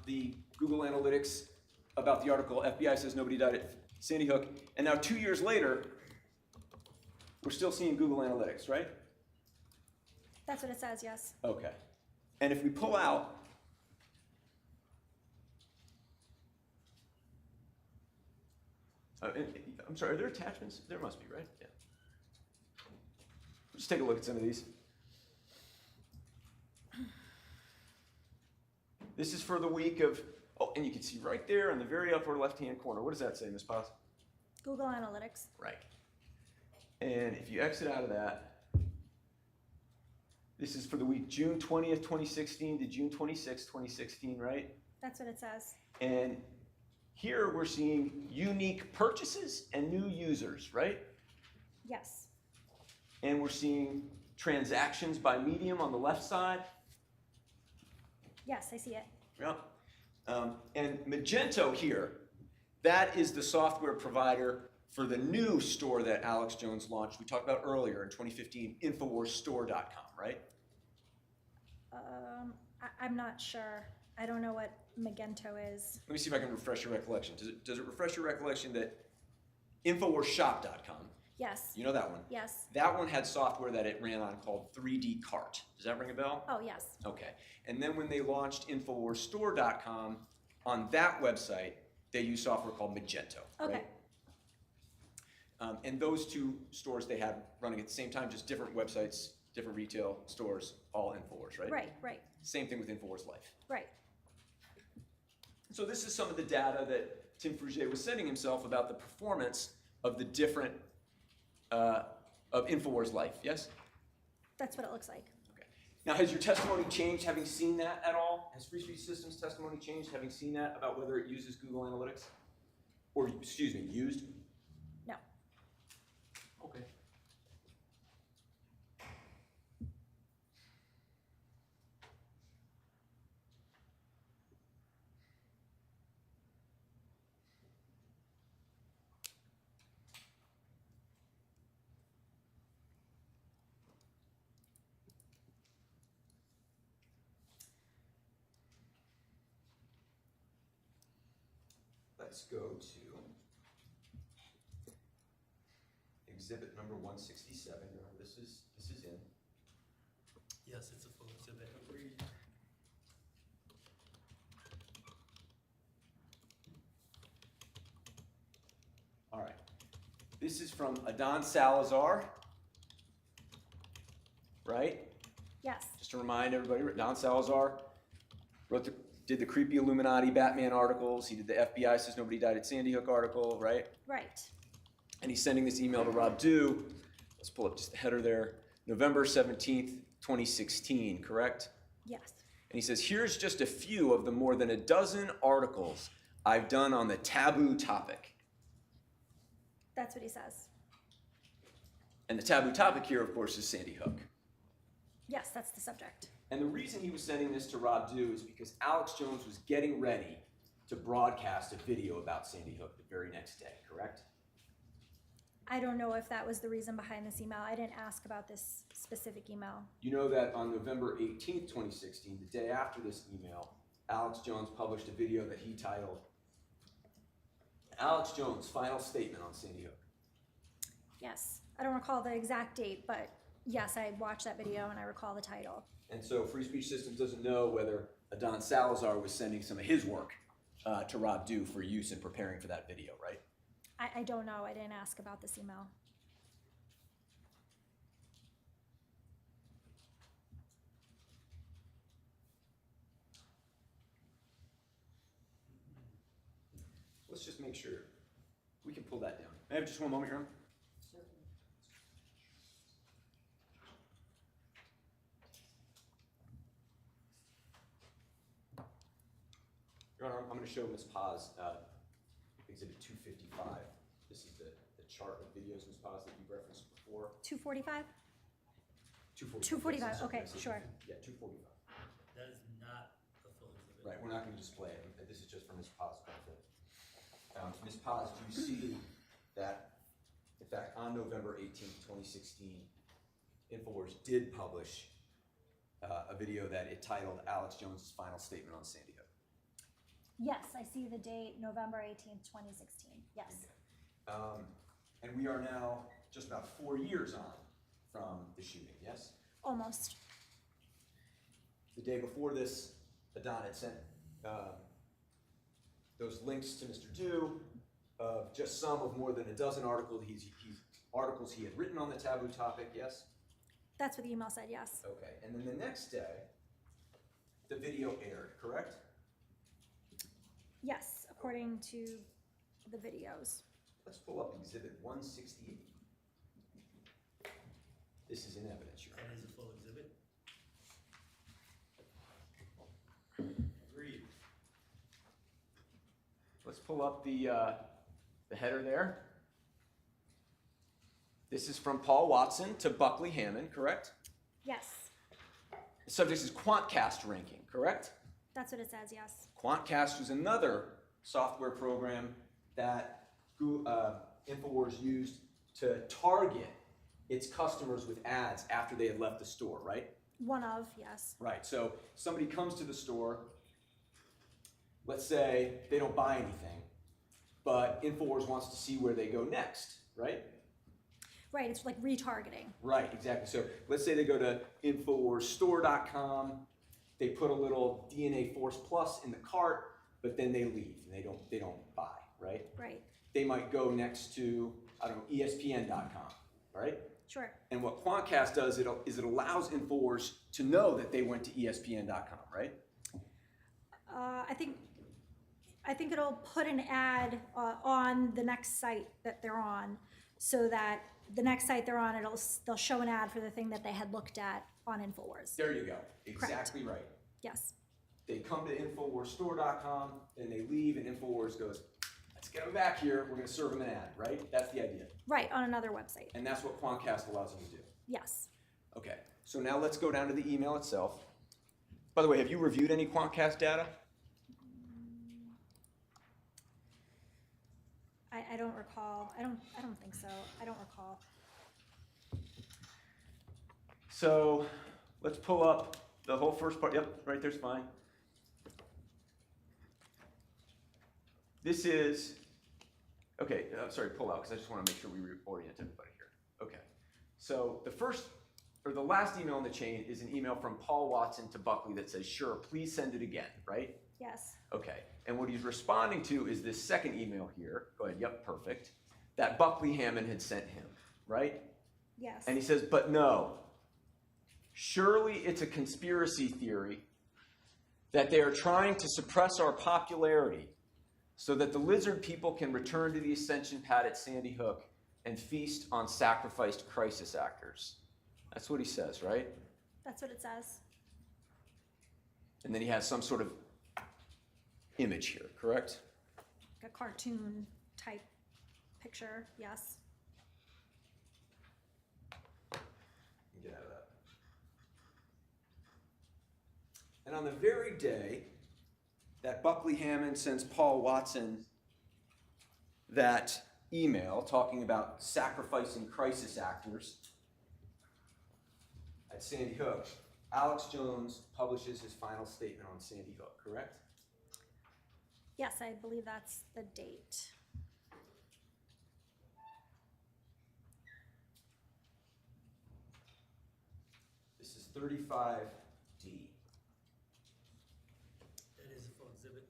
the Google Analytics about the article, FBI says nobody died at Sandy Hook. And now 2 years later, we're still seeing Google Analytics, right? That's what it says, yes. Okay. And if we pull out, I'm sorry, are there attachments? There must be, right? Yeah. Let's take a look at some of these. This is for the week of, oh, and you can see right there in the very upper left-hand corner. What does that say, Ms. Paz? Google Analytics. Right. And if you exit out of that, this is for the week June 20th, 2016 to June 26th, 2016, right? That's what it says. And here we're seeing unique purchases and new users, right? Yes. And we're seeing transactions by medium on the left side. Yes, I see it. Yep. And Magento here, that is the software provider for the new store that Alex Jones launched. We talked about earlier in 2015, InfoWarsStore.com, right? I'm not sure. I don't know what Magento is. Let me see if I can refresh your recollection. Does it refresh your recollection that InfoWarsShop.com, Yes. you know that one? Yes. That one had software that it ran on called 3D Cart. Does that ring a bell? Oh, yes. Okay. And then when they launched InfoWarsStore.com, on that website, they used software called Magento. Okay. Right? And those two stores they had running at the same time, just different websites, different retail stores, all InfoWars, right? Right, right, Same thing with InfoWars Life. right. So this is some of the data that Tim Fruget was sending himself about the performance of the different, of InfoWars Life, yes? That's what it looks like. Okay. Now, has your testimony changed having seen that at all? Has Free Speech Systems testimony changed having seen that about whether it uses Google Analytics? Or, excuse me, used? No. Okay. Let's go to exhibit number 167. Remember, this is in. Yes, it's a full exhibit. Agreed. All right. This is from Adon Salazar, right? Yes. Just to remind everybody, Adon Salazar did the creepy Illuminati Batman articles. He did the FBI says nobody died at Sandy Hook article, right? Right. And he's sending this email to Rob Dew. Let's pull up just the header there. November 17th, 2016, correct? Yes. And he says, here's just a few of the more than a dozen articles I've done on the taboo topic. That's what he says. And the taboo topic here, of course, is Sandy Hook. Yes, that's the subject. And the reason he was sending this to Rob Dew is because Alex Jones was getting ready to broadcast a video about Sandy Hook the very next day, correct? I don't know if that was the reason behind this email. I didn't ask about this specific email. You know that on November 18th, 2016, the day after this email, Alex Jones published a video that he titled, Alex Jones' Final Statement on Sandy Hook. Yes. I don't recall the exact date, but yes, I watched that video and I recall the title. And so Free Speech Systems doesn't know whether Adon Salazar was sending some of his work to Rob Dew for use in preparing for that video, right? I don't know. I didn't ask about this email. Let's just make sure we can pull that down. May I have just one moment, Your Honor? Your Honor, I'm going to show Ms. Paz Exhibit 255. This is the chart of videos, Ms. Paz, that you referenced before. 245? 245. 245, okay, sure. Yeah, 245. That is not a full exhibit. Right, we're not going to display it. This is just for Ms. Paz's benefit. Ms. Paz, do you see that, in fact, on November 18th, 2016, InfoWars did publish a video that it titled Alex Jones' Final Statement on Sandy Hook? Yes, I see the date, November 18th, 2016. Yes. And we are now just about 4 years on from the shooting, yes? Almost. The day before this, Adon had sent those links to Mr. Dew of just some of more than a dozen articles he had written on the taboo topic, yes? That's what the email said, yes. Okay, and then the next day, the video aired, correct? Yes, according to the videos. Let's pull up Exhibit 168. This is in evidence, Your Honor. That is a full exhibit. Agreed. Let's pull up the header there. This is from Paul Watson to Buckley Hammond, correct? Yes, The subject is Quantcast ranking, correct? that's what it says, yes. Quantcast was another software program that InfoWars used to target its customers with ads after they had left the store, right? One of, yes. Right, so somebody comes to the store, let's say they don't buy anything, but InfoWars wants to see where they go next, right? Right, it's like retargeting. Right, exactly. So let's say they go to InfoWarsStore.com, they put a little DNA Force Plus in the cart, but then they leave and they don't buy, right? Right, They might go next to, I don't know, ESPN.com, right? sure. And what Quantcast does is it allows InfoWars to know that they went to ESPN.com, right? I think it'll put an ad on the next site that they're on, so that the next site they're on, they'll show an ad for the thing that they had looked at on InfoWars. There you go. Exactly right. Yes. They come to InfoWarsStore.com, then they leave, and InfoWars goes, let's get them back here. We're going to serve them an ad, right? That's the idea. Right, on another website. And that's what Quantcast allows them to do. Yes. Okay, so now let's go down to the email itself. By the way, have you reviewed any Quantcast data? I don't recall. I don't think so. I don't recall. So let's pull up the whole first part. Yep, right there's fine. This is, sorry, pull out, because I just want to make sure we reorient everybody here. Okay, so the first or the last email in the chain is an email from Paul Watson to Buckley that says, sure, please send it again, right? Yes. Okay, and what he's responding to is this second email here, go ahead, yep, perfect, that Buckley Hammond had sent him, right? Yes. And he says, but no, surely it's a conspiracy theory that they are trying to suppress our popularity so that the lizard people can return to the ascension pad at Sandy Hook and feast on sacrificed crisis actors. That's what he says, right? That's what it says. And then he has some sort of image here, correct? Like a cartoon type picture, yes. Get out of that. And on the very day that Buckley Hammond sends Paul Watson that email talking about sacrificing crisis actors at Sandy Hook, Alex Jones publishes his final statement on Sandy Hook, correct? Yes, I believe that's the date. This is 35D. That is a full exhibit.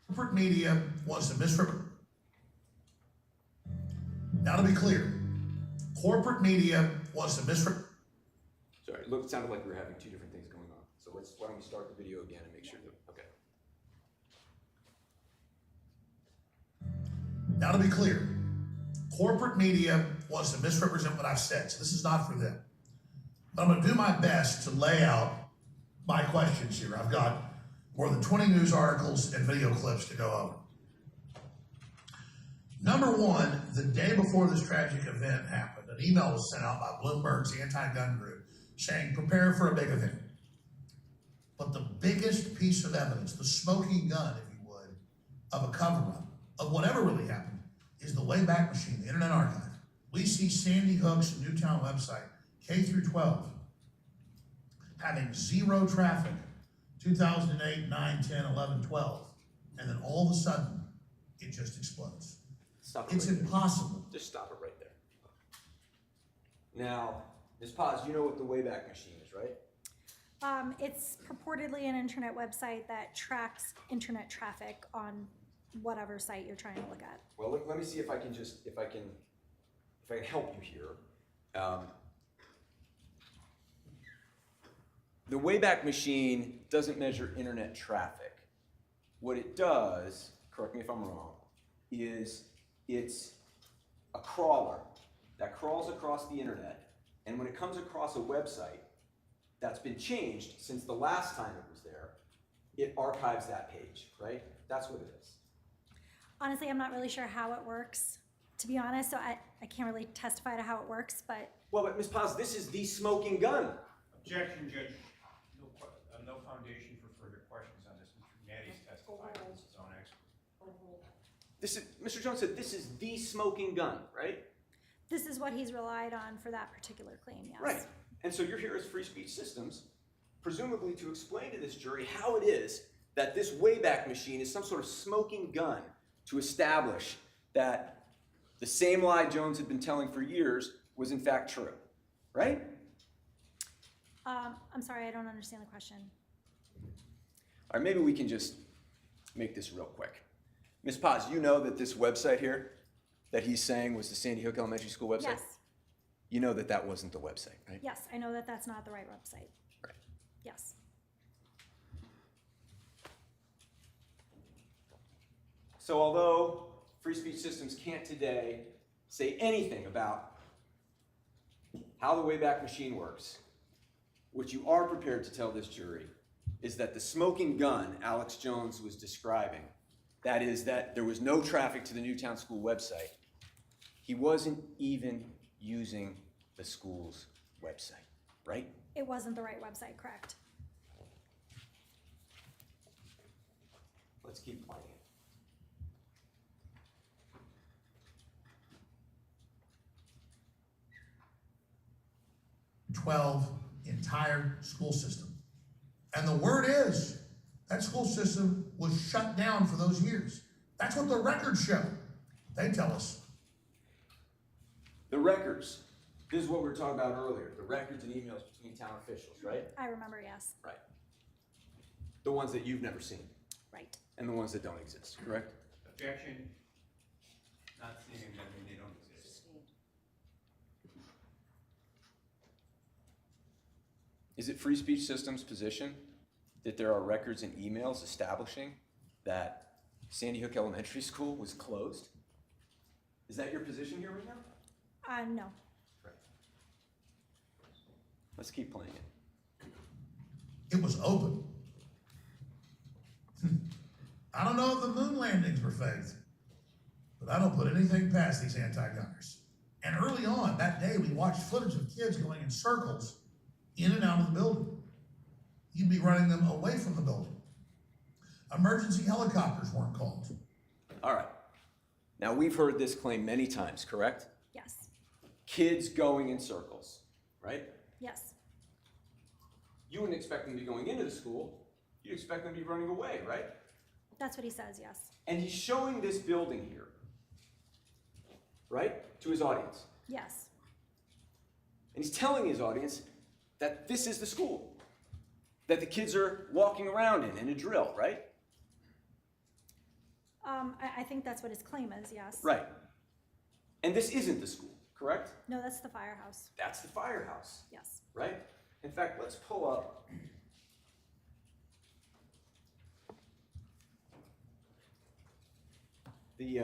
Corporate media wants to misrepresent. Now, to be clear, corporate media wants to misrepresent. Sorry, it sounded like we were having two different things going on. So why don't we start the video again and make sure that, okay. Now, to be clear, corporate media wants to misrepresent what I've said, so this is not for them. But I'm going to do my best to lay out my questions here. I've got more than 20 news articles and video clips to go over. Number one, the day before this tragic event happened, an email was sent out by Bloomberg's anti-gun group saying, prepare for a big event. But the biggest piece of evidence, the smoking gun, if you would, of a cover-up, of whatever really happened, is the Wayback Machine, the Internet Archive. We see Sandy Hook's Newtown website, K through 12, having zero traffic, 2008, 9, 10, 11, 12, and then all of a sudden, it just explodes. Stop it It's right there. impossible. Just stop it right there. Now, Ms. Paz, you know what the Wayback Machine is, right? It's purportedly an internet website that tracks internet traffic on whatever site you're trying to look at. Well, let me see if I can help you here. The Wayback Machine doesn't measure internet traffic. What it does, correct me if I'm wrong, is it's a crawler that crawls across the internet, and when it comes across a website that's been changed since the last time it was there, it archives that page, right? That's what it is. Honestly, I'm not really sure how it works, to be honest, so I can't really testify to how it works, but... Well, but Ms. Paz, this is the smoking gun. Objection, Judge. No foundation for further questions on this. Mr. Natty's testifying as his own expert. Mr. Jones said this is the smoking gun, right? This is what he's relied on for that particular claim, yes. Right. And so you're here as Free Speech Systems, presumably to explain to this jury how it is that this Wayback Machine is some sort of smoking gun to establish that the same lie Jones had been telling for years was in fact true, right? I'm sorry, I don't understand the question. All right, maybe we can just make this real quick. Ms. Paz, you know that this website here that he's saying was the Sandy Hook Elementary School website? Yes. You know that that wasn't the website, right? Yes, I know that that's not the right website. Right. Yes. So although Free Speech Systems can't today say anything about how the Wayback Machine works, what you are prepared to tell this jury is that the smoking gun Alex Jones was describing, that is that there was no traffic to the Newtown School website, he wasn't even using the school's website, right? It wasn't the right website, correct? Let's keep playing it. 12 entire school system. And the word is, that school system was shut down for those years. That's what the records show. They tell us. The records, this is what we were talking about earlier, the records and emails between town officials, right? I remember, yes. Right. The ones that you've never seen, Right. and the ones that don't exist, correct? Objection, not seeing them, I mean, they don't exist. Is it Free Speech System's position that there are records and emails establishing that Sandy Hook Elementary School was closed? Is that your position here right now? No. Right. Let's keep playing it. It was open. I don't know if the moon landings were faked, but I don't put anything past these anti-gunners. And early on that day, we watched footage of kids going in circles in and out of the building. You'd be running them away from the building. Emergency helicopters weren't called. All right. Now, we've heard this claim many times, correct? Yes. Kids going in circles, right? Yes. You wouldn't expect them to be going into the school. You'd expect them to be running away, right? That's what he says, yes. And he's showing this building here, right, to his audience. Yes. And he's telling his audience that this is the school, that the kids are walking around in a drill, right? I think that's what his claim is, yes. Right. And this isn't the school, correct? No, that's the firehouse. That's the firehouse, Yes. right? In fact, let's pull up the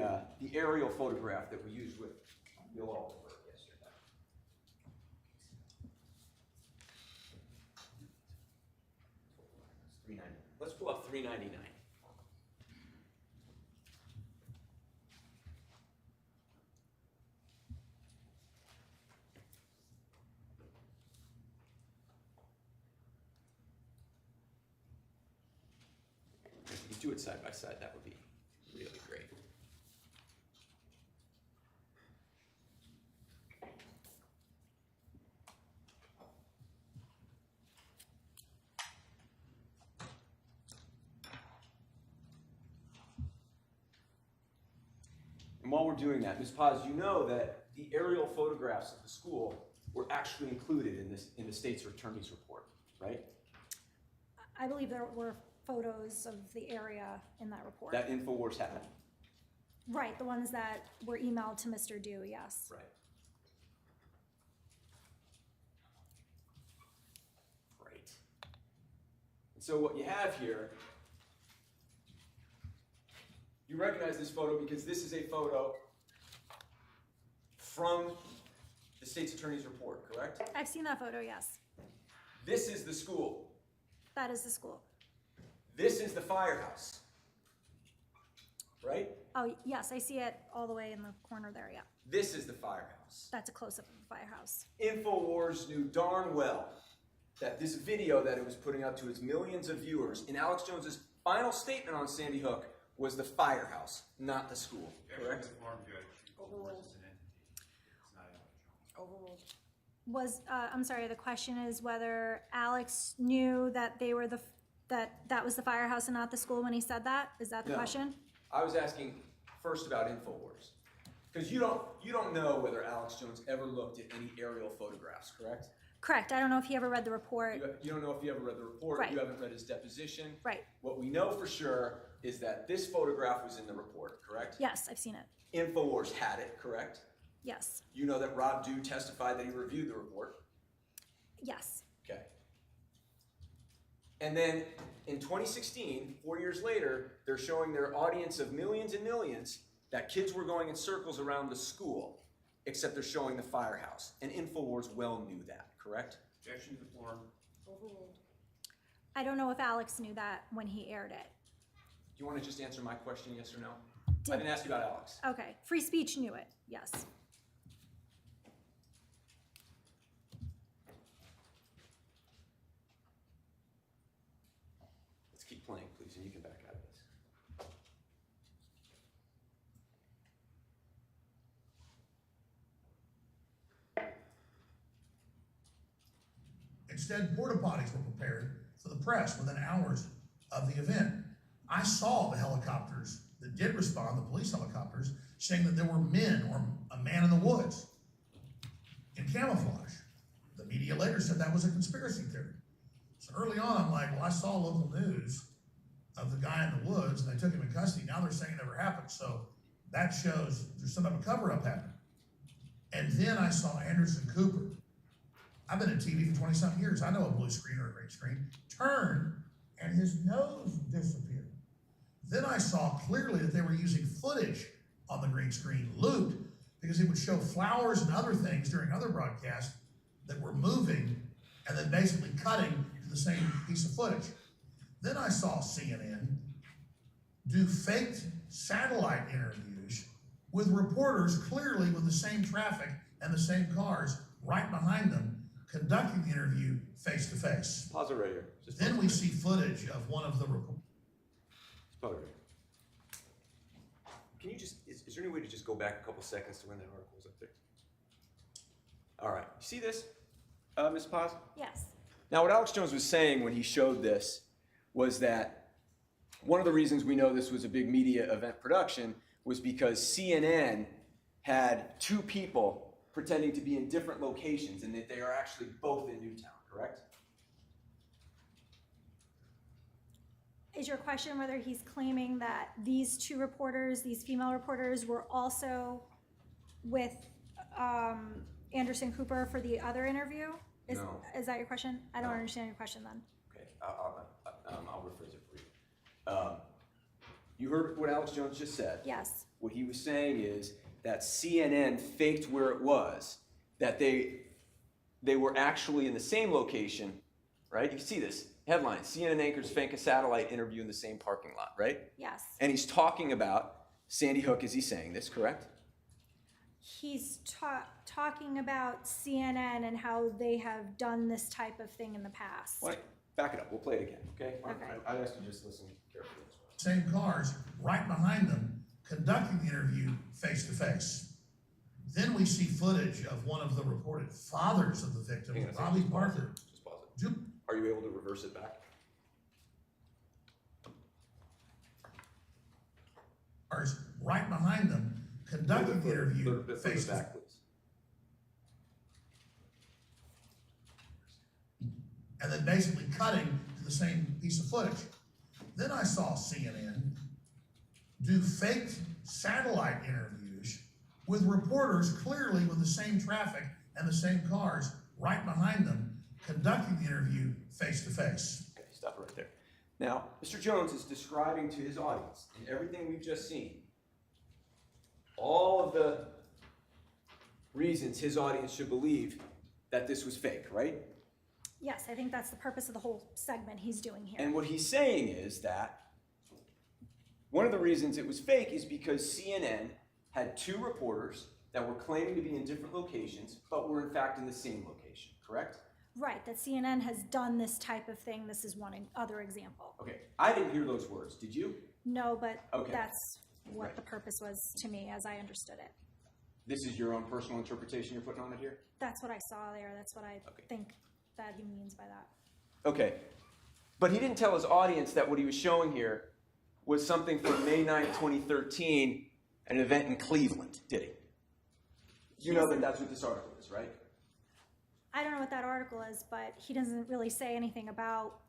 aerial photograph that we used with Bill Altenberg yesterday. Let's pull up 399. If you could do it side by side, that would be really great. And while we're doing that, Ms. Paz, you know that the aerial photographs of the school were actually included in the state's attorney's report, right? I believe there were photos of the area in that report. That InfoWars had. Right, the ones that were emailed to Mr. Dew, yes. Right. Great. And so what you have here, you recognize this photo because this is a photo from the state's attorney's report, correct? I've seen that photo, yes. This is the school. That is the school. This is the firehouse, right? Oh, yes, I see it all the way in the corner there, yeah. This is the firehouse. That's a close-up of the firehouse. InfoWars knew darn well that this video that it was putting out to its millions of viewers in Alex Jones's final statement on Sandy Hook was the firehouse, not the school, correct? Overruled. Overruled. Was, I'm sorry, the question is whether Alex knew that they were that was the firehouse and not the school when he said that? Is that the No. question? I was asking first about InfoWars. Because you don't know whether Alex Jones ever looked at any aerial photographs, correct? Correct, I don't know if he ever read the report. You don't know if you ever read the report, Right. you haven't read his deposition. Right. What we know for sure is that this photograph was in the report, correct? Yes, I've seen it. InfoWars had it, correct? Yes. You know that Rob Dew testified that he reviewed the report. Yes. Okay. And then in 2016, 4 years later, they're showing their audience of millions and millions that kids were going in circles around the school, except they're showing the firehouse. And InfoWars well knew that, correct? Objection to the floor. Overruled. I don't know if Alex knew that when he aired it. Do you want to just answer my question, yes or no? Did- I didn't ask you about Alex. Okay, free speech knew it, yes. Let's keep playing, please, and you can back out of this. Instead, porta potties were prepared for the press within hours of the event. I saw the helicopters that did respond, the police helicopters, saying that there were men or a man in the woods in camouflage. The media later said that was a conspiracy theory. So early on, I'm like, well, I saw local news of the guy in the woods and they took him in custody. Now they're saying it never happened. So that shows there's some type of cover-up happening. And then I saw Anderson Cooper. I've been in TV for 20-something years. I know a blue screen or a green screen. Turn, and his nose disappeared. Then I saw clearly that they were using footage on the green screen, looped, because it would show flowers and other things during other broadcasts that were moving and then basically cutting to the same piece of footage. Then I saw CNN do faked satellite interviews with reporters clearly with the same traffic and the same cars right behind them, conducting the interview face to face. Pause it right here. Then we see footage of one of the reporters. Pause it right here. Can you just, is there any way to just go back a couple seconds to when that article was up there? All right, you see this, Ms. Paz? Yes. Now, what Alex Jones was saying when he showed this was that one of the reasons we know this was a big media event production was because CNN had two people pretending to be in different locations and that they are actually both in Newtown, correct? Is your question whether he's claiming that these two reporters, these female reporters, were also with Anderson Cooper for the other interview? No. Is that your question? I don't understand your question then. Okay, I'll rephrase it for you. You heard what Alex Jones just said. Yes. What he was saying is that CNN faked where it was, that they were actually in the same location, right? You can see this headline: CNN anchors fake a satellite interview in the same parking lot, right? Yes. And he's talking about Sandy Hook. Is he saying this, correct? He's talking about CNN and how they have done this type of thing in the past. Well, back it up. We'll play it again, okay? Okay. I'd ask you just listen carefully. Same cars right behind them, conducting the interview face to face. Then we see footage of one of the reported fathers of the victim, Hang on a second, Bobby just pause Parker. it. Just pause it. Are you able to reverse it back? Cars right behind them, conducting the interview face to face. Back, please. And then basically cutting to the same piece of footage. Then I saw CNN do faked satellite interviews with reporters clearly with the same traffic and the same cars right behind them, conducting the interview face to face. Okay, stop it right there. Now, Mr. Jones is describing to his audience, in everything we've just seen, all of the reasons his audience should believe that this was fake, right? Yes, I think that's the purpose of the whole segment he's doing here. And what he's saying is that one of the reasons it was fake is because CNN had two reporters that were claiming to be in different locations, but were in fact in the same location, correct? Right, that CNN has done this type of thing. This is one other example. Okay, I didn't hear those words, did you? No, but Okay. that's what Right. the purpose was to me as I understood it. This is your own personal interpretation you're putting on it here? That's what I saw there. That's what I think that he means by that. Okay, but he didn't tell his audience that what he was showing here was something from May 9, 2013, an event in Cleveland, did he? You know that that's what this article is, right? I don't know what that article is, but he doesn't really say anything about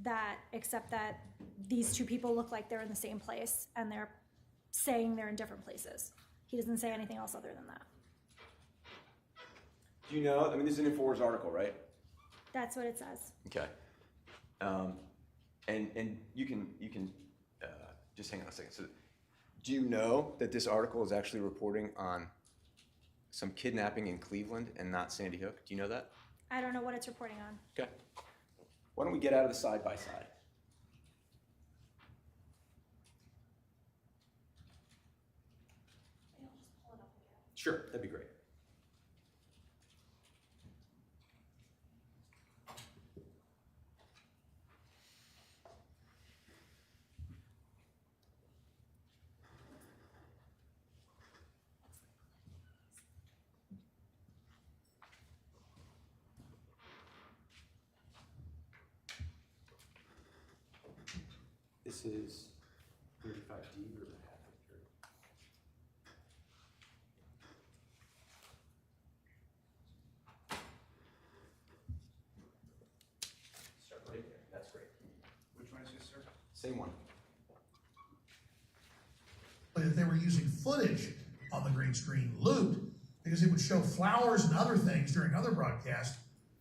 that except that these two people look like they're in the same place and they're saying they're in different places. He doesn't say anything else other than that. Do you know, I mean, this is an InfoWars article, right? That's what it says. Okay. And you can just hang on a second. So, do you know that this article is actually reporting on some kidnapping in Cleveland and not Sandy Hook? Do you know that? I don't know what it's reporting on. Okay. Why don't we get out of the side by side? Sure, that'd be great. This is 35D or half Same one. That they were using footage on the green screen looped because it would show flowers and other things during other broadcasts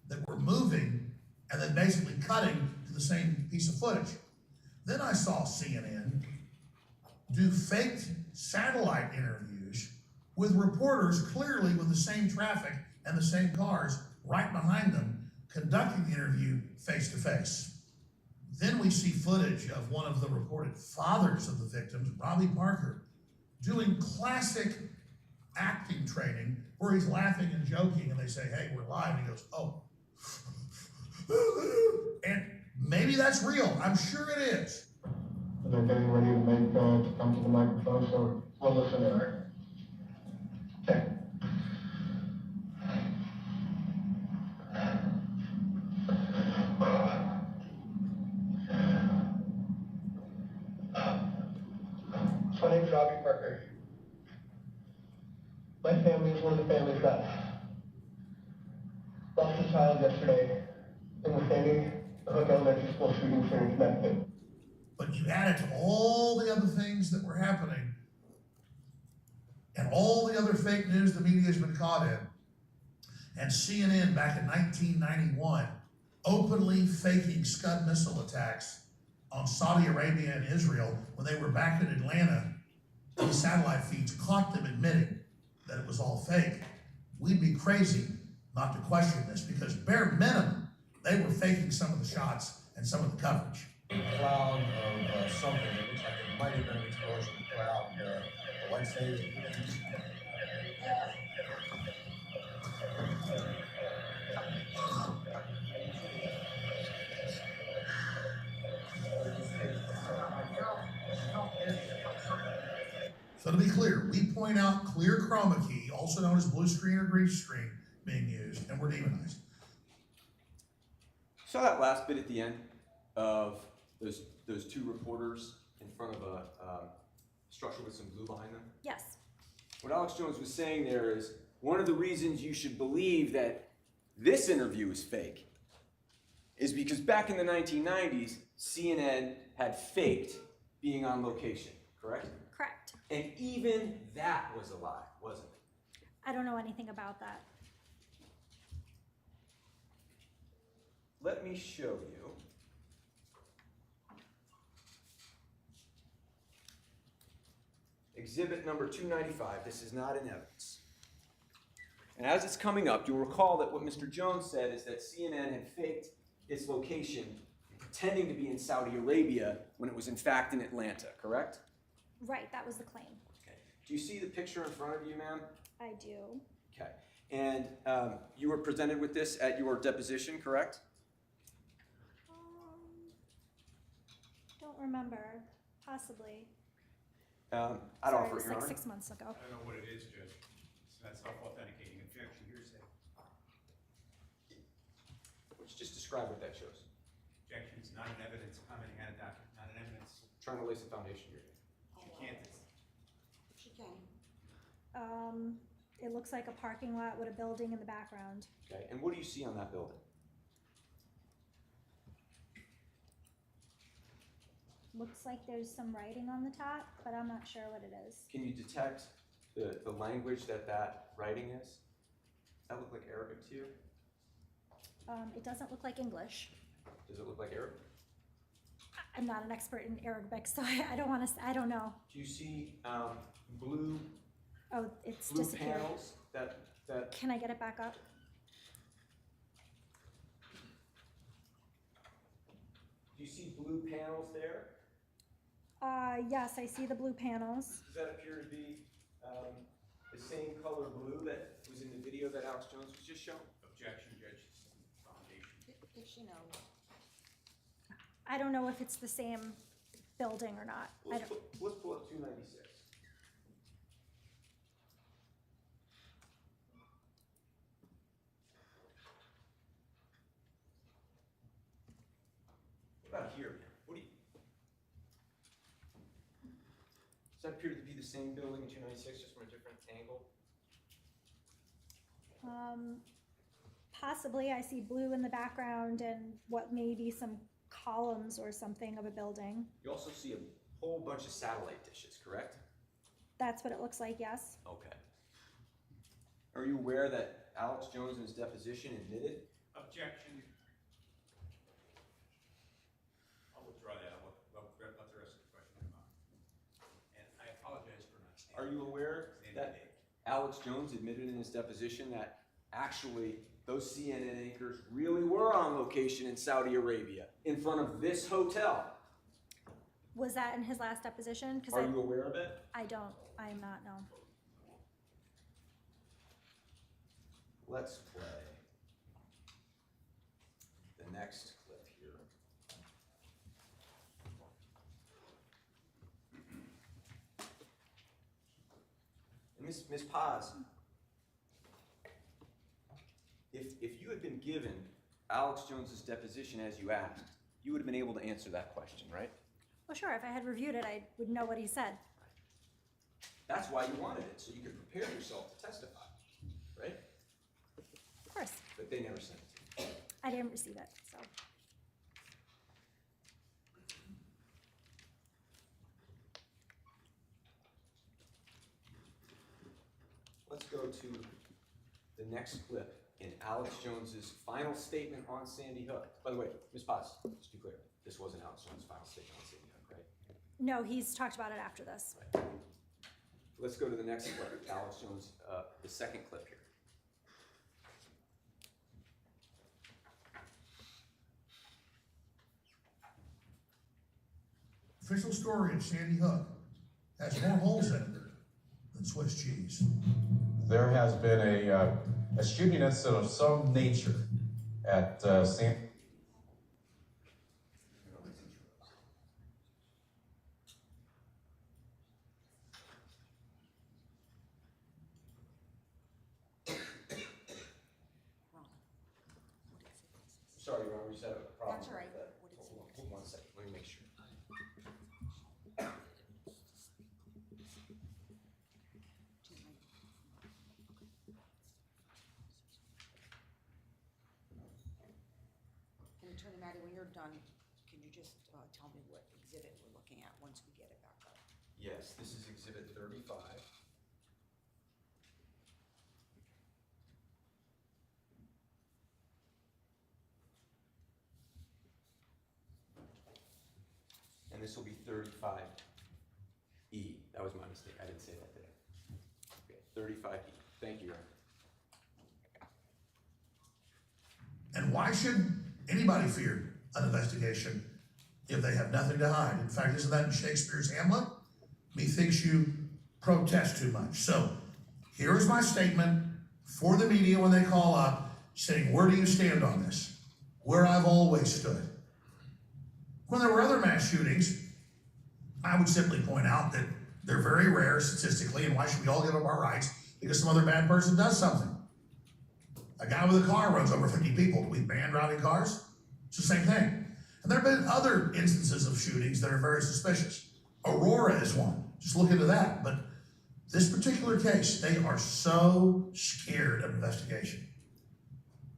that were moving and then basically cutting to the same piece of footage. Then I saw CNN do faked satellite interviews with reporters clearly with the same traffic and the same cars right behind them conducting the interview face to face. Then we see footage of one of the reported fathers of the victims, Robbie Parker, doing classic acting training where he's laughing and joking and they say, hey, we're live. And he goes, oh. And maybe that's real. I'm sure it is. They're getting ready to make to come to the microphone, so we'll listen in. Okay. My name's Robbie Parker. My family is one of the families that lost a child yesterday in the Sandy Hook Elementary School shooting here in Connecticut. But you add it to all the other things that were happening and all the other fake news the media has been caught in. And CNN back in 1991 openly faking Scud missile attacks on Saudi Arabia and Israel when they were back in Atlanta. These satellite feeds caught them admitting that it was all fake. We'd be crazy not to question this because bare minimum, they were faking some of the shots and some of the coverage. A cloud of something that looks like it might have been an explosion around the Wednesday. So to be clear, we point out clear chroma key, also known as blue screen or green screen, being used, and we're demonized. Saw that last bit at the end of those two reporters in front of a structure with some blue behind them? Yes. What Alex Jones was saying there is one of the reasons you should believe that this interview is fake is because back in the 1990s, CNN had faked being on location, correct? Correct. And even that was a lie, wasn't it? I don't know anything about that. Let me show you. Exhibit number 295. This is not in evidence. And as it's coming up, you'll recall that what Mr. Jones said is that CNN had faked its location, pretending to be in Saudi Arabia when it was in fact in Atlanta, correct? Right, that was the claim. Okay. Do you see the picture in front of you, ma'am? I do. Okay. And you were presented with this at your deposition, correct? Don't remember. Possibly. I'd Sorry, offer it was it, Your like Honor. 6 months ago. I don't know what it is, Judge. So that's self-authenticating objection hearsay. Let's just describe what that shows. Objection is not an evidence commenting on a document, not an evidence. Trying to lay some foundation here. She can't. She can. It looks like a parking lot with a building in the background. Okay. And what do you see on that building? Looks like there's some writing on the top, but I'm not sure what it is. Can you detect the language that writing is? Does that look like Arabic to you? It doesn't look like English. Does it look like Arabic? I'm not an expert in Arabic, so I don't want to, I don't know. Do you see blue Oh, it's blue disappeared. panels that Can I get it back up? do you see blue panels there? Yes, I see the blue panels. Does that appear to be the same color blue that was in the video that Alex Jones was just showing? Objection, Judge. Foundation. If she knows. I don't know if it's the same building or not. Let's pull up 296. What about here? What do you? Does that appear to be the same building in 296, just from a different angle? Possibly. I see blue in the background and what may be some columns or something of a building. You also see a whole bunch of satellite dishes, correct? That's what it looks like, yes. Okay. Are you aware that Alex Jones in his deposition admitted? Objection. I'll withdraw that. I'll let the rest of the question come out. And I apologize for not standing. Are you aware that Alex Jones admitted in his deposition that actually those CNN anchors really were on location in Saudi Arabia in front of this hotel? Was that in his last deposition? 'Cause Are you aware of it? I am not, no. Let's play the next clip here. And Ms. Paz, if you had been given Alex Jones's deposition as you asked, you would have been able to answer that question, right? Well, sure, if I had reviewed it, I would know what he said. That's why you wanted it, so you could prepare yourself to testify, right? Of course. But they never sent it to you. I didn't receive it, so. Let's go to the next clip in Alex Jones's final statement on Sandy Hook. By the way, Ms. Paz, just be clear, this wasn't Alex Jones' final statement on Sandy Hook, right? No, he's talked about it after this. Right. Let's go to the next clip, Alex Jones, the second clip here. Official story of Sandy Hook has more holes in it than Swiss cheese. There has been a shooting incident of some nature at San. Sorry, Ron, we just had a problem. That's all right. with that. Hold on 1 second, let me make sure. And Attorney Matty, when you're done, can you just tell me what exhibit we're looking at once we get it back up? Yes, this is exhibit 35. And this will be 35E. That was my mistake. I didn't say that today. Okay, 35E. Thank you, Your Honor. And why should anybody fear an investigation if they have nothing to hide? In fact, isn't that in Shakespeare's Hamlet? Methinks you protest too much. So here is my statement for the media when they call up saying, where do you stand on this? Where I've always stood. When there were other mass shootings, I would simply point out that they're very rare statistically, and why should we all give up our rights because some other bad person does something? A guy with a car runs over 50 people. Do we ban driving cars? It's the same thing. And there have been other instances of shootings that are very suspicious. Aurora is one. Just look into that. But this particular case, they are so scared of investigation.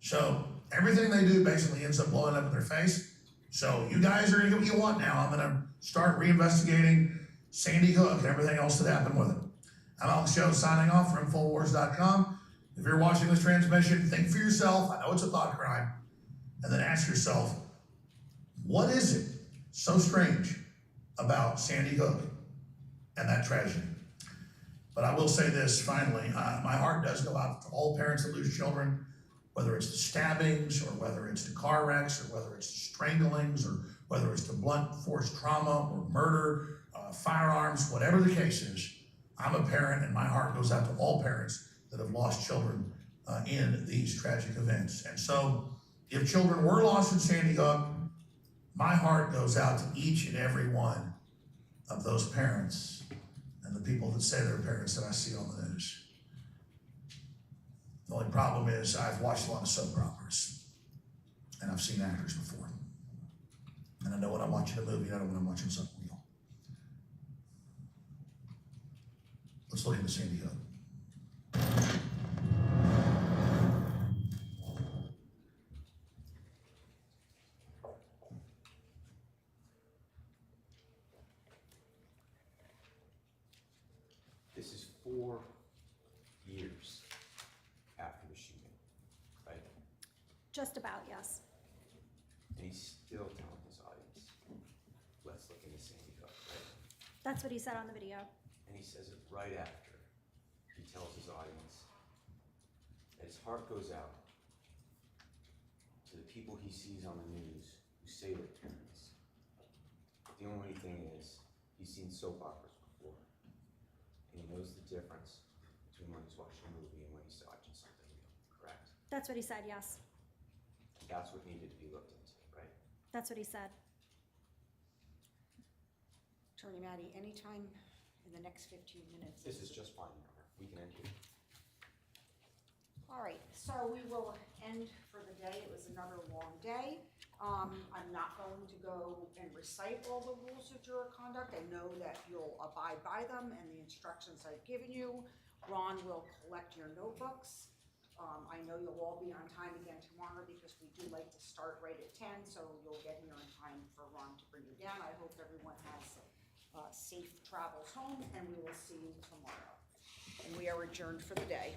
So everything they do basically ends up blowing up in their face. So you guys are gonna get what you want now. I'm gonna start reinvestigating Sandy Hook and everything else that happened with it. I'm Alex Jones signing off from InfoWars.com. If you're watching this transmission, think for yourself. I know it's a thought crime. And then ask yourself, what is it so strange about Sandy Hook and that tragedy? But I will say this finally, my heart does go out to all parents that lose children, whether it's to stabbings or whether it's to car wrecks or whether it's to stranglings or whether it's to blunt force trauma or murder, firearms, whatever the case is. I'm a parent and my heart goes out to all parents that have lost children in these tragic events. And so if children were lost in Sandy Hook, my heart goes out to each and every one of those parents and the people that say they're parents that I see on the news. The only problem is I've watched a lot of soap operas and I've seen actors before. And I know when I'm watching a movie, I know when I'm watching something real. Let's look into Sandy Hook. Just about, yes. And he's still telling his audience, let's look in the Sandy Hook, right? That's what he said on the video. And he says it right after he tells his audience that his heart goes out to the people he sees on the news who say they're parents. The only thing is, he's seen soap operas before, and he knows the difference between when he's watching a movie and when he's watching something real, correct? That's what he said, yes. That's what needed to be looked into, right? That's what he said. Attorney Maddie, anytime in the next 15 minutes. This is just fine, Your Honor. We can end here. All right, so we will end for the day. It was another long day. I'm not going to go and recite all the rules of juror conduct. I know that you'll abide by them and the instructions I've given you. Ron will collect your notebooks. I know you'll all be on time again tomorrow because we do like to start right at 10, so you'll get here in time for Ron to bring you down. I hope everyone has safe travels home, and we will see you tomorrow. And we are adjourned for the day.